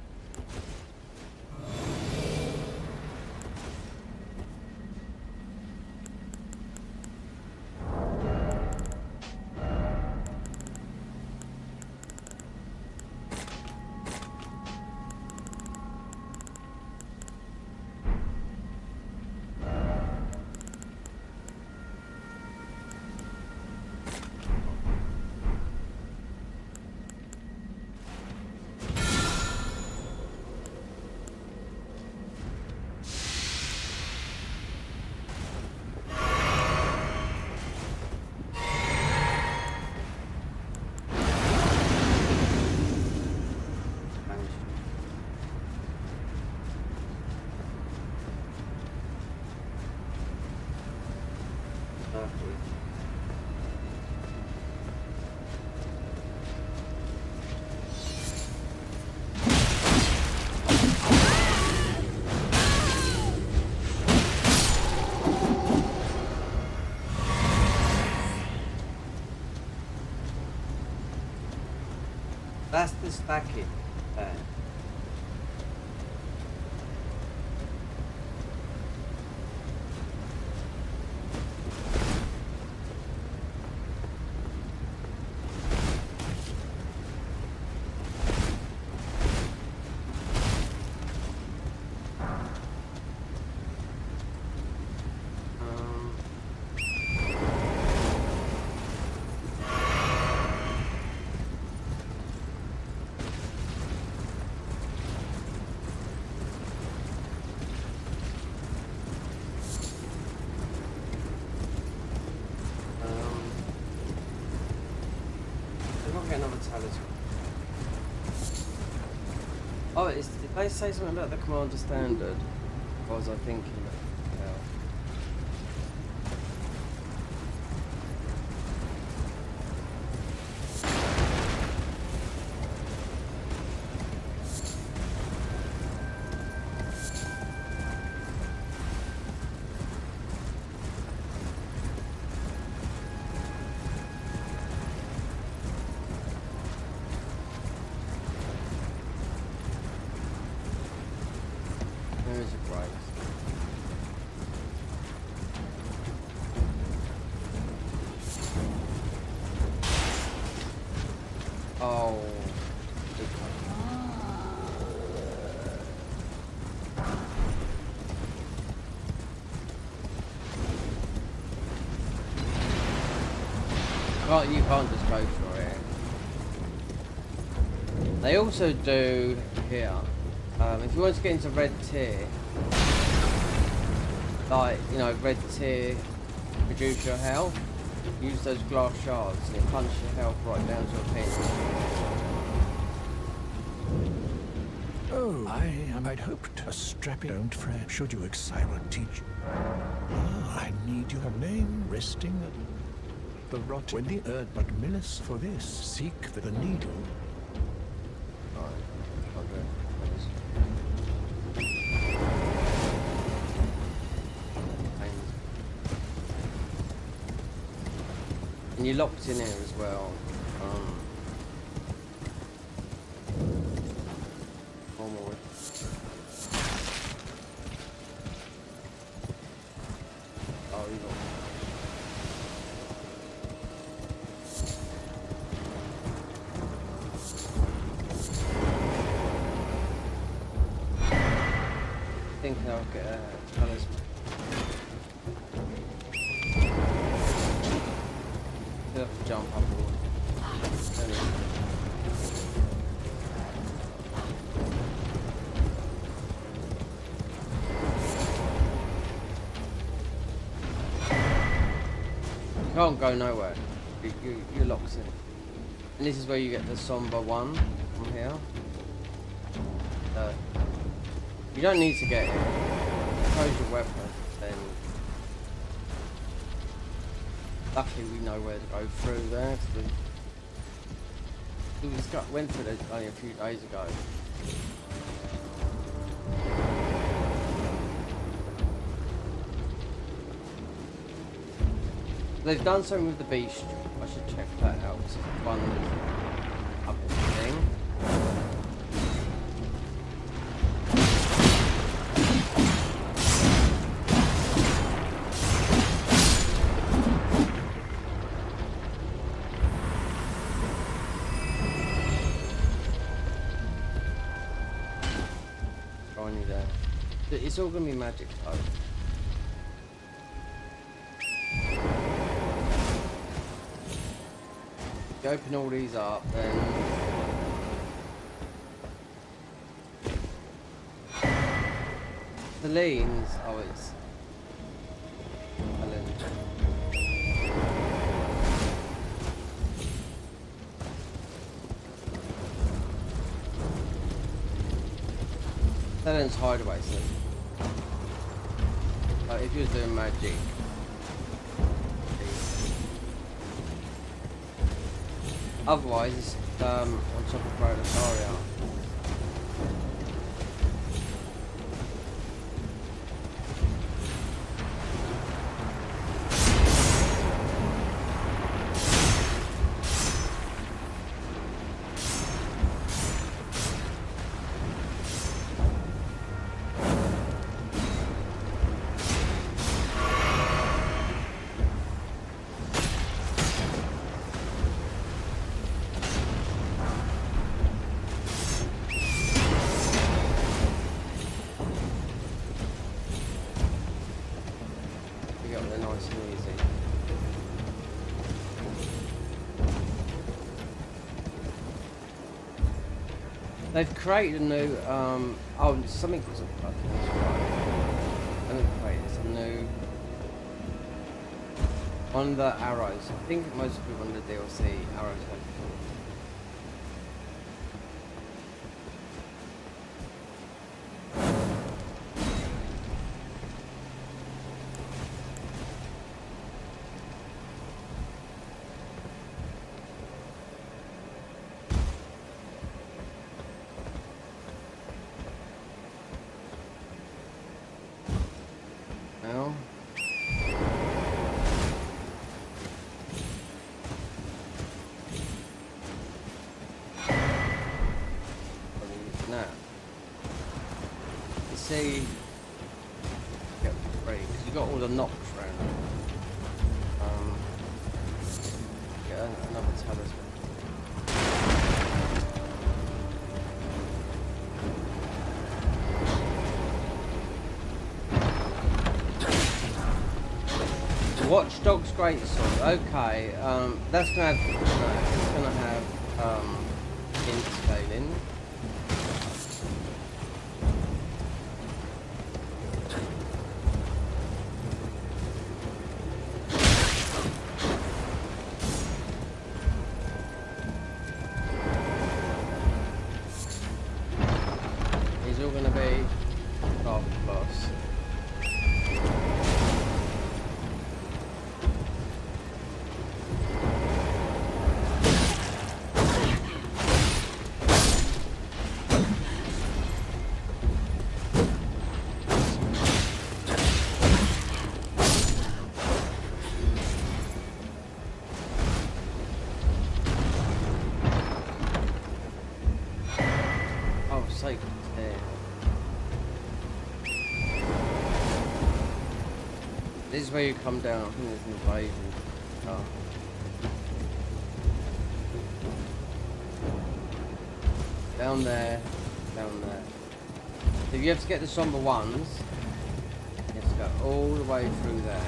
That's the stacking. Another talisman. Oh, did they say something about the commander standard? Or was I thinking that? Yeah. Where is it, right? Oh. Well, you can't just go for it. They also do here. If you want to get into red tier, like, you know, red tier, reduce your health, use those glass shards and it punch your health right down to a pin. Oh, I'd hoped a strapping. Don't fret. Should you I will teach. I need your name resting at the rot when the earth but Millis for this. Seek the needle. And you're locked in here as well. One more. Oh, you got. I think I'll get a talisman. Have to jump up or you can't go nowhere. You're locked in. And this is where you get the somber one from here. You don't need to get it. Close your weapon, then luckily we know where to go through there. We went through it only a few days ago. They've done something with the beast. I should check that out. It's one up in the thing. It's all gonna be magic though. If you open all these up, then the lanes. Oh, it's Elden. Elden's hideaway. So if he was doing magic, otherwise it's on top of Proletariat. They've created a new, oh, something was fucking right. Let me create some new, on the arrows. I think most people on the DLC arrows have. See, get free because you got all the knocks around. Yeah, another talisman. Watchdog's Greatsword. Okay, that's gonna have int scaling. take us there. This is where you come down. I think there's an invasion. Oh. Down there, down there. So you have to get the somber ones. You have to go all the way through there.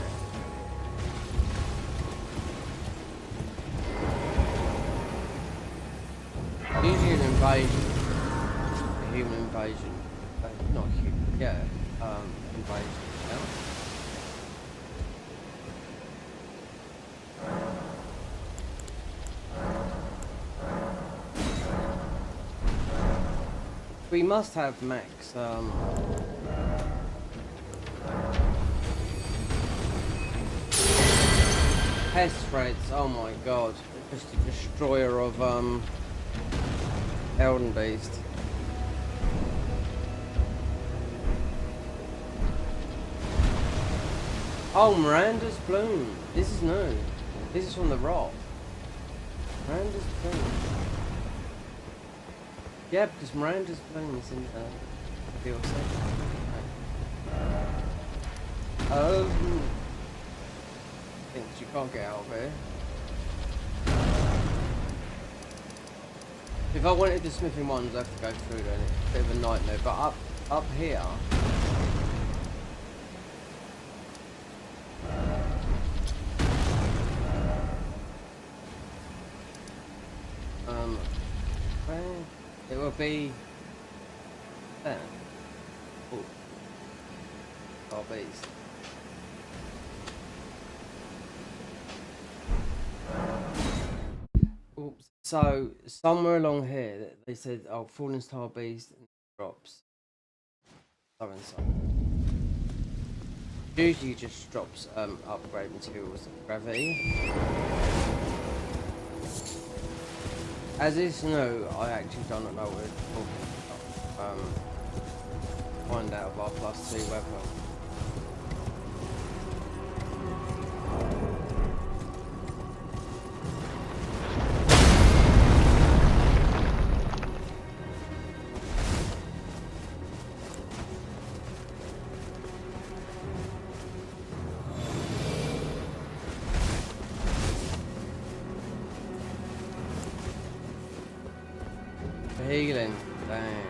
Usually an invasion, a human invasion, not human, yeah, invasion. Yeah? We must have max. Pest threads. Oh my god! Just a destroyer of Elden beast. Oh, Miranda's bloom. This is new. This is from the rock. Miranda's bloom. Yeah, because Miranda's bloom is in DLC. Things you can't get out of here. If I wanted the smithing ones, I have to go through then. It's a bit of a nightmare. But up here. It will be there. Oh, bees. Oops. So somewhere along here, they said, "Oh, falling star beast drops." So and so. Usually, just drops upgrade materials of gravity. As is new, I actually don't know what we're talking about. Find out of our +2 weapon. Healing, damn.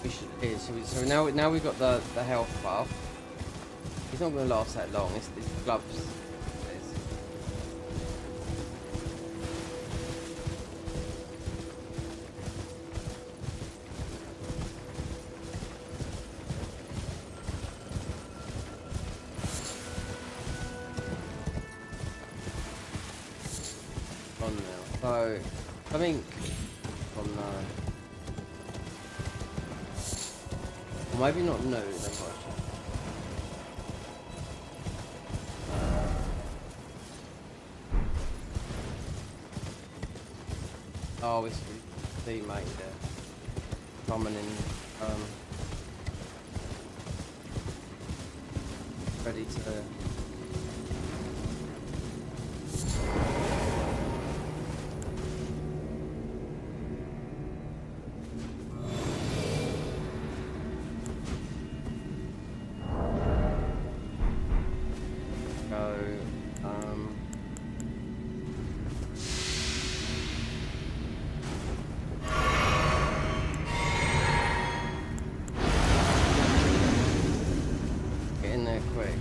We should, here, so now we've got the health buff. It's not going to last that long. It's the gloves. So, I think from well, maybe not new, then watch it. Oh, it's the mate there. Coming in, ready to. Get in there quick.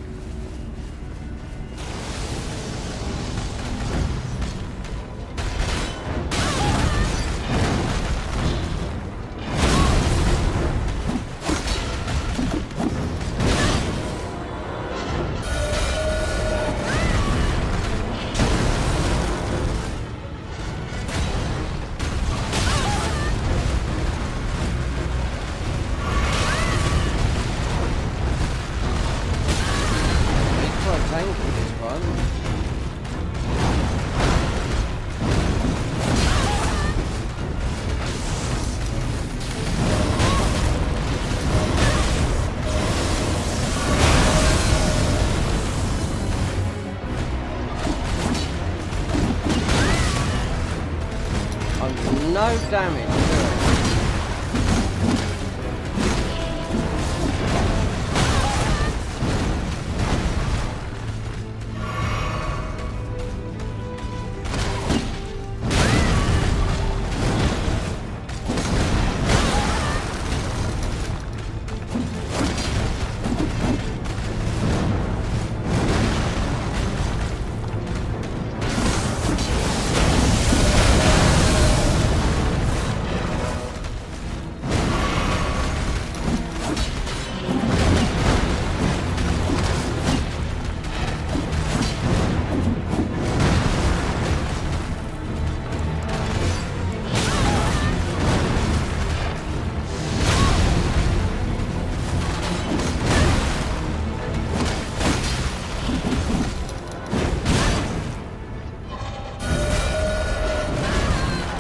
much damage to it.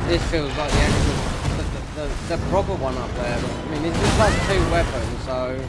This feels like the actual, the proper one up there. I mean, it's just like 2 weapons, so.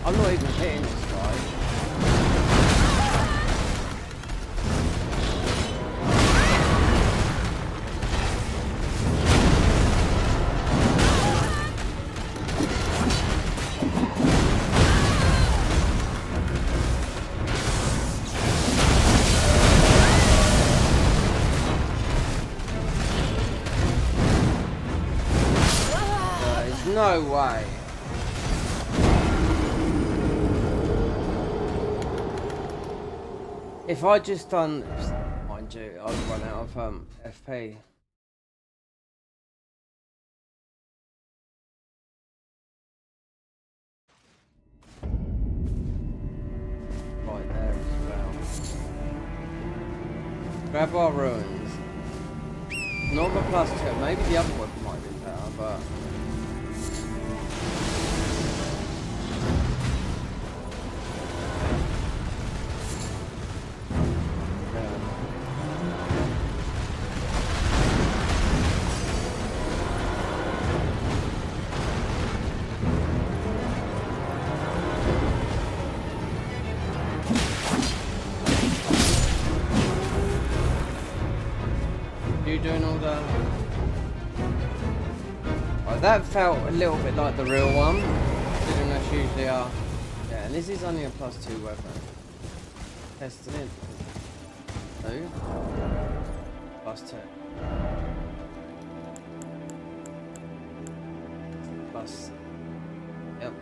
I'm not even hitting this guy. There's no way. If I just done, mind you, I'd run out of FP. Right there as well. Grab our ruins. Not the +2. Maybe the other weapon might be better, but. Doing all the... Right, that felt a little bit like the real one, considering that's usually our... Yeah, and this is only a +2 weapon. Testing it. 2. +2. Plus... Yep.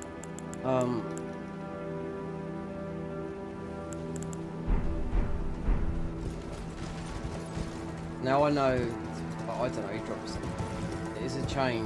Now I know, I don't know, he drops it. It is a chain.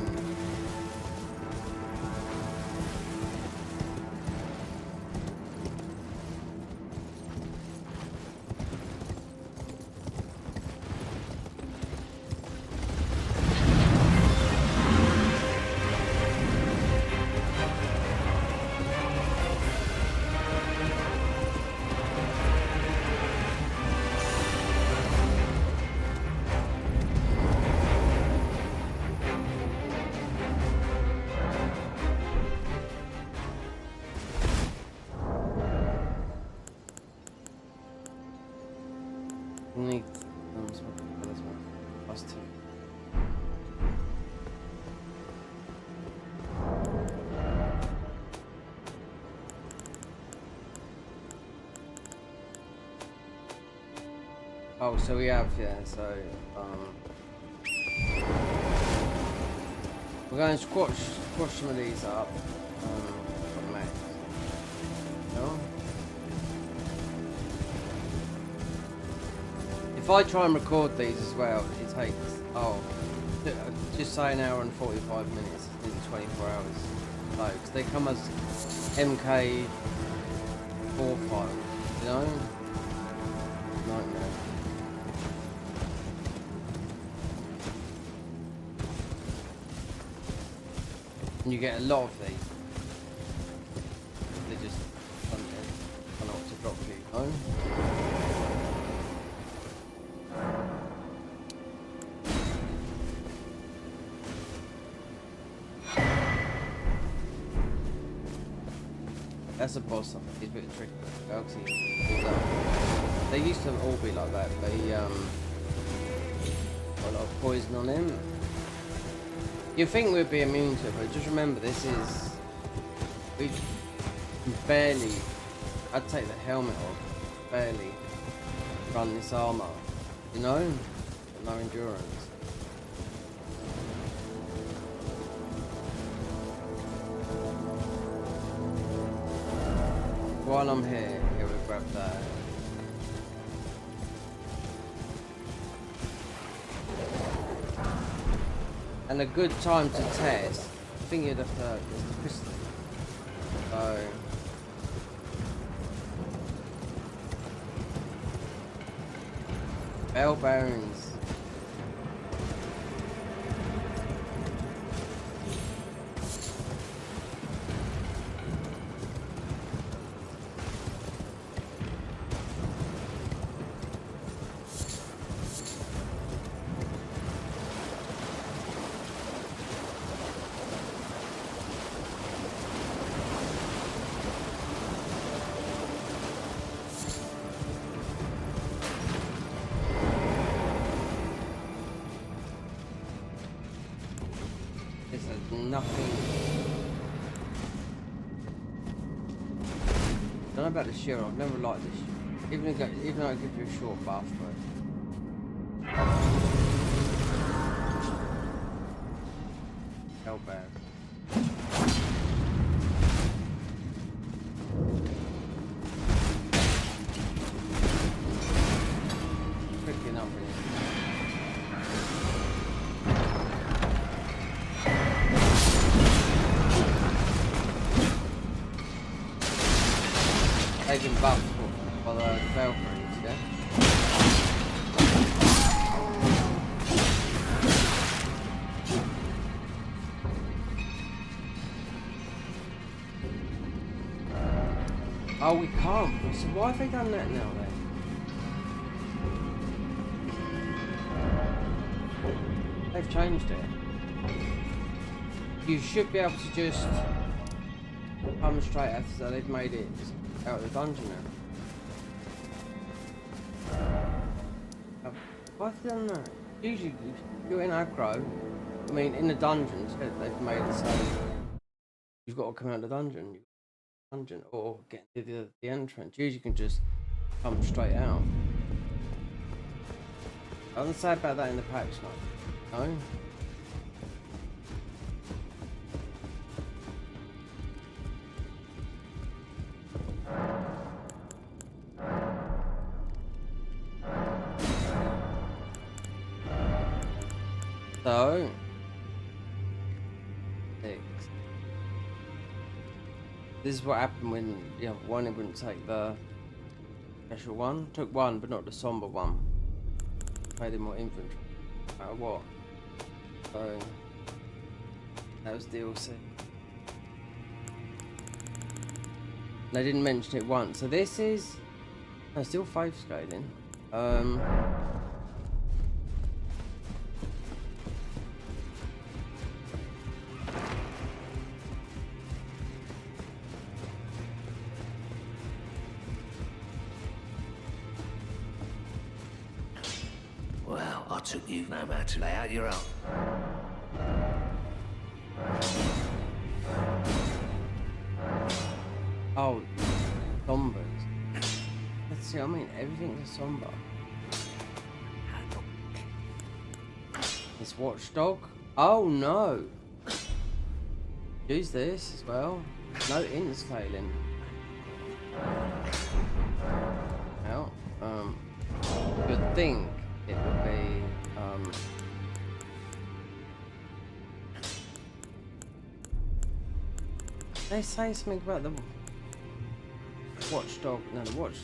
Oh, so we have, yeah, so, we're going to squash some of these up, for max. No? If I try and record these as well, it takes, just say an hour and 45 minutes, in 24 hours. So, because they come as MK4 files, you know? Nightmare. And you get a lot of these. They just don't know what to drop you, you know? That's a boss. It's a bit tricky. They used to all be like that. They got a lot of poison on him. You think we'd be immune to it, but just remember this is we can barely. I'd take the helmet off. Barely run this armor. You know, no endurance. While I'm here, we'll grab that. And a good time to test, I think you'd have to is the crystal. So bell bearings. Nothing. Don't know about the shield. I've never liked this shield. Even though it gives you a short buff, but hell bad. Picking up in it. Taking buffs for the Valkyries, yeah? Oh, we can't. So why have they done that now then? They've changed it. You should be able to just come straight after, so they've made it out of the dungeon now. Why have they done that? Usually, if you're in aggro, I mean, in the dungeons, they've made it so you've got to come out of the dungeon, or get to the entrance. Usually, you can just come straight out. I wasn't say about that in the patch, no. So, 6. This is what happened when one it wouldn't take the special one. Took one, but not the somber one. Made it more infantry. No matter what. So that was DLC. They didn't mention it once. So this is still faith scaling. Well, I took you no matter to lay out your own. Oh, sombers. Let's see, I mean, everything is somber. It's Watchdog. Oh no. Use this as well. No inscaling. Well, you'd think it would be they say something about the Watchdog. No, the watch.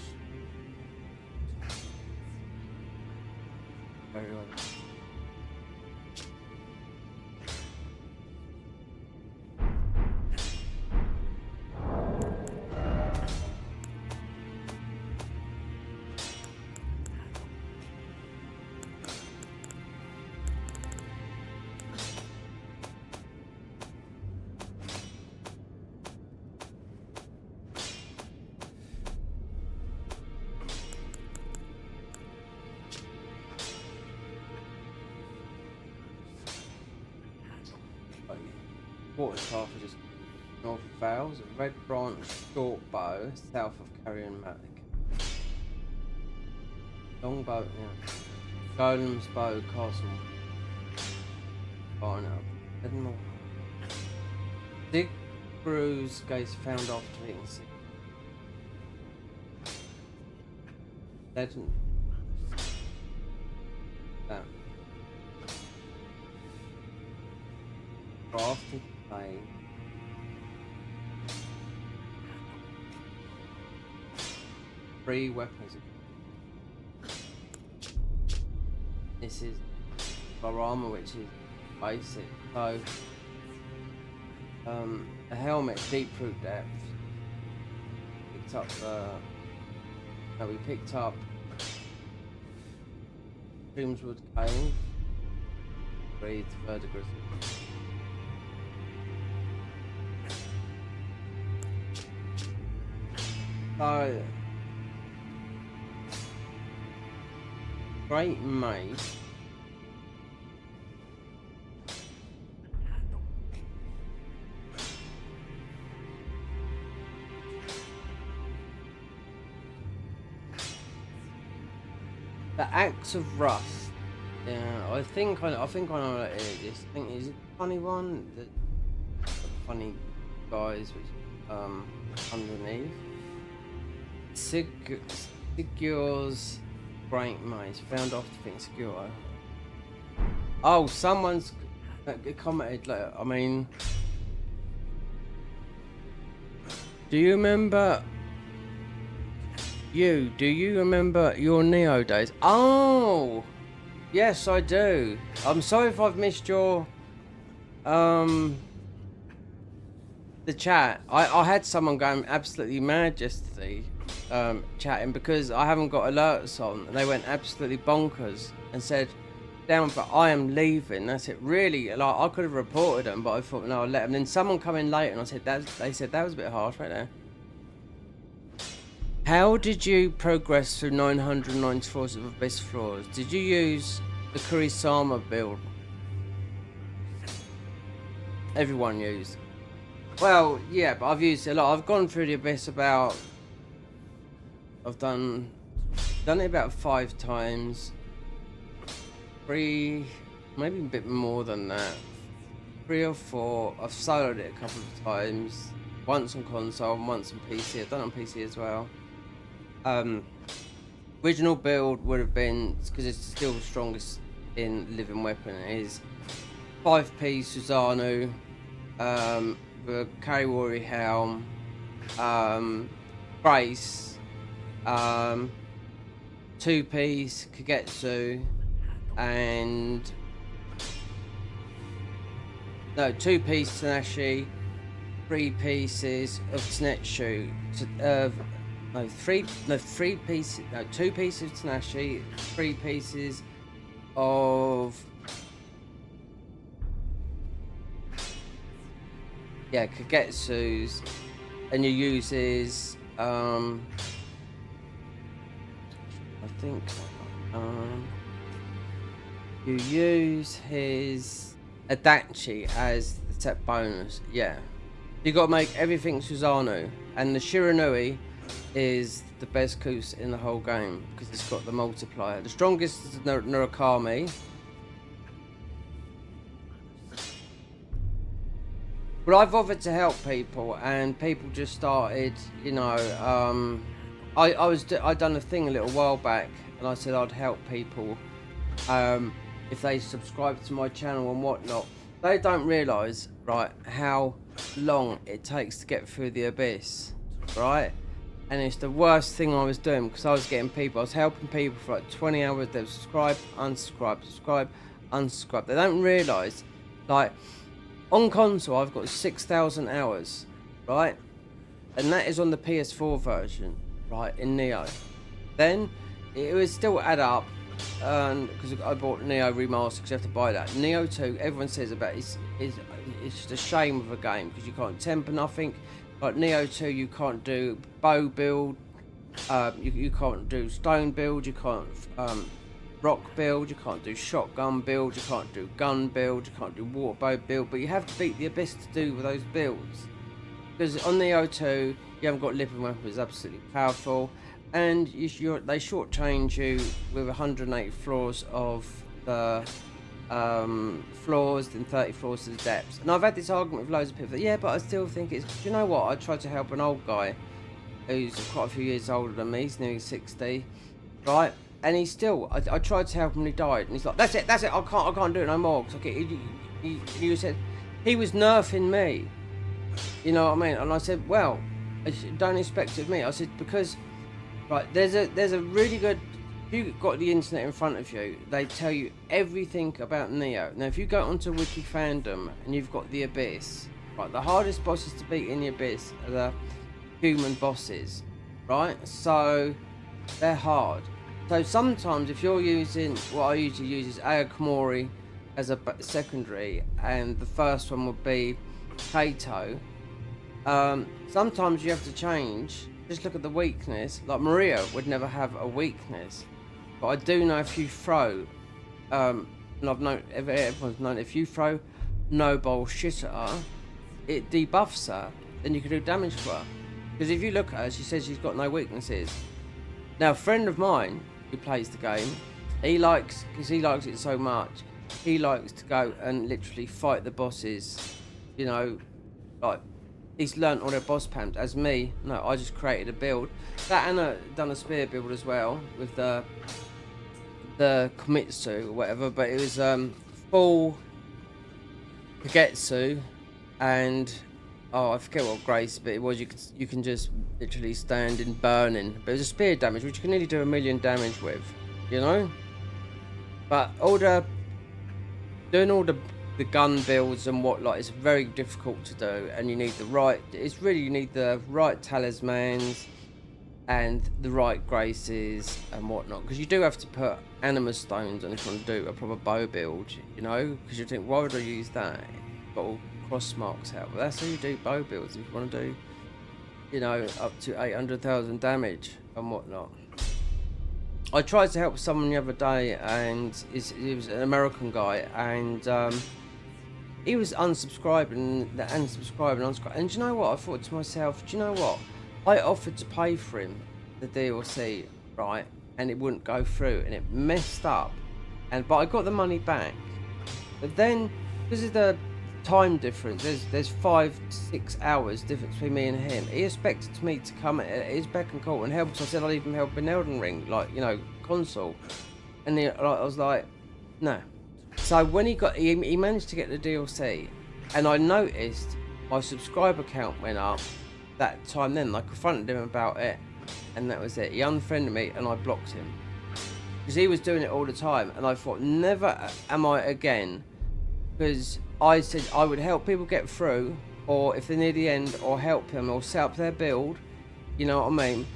Very well. Water path is just north of Vales, a red branch short bow south of Carrion Malik. Longbow, yeah. Golem's bow, castle. Barn up. Edinburgh. Dig Brews gates found after eating sick. Legend. That. Crafted. Free weapons. This is our armor, which is basic. So, a helmet, deep root depth. Picked up no, we picked up Grimswood Cave. Breathe verdigris. So, great mate. The Axe of Rust. Yeah, I think I know what it is. I think is it a funny one. The funny guys which underneath. Sigur's Great Maze found off the thing Sigur. Oh, someone's commented. Like, I mean, do you remember? Do you remember your Neo days? Oh, yes, I do. I'm sorry if I've missed your the chat. I had someone going absolutely mad yesterday. Chatting because I haven't got alerts on, and they went absolutely bonkers and said, "Damn, but I am leaving." That's it. Really, like I could have reported them, but I thought no, I'll let them. Then someone come in later, and I said that. They said that was a bit harsh right there. How did you progress through 994 of Abyss floors? Did you use the Kurisama build? Everyone used. Well, yeah, but I've used it a lot. I've gone through the Abyss about. I've done it about 5 times. 3, maybe a bit more than that. 3 or 4. I've soloed it a couple of times. Once on console and once on PC. I've done it on PC as well. Original build would have been, because it's still the strongest in living weapon, is 5p Susanoo, the Carry Warrior Helm, Brace, 2-piece Kagetsu, and 2-piece Tanashi, 3 pieces of Tsunetsu, 2 pieces of Tanashi, 3 pieces of Kagetsu's, and you uses I think you use his Adachi as the set bonus. Yeah, you got to make everything Susanoo, and the Shiranui is the best Kus in the whole game because it's got the multiplier. The strongest is Murakami, Well, I've offered to help people, and people just started, you know. I'd done a thing a little while back, and I said I'd help people if they subscribe to my channel and whatnot. They don't realise, right, how long it takes to get through the abyss, right? And it's the worst thing I was doing, because I was getting people, I was helping people for like 20 hours. They'd subscribe, unsubscribe, subscribe, unsubscribe. They don't realise, like, on console I've got 6,000 hours, right? And that is on the PS4 version, right, in Neo. Then it would still add up, because I bought Neo Remastered, because you have to buy that. Neo 2, everyone says about it's just a shame of a game, because you can't temper nothing. Like Neo 2, you can't do bow build, you can't do stone build, you can't rock build, you can't do shotgun build, you can't do gun build, you can't do water bow build, but you have to beat the abyss to do those builds. Because on Neo 2, you haven't got living weapons, absolutely powerful, and they shortchange you with 108 floors of the floors, then 30 floors to the depths. And I've had this argument with loads of people that, yeah, but I still think it's, do you know what, I tried to help an old guy who's quite a few years older than me, he's nearly 60, right? And he's still, I tried to help him and he died, and he's like, that's it, I can't do it no more. Cause he said, he was nerfing me, you know what I mean? And I said, well, don't expect it of me. I said, because, right, there's a really good, if you've got the internet in front of you, they tell you everything about Neo. Now, if you go onto Wiki Fandom and you've got the Abyss, right, the hardest bosses to beat in the Abyss are the human bosses, right? So, they're hard. So sometimes if you're using, what I usually use is Ayakomori as a secondary, and the first one would be Kaito. Sometimes you have to change, just look at the weakness. Like Maria would never have a weakness, but I do know if you throw, and I've known, everyone's known, if you throw no bullshit at her, it debuffs her, then you can do damage to her. Because if you look at her, she says she's got no weaknesses. Now, a friend of mine who plays the game, because he likes it so much, he likes to go and literally fight the bosses, you know, like, he's learnt all their boss pams. As me, no, I just created a build. That, and done a spear build as well, with the Komitsu or whatever, but it was full Kagetsu, and oh, I forget what grace, but it was, you can just literally stand in burning. But it was a spear damage, which you can nearly do 1,000,000 damage with, you know? But doing all the gun builds and whatnot is very difficult to do, and you need the right, you need the right talismans and the right graces and whatnot, because you do have to put anima stones on if you want to do a proper bow build, you know, because you think, why would I use that? Got all cross marks out, but that's how you do bow builds if you want to do, you know, up to 800,000 damage and whatnot. I tried to help someone the other day, and he was an American guy, and he was unsubscribing, and do you know what? I thought to myself, do you know what? I offered to pay for him the DLC, right, and it wouldn't go through, and it messed up, but I got the money back. But then, because of the time difference, there's 5 to 6 hours difference between me and him. He expected me to come at his beck and call and help, so I said I'd even help in Elden Ring, like, you know, console, and I was like, no. So when he managed to get the DLC, and I noticed my subscriber count went up that time. Then I confronted him about it, and that was it. He unfriended me, and I blocked him, because he was doing it all the time, and I thought, never am I again, because I said I would help people get through, or if they're near the end, or help them, or set up their build, you know what I mean?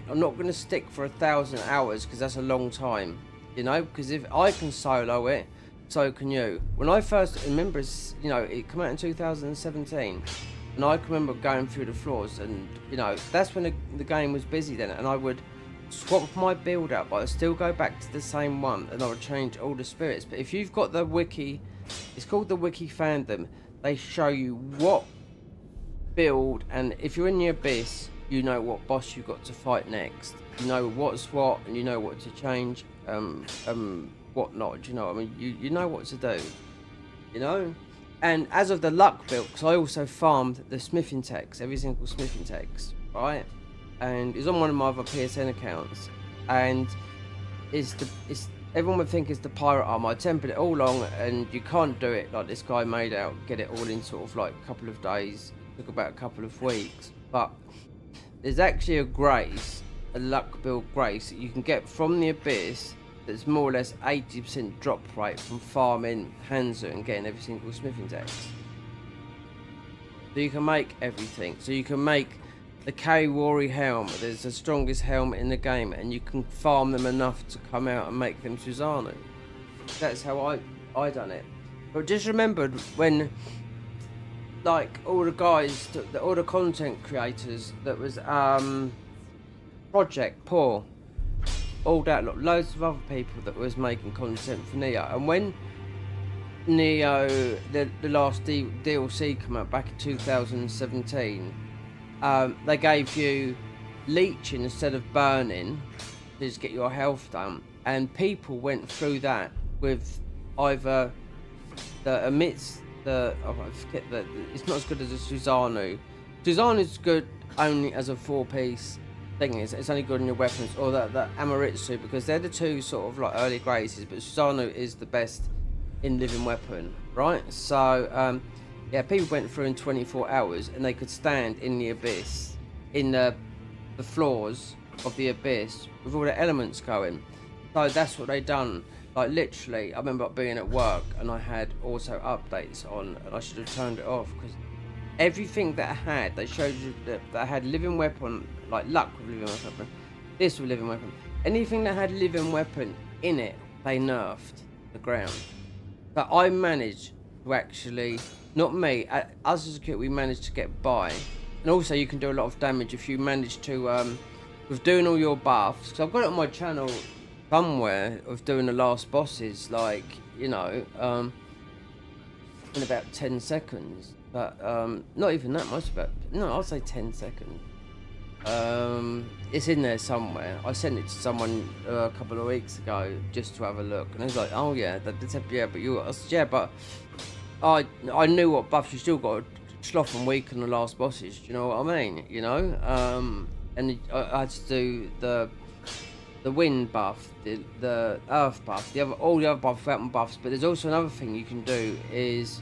I'm not going to stick for 1,000 hours, because that's a long time, you know, because if I can solo it, so can you. When I first remember, you know, it came out in 2017, and I can remember going through the floors, and, you know, that's when the game was busy then, and I would swap my build up, but I'd still go back to the same one, and I would change all the spirits. But if you've got the wiki, it's called the Wiki Fandom, they show you what build, and if you're in the Abyss, you know what boss you've got to fight next. You know what's what, and you know what to change, what not. Do you know what I mean? You know what to do, you know. And as of the luck build, because I also farmed the smithing text, every single smithing text, right? And it's on one of my other PSN accounts, and it's everyone would think it's the pirate armor. I tempered it all along, and you can't do it like this guy made out. Get it all in sort of like a couple of days. It took about a couple of weeks, but there's actually a grace, a luck build grace that you can get from the abyss. That's more or less 80% drop rate from farming Hanzo and getting every single smithing text. So you can make everything. So you can make the Kariwari helmet. There's the strongest helmet in the game, and you can farm them enough to come out and make them Susanoo. That's how I done it. But just remembered when, like, all the guys, all the content creators that was Project Poor, all that lot, loads of other people that was making content for Neo, and when Neo, the last DLC came out back in 2017, they gave you leeching instead of burning to just get your health down, and people went through that with either the amidst the I forget that it's not as good as a Susanoo. Susanoo's good only as a 4-piece thing. It's only good in your weapons, or the Amaritsu, because they're the two sort of like early graces, but Susanoo is the best in living weapon, right? So yeah, people went through in 24 hours and they could stand in the abyss, in the floors of the abyss with all the elements going. So that's what they done. Like literally, I remember being at work and I had auto updates on, and I should have turned it off, because everything that I had, they showed you that I had living weapon, like luck with living weapon, this with living weapon. Anything that had living weapon in it, they nerfed the ground. But I managed to actually, not me, us as a kit, we managed to get by. And also you can do a lot of damage if you manage to, with doing all your buffs, because I've got it on my channel somewhere, of doing the last bosses, like, you know, in about 10 seconds. But not even that much, but no, I'll say 10 seconds. It's in there somewhere. I sent it to someone a couple of weeks ago just to have a look, and I was like, oh yeah, yeah, but you, I said, yeah, but I knew what buffs you still got to sloth and weaken the last bosses. Do you know what I mean? You know, and I had to do the wind buff, the earth buff, all the other buff, weapon buffs. But there's also another thing you can do is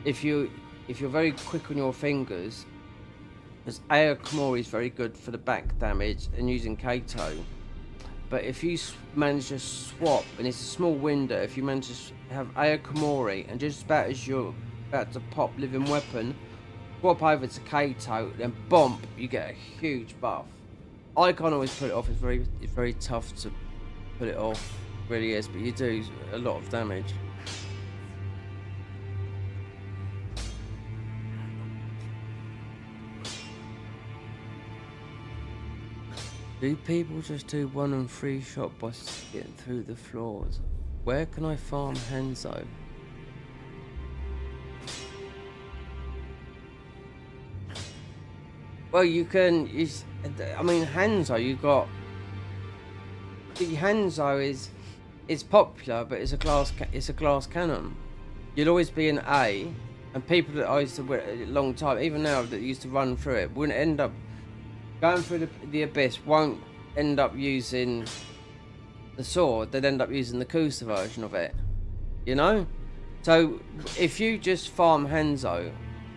if you're very quick on your fingers, because Aya Komori is very good for the back damage and using Kato. But if you manage to swap, and it's a small window, if you manage to have Aya Komori and just about as you're about to pop living weapon, swap over to Kato, then bomb, you get a huge buff. I can't always put it off. It's very tough to put it off, it really is. But you do a lot of damage. Do people just do 1 and 3 shot bosses getting through the floors? Where can I farm Hanzo? Well, you can. I mean, Hanzo. You got. Hanzo is popular, but it's a glass cannon. You'll always be an A, and people that I used to wear a long time, even now that used to run through it, wouldn't end up going through the abyss. Won't end up using the sword. They'd end up using the Kusa version of it. You know. So if you just farm Hanzo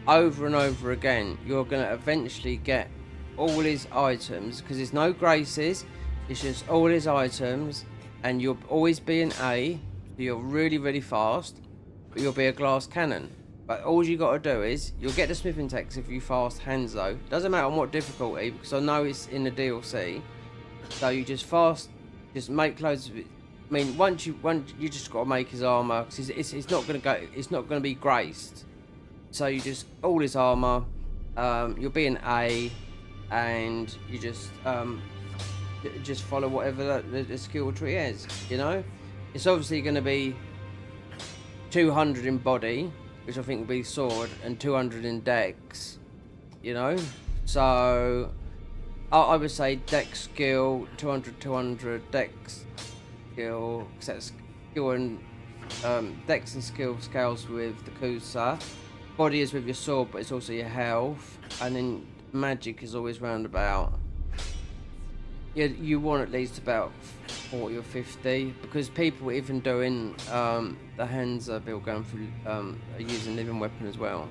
over and over again, you're going to eventually get all his items, because there's no graces, it's just all his items, and you'll always be an A, so you're really, really fast, but you'll be a glass cannon. But all you got to do is, you'll get the smithing text if you fast Hanzo. Doesn't matter on what difficulty, because I know it's in the DLC. So you just fast, just make loads of it. I mean, once you just got to make his armor, because it's not going to be graced. So you just, all his armor, you'll be an A, and you just follow whatever the skill tree is, you know? It's obviously going to be 200 in body, which I think will be sword, and 200 in dex, you know? So I would say dex skill, 200, dex skill, because that's skill and dex and skill scales with the Kusa. Body is with your sword, but it's also your health. And then magic is always round about. You want at least about 40 or 50, because people even doing the Hansa build going through are using living weapon as well.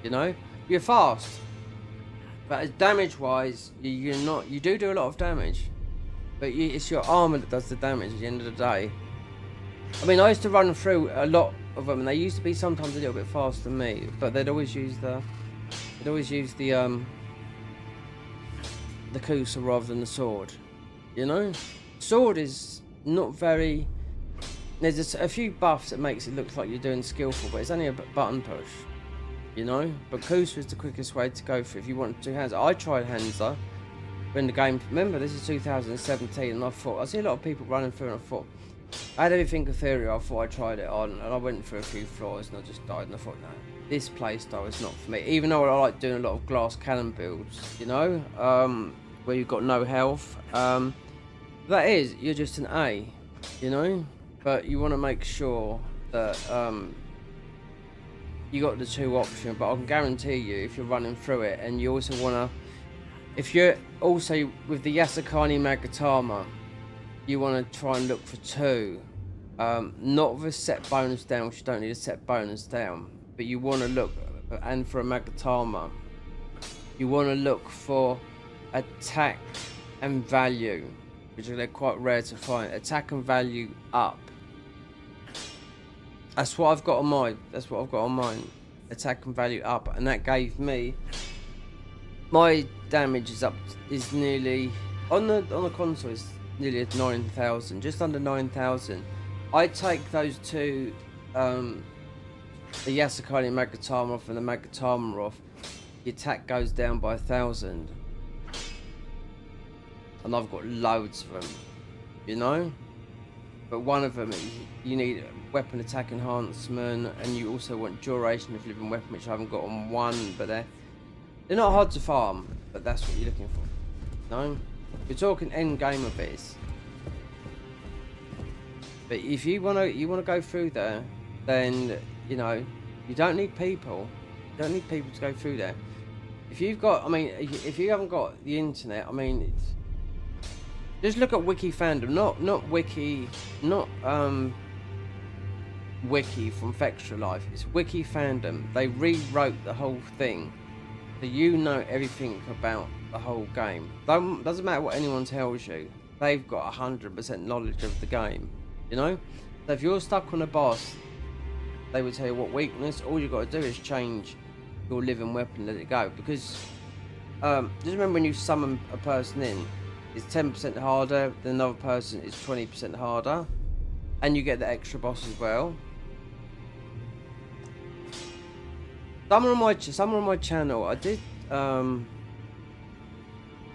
You know, you're fast, but as damage wise, you're not. You do a lot of damage, but it's your armor that does the damage at the end of the day. I mean, I used to run through a lot of them, and they used to be sometimes a little bit faster than me, but they'd always use the Kusa rather than the sword. You know, sword is not very. There's a few buffs that makes it look like you're doing skillful, but it's only a button push. You know, but Kusa is the quickest way to go for if you want two hands. I tried Hansa when the game. Remember, this is 2017, and I see a lot of people running through, and I thought I had everything ethereal. I thought I tried it on, and I went through a few floors, and I just died. And I thought, no, this playstyle is not for me. Even though I like doing a lot of glass cannon builds, you know, where you've got no health. That is, you're just an A, you know, but you want to make sure that you got the two option. But I can guarantee you, if you're running through it, and you also want to, if you're also with the Yasukani Magatama, you want to try and look for two, not with a set bonus down, which you don't need a set bonus down, but you want to look, and for a Magatama, you want to look for attack and value, which are quite rare to find. Attack and value up. That's what I've got on mine. Attack and value up, and that gave me. My damage is nearly on the console is nearly at 9,000, just under 9,000. I take those two, the Yasukani Magatama off and the Magatama off. The attack goes down by 1,000. And I've got loads of them, you know, but one of them you need weapon attack enhancement, and you also want duration of living weapon, which I haven't got on one, but they're not hard to farm, but that's what you're looking for. No, you're talking end game of this, but if you want to go through there, then you know you don't need people. You don't need people to go through there. If you've got, I mean, if you haven't got the internet, I mean. Just look at wiki fandom, not wiki, wiki from Fextra Life. It's wiki fandom. They rewrote the whole thing, so you know everything about the whole game. Doesn't matter what anyone tells you. They've got 100% knowledge of the game. You know. So if you're stuck on a boss, they will tell you what weakness. All you got to do is change your living weapon, let it go. Because just remember, when you summon a person in. It's 10% harder than another person. It's 20% harder, and you get the extra boss as well. Somewhere on my channel, I did. But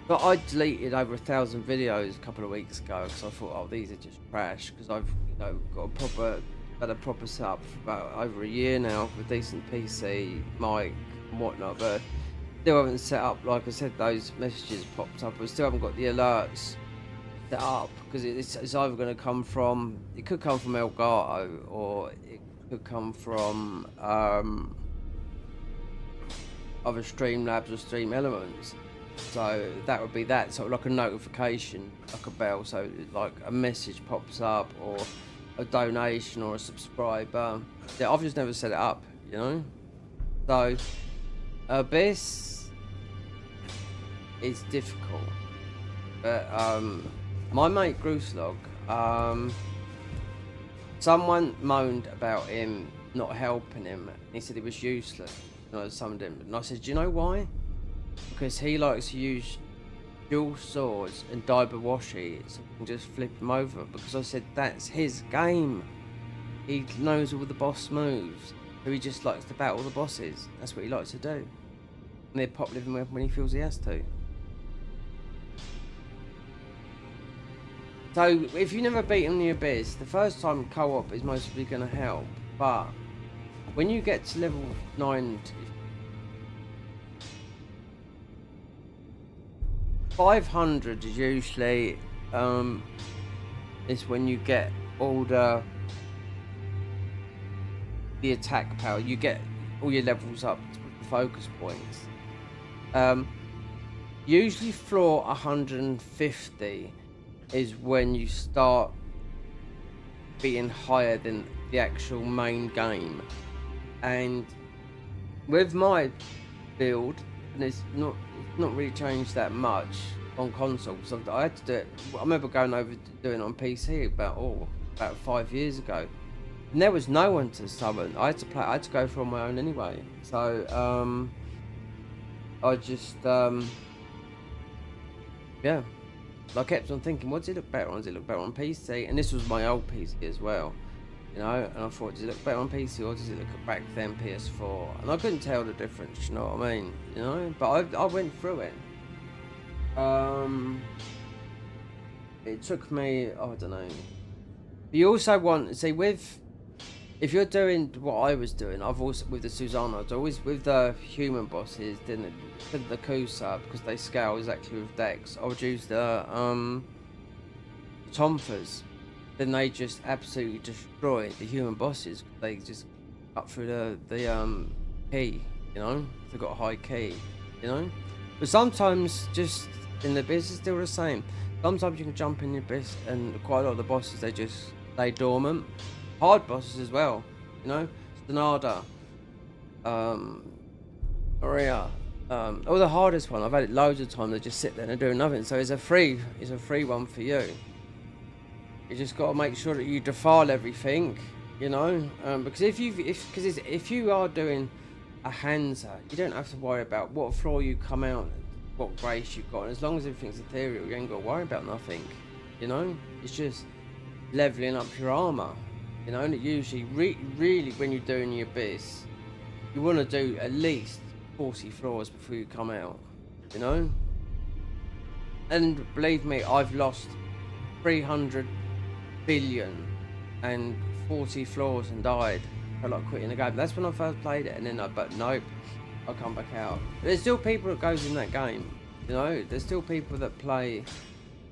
I deleted over 1,000 videos a couple of weeks ago because I thought, oh, these are just trash. Because I've got a proper setup for about over a year now with a decent PC, mic, and whatnot, but. Still haven't set up, like I said, those messages popped up. I still haven't got the alerts set up because it's either going to come from, it could come from Elgato, or it could come from other Streamlabs or Stream Elements. So that would be that, sort of like a notification, like a bell. So like a message pops up, or a donation, or a subscriber. Yeah, I've just never set it up, you know. So Abyss. It's difficult, but my mate Grooslog, someone moaned about him not helping him. He said he was useless, and I summoned him, and I said, do you know why? Because he likes to use dual swords and Daibawashi, so I can just flip him over. Because I said that's his game. He knows all the boss moves, so he just likes to battle the bosses. That's what he likes to do, and they pop living weapon when he feels he has to. So, if you never beat him in the Abyss, the first time co-op is mostly going to help, but when you get to level 9, 500 is usually, is when you get all the the attack power. You get all your levels up to the focus points. Usually floor 150 is when you start being higher than the actual main game. And with my build, and it's not really changed that much on console, because I had to do it. I remember going over to doing it on PC about 5 years ago, and there was no one to summon. I had to go for on my own anyway. So I just yeah, I kept on thinking, what does it look better on? Does it look better on PC? And this was my old PC as well, you know. And I thought, does it look better on PC or does it look back then PS4? And I couldn't tell the difference, you know what I mean? You know, but I went through it. It took me, I don't know. You also want, see, if you're doing what I was doing, I've also with the Susanna, I always with the human bosses, didn't the Kusa, because they scale exactly with Dex. I would use the Tomfers. Then they just absolutely destroy the human bosses. They just up through the key, you know. They've got a high key, you know. But sometimes just in the abyss is still the same. Sometimes you can jump in the abyss and quite a lot of the bosses they just stay dormant. Hard bosses as well, you know. Stanada, Maria, all the hardest one. I've had it loads of time. They just sit there and do nothing. So it's a free one for you. You just got to make sure that you defile everything, you know. Because if you are doing a Hansa, you don't have to worry about what floor you come out, what grace you've got. And as long as everything's ethereal, you ain't got to worry about nothing, you know. It's just leveling up your armor. You know, and it usually, really, when you're doing the abyss, you want to do at least 40 floors before you come out, you know? And believe me, I've lost 300 billion and 40 floors and died. I like quitting the game. That's when I first played it, and then but nope, I come back out. There's still people that goes in that game, you know? There's still people that play,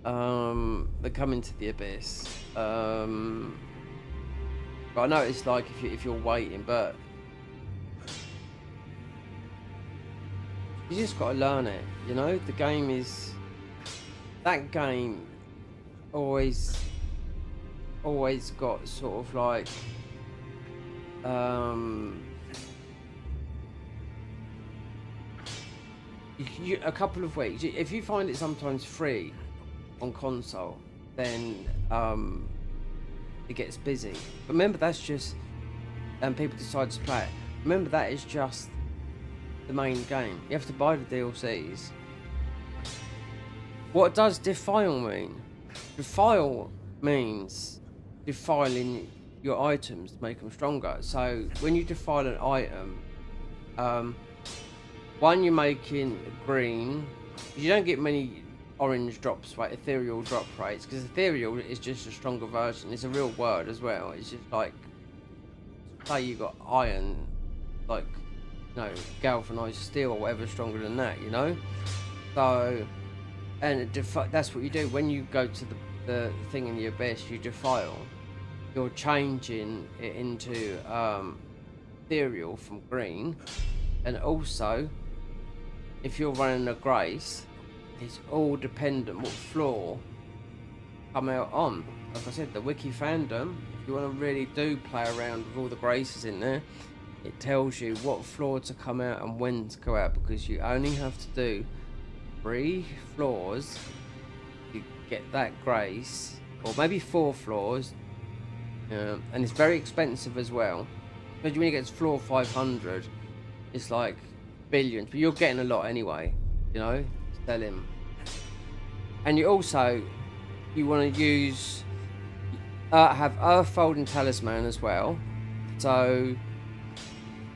that come into the abyss. But I know it's like if you're waiting, but you just got to learn it, you know. The game is, that game always got sort of like a couple of weeks. If you find it sometimes free on console, then it gets busy. But remember, that's just, and people decide to play it. Remember, that is just the main game. You have to buy the DLCs. What does defile mean? Defile means defiling your items to make them stronger. So when you defile an item, one, you're making green. You don't get many orange drops, like ethereal drop rates, because ethereal is just a stronger version. It's a real word as well. It's just like, say you got iron, like, you know, galvanized steel or whatever stronger than that, you know. So, and that's what you do when you go to the thing in the abyss. You defile. You're changing it into ethereal from green, and also if you're running a grace, it's all dependent what floor come out on. Like I said, the wiki fandom, if you want to really do play around with all the graces in there, it tells you what floor to come out and when to go out, because you only have to do 3 floors to get that grace, or maybe 4 floors, and it's very expensive as well. But when you get to floor 500, it's like billions, but you're getting a lot anyway, you know. Sell him. And you want to use have Earth Folding Talisman as well, so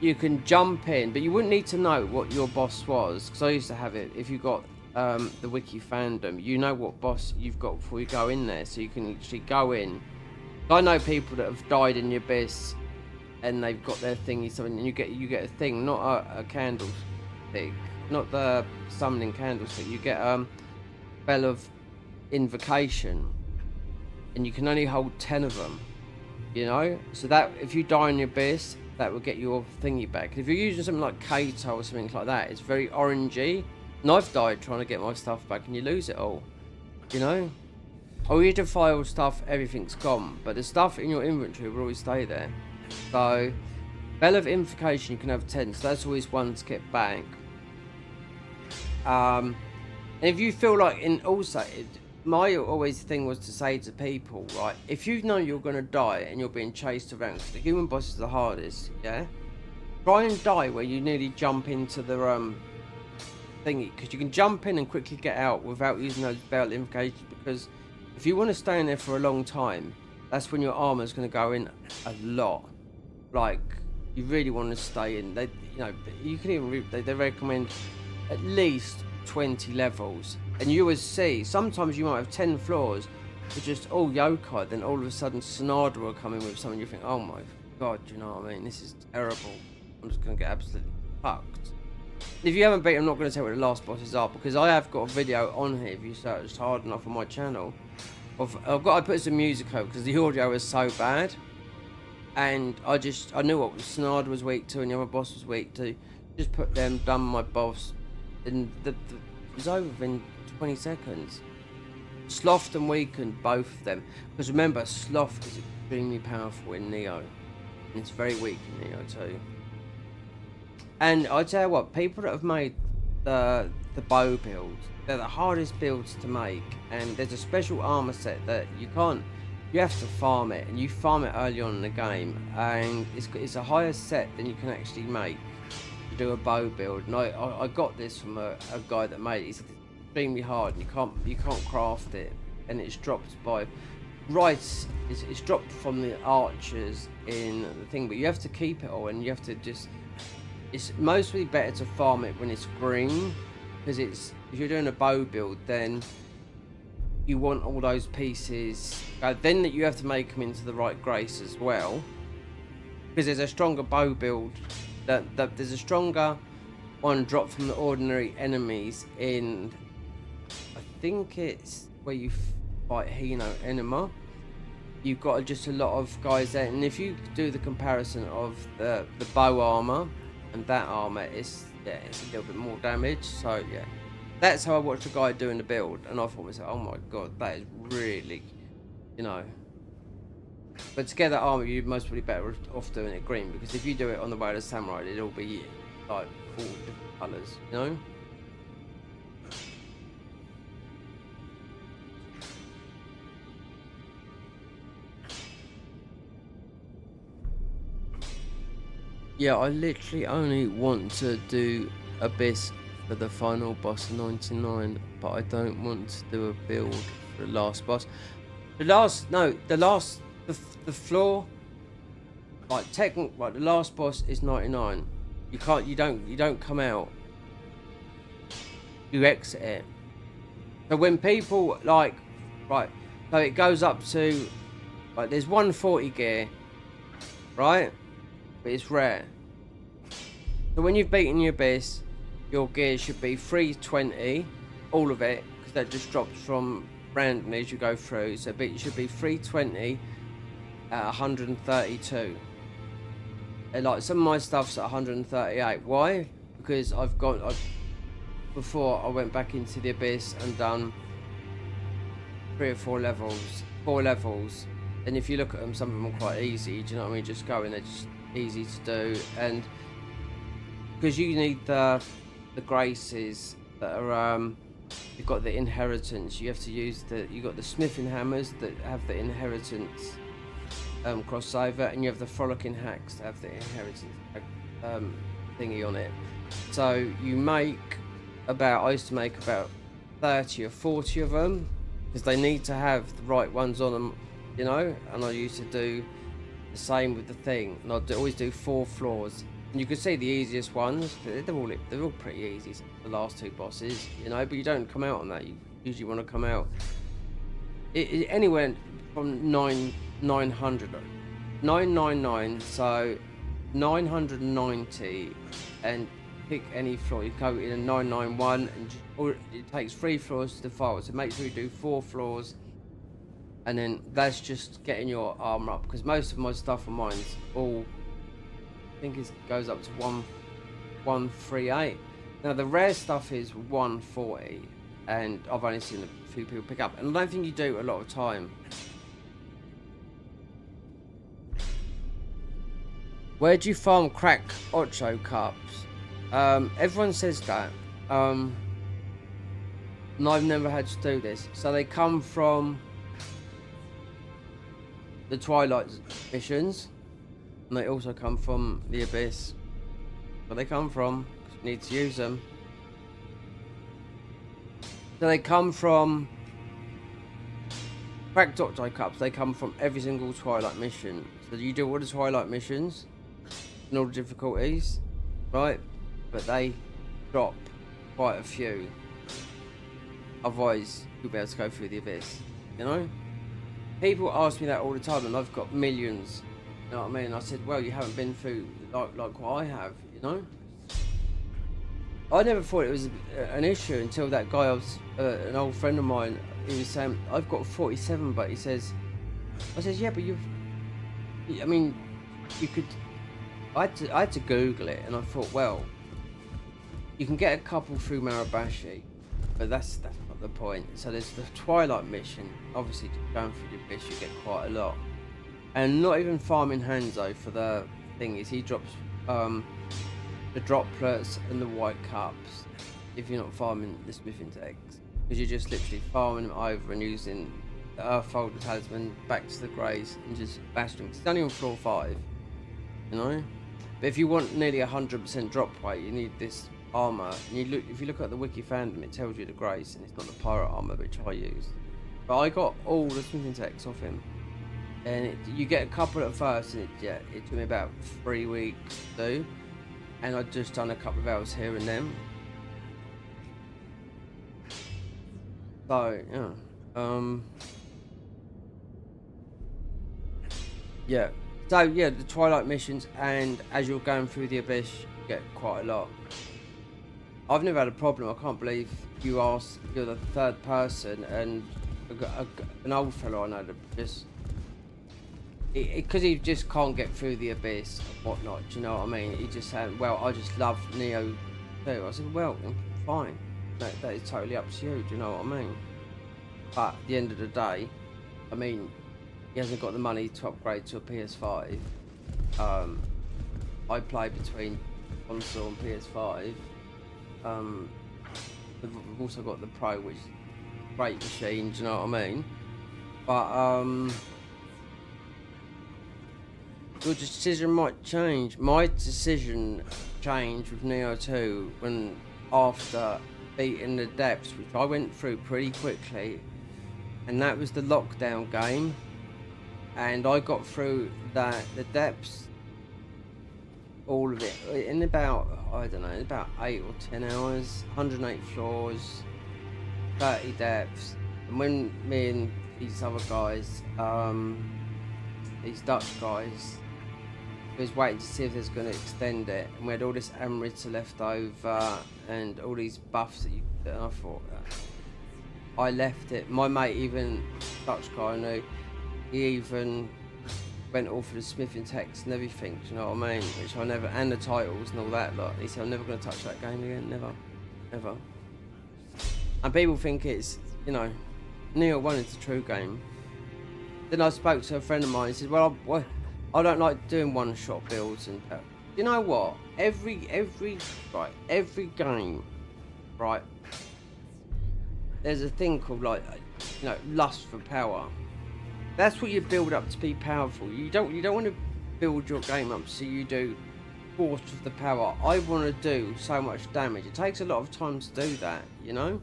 you can jump in, but you wouldn't need to know what your boss was, because I used to have it. If you got the wiki fandom, you know what boss you've got before you go in there, so you can literally go in. I know people that have died in the abyss and they've got their thingy, something, and you get a thing, not a candlestick, not the summoning candlestick. You get spell of invocation, and you can only hold 10 of them, you know. So that if you die in the abyss, that will get your thingy back. If you're using something like Kato or something like that, it's very orangey. And I've died trying to get my stuff back and you lose it all, you know? All your defile stuff, everything's gone, but the stuff in your inventory will always stay there. So, Bell of Invocation, you can have 10, so that's always one to get back. And if you feel like, my always thing was to say to people, right, if you know you're going to die and you're being chased around, because the human boss is the hardest, yeah? Try and die where you nearly jump into the thingy, because you can jump in and quickly get out without using those belt invocations, because if you want to stay in there for a long time, that's when your armor's going to go in a lot. Like, you really want to stay in. They, you know, you can even they recommend at least 20 levels, and you will see sometimes you might have 10 floors with just all yokai, then all of a sudden Sonada will come in with something, you think, oh my god, you know what I mean, this is terrible, I'm just going to get absolutely fucked. If you haven't beat, I'm not going to tell you what the last bosses are, because I have got a video on here if you searched hard enough on my channel I put some music over because the audio was so bad, and I knew what Sonada was weak to and the other boss was weak to. Just put them, done my boss, and it was over within 20 seconds. Slothed and weakened both of them, because remember, Sloth is extremely powerful in Neo, and it's very weak in Neo too. And I tell you what, people that have made the bow build, they're the hardest builds to make, and there's a special armor set that you have to farm it, and you farm it early on in the game, and it's a higher set than you can actually make to do a bow build. And I got this from a guy that made it. He said it's extremely hard, and you can't craft it, and it's dropped by it's dropped from the archers in the thing, but you have to keep it all, and you have to just, it's mostly better to farm it when it's green, because if you're doing a bow build, then you want all those pieces. Then that you have to make them into the right grace as well, because there's a stronger bow build. There's a stronger one drop from the ordinary enemies in, I think it's where you fight Hino Enema. You've got just a lot of guys there, and if you do the comparison of the bow armor and that armor, it's a little bit more damage. So yeah, that's how I watched a guy doing the build, and I thought to myself, oh my god, that is really, you know. But to get that armor, you're most probably better off doing it green, because if you do it on the way of the samurai, it'll be like all different colours, you know. Yeah, I literally only want to do Abyss for the final boss 99, but I don't want to do a build for the last boss. The floor, like technically, like the last boss is 99. You don't come out. You exit it. So when people so it goes up to, like, there's 140 gear, right? But it's rare. So when you've beaten your Abyss, your gear should be 320, all of it, because that just drops from randomly as you go through. So it should be 320 at 132. And like some of my stuff's at 138. Why? Because before I went back into the Abyss and done 4 levels. And if you look at them, some of them are quite easy. Do you know what I mean? Just go in, they're just easy to do, and because you need the graces that are you've got the inheritance, you have to use you got the smithing hammers that have the inheritance crossover, and you have the frolicking hacks that have the inheritance thingy on it. So you make I used to make about 30 or 40 of them, because they need to have the right ones on them, you know. And I used to do the same with the thing, and I'd always do 4 floors, and you can see the easiest ones, they're all pretty easy, the last 2 bosses, you know. But you don't come out on that. You usually want to come out anywhere from 999, so 990, and pick any floor. You go in a 991, and it takes 3 floors to defile, so make sure you do 4 floors. And then that's just getting your armor up, because most of my stuff on mine's all I think it goes up to 138. Now the rare stuff is 140, and I've only seen a few people pick up, and I don't think you do a lot of time. Where do you farm crack Ocho cups? Everyone says that. And I've never had to do this. So they come from the Twilight missions, and they also come from the Abyss. Where they come from, 'cause you need to use them. So they come from cracked Ocho cups. They come from every single Twilight mission. So you do all the Twilight missions and all the difficulties, right? But they drop quite a few. Otherwise, you'll be able to go through the Abyss, you know? People ask me that all the time, and I've got millions, you know what I mean? I said, well, you haven't been through like what I have, you know? I never thought it was an issue until that guy, an old friend of mine, he was saying, I've got 47, but he says, I says, yeah, but you could, I had to Google it, and I thought, well, you can get a couple through Marabashi, but that's not the point. So there's the Twilight mission. Obviously, going through the Abyss, you get quite a lot, and not even farming Hanzo for the thing is he drops the droplets and the white cups if you're not farming the smithing techs, because you're just literally farming them over and using the Earthhold talisman back to the greys and just bashing them. It's only on floor 5, you know. But if you want nearly 100% drop rate, you need this armor. And if you look at the wiki fandom, it tells you the grace, and it's not the pirate armor which I use. But I got all the smithing techs off him, and you get a couple at first, and it took me about 3 weeks to do, and I'd just done a couple of hours here and then. So yeah. So yeah, the Twilight missions, and as you're going through the Abyss, you get quite a lot. I've never had a problem. I can't believe you're the third person, and an old fellow I know that just because he just can't get through the Abyss and whatnot. Do you know what I mean? He just said, "Well, I just love Neo too." I said, "Well, fine. That is totally up to you." Do you know what I mean? But at the end of the day, I mean, he hasn't got the money to upgrade to a PS5. I play between console and PS5. We've also got the Pro, which is a great machine, do you know what I mean? But your decision might change. My decision changed with Neo 2 when after beating the depths, which I went through pretty quickly, and that was the lockdown game, and I got through the depths, all of it, in about, I don't know, about 8 or 10 hours, 108 floors, 30 depths. And when me and these other guys, these Dutch guys, we was waiting to see if they was going to extend it, and we had all this Amrita left over and all these buffs that and I thought, I left it. My mate, even Dutch guy I knew, he even went all for the smithing text and everything, do you know what I mean? Which I never, and the titles and all that lot. He said, I'm never going to touch that game again, never, ever. And people think it's, you know, Neo 1 is the true game. Then I spoke to a friend of mine, he said, well, I don't like doing one-shot builds. And you know what? Every game, right, there's a thing called, like, you know, lust for power. That's what you build up to be powerful. You don't want to build your game up so you do force of the power. I want to do so much damage. It takes a lot of time to do that, you know,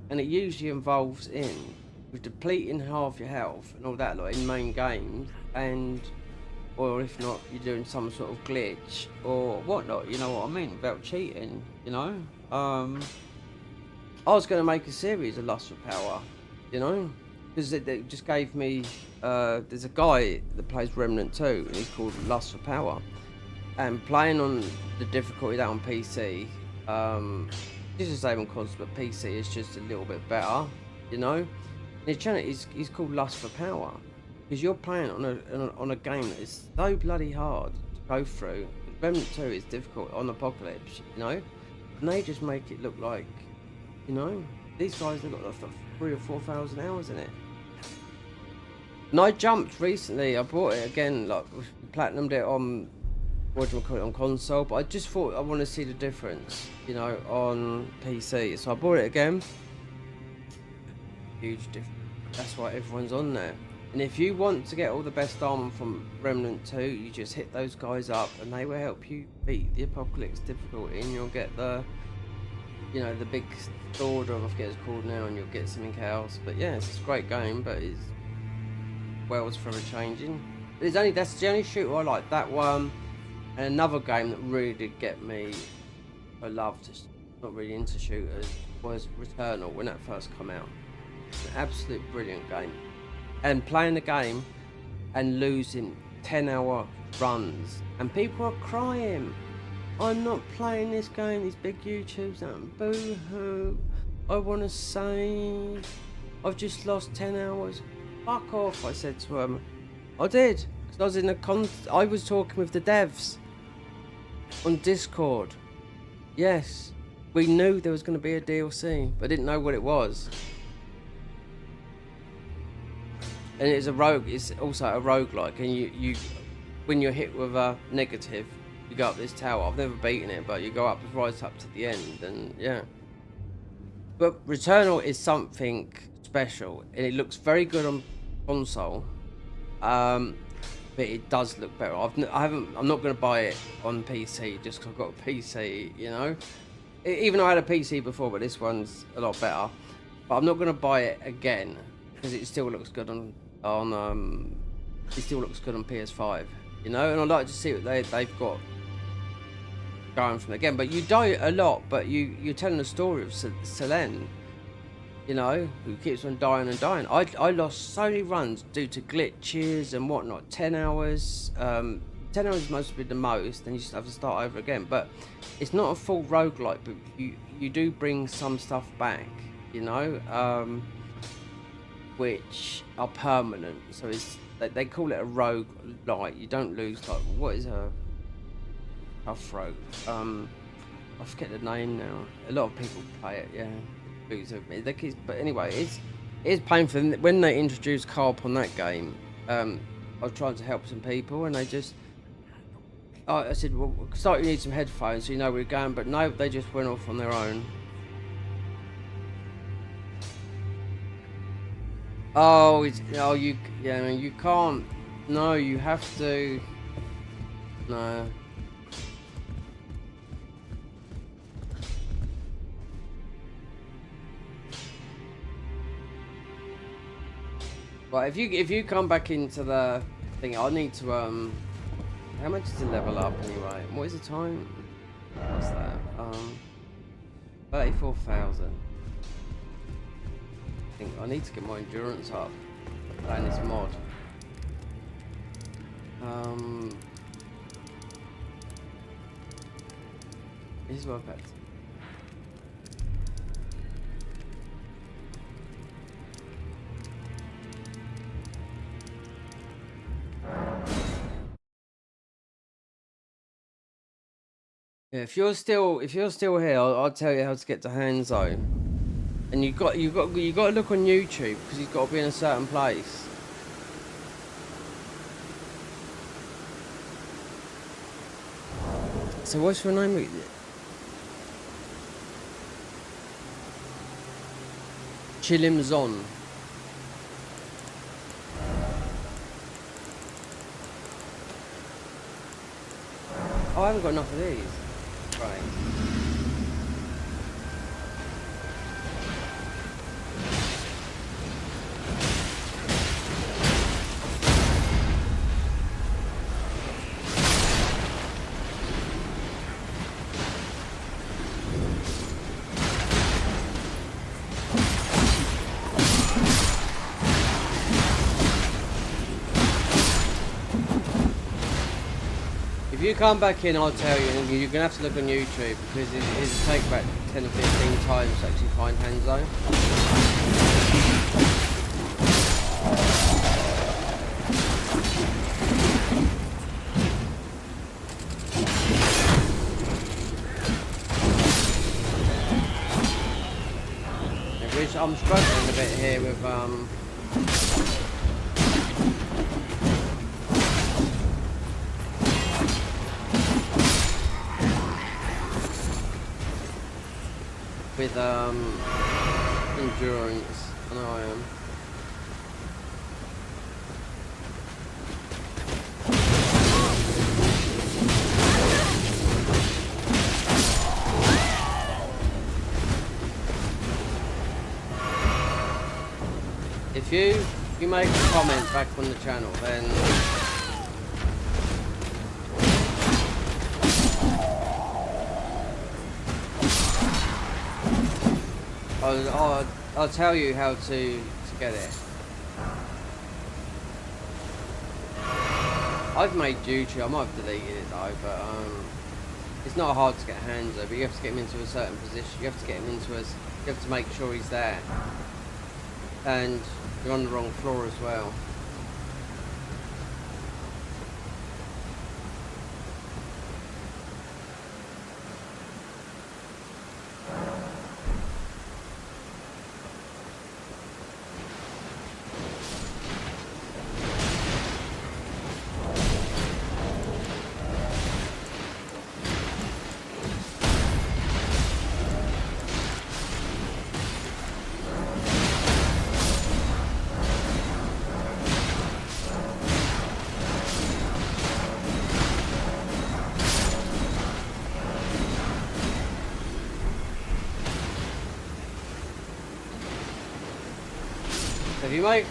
and it usually involves with depleting half your health and all that, like in main games, and or if not, you're doing some sort of glitch or whatnot. You know what I mean? About cheating, you know. I was going to make a series of Lust for Power, you know, because it just gave me. There's a guy that plays Remnant 2, and he's called Lust for Power, and playing on the difficulty that on PC, it's the same on console, but PC is just a little bit better, you know. And his channel is called Lust for Power, because you're playing on a game that is so bloody hard to go through. Remnant 2 is difficult on Apocalypse, you know, and they just make it look like, you know, these guys have got like 3,000 or 4,000 hours in it. And I jumped recently. I bought it again, like platinumed it on, what do you call it, on console. But I just thought I want to see the difference, you know, on PC. So I bought it again. Huge difference. That's why everyone's on there. And if you want to get all the best armor from Remnant 2, you just hit those guys up, and they will help you beat the Apocalypse difficulty, and you'll get the, you know, the big sword, or I forget what it's called now, and you'll get something else. But yeah, it's a great game, but it's world's forever changing. That's the only shooter I like. That one, and another game that really did get me. I loved it. Not really into shooters. Was Returnal when that first came out. An absolute brilliant game. And playing the game and losing 10-hour runs, and people are crying. I'm not playing this game. These big YouTubers, boo hoo. I want to save. I've just lost 10 hours. Fuck off, I said to him. I did, because I was in I was talking with the devs on Discord. Yes, we knew there was going to be a DLC, but didn't know what it was. And it's a rogue. It's also a roguelike, and you when you're hit with a negative, you go up this tower. I've never beaten it, but you go up right up to the end, and yeah. But Returnal is something special, and it looks very good on console. But it does look better. I'm not going to buy it on PC just because I've got a PC, you know. Even though I had a PC before, but this one's a lot better. But I'm not going to buy it again because it still looks good on it still looks good on PS5, you know. And I'd like to see what they've got going from again. But you die a lot, but you're telling the story of Selene, you know, who keeps on dying and dying. I lost so many runs due to glitches and whatnot. 10 hours. 10 hours must be the most, then you just have to start over again. But it's not a full roguelike, but you do bring some stuff back, you know, which are permanent. So it's they call it a roguelike. You don't lose, like, what is a tough rogue? I forget the name now. A lot of people play it, yeah. But anyway, it's painful. When they introduced co-op on that game, I was trying to help some people, and they just, I said, well, start, you need some headphones so you know where you're going. But no, they just went off on their own. Oh, you can't. No, you have to. No. Right, if you come back into the thing, I need to how much is the level up anyway? What is the time? What's that? 34,000. I think I need to get my endurance up playing this mod. This is what I've had. Yeah, if you're still here, I'll tell you how to get to Hand Zone. And you got to look on YouTube because he's got to be in a certain place. So what's your name? Chilimzon. Oh, I haven't got enough of these. Right. If you come back in, I'll tell you, and you're going to have to look on YouTube because it'll take about 10 or 15 times to actually find Hand Zone. which I'm struggling a bit here with endurance. I know I am. If you make a comment back on the channel, then I'll tell you how to get it. I've made YouTube. I might have deleted it though, but it's not hard to get hands over. You have to get him into a certain position. You have to get him into you have to make sure he's there, and you're on the wrong floor as well.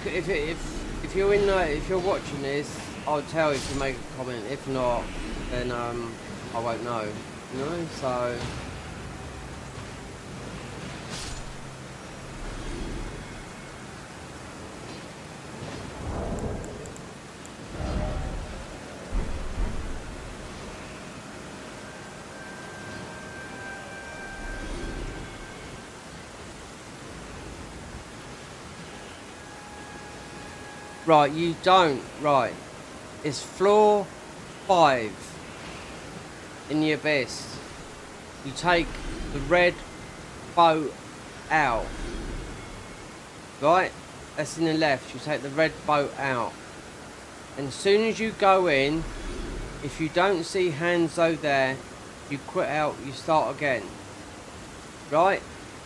If you're if you're watching this, I'll tell if you make a comment. If not, then I won't know. You know, so. Right, you don't. Right. It's floor 5 in the abyss. You take the red boat out. Right? That's in the left. You take the red boat out. And as soon as you go in, if you don't see Hanzo there, you quit out, you start again. Right?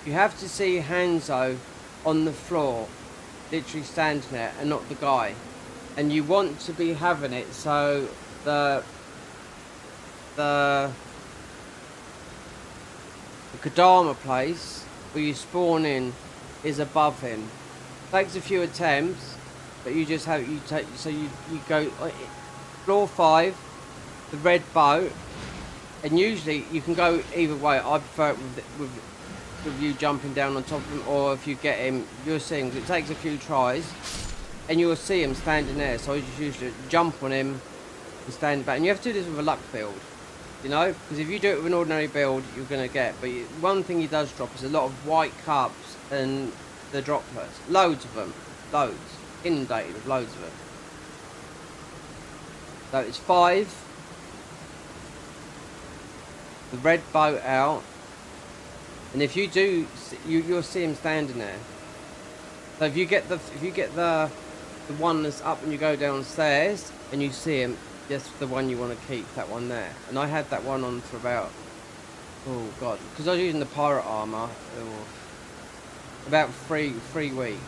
You have to see Hanzo on the floor, literally standing there, and not the guy. And you want to be having it so the Kodama place where you spawn in is above him. Takes a few attempts, but you just have you go floor 5, the red boat, and usually you can go either way. I prefer it with you jumping down on top of him, or if you get him, you'll see him. It takes a few tries, and you'll see him standing there. So you just usually jump on him and stand back. And you have to do this with a luck build, you know, because if you do it with an ordinary build, you're gonna get. But one thing he does drop is a lot of white cups and the droplets, loads of them, loads, inundated with loads of them. So it's 5, the red boat out. And if you do, you'll see him standing there. So if you get the one that's up and you go downstairs and you see him, that's the one you want to keep. That one there. And I had that one on for about, oh god, because I was using the pirate armor, about three weeks.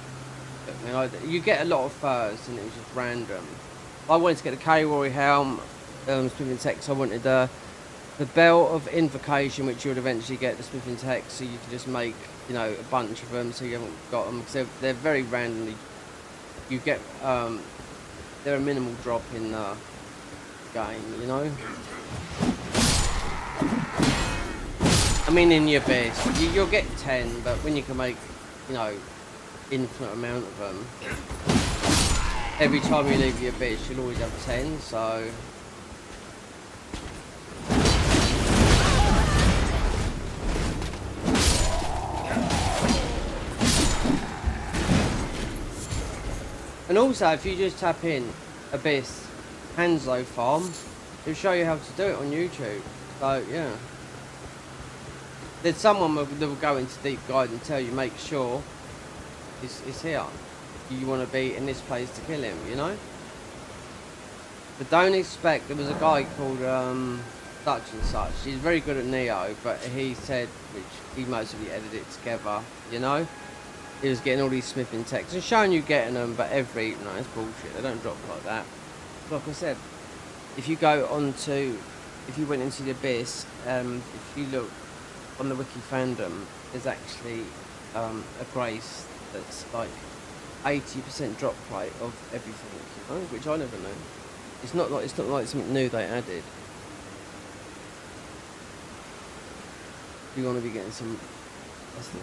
You get a lot of furs and it was just random. I wanted to get the K-Rory helm, Smithing Text. I wanted the belt of invocation, which you would eventually get the Smithing Text, so you can just make, you know, a bunch of them, so you haven't got them, because they're very randomly, you get, they're a minimal drop in the game, you know? I mean, in your base, you'll get 10, but when you can make, you know, infinite amount of them, every time you leave your base, you'll always have 10, so... And also, if you just tap in Abyss Hanzo farm, it'll show you how to do it on YouTube. So, yeah. There's someone that will go into deep guide and tell you, make sure is here. You want to be in this place to kill him, you know? But don't expect, there was a guy called such and such. He's very good at Neo, but he said, which he mostly edited it together, you know? He was getting all these smithing texts and showing you getting them, but no, it's bullshit. They don't drop like that. Like I said, if you go onto, if you went into the Abyss, if you look on the wiki fandom, there's actually a grace that's like 80% drop rate of everything, you know, which I never knew. It's not like something new they added. You want to be getting some. That's the.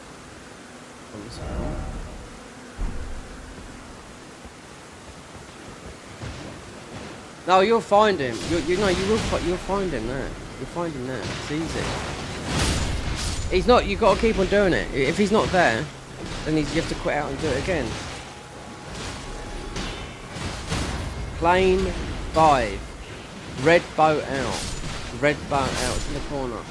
No, you'll find him. You'll find him there. You'll find him there. It's easy. He's not. You got to keep on doing it. If he's not there, then you have to quit out and do it again. Plane 5. Red boat out. Red boat out. It's in the corner.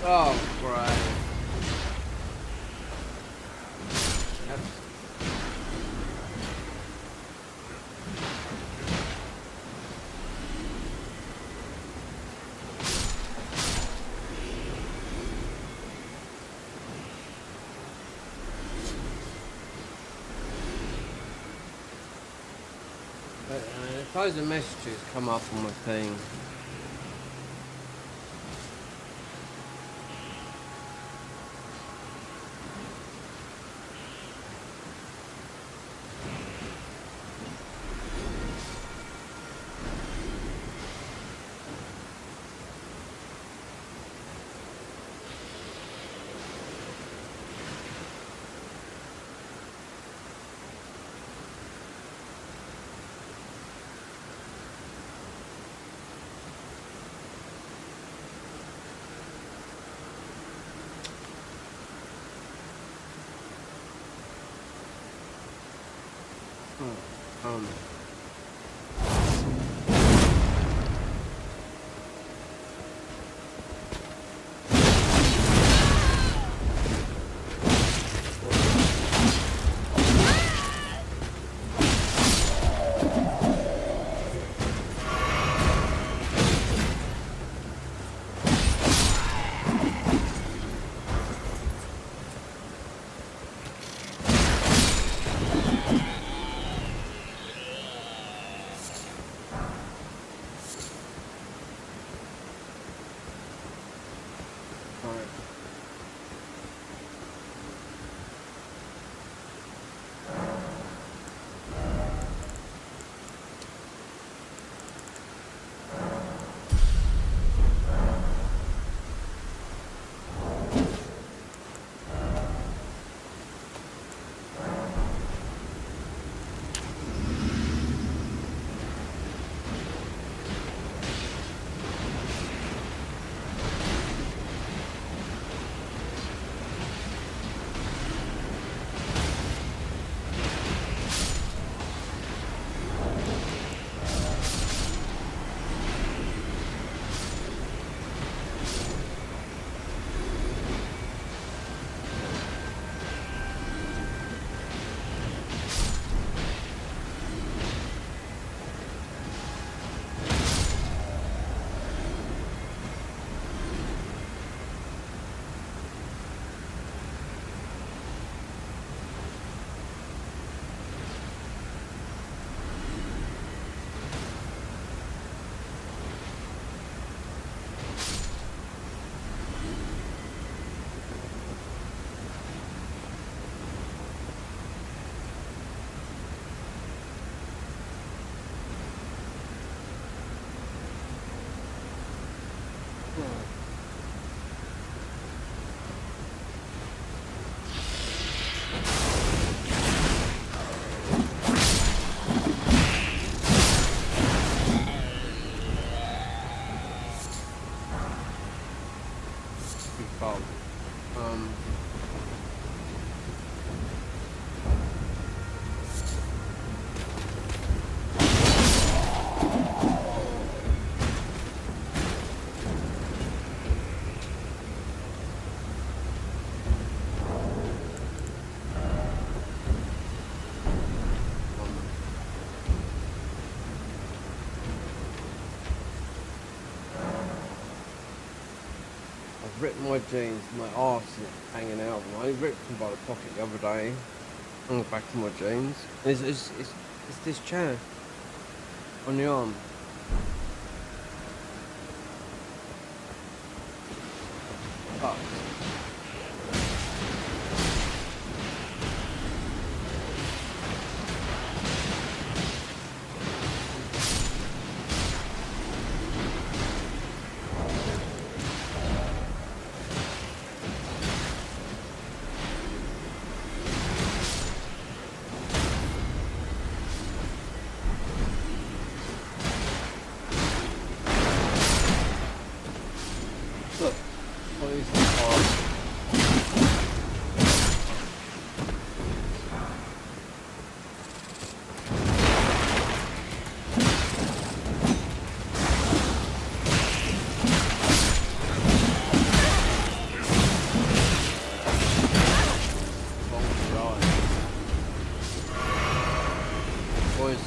Oh, great. If those are messages come up on my thing. Um. Ripped my jeans, my arse is hanging out. I ripped them by the pocket the other day on the back of my jeans. It's this chair on the arm. Fuck. Look, what is this? boys.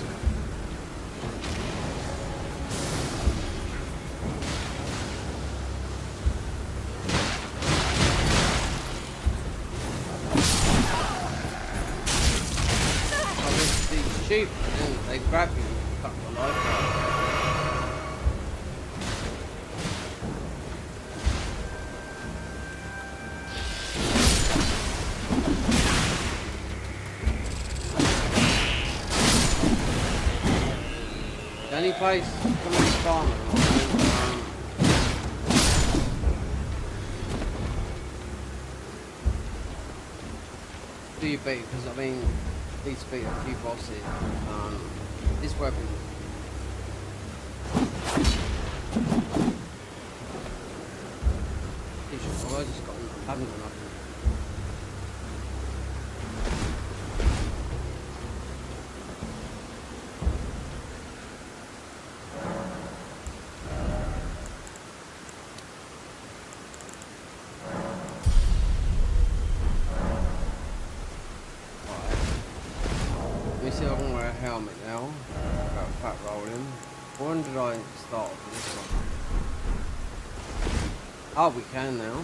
These sheep, and they grab you and cut your life out. The only place coming to farm at the moment, do you beat? Because I mean, need to beat a few bosses. This weapon. I just got. I haven't got enough. Let me see if I can wear a helmet now. Got fat rolling. When did I start with this one? Oh, we can now.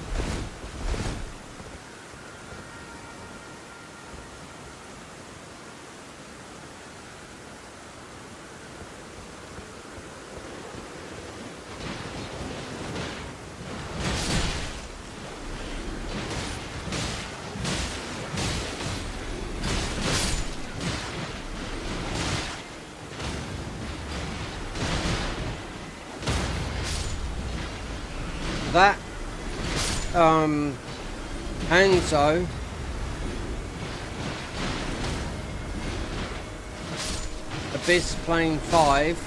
That Hanzo Abyss Plane 5,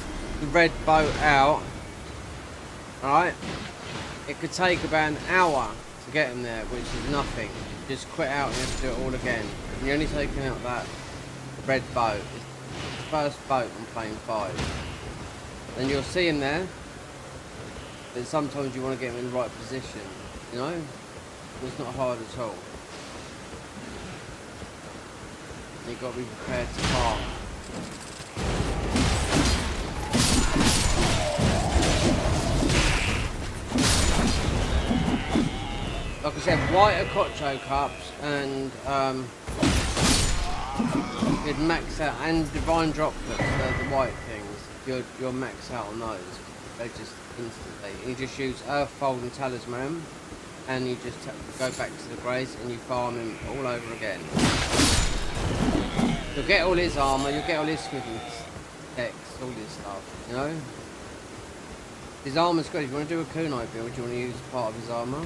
the red boat out. Alright, it could take about an hour to get him there, which is nothing. Just quit out and you have to do it all again. And you're only taking out that red boat. It's the first boat on Plane 5. Then you'll see him there. But sometimes you want to get him in the right position, you know? It's not hard at all. You've got to be prepared to park. Like I said, white Okocho cups and you'd max out, and divine droplets, they're the white things. You'll max out on those. They just instantly. You just use Earthfold and Talisman, and you just go back to the Grace and you farm him all over again. You'll get all his armor, you'll get all his smithing decks, all this stuff, you know? His armor's good. If you want to do a kunai build, you want to use part of his armor.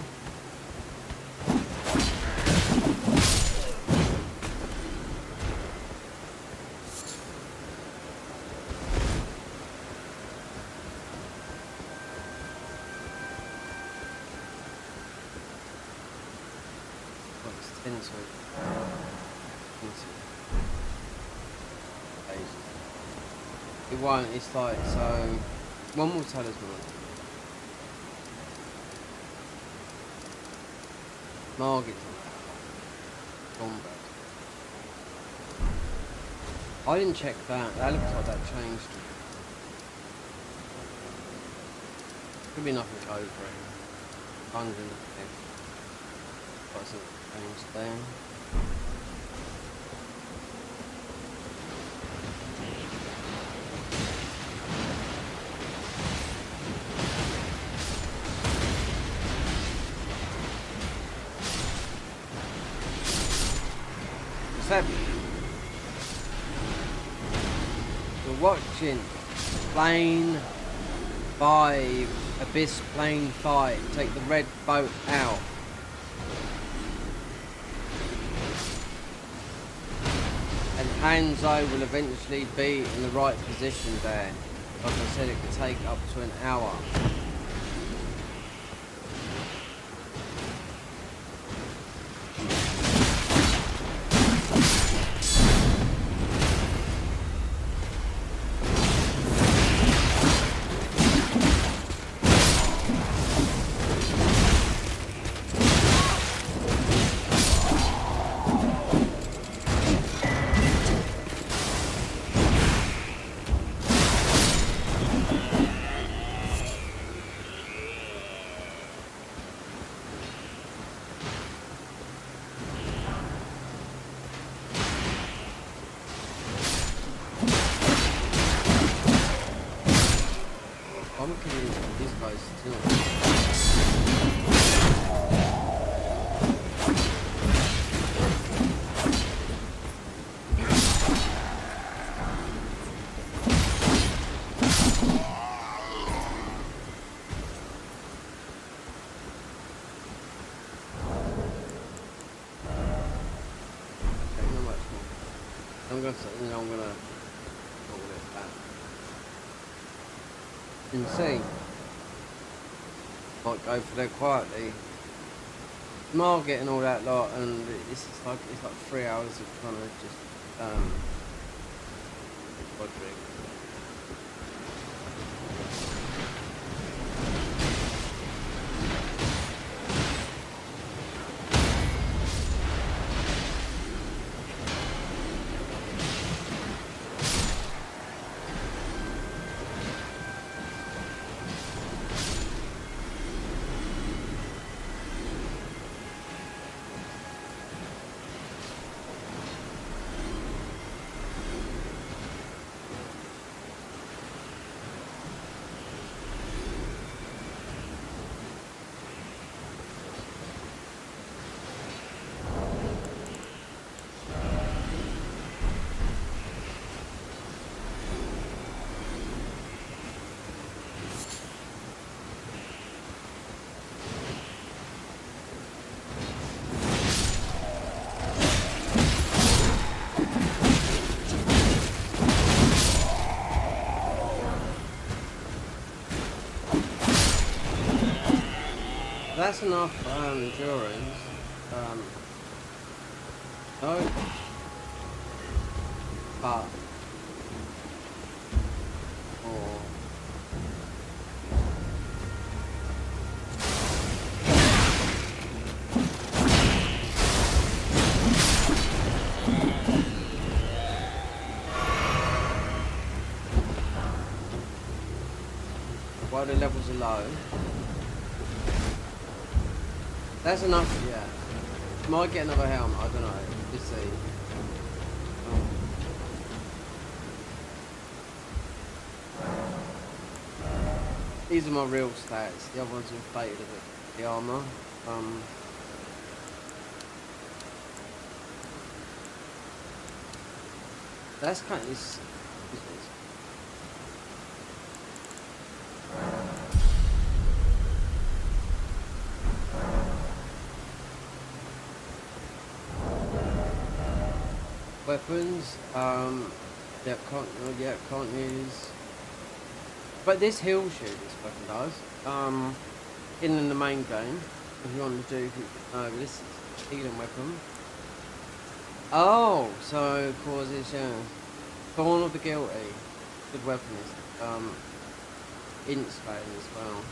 It won't, it's like, so, one more talisman. Margit. Combat. I didn't check that, that looks like that changed. Could be nothing over it. 100. Got some changed there. You're watching Plane 5, Abyss Plane 5, take the red boat out. And Hanzo will eventually be in the right position there. Like I said, it could take up to an hour. I'm gonna call it that. And see. Might go for there quietly. Market and all that lot, and it's like 3 hours of trying to just quadric. That's enough endurance. No. But. Or. While the levels are low. That's enough, yeah. Might get another helmet, I don't know. Let's see. These are my real stats. The other ones are inflated a bit. The armor. That's kind of this. Weapons, can't use. But this heal shoot, this weapon does. In the main game, if you want to do, this is healing weapon. Oh, so causes, Born of the Guilty, good weapon is, int scaling as well.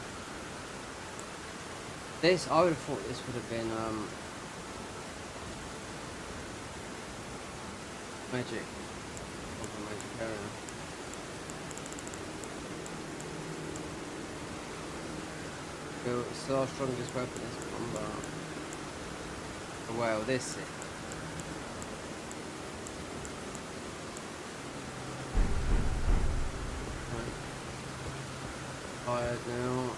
This, I would have thought this would have been, magic. Magic area. It's our strongest weapon is combat. Well, this is. Tired now.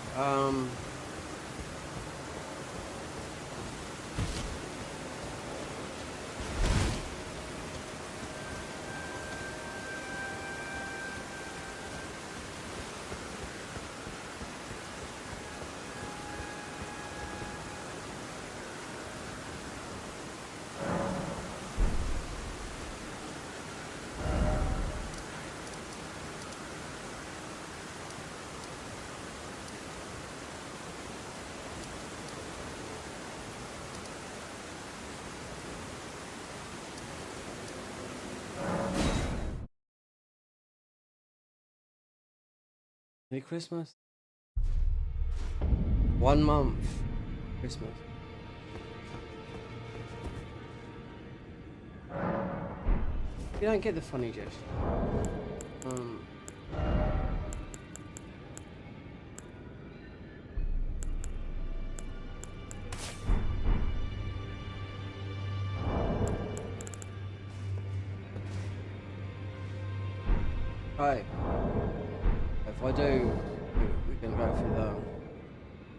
Merry Christmas. 1 month. Christmas. You don't get the funny gesture. Right. If I do, we can go for the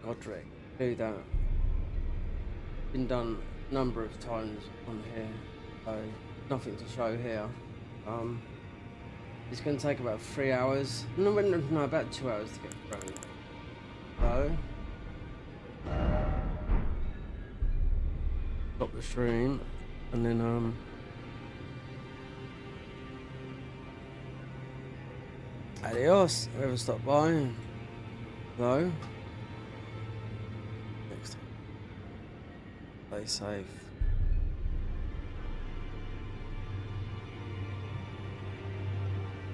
Godric. Do that. Been done a number of times on here, so nothing to show here. It's going to take about 3 hours. No, about 2 hours to get through. So, stop the stream, and then Adios, whoever stopped by. Hello. Next time. Stay safe.